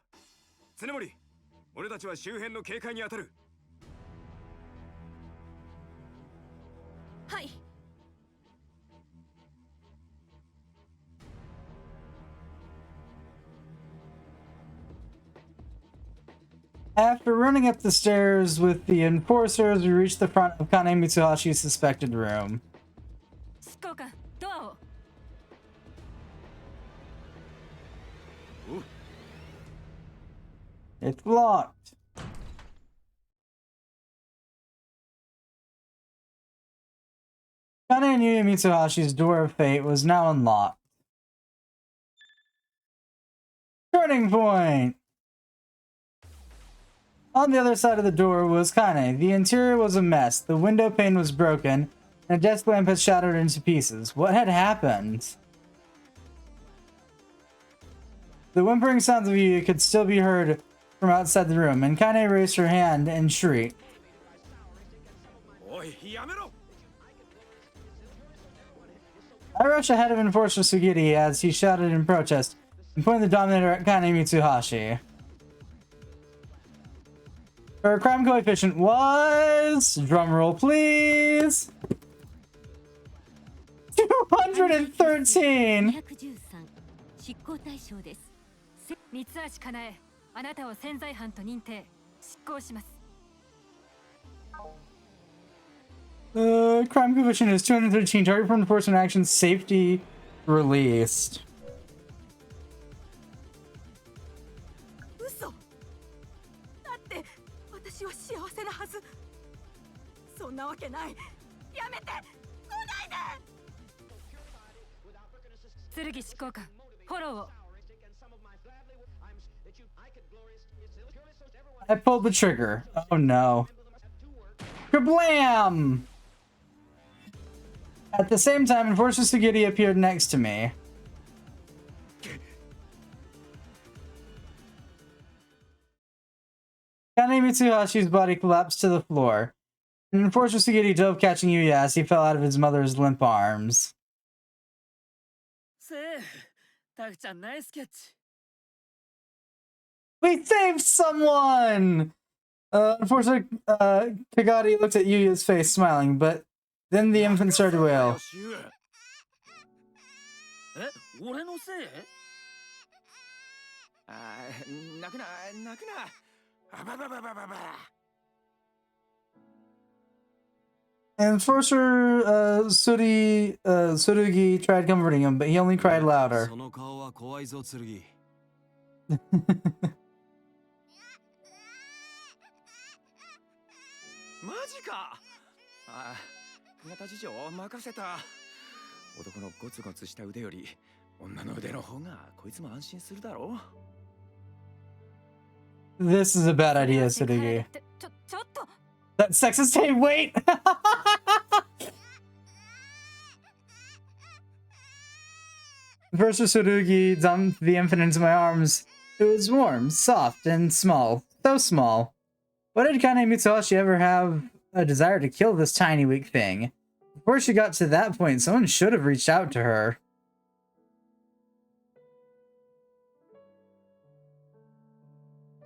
常森、俺たちは周辺の警戒に当たる。
はい。
After running up the stairs with the enforcers, we reached the front of Kane Mitsuhashi's suspected room.
執行官、ドアを。
It's locked. Kane and Yuya Mitsuhashi's door of fate was now unlocked. Turning point! On the other side of the door was Kane. The interior was a mess. The window pane was broken, and a desk lamp had shattered into pieces. What had happened? The whimpering sounds of Yuya could still be heard from outside the room, and Kane raised her hand and shrieked. I rushed ahead of Enforcer Sugiri as he shouted in protest and pointed the Dominator at Kane Mitsuhashi. Her crime coefficient was... drumroll please... 213!
執行対象です。三橋かなえ、あなたを潜在犯と認定、執行します。
Crime coefficient is 213. Target for enforcement action. Safety released.
嘘。だって私は幸せなはず。そんなわけない。やめて。来ないで。
剣執行官、フォローを。
I pulled the trigger. Oh no. Kablam! At the same time, Enforcer Sugiri appeared next to me. Kane Mitsuhashi's body collapsed to the floor, and Enforcer Sugiri dove, catching Yuya as he fell out of his mother's limp arms.
せー、タクちゃんナイスキャッチ。
We saved someone! Unfortunately, Kagadi looked at Yuya's face, smiling, but then the infant started to wail.
え、俺のせい？泣くな、泣くな。あばばばばばば。
Enforcer Tsurugi tried comforting him, but he only cried louder.
その顔は怖いぞ、剣。
マジか。小型事情任せた。男のゴツゴツした腕より女の腕の方がこいつも安心するだろう。
This is a bad idea, Tsurugi.
ちょっと。
That sexist tape, wait! Enforcer Tsurugi dumped the infant into my arms. It was warm, soft, and small. So small. Why did Kane Mitsuhashi ever have a desire to kill this tiny, weak thing? Before she got to that point, someone should have reached out to her.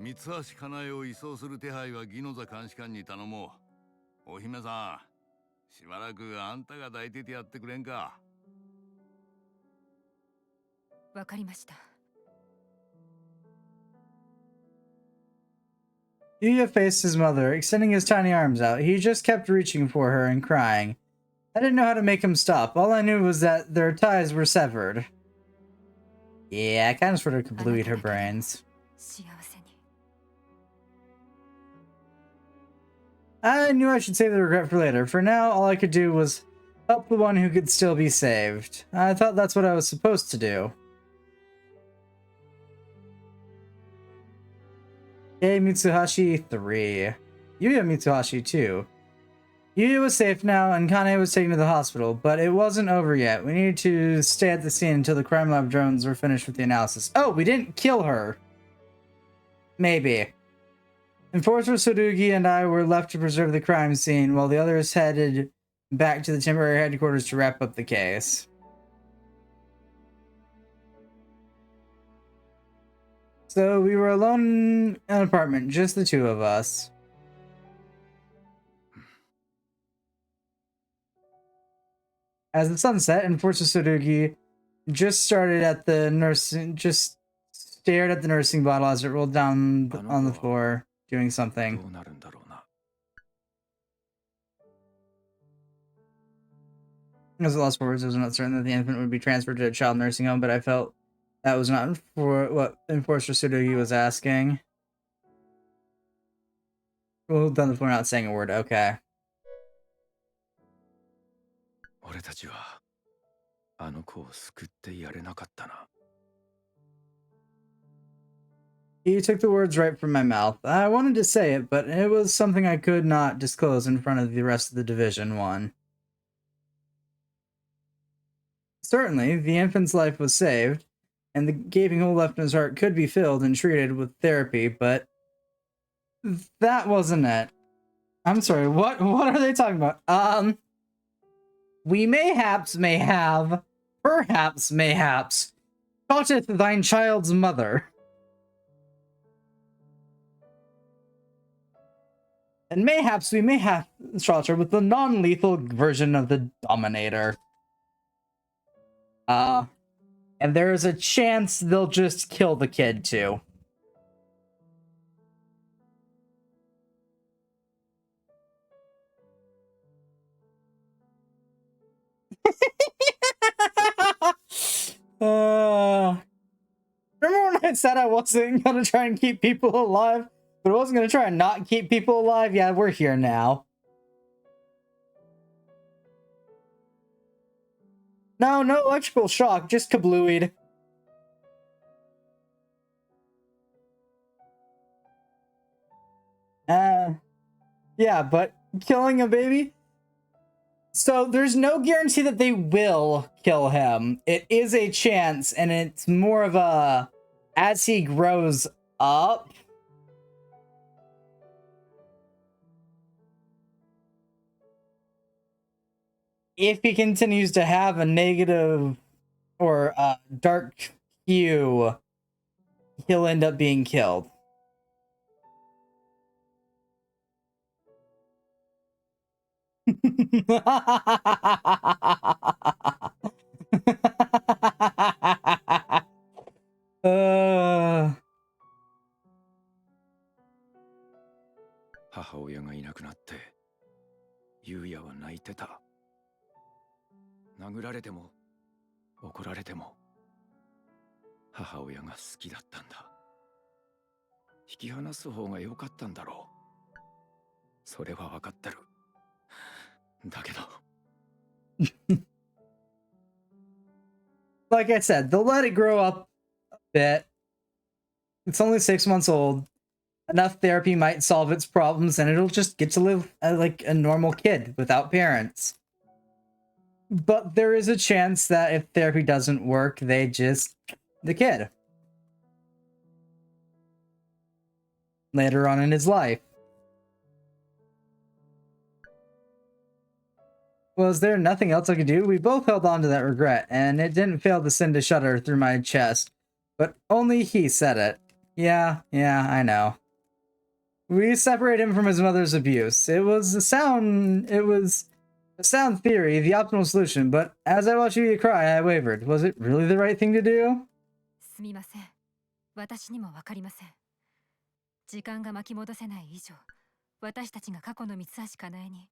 Mitsuhashi Kanae を移送する手配はギノザ監視官に頼もう。お姫さん、しばらくあんたが抱いててやってくれんか。
わかりました。
Yuya faced his mother, extending his tiny arms out. He just kept reaching for her and crying. I didn't know how to make him stop. All I knew was that their ties were severed. Yeah, I kind of sort of could bleed her brains. I knew I should save the regret for later. For now, all I could do was help the one who could still be saved. I thought that's what I was supposed to do. Yuya Mitsuhashi 3. Yuya Mitsuhashi 2. Yuya was safe now, and Kane was taken to the hospital, but it wasn't over yet. We needed to stay at the scene until the crime lab drones were finished with the analysis. Oh, we didn't kill her. Maybe. Enforcer Surugi and I were left to preserve the crime scene, while the others headed back to the temporary headquarters to wrap up the case. So we were alone in an apartment, just the two of us. As the sun set, Enforcer Surugi just stared at the nursing bottle as it rolled down on the floor, doing something. As the last words, I was not certain that the infant would be transferred to a child nursing home, but I felt that was not for what Enforcer Surugi was asking. Rolled down the floor, not saying a word. Okay.
俺たちはあの子を救ってやれなかったな。
He took the words right from my mouth. I wanted to say it, but it was something I could not disclose in front of the rest of the Division 1. Certainly, the infant's life was saved, and the gaping hole left in his heart could be filled and treated with therapy, but that wasn't it. I'm sorry, what are they talking about? We mayhaps may have, perhaps mayhaps, spotteth thine child's mother. And mayhaps we may have shot her with the non-lethal version of the Dominator. And there is a chance they'll just kill the kid too. Remember when I said I wasn't gonna try and keep people alive, but I wasn't gonna try and not keep people alive? Yeah, we're here now. No electrical shock, just kablooied. Yeah, but killing a baby? So there's no guarantee that they will kill him. It is a chance, and it's more of a as he grows up. If he continues to have a negative or a dark hue, he'll end up being killed.
母親がいなくなって優也は泣いてた。殴られても怒られても母親が好きだったんだ。引き離す方が良かったんだろう。それは分かってる。だけど。
Like I said, they'll let it grow up a bit. It's only 6 months old. Enough therapy might solve its problems, and it'll just get to live like a normal kid without parents. But there is a chance that if therapy doesn't work, they just the kid. Later on in his life. Was there nothing else I could do? We both held on to that regret, and it didn't fail to send a shudder through my chest. But only he said it. Yeah, I know. We separated him from his mother's abuse. It was a sound theory, the optimal solution, but as I watched you cry, I wavered. Was it really the right thing to do?
すみません。私にもわかりません。時間が巻き戻せない以上、私たちが過去の三橋かなえに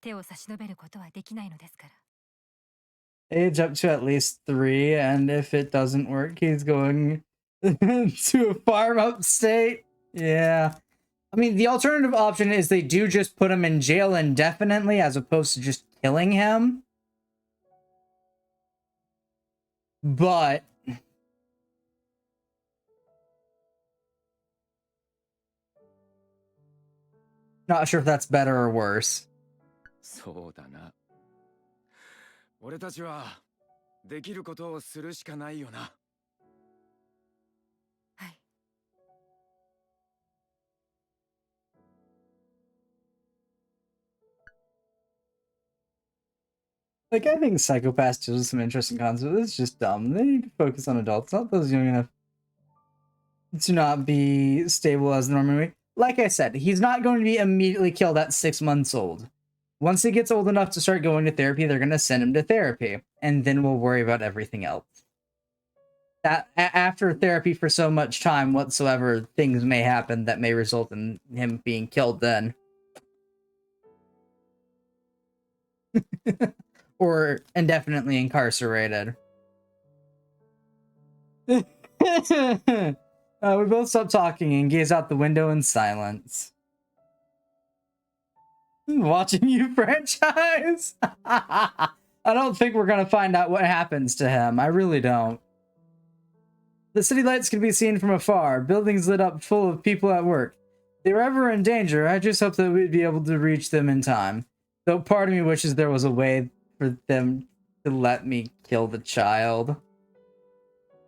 手を差し伸べることはできないのですから。
Age up to at least 3, and if it doesn't work, he's going to a farm upstate. Yeah. I mean, the alternative option is they do just put him in jail indefinitely as opposed to just killing him. But not sure if that's better or worse.
そうだな。俺たちはできることをするしかないよな。
Like, I think Psycho-Pass deals with some interesting concepts. It's just dumb. They need to focus on adults, not those young enough to not be stable as normally. Like I said, he's not going to be immediately killed at 6 months old. Once he gets old enough to start going to therapy, they're going to send him to therapy, and then we'll worry about everything else. After therapy for so much time whatsoever, things may happen that may result in him being killed then. Or indefinitely incarcerated. We both stopped talking and gaze out the window in silence. Watching you franchise? I don't think we're gonna find out what happens to him. I really don't. The city lights can be seen from afar, buildings lit up full of people at work. If they were ever in danger, I just hope that we'd be able to reach them in time. Though part of me wishes there was a way for them to let me kill the child.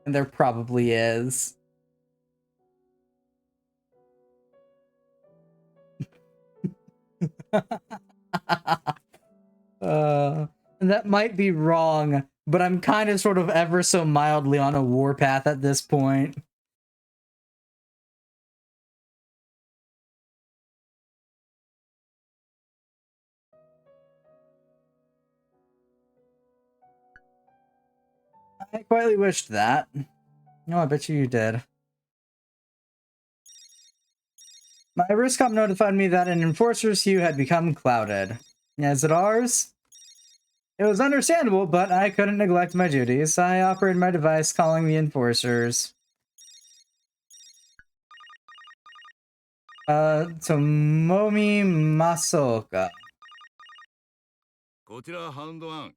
And there probably is. That might be wrong, but I'm kind of sort of ever so mildly on a warpath at this point. I quietly wished that. No, I bet you did. My RISCOM notified me that an enforcer's hue had become clouded. Is it ours? It was understandable, but I couldn't neglect my duties. I operated my device calling the enforcers. Tomomi Masaoka.
こちらハウンドワン。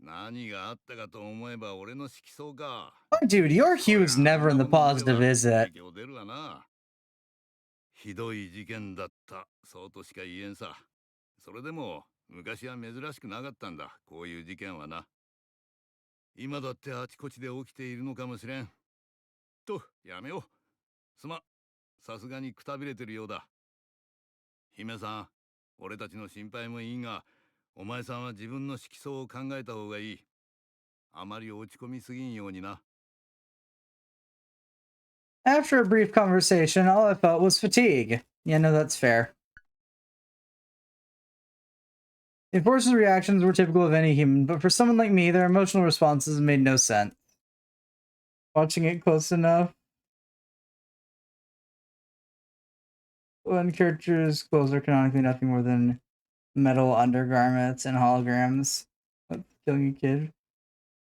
何があったかと思えば俺の色相か。
Dude, your hue's never in the positive, is it?
ひどい事件だった。そうとしか言えんさ。それでも昔は珍しくなかったんだ。こういう事件はな。今だってあちこちで起きているのかもしれん。と、やめよう。さすがにくたびれてるようだ。姫さん、俺たちの心配もいいが、お前さんは自分の色相を考えた方がいい。あまり落ち込みすぎんようにな。
After a brief conversation, all I felt was fatigue. Yeah, no, that's fair. The enforcer's reactions were typical of any human, but for someone like me, their emotional responses made no sense. Watching it close enough. When characters' clothes are canonically nothing more than metal undergarments and holograms. What's killing a kid?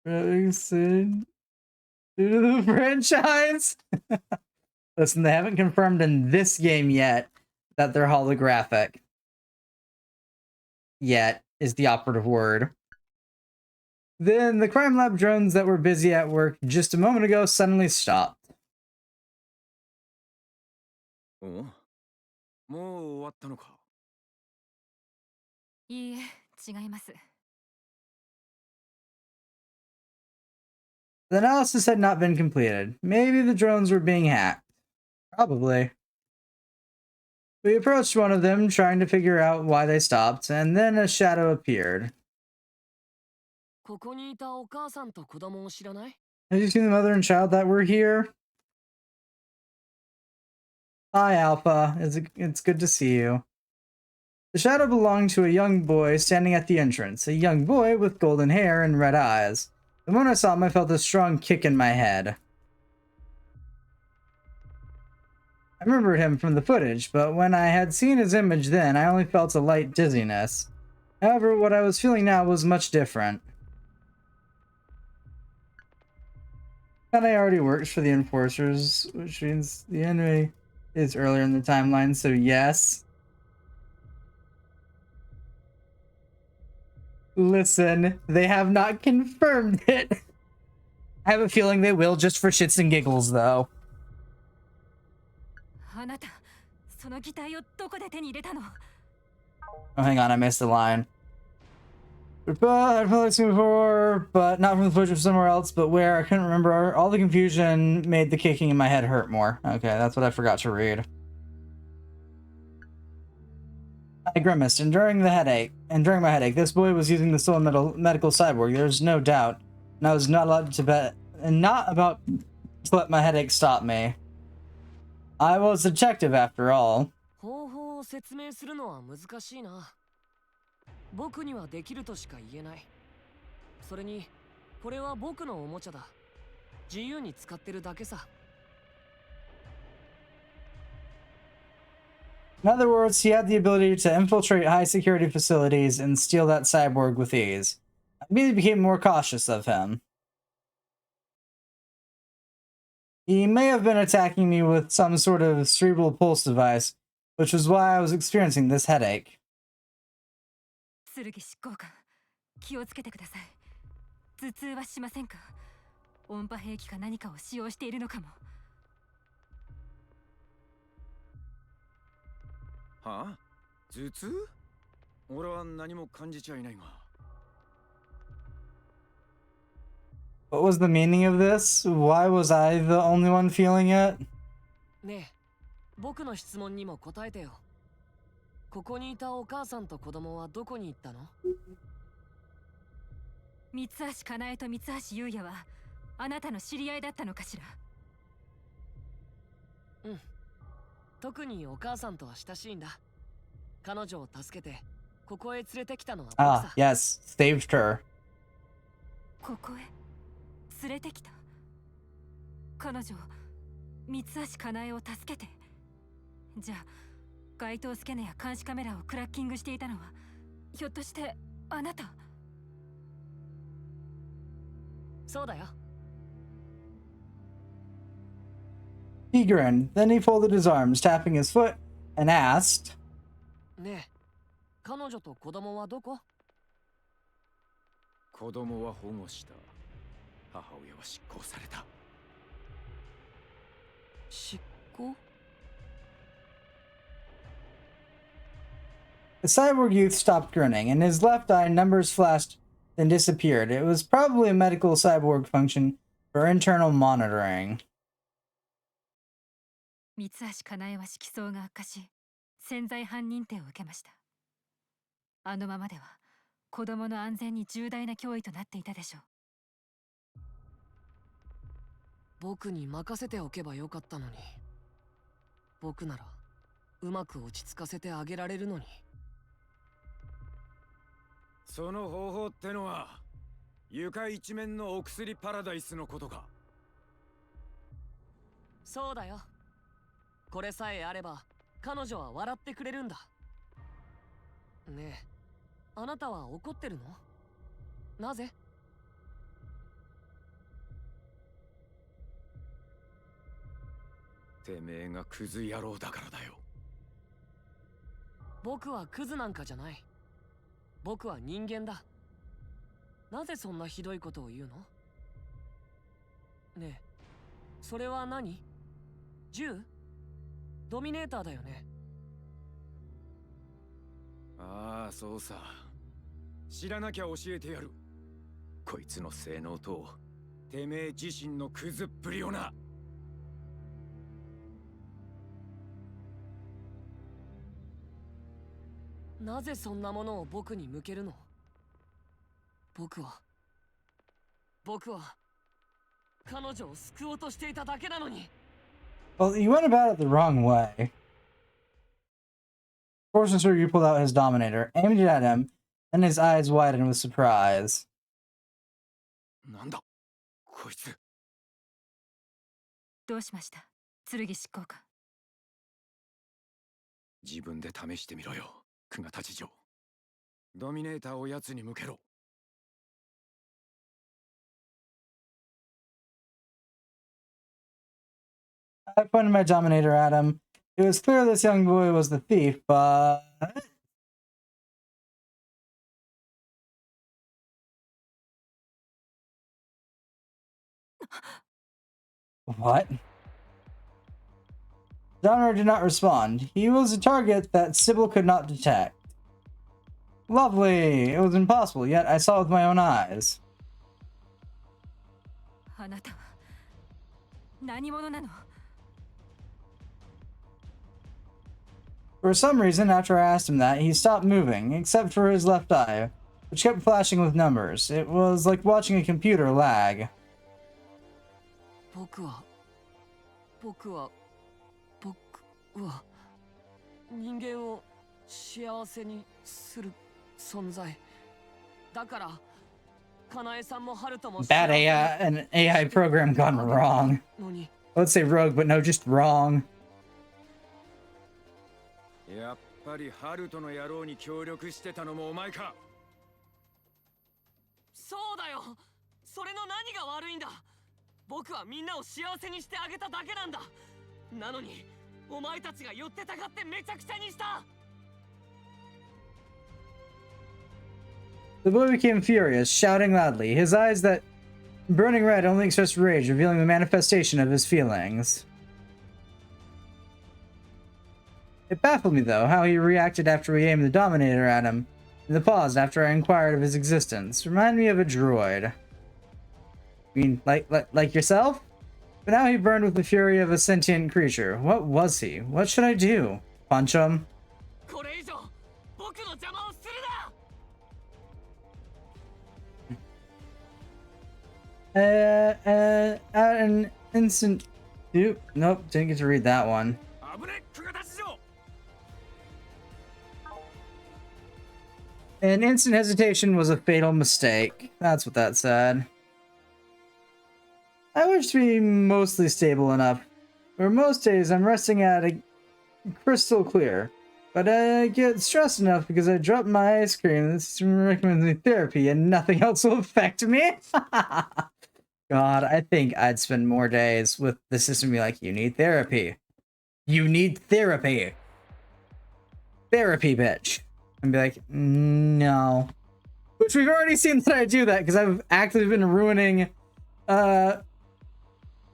Due to the franchise? Listen, they haven't confirmed in this game yet that they're holographic. Yet is the operative word. Then the crime lab drones that were busy at work just a moment ago suddenly stopped.
Oh? もう終わったのか。
いいえ、違います。
The analysis had not been completed. Maybe the drones were being hacked. Probably. We approached one of them, trying to figure out why they stopped, and then a shadow appeared.
ここにいたお母さんと子供を知らない？
Have you seen the mother and child that were here? Hi, Alpha. It's good to see you. The shadow belonged to a young boy standing at the entrance, a young boy with golden hair and red eyes. The moment I saw him, I felt a strong kick in my head. I remembered him from the footage, but when I had seen his image then, I only felt a light dizziness. However, what I was feeling now was much different. Kanai already works for the enforcers, which means the enemy is earlier in the timeline, so yes. Listen, they have not confirmed it. I have a feeling they will just for shits and giggles, though.
あなた、その擬態をどこで手に入れたの?
Oh, hang on, I missed the line. But I've probably seen before, but not from the footage of somewhere else, but where, I couldn't remember. All the confusion made the kicking in my head hurt more. Okay, that's what I forgot to read. I grimaced, enduring my headache. This boy was using the soul medical cyborg. There's no doubt, and I was not allowed to bet, and not about to let my headache stop me. I was a detective after all.
方法を説明するのは難しいな。僕にはできるとしか言えない。それに、これは僕のおもちゃだ。自由に使ってるだけさ。
In other words, he had the ability to infiltrate high security facilities and steal that cyborg with ease. I immediately became more cautious of him. He may have been attacking me with some sort of cerebral pulse device, which was why I was experiencing this headache.
剣執行官、気をつけてください。頭痛はしませんか？音波兵器か何かを使用しているのかも。
はあ？頭痛？俺は何も感じちゃいないが。
What was the meaning of this? Why was I the only one feeling it?
ねえ、僕の質問にも答えてよ。ここにいたお母さんと子供はどこに行ったの？
三橋かなえと三橋優也はあなたの知り合いだったのかしら？
うん。特にお母さんとは親しいんだ。彼女を助けてここへ連れてきたのは僕さ。
Ah, yes, saved her.
ここへ連れてきた。彼女、三橋かなえを助けて。じゃあ、該当スキャネや監視カメラをクラッキングしていたのは、ひょっとしてあなた？
そうだよ。
He grinned, then he folded his arms, tapping his foot, and asked,
ねえ、彼女と子供はどこ？
子供は保護した。母親は執行された。
執行？
The cyborg youth stopped grinning, and his left eye numbers flashed, then disappeared. It was probably a medical cyborg function for internal monitoring.
三橋かなえは色相が悪化し、潜在犯認定を受けました。あのままでは子供の安全に重大な脅威となっていたでしょう。
僕に任せておけばよかったのに。僕ならうまく落ち着かせてあげられるのに。
その方法ってのは床一面のお薬パラダイスのことか？
そうだよ。これさえあれば彼女は笑ってくれるんだ。ねえ、あなたは怒ってるの？なぜ？
てめえがクズ野郎だからだよ。
僕はクズなんかじゃない。僕は人間だ。なぜそんなひどいことを言うの？ねえ、それは何？銃？ドミネーターだよね。
ああ、そうさ。知らなきゃ教えてやる。こいつの性能とてめえ自身のクズっぷりをな。
なぜそんなものを僕に向けるの？僕は彼女を救おうとしていただけなのに。
Well, you went about it the wrong way. Fortunately, you pulled out his Dominator, aimed it at him, and his eyes widened with surprise.
なんだこいつ。
どうしました、剣執行官？
自分で試してみろよ、久我立城。ドミネーターを奴に向けろ。
I pointed my Dominator at him. It was clear this young boy was the thief, but... What? Donner did not respond. He was a target that Sybil could not detect. Lovely! It was impossible, yet I saw it with my own eyes.
あなたは何者なの？
For some reason, after I asked him that, he stopped moving, except for his left eye, which kept flashing with numbers. It was like watching a computer lag.
僕は人間を幸せにする存在だから、かなえさんもハルトも
Bad AI, an AI program gone wrong.
のに
Let's say rogue, but no, just wrong.
やっぱりハルトの野郎に協力してたのもお前か。
そうだよ。それの何が悪いんだ。僕はみんなを幸せにしてあげただけなんだ。なのにお前たちが寄ってたかってめちゃくちゃにした。
The boy became furious, shouting loudly. His eyes that burning red only expressed rage, revealing the manifestation of his feelings. It baffled me, though, how he reacted after we aimed the Dominator at him, and the pause after I inquired of his existence. Reminded me of a droid. I mean, like yourself? But now he burned with the fury of a sentient creature. What was he? What should I do? Punch him?
これ以上僕の邪魔をするな。
At an instant... Nope, didn't get to read that one.
危ねえ、クガタ市長。
An instant hesitation was a fatal mistake. That's what that said. I wish to be mostly stable enough. For most days, I'm resting at a crystal clear. But I get stressed enough because I dropped my ice cream. The system recommends me therapy and nothing else will affect me. God, I think I'd spend more days with the system be like, you need therapy. You need therapy. Therapy, bitch. And be like, no. Which we've already seen that I do that because I've actively been ruining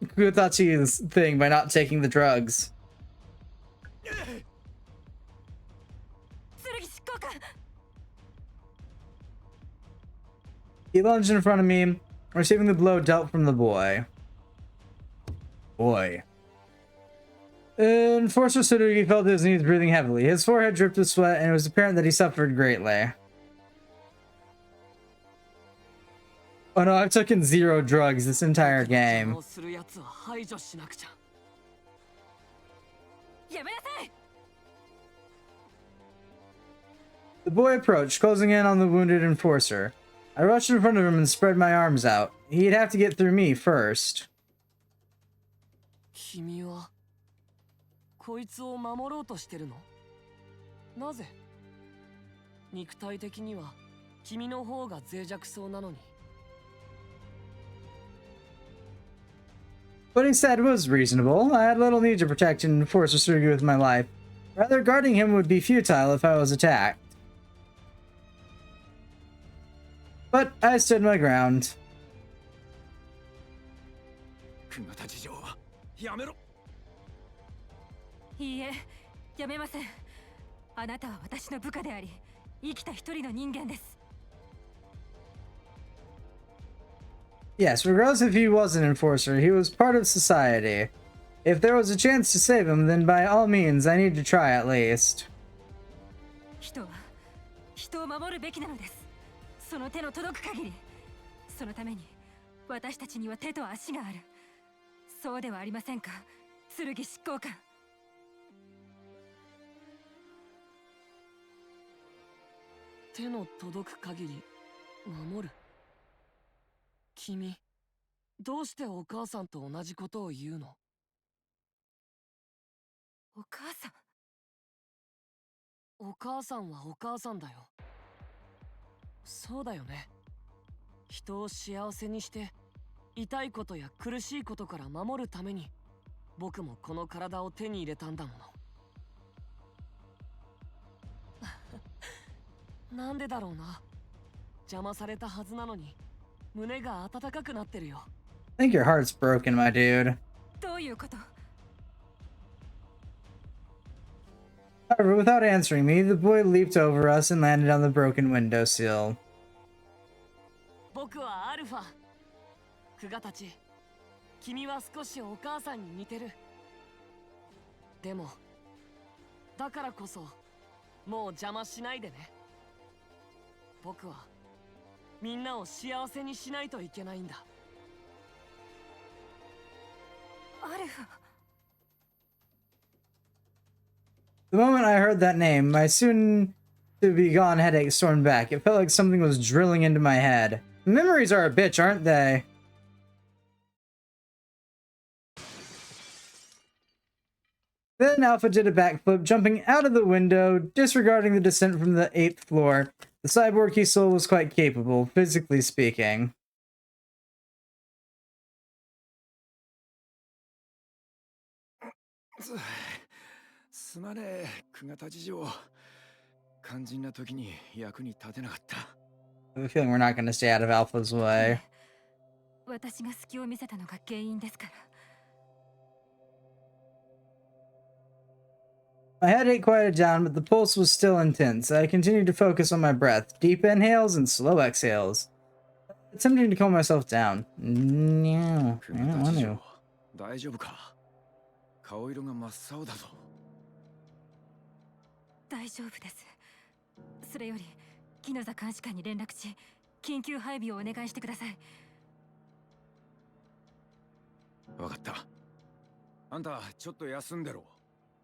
Kutachi's thing by not taking the drugs. He lunged in front of me, receiving the blow dealt from the boy. Enforcer Tsurugi felt his knees breathing heavily. His forehead dripped with sweat, and it was apparent that he suffered greatly. Oh no, I've taken 0 drugs this entire game. The boy approached, closing in on the wounded enforcer. I rushed in front of him and spread my arms out. He'd have to get through me first.
君はこいつを守ろうとしてるの？なぜ？肉体的には君の方が脆弱そうなのに。
What he said was reasonable. I had little need to protect and enforce Tsurugi with my life. Rather, guarding him would be futile if I was attacked. But I stood my ground.
クガタ市長、やめろ。
いいえ、やめません。あなたは私の部下であり、生きた一人の人間です。
Yes, regardless if he was an enforcer, he was part of society. If there was a chance to save him, then by all means, I need to try at least.
人は人を守るべきなのです。その手の届く限り。そのために私たちには手と足がある。そうではありませんか、剣執行官。
手の届く限り守る。君、どうしてお母さんと同じことを言うの？
お母さん？
お母さんはお母さんだよ。そうだよね。人を幸せにして、痛いことや苦しいことから守るために、僕もこの体を手に入れたんだもの。なんでだろうな。邪魔されたはずなのに。 胸が温かくなってるよ。
I think your heart's broken, my dude.
どういうこと？
However, without answering me, the boy leaped over us and landed on the broken windowsill.
僕はアルファ。クガたち、君は少しお母さんに似てる。でも、だからこそもう邪魔しないでね。僕はみんなを幸せにしないといけないんだ。
アルフ。
The moment I heard that name, my soon-to-be-gone headache stormed back. It felt like something was drilling into my head. Memories are a bitch, aren't they? Then Alpha did a backflip, jumping out of the window, disregarding the descent from the 8th floor. The cyborg he stole was quite capable, physically speaking.
すまねえ、久方事情。肝心な時に役に立てなかった。
I have a feeling we're not going to stay out of Alpha's way.
私が隙を見せたのが原因ですから。
My headache quieted down, but the pulse was still intense. I continued to focus on my breath, deep inhales and slow exhales. Attempting to calm myself down. No, I don't want to.
大丈夫か？顔色が真っ青だぞ。
大丈夫です。それより木の座監視官に連絡し、緊急配備をお願いしてください。
わかった。あんたちょっと休んでろ。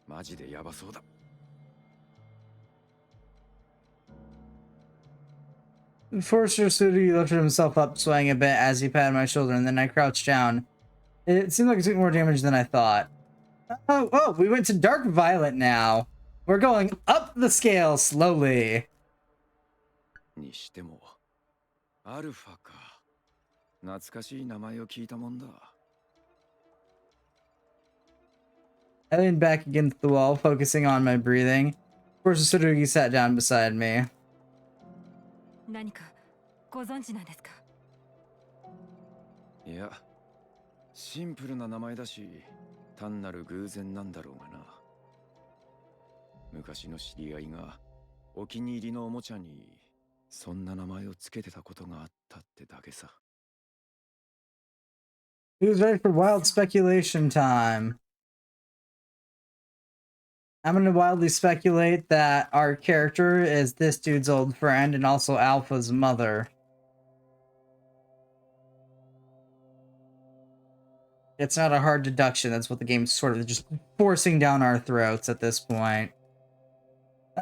マジでヤバそうだ。
Forrester Sudi lifted himself up, swaying a bit as he patted my shoulder, and then I crouched down. It seemed like it took more damage than I thought. Oh, we went to Dark Violet now. We're going up the scale slowly.
にしても、アルファか。懐かしい名前を聞いたもんだ。
I leaned back against the wall, focusing on my breathing. Forrester Sudi sat down beside me.
何かご存知なんですか？
いや、シンプルな名前だし、単なる偶然なんだろうがな。昔の知り合いがお気に入りのおもちゃにそんな名前をつけてたことがあったってだけさ。
Who's ready for wild speculation time? I'm going to wildly speculate that our character is this dude's old friend and also Alpha's mother. It's not a hard deduction. That's what the game's sort of just forcing down our throats at this point.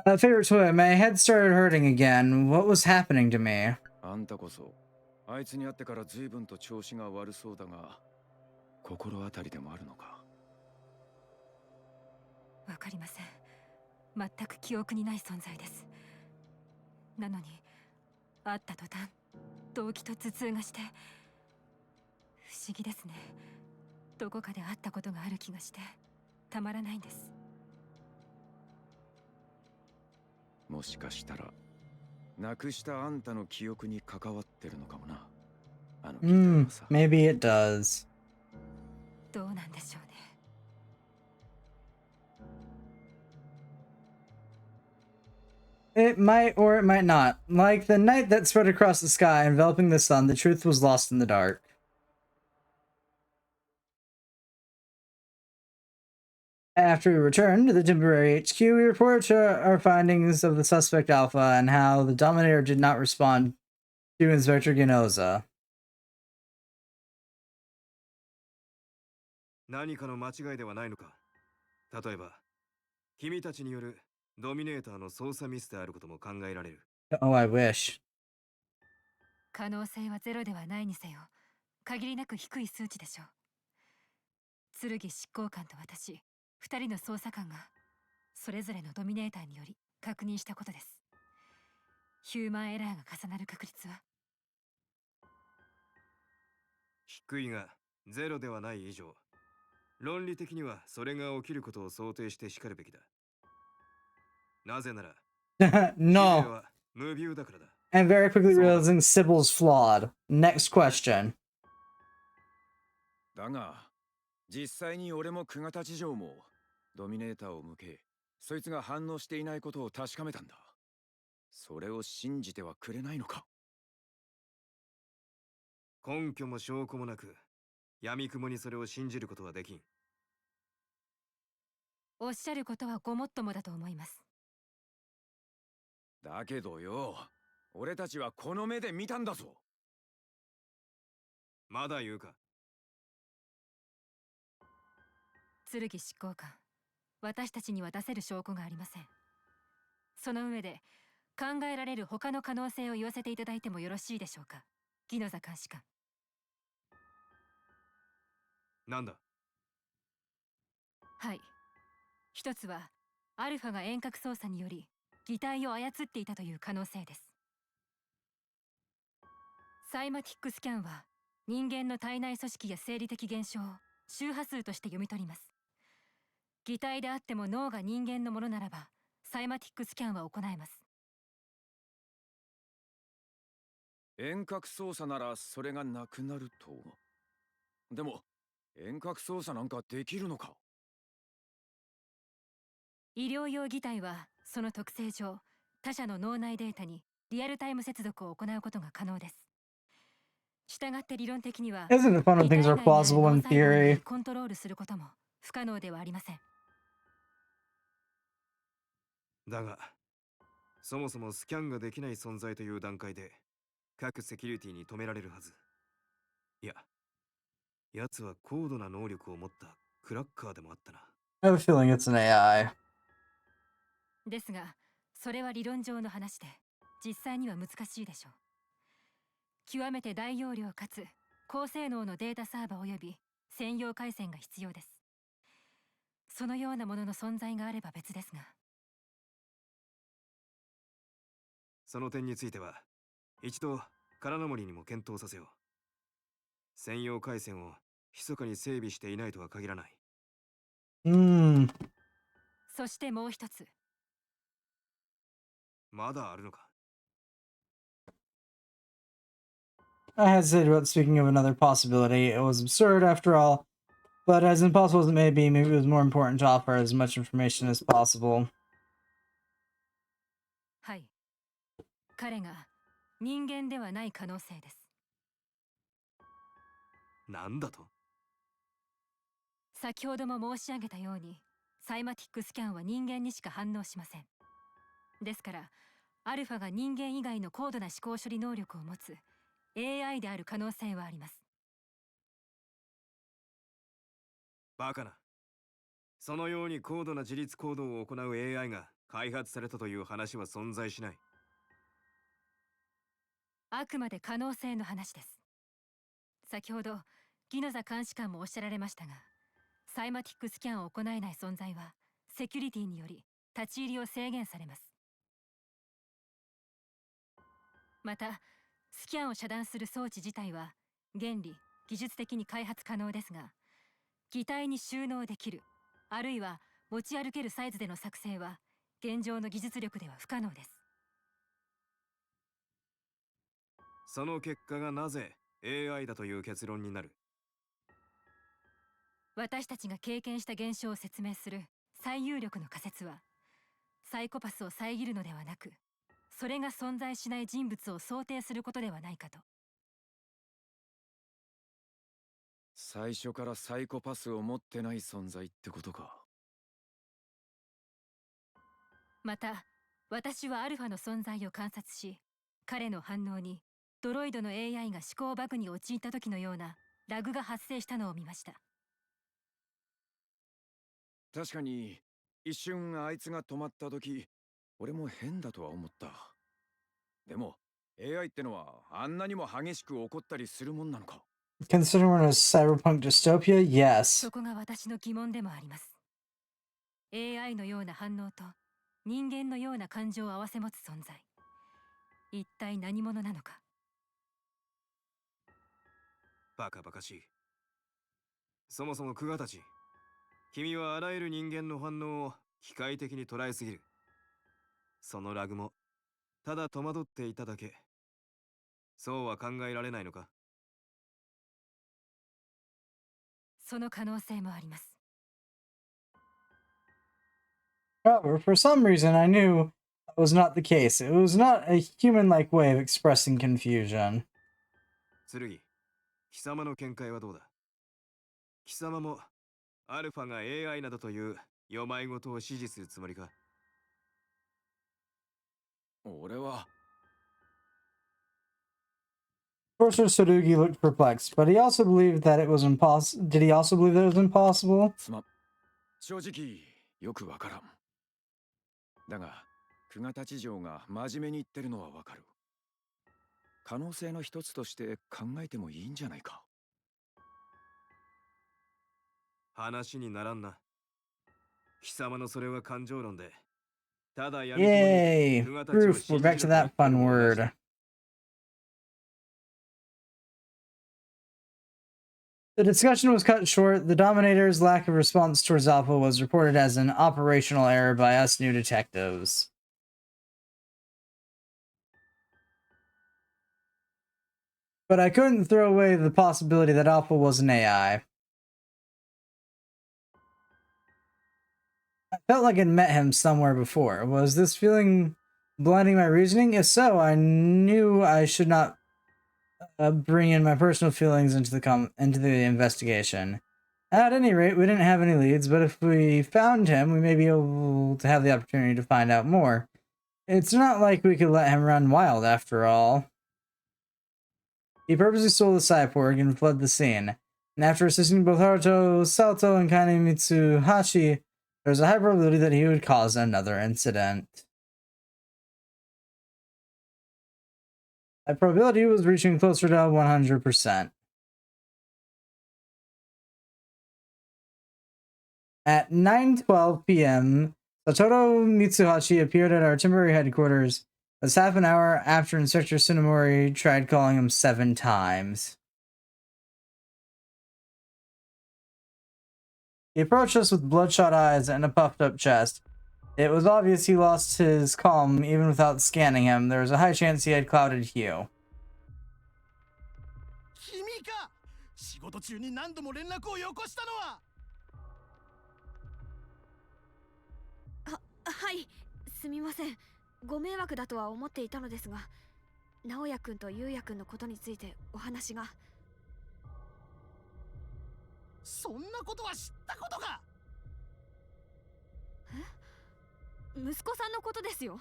Favorite toy. My head started hurting again. What was happening to me?
あんたこそ、あいつに会ってから随分と調子が悪そうだが、心当たりでもあるのか？
わかりません。全く記憶にない存在です。なのに会った途端動悸と頭痛がして不思議ですね。どこかで会ったことがある気がしてたまらないんです。
もしかしたらなくしたあんたの記憶に関わってるのかもな。あの
maybe it does.
どうなんでしょうね。
It might or it might not. Like the night that spread across the sky, enveloping the sun, the truth was lost in the dark. After we returned to the temporary HQ, we reported our findings of the suspect Alpha and how the Dominator did not respond to Inspector Ginoza.
何かの間違いではないのか。例えば、君たちによるドミネーターの操作ミスであることも考えられる。
Oh, I wish.
可能性はゼロではないにせよ、限りなく低い数値でしょう。剣執行官と私、2人の捜査官がそれぞれのドミネーターにより確認したことです。ヒューマンエラーが重なる確率は
低いがゼロではない以上、論理的にはそれが起きることを想定してしかるべきだ。なぜなら、
No.
無病だからだ。
And very quickly realizing Sybil's flawed. Next question.
だが、実際に俺も久方事情もドミネーターを向け、そいつが反応していないことを確かめたんだ。それを信じてはくれないのか？
根拠も証拠もなく、闇雲にそれを信じることはできん。
おっしゃることはごもっともだと思います。
だけどよ、俺たちはこの目で見たんだぞ。
まだ言うか。
剣執行官、私たちには出せる証拠がありません。その上で考えられる他の可能性を言わせていただいてもよろしいでしょうか、ギノザ監視官。
なんだ。
はい。一つはアルファが遠隔操作により擬態を操っていたという可能性です。サイマティックスキャンは人間の体内組織や生理的現象を周波数として読み取ります。擬態であっても脳が人間のものならばサイマティックスキャンは行えます。
遠隔操作ならそれがなくなると。でも遠隔操作なんかできるのか。
医療用擬態はその特性上他者の脳内データにリアルタイム接続を行うことが可能です。したがって理論的には
Isn't it fun when things are plausible in theory?
コントロールすることも不可能ではありません。
だが、そもそもスキャンができない存在という段階で各セキュリティに止められるはず。いや、奴は高度な能力を持ったクラッカーでもあったな。
I have a feeling it's an AI.
ですが、それは理論上の話で、実際には難しいでしょう。極めて大容量かつ高性能のデータサーバーおよび専用回線が必要です。そのようなものの存在があれば別ですが。
その点については、一度、カラナモリにも検討させよう。専用回線を密かに整備していないとは限らない。
そしてもう一つ。
まだあるのか。
I hesitated about speaking of another possibility. It was absurd after all, but as impossible as it may be, maybe it was more important to offer as much information as possible.
はい。彼が人間ではない可能性です。
なんだと？
先ほども申し上げたように、サイマティックスキャンは人間にしか反応しません。ですから、アルファが人間以外の高度な思考処理能力を持つ AI である可能性はあります。
バカな。そのように高度な自律行動を行う AI が開発されたという話は存在しない。
あくまで可能性の話です。先ほどギノザ監視官もおっしゃられましたが、サイマティックスキャンを行えない存在はセキュリティにより立ち入りを制限されます。またスキャンを遮断する装置自体は原理技術的に開発可能ですが、擬態に収納できるあるいは持ち歩けるサイズでの作成は現状の技術力では不可能です。
その結果がなぜ AI だという結論になる？
私たちが経験した現象を説明する最有力の仮説は、サイコパスを遮るのではなく、それが存在しない人物を想定することではないかと。
最初からサイコパスを持ってない存在ってことか。
また私はアルファの存在を観察し、彼の反応にドロイドの AI が思考バグに陥った時のようなラグが発生したのを見ました。
確かに一瞬あいつが止まった時、俺も変だとは思った。でも AI ってのはあんなにも激しく怒ったりするもんなのか。
Considering we're in a cyberpunk dystopia, yes.
そこが私の疑問でもあります。 AI のような反応と人間のような感情を併せ持つ存在、一体何者なのか。
バカバカしい。そもそもクガたち、君はあらゆる人間の反応を機械的に捉えすぎる。そのラグもただ戸惑っていただけ。そうは考えられないのか？
その可能性もあります。
However, for some reason, I knew that was not the case. It was not a human-like way of expressing confusion.
剣、貴様の見解はどうだ？貴様もアルファが AI などという世まいごとを指示するつもりか？
俺は
Professor Tsurugi looked perplexed, but he also believed that it was impossible. Did he also believe that it was impossible?
正直よくわからん。だが、久我立城が真面目に言ってるのはわかる。可能性の一つとして考えてもいいんじゃないか。
話にならんな。貴様のそれは感情論で。ただ闇雲に
Yay!
久我たちを
Proof. We're back to that fun word. The discussion was cut short. The Dominator's lack of response towards Alpha was reported as an operational error by us new detectives. But I couldn't throw away the possibility that Alpha was an AI. I felt like I'd met him somewhere before. Was this feeling blinding my reasoning? If so, I knew I should not bring in my personal feelings into the investigation. At any rate, we didn't have any leads, but if we found him, we may be able to have the opportunity to find out more. It's not like we could let him run wild, after all. He purposely stole the cyborg and fled the scene, and after assisting both Haruto Salto and Kane Mitsuhashi, there's a high probability that he would cause another incident. That probability was reaching closer to 100%. At 9:12 p.m., Satoru Mitsuhashi appeared at our temporary headquarters. That's half an hour after Inspector Tsunemori tried calling him 7 times. He approached us with bloodshot eyes and a puffed-up chest. It was obvious he lost his calm even without scanning him. There was a high chance he had clouded hue.
君か。仕事中に何度も連絡をよこしたのは。
はい、すみません。ご迷惑だとは思っていたのですが、直也くんと優也くんのことについてお話が。
そんなことは知ったことか。
息子さんのことですよ。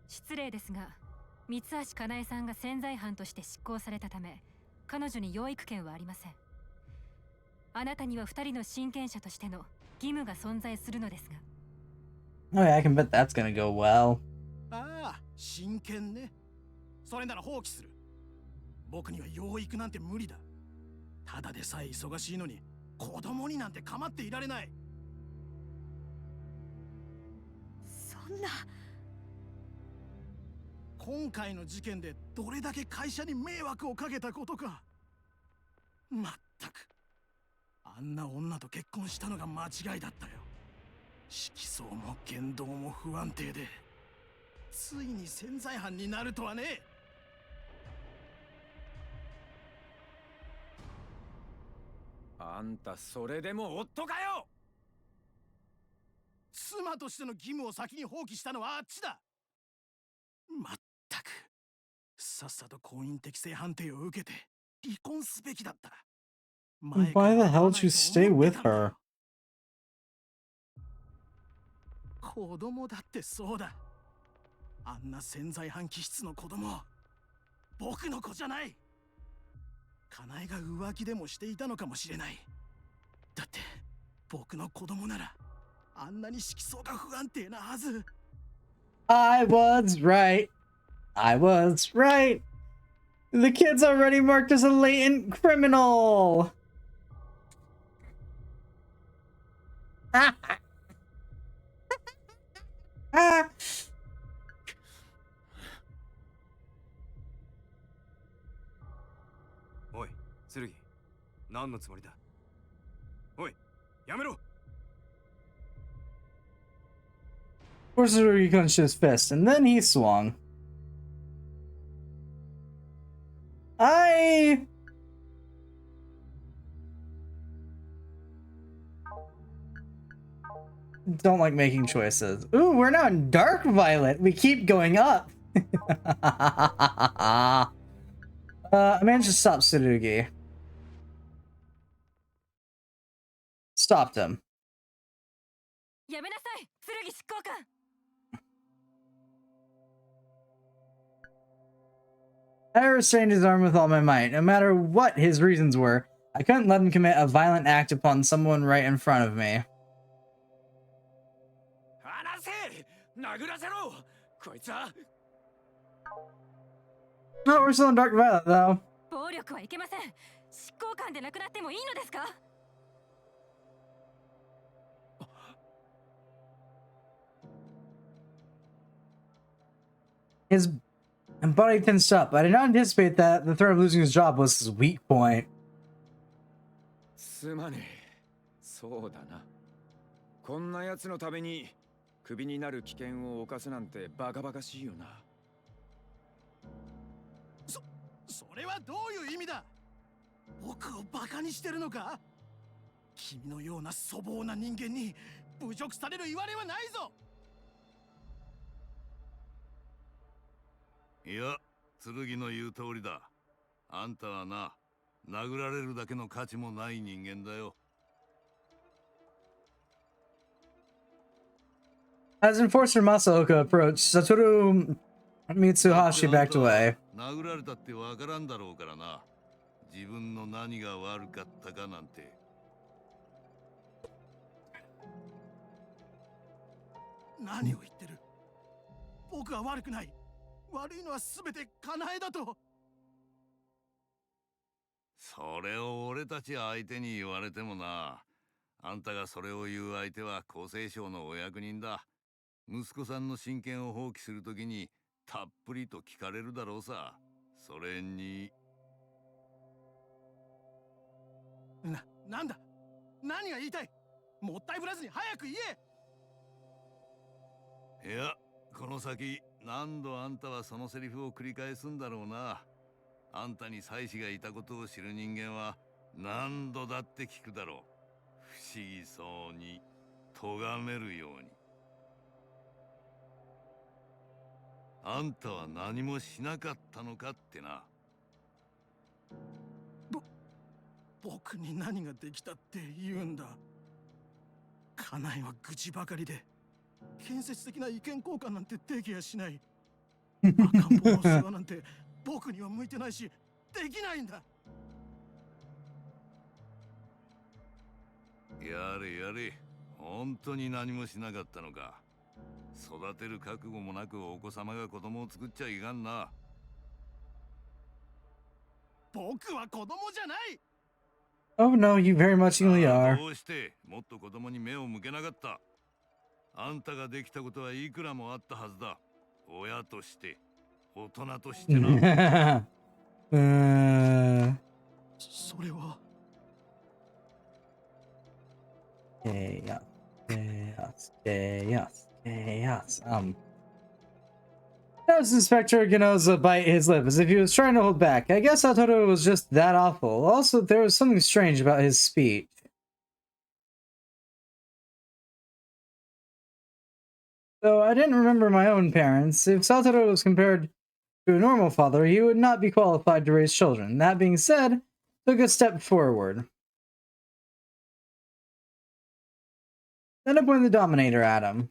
失礼ですが、三橋かなえさんが潜在犯として執行されたため、彼女に養育権はありません。あなたには2人の親権者としての義務が存在するのですが。
Oh yeah, I can bet that's gonna go well.
ああ、親権ね。それなら放棄する。僕には養育なんて無理だ。ただでさえ忙しいのに、子供になんて構っていられない。
そんな。
今回の事件でどれだけ会社に迷惑をかけたことか。まったく。あんな女と結婚したのが間違いだったよ。色相も言動も不安定で、ついに潜在犯になるとはね。
あんたそれでも夫かよ。
妻としての義務を先に放棄したのはあっちだ。まったく、さっさと婚姻適正判定を受けて離婚すべきだった。
Why the hell did you stay with her?
子供だってそうだ。あんな潜在犯気質の子供、僕の子じゃない。かなえが浮気でもしていたのかもしれない。だって僕の子供ならあんなに色相が不安定なはず。
I was right. I was right. The kid's already marked as a latent criminal.
Oi, Tsurugi. 何のつもりだ。おい、やめろ。
Tsurugi clenched his fist, and then he swung. I don't like making choices. Ooh, we're now in Dark Violet. We keep going up. I managed to stop Tsurugi. Stopped him.
やめなさい、剣執行官。
I restrained his arm with all my might. No matter what his reasons were, I couldn't let him commit a violent act upon someone right in front of me.
離せ、殴らせろ。こいつは。
No, we're still in Dark Violet, though.
暴力はいけません。執行官でなくなってもいいのですか？
His body tensed up. I did not anticipate that the threat of losing his job was his weak point.
すまねえ。そうだな。こんな奴のためにクビになる危険を冒すなんてバカバカしいよな。
それはどういう意味だ？僕をバカにしてるのか？君のような粗暴な人間に侮辱される言われはないぞ。
いや、剣の言う通りだ。あんたはな、殴られるだけの価値もない人間だよ。
As Enforcer Masaoka approached, Satoru Mitsuhashi backed away.
殴られたってわからんだろうからな。自分の何が悪かったかなんて。
何を言ってる？僕は悪くない。悪いのは全てカナエだと。
それを俺たち相手に言われてもな。あんたがそれを言う相手は厚生省のお役人だ。息子さんの親権を放棄するときにたっぷりと聞かれるだろうさ。それに
なんだ？何が言いたい？もったいぶらずに早く言え。
いや、この先何度あんたはそのセリフを繰り返すんだろうな。あんたに妻子がいたことを知る人間は何度だって聞くだろう。不思議そうに咎めるように。あんたは何もしなかったのかってな。
僕に何ができたって言うんだ。カナエは愚痴ばかりで建設的な意見交換なんてできやしない。赤ん坊の世話なんて僕には向いてないしできないんだ。
やれやれ、本当に何もしなかったのか。育てる覚悟もなくお子様が子供を作っちゃいかんな。
僕は子供じゃない。
Oh no, you very much really are.
どうしてもっと子供に目を向けなかった？あんたができたことはいくらもあったはずだ。親として、大人としてな。
それは。
Chaos. Noticed Inspector Ganoza bite his lip as if he was trying to hold back. I guess Satoru was just that awful. Also, there was something strange about his speech. Though I didn't remember my own parents, if Satoru was compared to a normal father, he would not be qualified to raise children. That being said, took a step forward. Then I pointed the Dominator at him.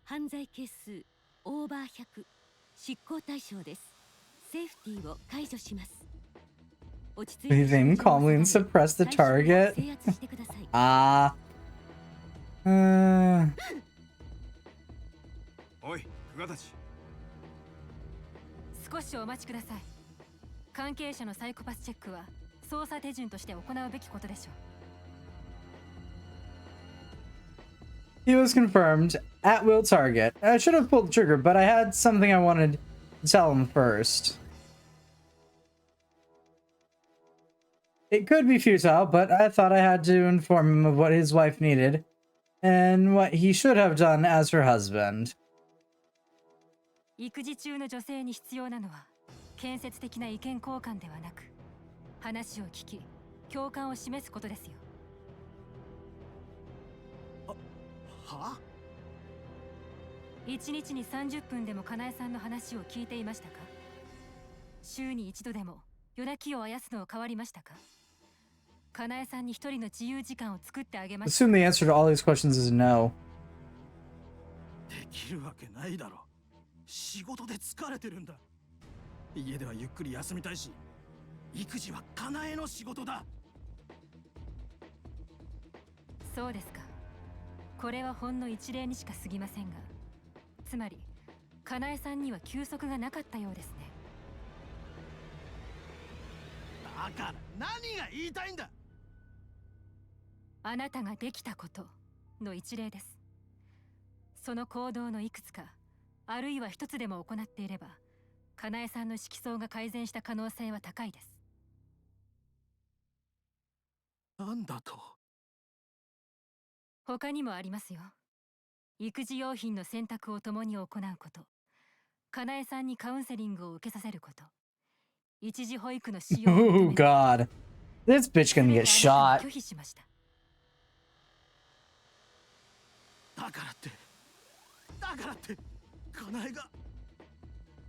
犯罪係数オーバー100執行対象です。セーフティーを解除します。落ち着いて
Leave him calmly and suppress the target.
制圧してください。
おい、クガたち。
少しお待ちください。関係者のサイコパスチェックは捜査手順として行うべきことでしょう。
He was confirmed. At-will target. I should have pulled the trigger, but I had something I wanted to tell him first. It could be futile, but I thought I had to inform him of what his wife needed, and what he should have done as her husband.
育児中の女性に必要なのは建設的な意見交換ではなく、話を聞き、共感を示すことですよ。
は
？1日に30分でもかなえさんの話を聞いていましたか？週に一度でも夜泣きをあやすのを変わりましたか？かなえさんに一人の自由時間を作ってあげま
Assume the answer to all these questions is no.
できるわけないだろ。仕事で疲れてるんだ。家ではゆっくり休みたいし、育児はかなえの仕事だ。
そうですか。これはほんの一例にしか過ぎませんが、つまりかなえさんには休息がなかったようですね。
だから何が言いたいんだ。
あなたができたことの一例です。その行動のいくつか、あるいは一つでも行っていれば、かなえさんの色相が改善した可能性は高いです。
なんだと。
他にもありますよ。育児用品の選択を共に行うこと、かなえさんにカウンセリングを受けさせること、一時保育の使用を認め
Oh
る
god. This bitch gonna get shot.
拒否しました。
だからって、かなえが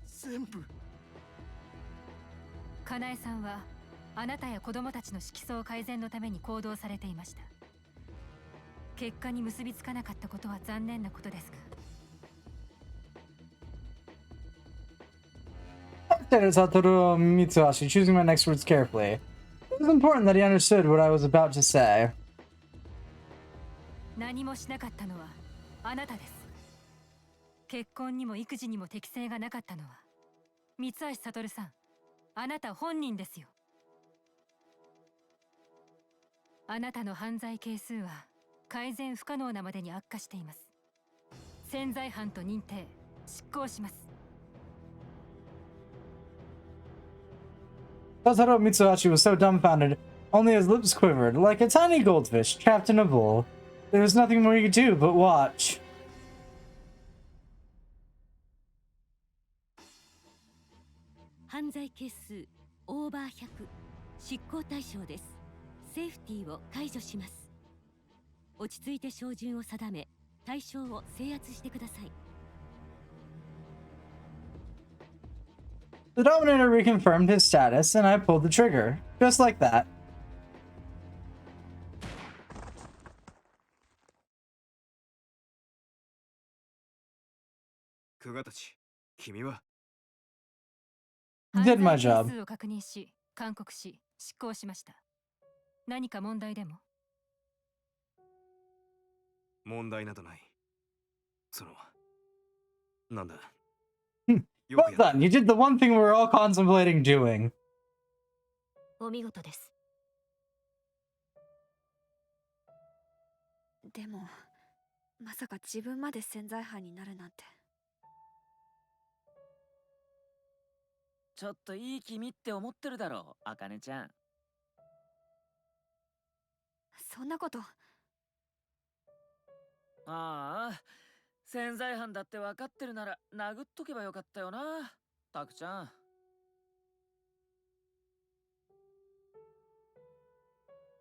全部。
かなえさんはあなたや子供たちの色相改善のために行動されていました。結果に結びつかなかったことは残念なことですが。
Satoru Mitsuhashi, choosing my next words carefully. It was important that he understood what I was about to say.
何もしなかったのはあなたです。結婚にも育児にも適性がなかったのは三橋悟さん、あなた本人ですよ。あなたの犯罪係数は改善不可能なまでに悪化しています。潜在犯と認定、執行します。
Satoru Mitsuhashi was so dumbfounded, only his lips quivered, like a tiny goldfish trapped in a bowl. There was nothing more he could do but watch.
犯罪係数オーバー100、執行対象です。セーフティーを解除します。落ち着いて照準を定め、対象を制圧してください。
The Dominator reconfirmed his status, and I pulled the trigger. Just like that.
クガたち、君は
Did my
犯罪係
job.
数を確認し、勧告し、執行しました。何か問題でも？
問題などない。なんだ。
Well done. You did the one thing we were all contemplating doing.
お見事です。
でもまさか自分まで潜在犯になるなんて。
ちょっといい気味って思ってるだろう、あかねちゃん。
そんなこと。
ああ、潜在犯だって分かってるなら殴っとけばよかったよな、タクちゃん。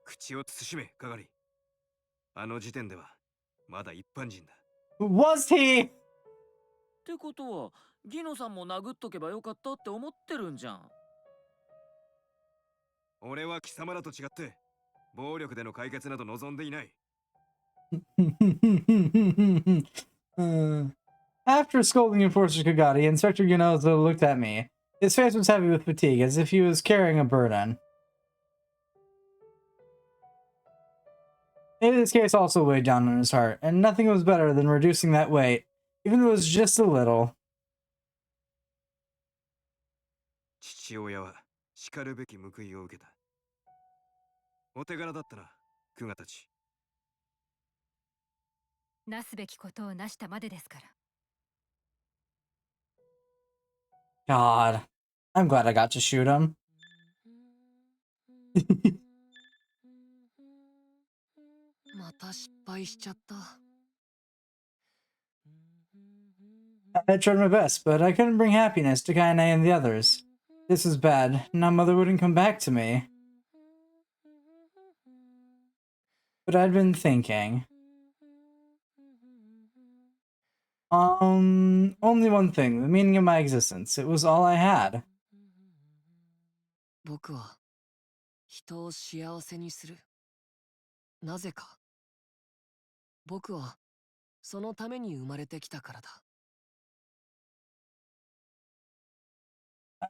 口を慎め、係。あの時点ではまだ一般人だ。
Was he?
ってことは、ギノさんも殴っとけばよかったって思ってるんじゃん。
俺は貴様らと違って暴力での解決など望んでいない。
After scolding Enforcer Kagati, Inspector Ginozo looked at me. His face was heavy with fatigue, as if he was carrying a burden. Maybe this case also weighed down on his heart, and nothing was better than reducing that weight, even if it was just a little.
父親は叱るべき報いを受けた。お手柄だったな、クガたち。
なすべきことをなしたまでですから。
God, I'm glad I got to shoot him.
また失敗しちゃった。
I tried my best, but I couldn't bring happiness to Kaine and the others. This is bad. Now Mother wouldn't come back to me. But I'd been thinking. Only one thing, the meaning of my existence. It was all I had.
僕は人を幸せにする。なぜか。僕はそのために生まれてきたからだ。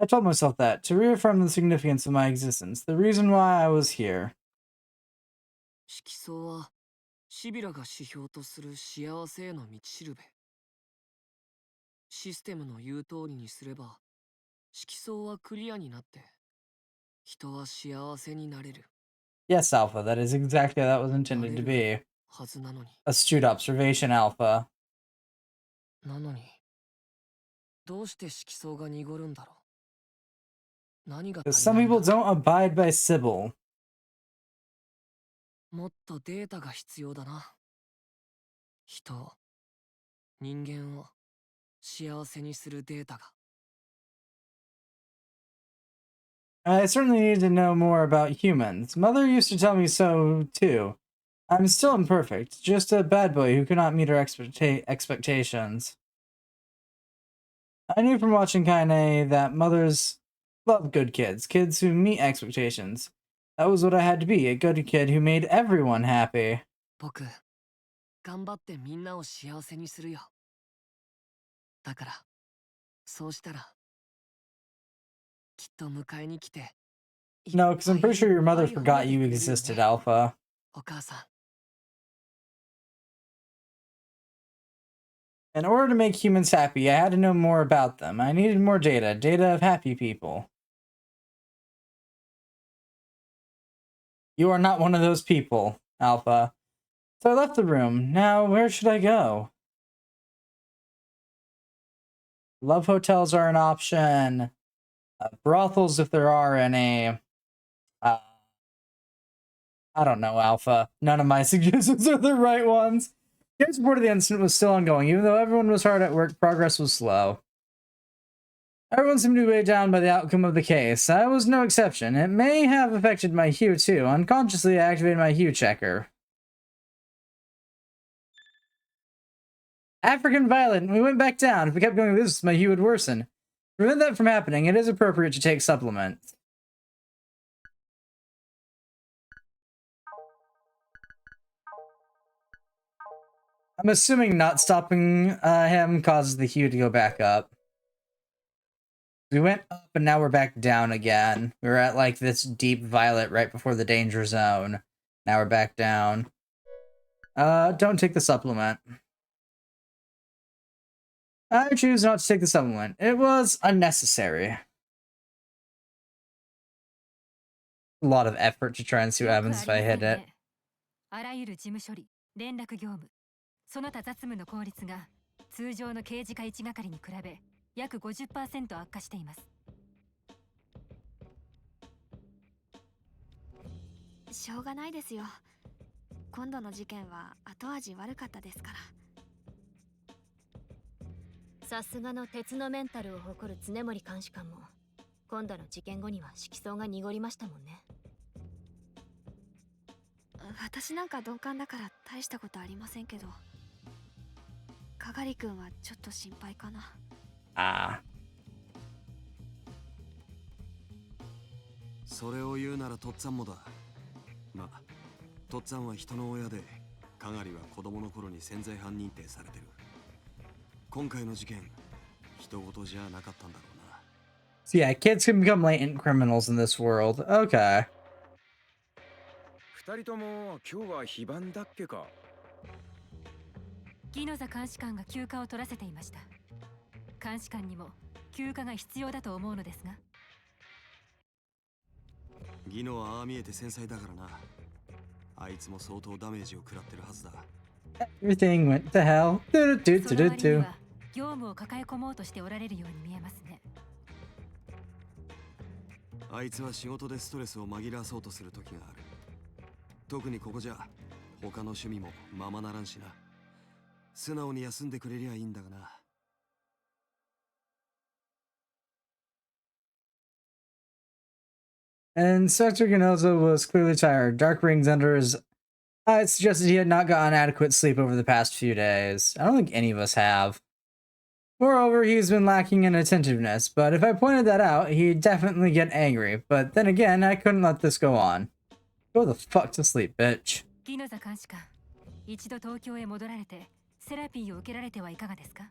I told myself that, to reaffirm the significance of my existence, the reason why I was here.
色相はシビラが指標とする幸せへの道しるべ。システムの言う通りにすれば、色相はクリアになって、人は幸せになれる。
Yes, Alpha, that is exactly how that was intended to be.
はずなのに。
Astute observation, Alpha.
なのに、どうして色相が濁るんだろう。何が
Because some people don't abide by Sybil.
もっとデータが必要だな。人を、人間を幸せにするデータが。
I certainly need to know more about humans. Mother used to tell me so, too. I'm still imperfect, just a bad boy who could not meet her expectations. I knew from watching Kaine that mothers love good kids, kids who meet expectations. That was what I had to be, a good kid who made everyone happy.
僕、頑張ってみんなを幸せにするよ。だから、そうしたら、きっと迎えに来て。
No, because I'm pretty sure your mother forgot you existed, Alpha.
お母さん。
In order to make humans happy, I had to know more about them. I needed more data, data of happy people. You are not one of those people, Alpha. So I left the room. Now, where should I go? Love hotels are an option. Brothels, if there are any. I don't know, Alpha. None of my suggestions are the right ones. Game's report of the incident was still ongoing. Even though everyone was hard at work, progress was slow. Everyone seemed to be weighed down by the outcome of the case. I was no exception. It may have affected my hue, too. Unconsciously, I activated my hue checker. African Violet. We went back down. If we kept going like this, my hue would worsen. To prevent that from happening, it is appropriate to take supplements. I'm assuming not stopping him causes the hue to go back up. We went up and now we're back down again. We were at like this deep violet right before the danger zone. Now we're back down. Don't take the supplement. I choose not to take the supplement. It was unnecessary. A lot of effort to try and see what happens if I hit it.
あらゆる事務処理、連絡業務、その他雑務の効率が通常の刑事課1係に比べ約 50% 悪化しています。
しょうがないですよ。今度の事件は後味悪かったですから。
さすがの鉄のメンタルを誇る常森監視官も今度の事件後には色相が濁りましたもんね。
私なんか鈍感だから大したことありませんけど、かがりくんはちょっと心配かな。
ああ。
それを言うならとっつぁんもだ。まあ、とっつぁんは人の親で、かがりは子供の頃に潜在犯認定されてる。今回の事件、人事じゃなかったんだろうな。
So yeah, kids can become latent criminals in this world. Okay.
二人とも今日は非番だっけか。
ギノザ監視官が休暇を取らせていました。監視官にも休暇が必要だと思うのですが。
ギノはああ見えて繊細だからな。あいつも相当ダメージを食らってるはずだ。
Everything went to hell.
その割には業務を抱え込もうとしておられるように見えますね。
あいつは仕事でストレスを紛らわそうとする時がある。特にここじゃ他の趣味もままならんしな。素直に休んでくれりゃいいんだがな。
And Inspector Ginoza was clearly tired. Dark rings under his eyes suggested he had not gotten adequate sleep over the past few days. I don't think any of us have. Moreover, he's been lacking in attentiveness, but if I pointed that out, he'd definitely get angry. But then again, I couldn't let this go on. Go the fuck to sleep, bitch.
ギノザ監視官、一度東京へ戻られてセラピーを受けられてはいかがですか？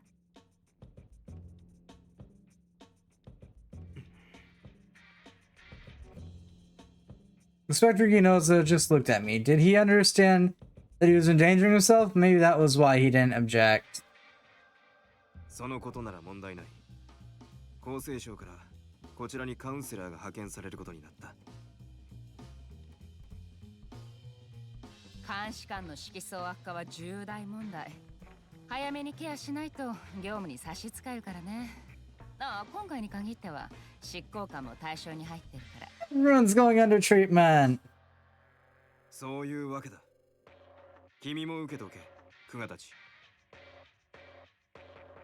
Inspector Ginoza just looked at me. Did he understand that he was endangering himself? Maybe that was why he didn't object.
そのことなら問題ない。厚生省からこちらにカウンセラーが派遣されることになった。
監視官の色相悪化は重大問題。早めにケアしないと業務に差し支えるからね。ああ、今回に限っては執行官も対象に入ってるから。
Everyone's going under treatment.
そういうわけだ。君も受けておけ、クガたち。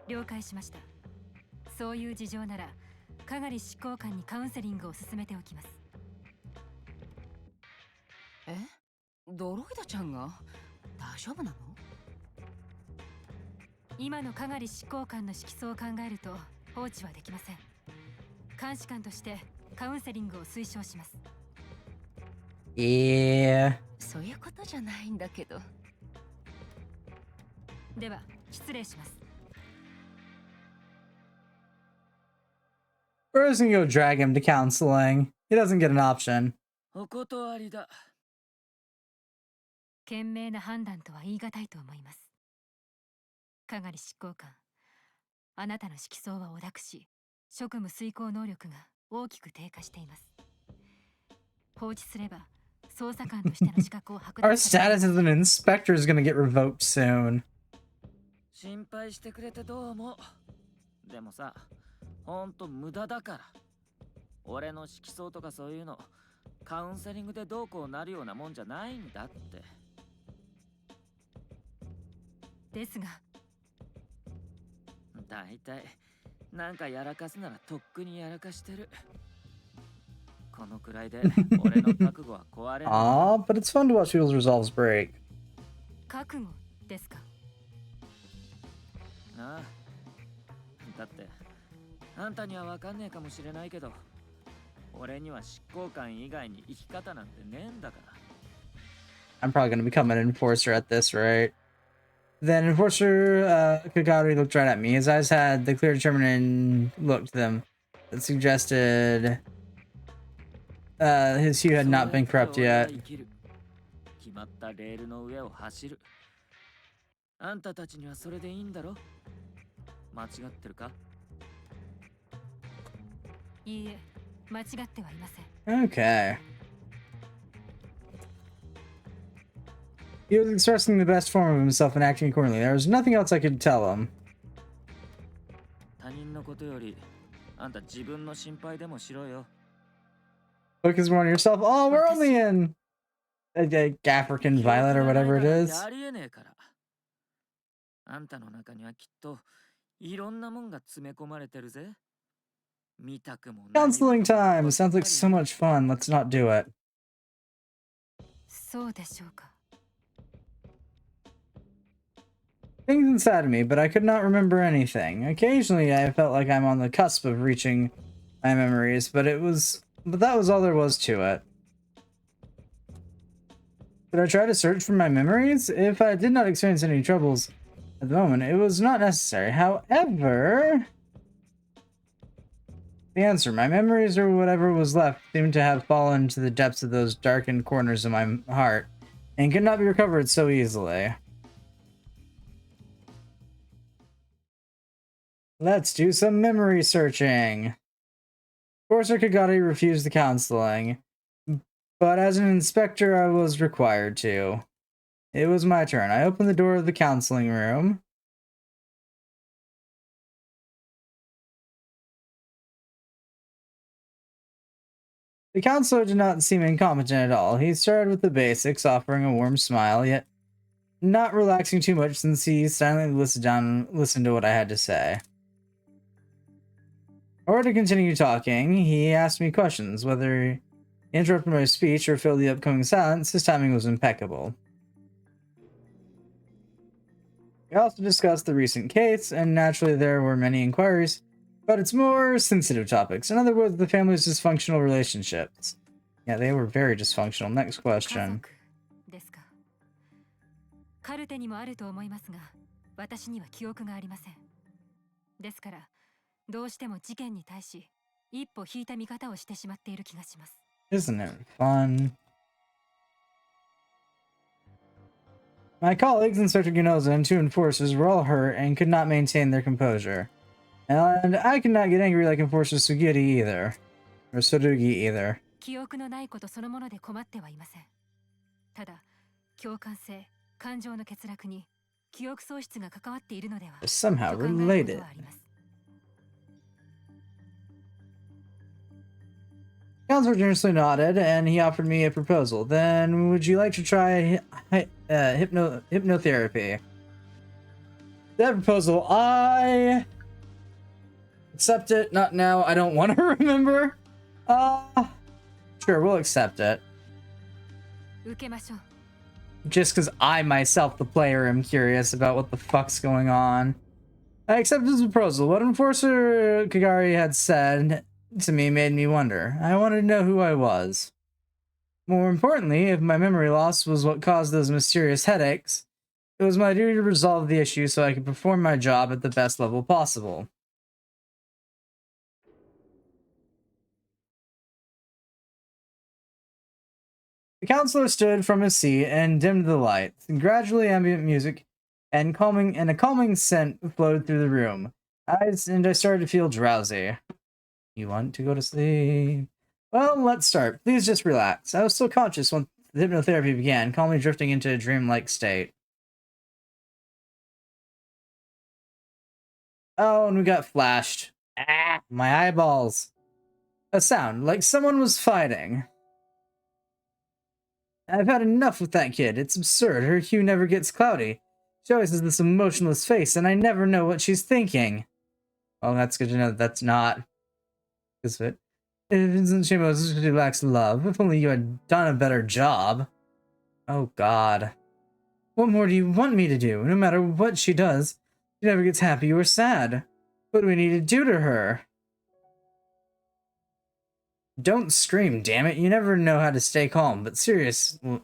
了解しました。そういう事情なら、かがり執行官にカウンセリングを進めておきます。
え？ドロイドちゃんが大丈夫なの？
今のかがり執行官の色相を考えると放置はできません。監視官としてカウンセリングを推奨します。
そういうことじゃないんだけど。
では失礼します。
We're just gonna go drag him to counseling. He doesn't get an option.
お断りだ。
賢明な判断とは言い難いと思います。かがり執行官、あなたの色相はオダクし、職務遂行能力が大きく低下しています。放置すれば、捜査官としての資格を剥奪
Our status as an inspector is gonna get revoked soon.
心配してくれてどうも。でもさ、ほんと無駄だから。俺の色相とかそういうの、カウンセリングでどうこうなるようなもんじゃないんだって。
ですが、
だいたいなんかやらかすならとっくにやらかしてる。このくらいで俺の覚悟は壊れない。
Aw, but it's fun to watch people's resolves break.
覚悟ですか？
なあ。だって、あんたにはわかんねえかもしれないけど、俺には執行官以外に生き方なんてねえんだから。
I'm probably gonna become an enforcer at this rate. Then Enforcer Kagari looked right at me. His eyes had the clear determined look to them that suggested his hue had not been corrupt yet.
決まったレールの上を走る。あんたたちにはそれでいいんだろ？間違ってるか？
いいえ、間違ってはいません。
Okay. He was expressing the best form of himself and acting accordingly. There was nothing else I could tell him.
他人のことより、あんた自分の心配でもしろよ。
Focus more on yourself. Oh, we're only in African Violet or whatever it is.
ありえねえから。あんたの中にはきっといろんなもんが詰め込まれてるぜ。見たくもない。
Counseling time. Sounds like so much fun. Let's not do it.
そうでしょうか。
Things inside of me, but I could not remember anything. Occasionally, I felt like I'm on the cusp of reaching my memories, but that was all there was to it. Did I try to search for my memories? If I did not experience any troubles at the moment, it was not necessary. However, the answer, my memories or whatever was left, seemed to have fallen to the depths of those darkened corners of my heart, and could not be recovered so easily. Let's do some memory searching. Enforcer Kagari refused the counseling, but as an inspector I was required to. It was my turn. I opened the door of the counseling room. The counselor did not seem incompetent at all. He started with the basics, offering a warm smile, yet not relaxing too much since he silently listened to what I had to say. In order to continue talking, he asked me questions. Whether he interrupted my speech or filled the upcoming silence, his timing was impeccable. We also discussed the recent case, and naturally there were many inquiries, but it's more sensitive topics. In other words, the family's dysfunctional relationships. Yeah, they were very dysfunctional. Next question.
ですか。カルテにもあると思いますが、私には記憶がありません。ですから、どうしても事件に対し、一歩引いた見方をしてしまっている気がします。
Isn't it fun? My colleagues, Inspector Ginoza and 2 enforcers, were all hurt and could not maintain their composure. And I could not get angry like Enforcer Sugiri either. Or Sorugi either.
記憶のないことそのもので困ってはいません。ただ、共感性、感情の欠落に記憶喪失が関わっているのでは。
Somehow related. Counselor generously nodded, and he offered me a proposal. Then, would you like to try hypnotherapy? That proposal, I accept it. Not now. I don't want to remember. Sure, we'll accept it. Just because I myself, the player, am curious about what the fuck's going on. I accepted his proposal. What Enforcer Kagari had said to me made me wonder. I wanted to know who I was. More importantly, if my memory loss was what caused those mysterious headaches, it was my duty to resolve the issue so I could perform my job at the best level possible. The counselor stood from his seat and dimmed the lights. Gradually, ambient music and a calming scent flowed through the room. I started to feel drowsy. You want to go to sleep? Well, let's start. Please just relax. I was still conscious when the hypnotherapy began, calmly drifting into a dreamlike state. Oh, and we got flashed. Ah, my eyeballs. A sound, like someone was fighting. I've had enough with that kid. It's absurd. Her hue never gets cloudy. She always has this emotionless face, and I never know what she's thinking. Well, that's good to know that that's not. Is it? Isn't she mostly lacks love? If only you had done a better job. Oh, God. What more do you want me to do? No matter what she does, she never gets happy or sad. What do we need to do to her? Don't scream, damn it. You never know how to stay calm, but seriously,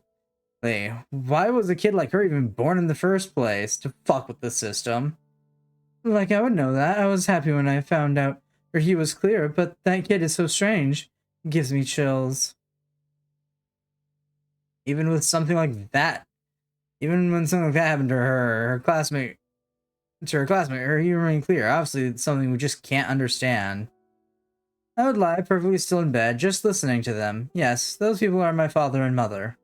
why was a kid like her even born in the first place? To fuck with the system? Like I would know that. I was happy when I found out her hue was clear, but that kid is so strange. It gives me chills. Even with something like that. Even when something like that happened to her classmate, her hue remained clear. Obviously, it's something we just can't understand. I would lie perfectly still in bed, just listening to them. Yes, those people are my father and mother.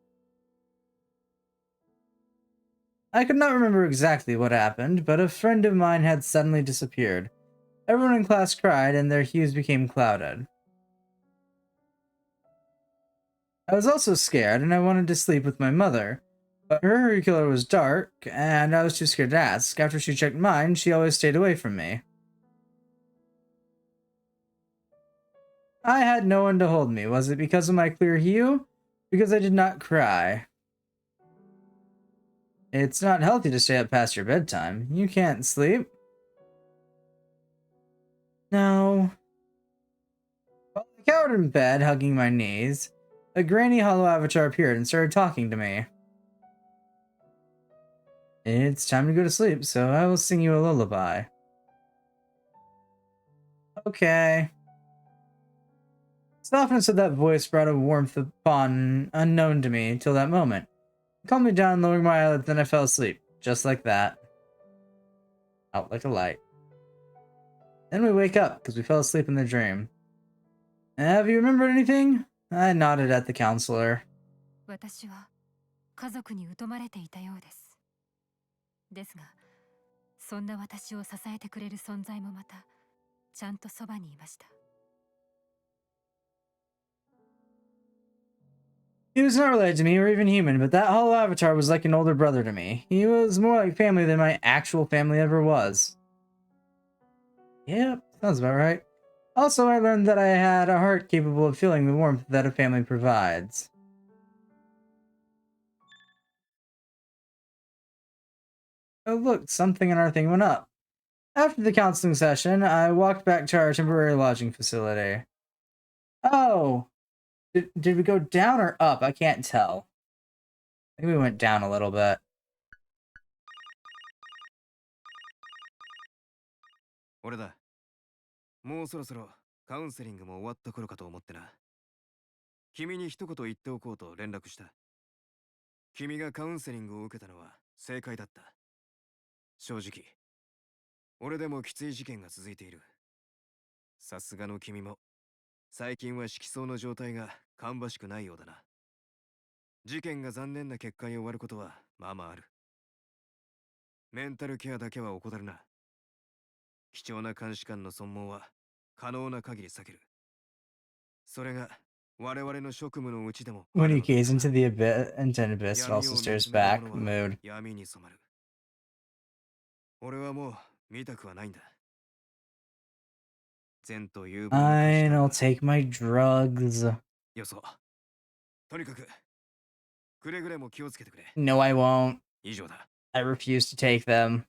I could not remember exactly what happened, but a friend of mine had suddenly disappeared. Everyone in class cried, and their hues became clouded. I was also scared, and I wanted to sleep with my mother, but her curricular was dark, and I was too scared to ask. After she checked mine, she always stayed away from me. I had no one to hold me. Was it because of my clear hue? Because I did not cry. It's not healthy to stay up past your bedtime. You can't sleep. No. While I cowered in bed, hugging my knees, a grainy hollow avatar appeared and started talking to me. It's time to go to sleep, so I will sing you a lullaby. Okay. The softness of that voice brought a warmth upon unknown to me till that moment. It calmed me down, lowering my eyelids, then I fell asleep. Just like that. Out like a light. Then we wake up, because we fell asleep in the dream. Have you remembered anything? I nodded at the counselor.
私は家族に疎まれていたようです。ですが、そんな私を支えてくれる存在もまた、ちゃんとそばにいました。
He was not related to me or even human, but that hollow avatar was like an older brother to me. He was more like family than my actual family ever was. Yep, sounds about right. Also, I learned that I had a heart capable of feeling the warmth that a family provides. Oh, look, something in our thing went up. After the counseling session, I walked back to our temporary lodging facility. Oh, did we go down or up? I can't tell. I think we went down a little bit.
俺だ。もうそろそろカウンセリングも終わった頃かと思ってな。君に一言言っておこうと連絡した。君がカウンセリングを受けたのは正解だった。正直、俺でもきつい事件が続いている。さすがの君も、最近は色相の状態が芳しくないようだな。事件が残念な結果に終わることはまあまあある。メンタルケアだけは怠るな。貴重な監視官の損耗は可能な限り避ける。それが我々の職務のうちでも。
When he gazes into the abyss, and also stares back, mood.
闇に染まる。俺はもう見たくはないんだ。善という。
Fine, I'll take my drugs.
よそう。とにかく、くれぐれも気をつけてくれ。
No, I won't.
以上だ。
I refuse to take them.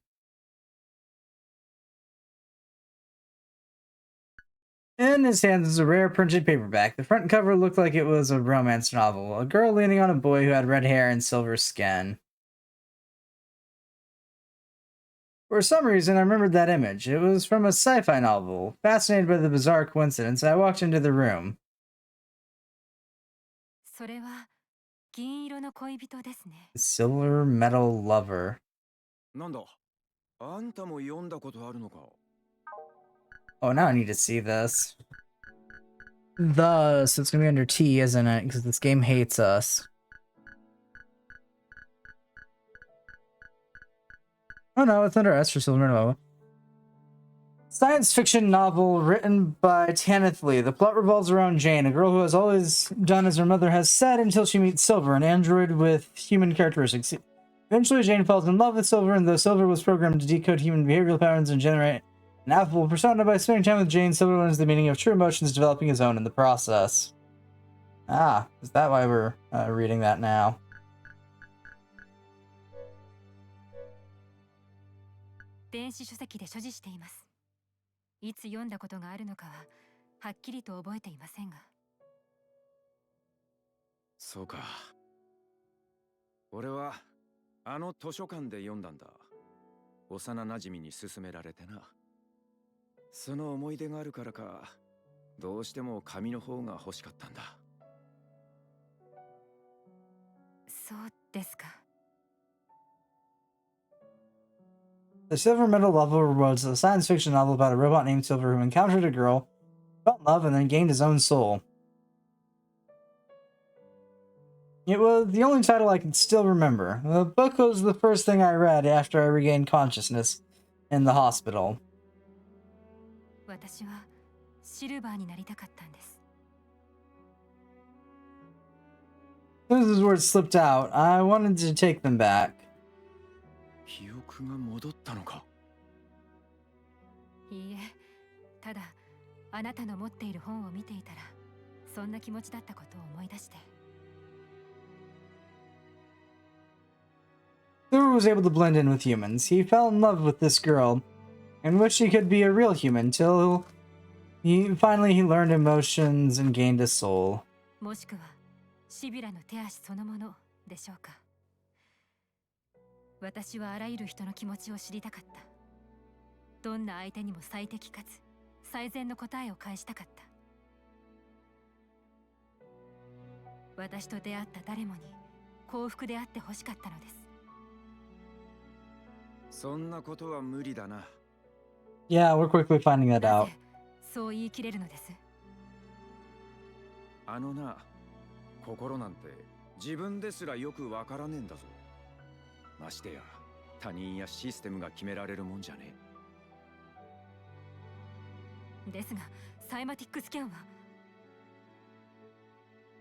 In his hands was a rare printed paperback. The front cover looked like it was a romance novel. A girl leaning on a boy who had red hair and silver skin. For some reason, I remembered that image. It was from a sci-fi novel. Fascinated by the bizarre coincidence, I walked into the room.
それは銀色の恋人ですね。
Silver Metal Lover.
なんだ、あんたも読んだことあるのか。
Oh, now I need to see this. Thus, it's gonna be under T, isn't it? Because this game hates us. Oh no, it's under S for Silver Metal. Science fiction novel written by Tanith Lee. The plot revolves around Jane, a girl who has always done as her mother has said until she meets Silver, an android with human characteristics. Eventually, Jane falls in love with Silver, and though Silver was programmed to decode human behavioral patterns and generate an affable persona by spending time with Jane, Silver learns the meaning of true emotions, developing his own in the process. Ah, is that why we're reading that now?
電子書籍で所持しています。いつ読んだことがあるのかははっきりと覚えていませんが。
そうか。俺はあの図書館で読んだんだ。幼馴染に勧められてな。その思い出があるからか、どうしても紙の方が欲しかったんだ。
そうですか。
The Silver Metal Lover was a science fiction novel about a robot named Silver who encountered a girl, fell in love, and then gained his own soul. It was the only title I can still remember. The book was the first thing I read after I regained consciousness in the hospital.
私はシルバーになりたかったんです。
As soon as his words slipped out, I wanted to take them back.
記憶が戻ったのか。
いいえ、ただあなたの持っている本を見ていたら、そんな気持ちだったことを思い出して。
Silver was able to blend in with humans. He fell in love with this girl, and wished he could be a real human till he finally learned emotions and gained a soul.
もしくはシビラの手足そのものでしょうか。私はあらゆる人の気持ちを知りたかった。どんな相手にも最適かつ最善の答えを返したかった。私と出会った誰もに幸福であってほしかったのです。
そんなことは無理だな。
Yeah, we're quickly finding that out.
そう言い切れるのです。
あのな、心なんて自分ですらよくわからねえんだぞ。ましてや他人やシステムが決められるもんじゃね
え。ですがサイマティックスキャンは。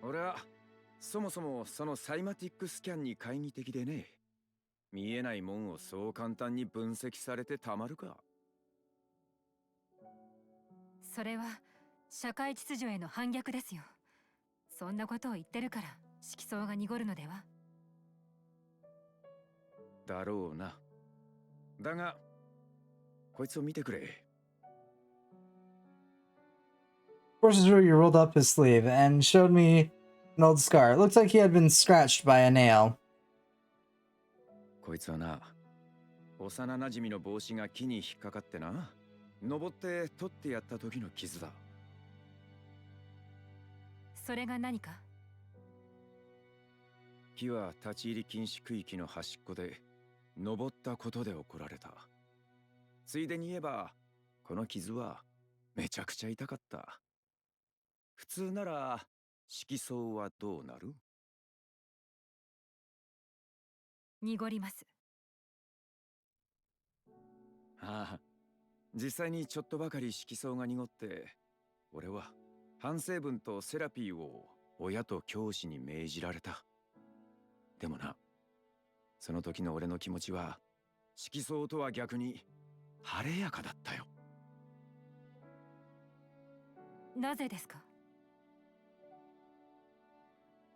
俺はそもそもそのサイマティックスキャンに懐疑的でね。見えないもんをそう簡単に分析されてたまるか。
それは社会秩序への反逆ですよ。そんなことを言ってるから色相が濁るのでは。
だろうな。だが、こいつを見てくれ。
Forces Rudy rolled up his sleeve and showed me an old scar. It looked like he had been scratched by a nail.
こいつはな、幼なじみの帽子が木に引っかかってな、登って取ってやった時の傷だ。
それが何か？
木は立ち入り禁止区域の端っこで登ったことで怒られた。ついでに言えば、この傷はめちゃくちゃ痛かった。普通なら色相はどうなる？
濁ります。
ああ、実際にちょっとばかり色相が濁って、俺は反省文とセラピーを親と教師に命じられた。でもな、その時の俺の気持ちは色相とは逆に晴れやかだったよ。
なぜですか？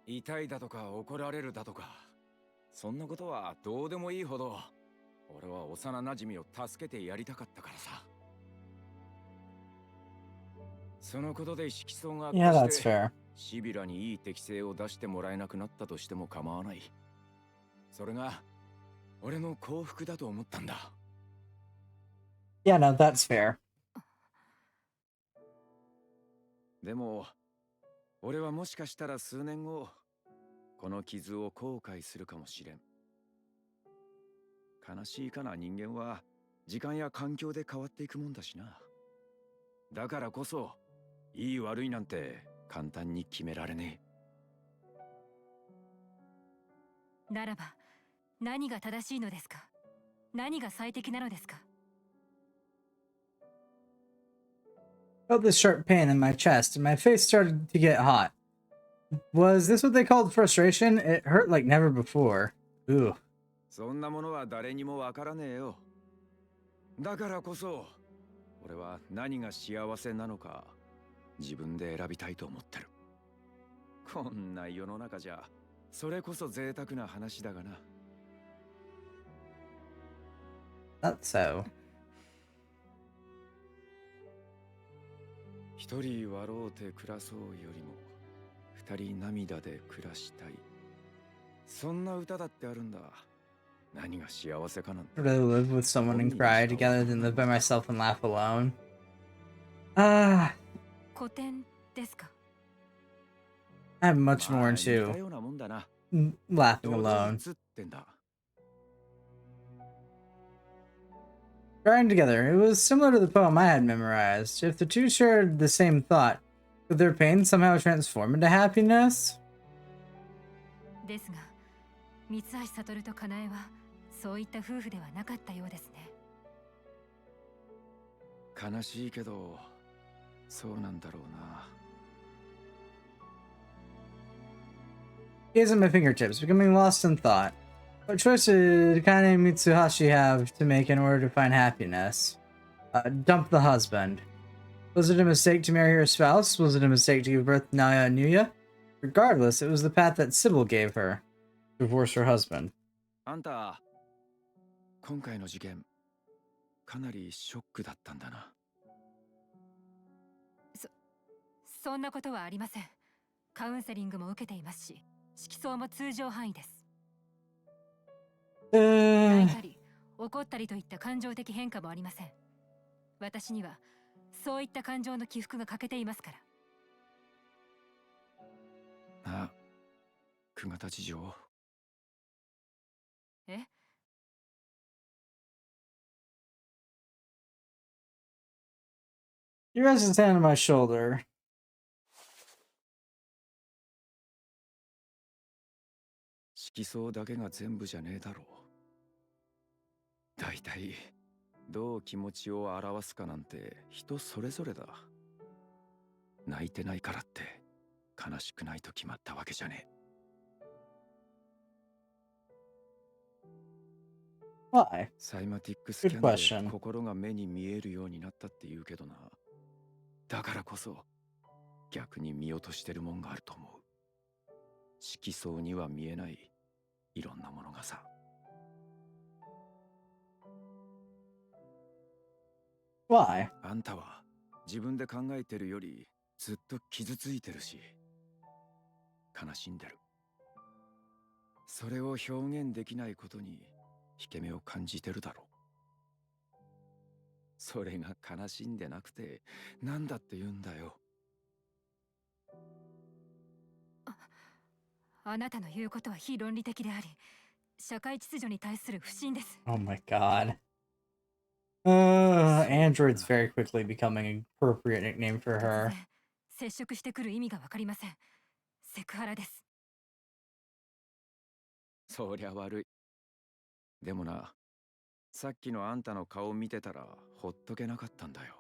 痛いだとか怒られるだとか、そんなことはどうでもいいほど、俺は幼なじみを助けてやりたかったからさ。そのことで色相が悪
Yeah,
化
that's
して
fair.
シビラにいい適性を出してもらえなくなったとしても構わない。それが俺の幸福だと思ったんだ。
Yeah, no, that's fair.
でも俺はもしかしたら数年後、この傷を後悔するかもしれん。悲しいかな、人間は時間や環境で変わっていくもんだしな。だからこそいい悪いなんて簡単に決められね
え。ならば何が正しいのですか？何が最適なのですか？
Felt this sharp pain in my chest, and my face started to get hot. Was this what they called frustration? It hurt like never before. Ooh.
そんなものは誰にもわからねえよ。だからこそ俺は何が幸せなのか自分で選びたいと思ってる。こんな世の中じゃそれこそ贅沢な話だがな。
Not so.
一人笑うて暮らそうよりも二人涙で暮らしたい。そんな歌だってあるんだ。何が幸せかなんて。
I'd rather live with someone and cry together than live by myself and laugh alone. Ah.
古典ですか？
I have much more
似た
into
ようなもんだな。
laughing
同
alone.
一ってんだ。
Crying together. It was similar to the poem I had memorized. If the two shared the same thought, could their pain somehow transform into happiness?
ですが、三橋悟とかなえはそういった夫婦ではなかったようですね。
悲しいけどそうなんだろうな。
Gaze at my fingertips, becoming lost in thought. What choice did Kane Mitsuhashi have to make in order to find happiness? Dump the husband. Was it a mistake to marry her spouse? Was it a mistake to give birth to Naya and Nuya? Regardless, it was the path that Sybil gave her. Divorce her husband.
あんた、今回の事件、かなりショックだったんだな。
そんなことはありません。カウンセリングも受けていますし、色相も通常範囲です。泣いたり怒ったりといった感情的変化もありません。私にはそういった感情の起伏が欠けていますから。
なあ、久我事情。
え？
He rests his hand on my shoulder.
色相だけが全部じゃねえだろう。だいたいどう気持ちを表すかなんて人それぞれだ。泣いてないからって悲しくないと決まったわけじゃねえ。
Why?
サイマティックスキャ
Good
ン
question.
で心が目に見えるようになったって言うけどな。だからこそ逆に見落としてるもんがあると思う。色相には見えないいろんなものがさ。
Why?
あんたは自分で考えてるよりずっと傷ついてるし、悲しんでる。それを表現できないことに引け目を感じてるだろう。それが悲しんでなくてなんだって言うんだよ。
あなたの言うことは非論理的であり、社会秩序に対する不信です。
Oh my god. Android's very quickly becoming an appropriate nickname for her.
接触してくる意味がわかりません。セクハラです。
そりゃ悪い。でもな、さっきのあんたの顔見てたらほっとけなかったんだよ。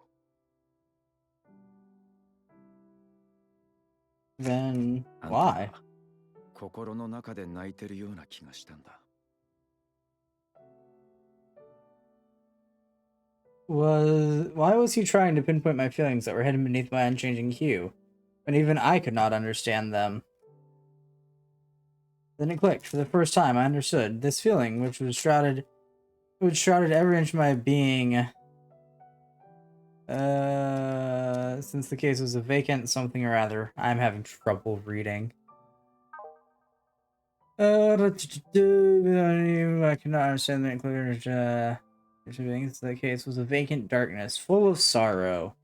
Then why?
心の中で泣いてるような気がしたんだ。
Why was he trying to pinpoint my feelings that were hidden beneath my unchanging hue, when even I could not understand them? Then it clicked. For the first time, I understood. This feeling, which shrouded every inch of my being, since the case was a vacant something or other. I'm having trouble reading. I cannot understand the included, the case was a vacant darkness, full of sorrow.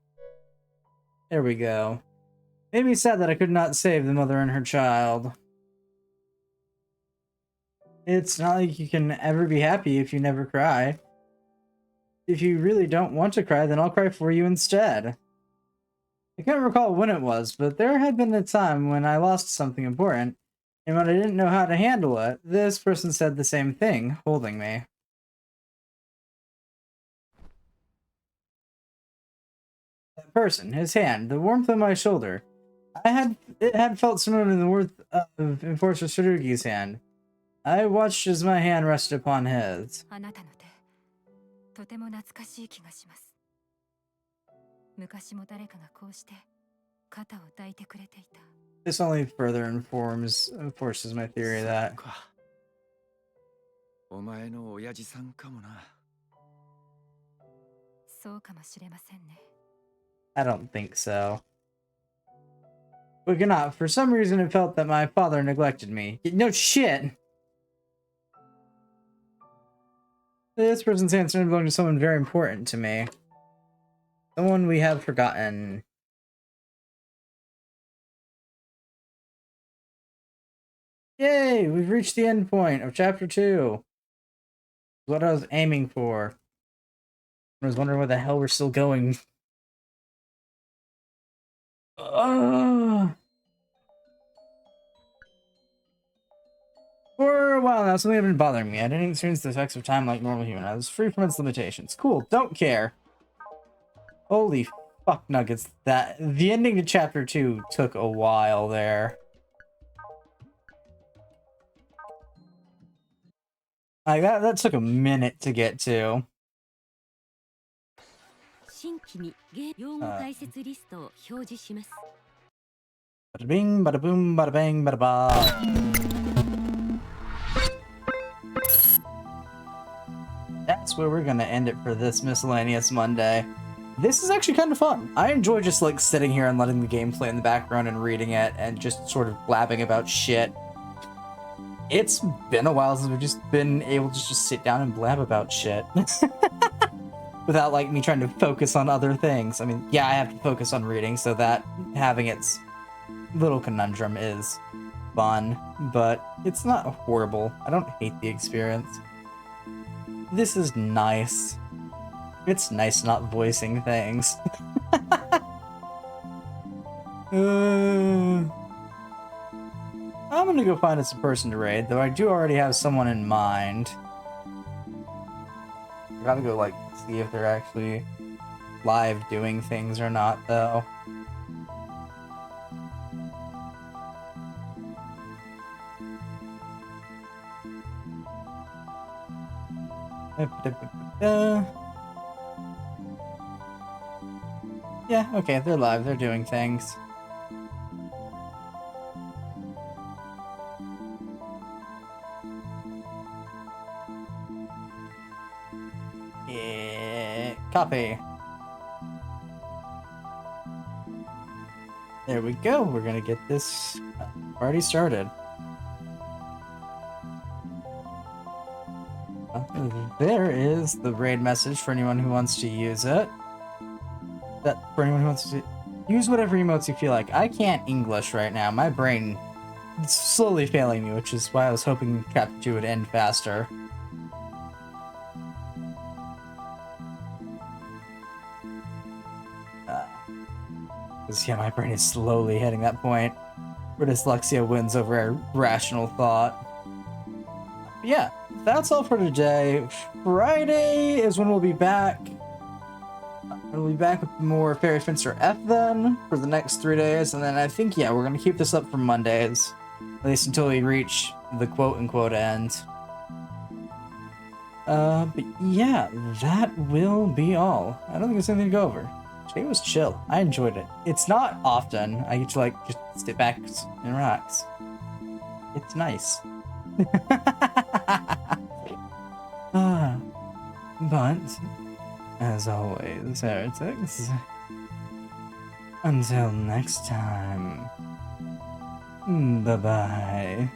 There we go. Made me sad that I could not save the mother and her child. It's not like you can ever be happy if you never cry. If you really don't want to cry, then I'll cry for you instead. I can't recall when it was, but there had been a time when I lost something important, and when I didn't know how to handle it, this person said the same thing, holding me. That person, his hand, the warmth on my shoulder. It had felt similar to the warmth of Enforcer Tsurugi's hand. I watched as my hand rested upon his.
あなたの手、とても懐かしい気がします。昔も誰かがこうして肩を抱いてくれていた。
This only further enforces my theory that
お前の親父さんかもな。
そうかもしれませんね。
I don't think so. But not. For some reason, it felt that my father neglected me. No shit! This person's answer belonged to someone very important to me. Someone we have forgotten. Yay! We've reached the end point of Chapter 2. What I was aiming for. I was wondering where the hell we're still going. For a while now, something had been bothering me. I didn't experience the effects of time like normal human. I was free from its limitations. Cool, don't care. Holy fuck nuggets. The ending to Chapter 2 took a while there. Like, that took a minute to get to.
新規に用語解説リストを表示します。
Bada bing, bada boom, bada bang, bada ba. That's where we're gonna end it for this miscellaneous Monday. This is actually kind of fun. I enjoy just like sitting here and letting the game play in the background and reading it and just sort of blabbing about shit. It's been a while since we've just been able to just sit down and blab about shit. Without like me trying to focus on other things. I mean, yeah, I have to focus on reading, so that having its little conundrum is fun, but it's not horrible. I don't hate the experience. This is nice. It's nice not voicing things. I'm gonna go find us a person to raid, though I do already have someone in mind. I gotta go, like, see if they're actually live doing things or not, though. Yeah, okay, they're live, they're doing things. Yeah, copy. There we go. We're gonna get this party started. There is the raid message for anyone who wants to use it. That for anyone who wants to use whatever emotes you feel like. I can't English right now. My brain is slowly failing me, which is why I was hoping Chapter 2 would end faster. Because, yeah, my brain is slowly hitting that point where dyslexia wins over rational thought. But yeah, that's all for today. Friday is when we'll be back. We'll be back with more Fairy Fencer F then for the next 3 days. And then I think, yeah, we're going to keep this up for Mondays. At least until we reach the quote-unquote end. But yeah, that will be all. I don't think there's anything to go over. Today was chill. I enjoyed it. It's not often I get to like just sit back and relax. It's nice. But as always, heretics. Until next time. Bye bye.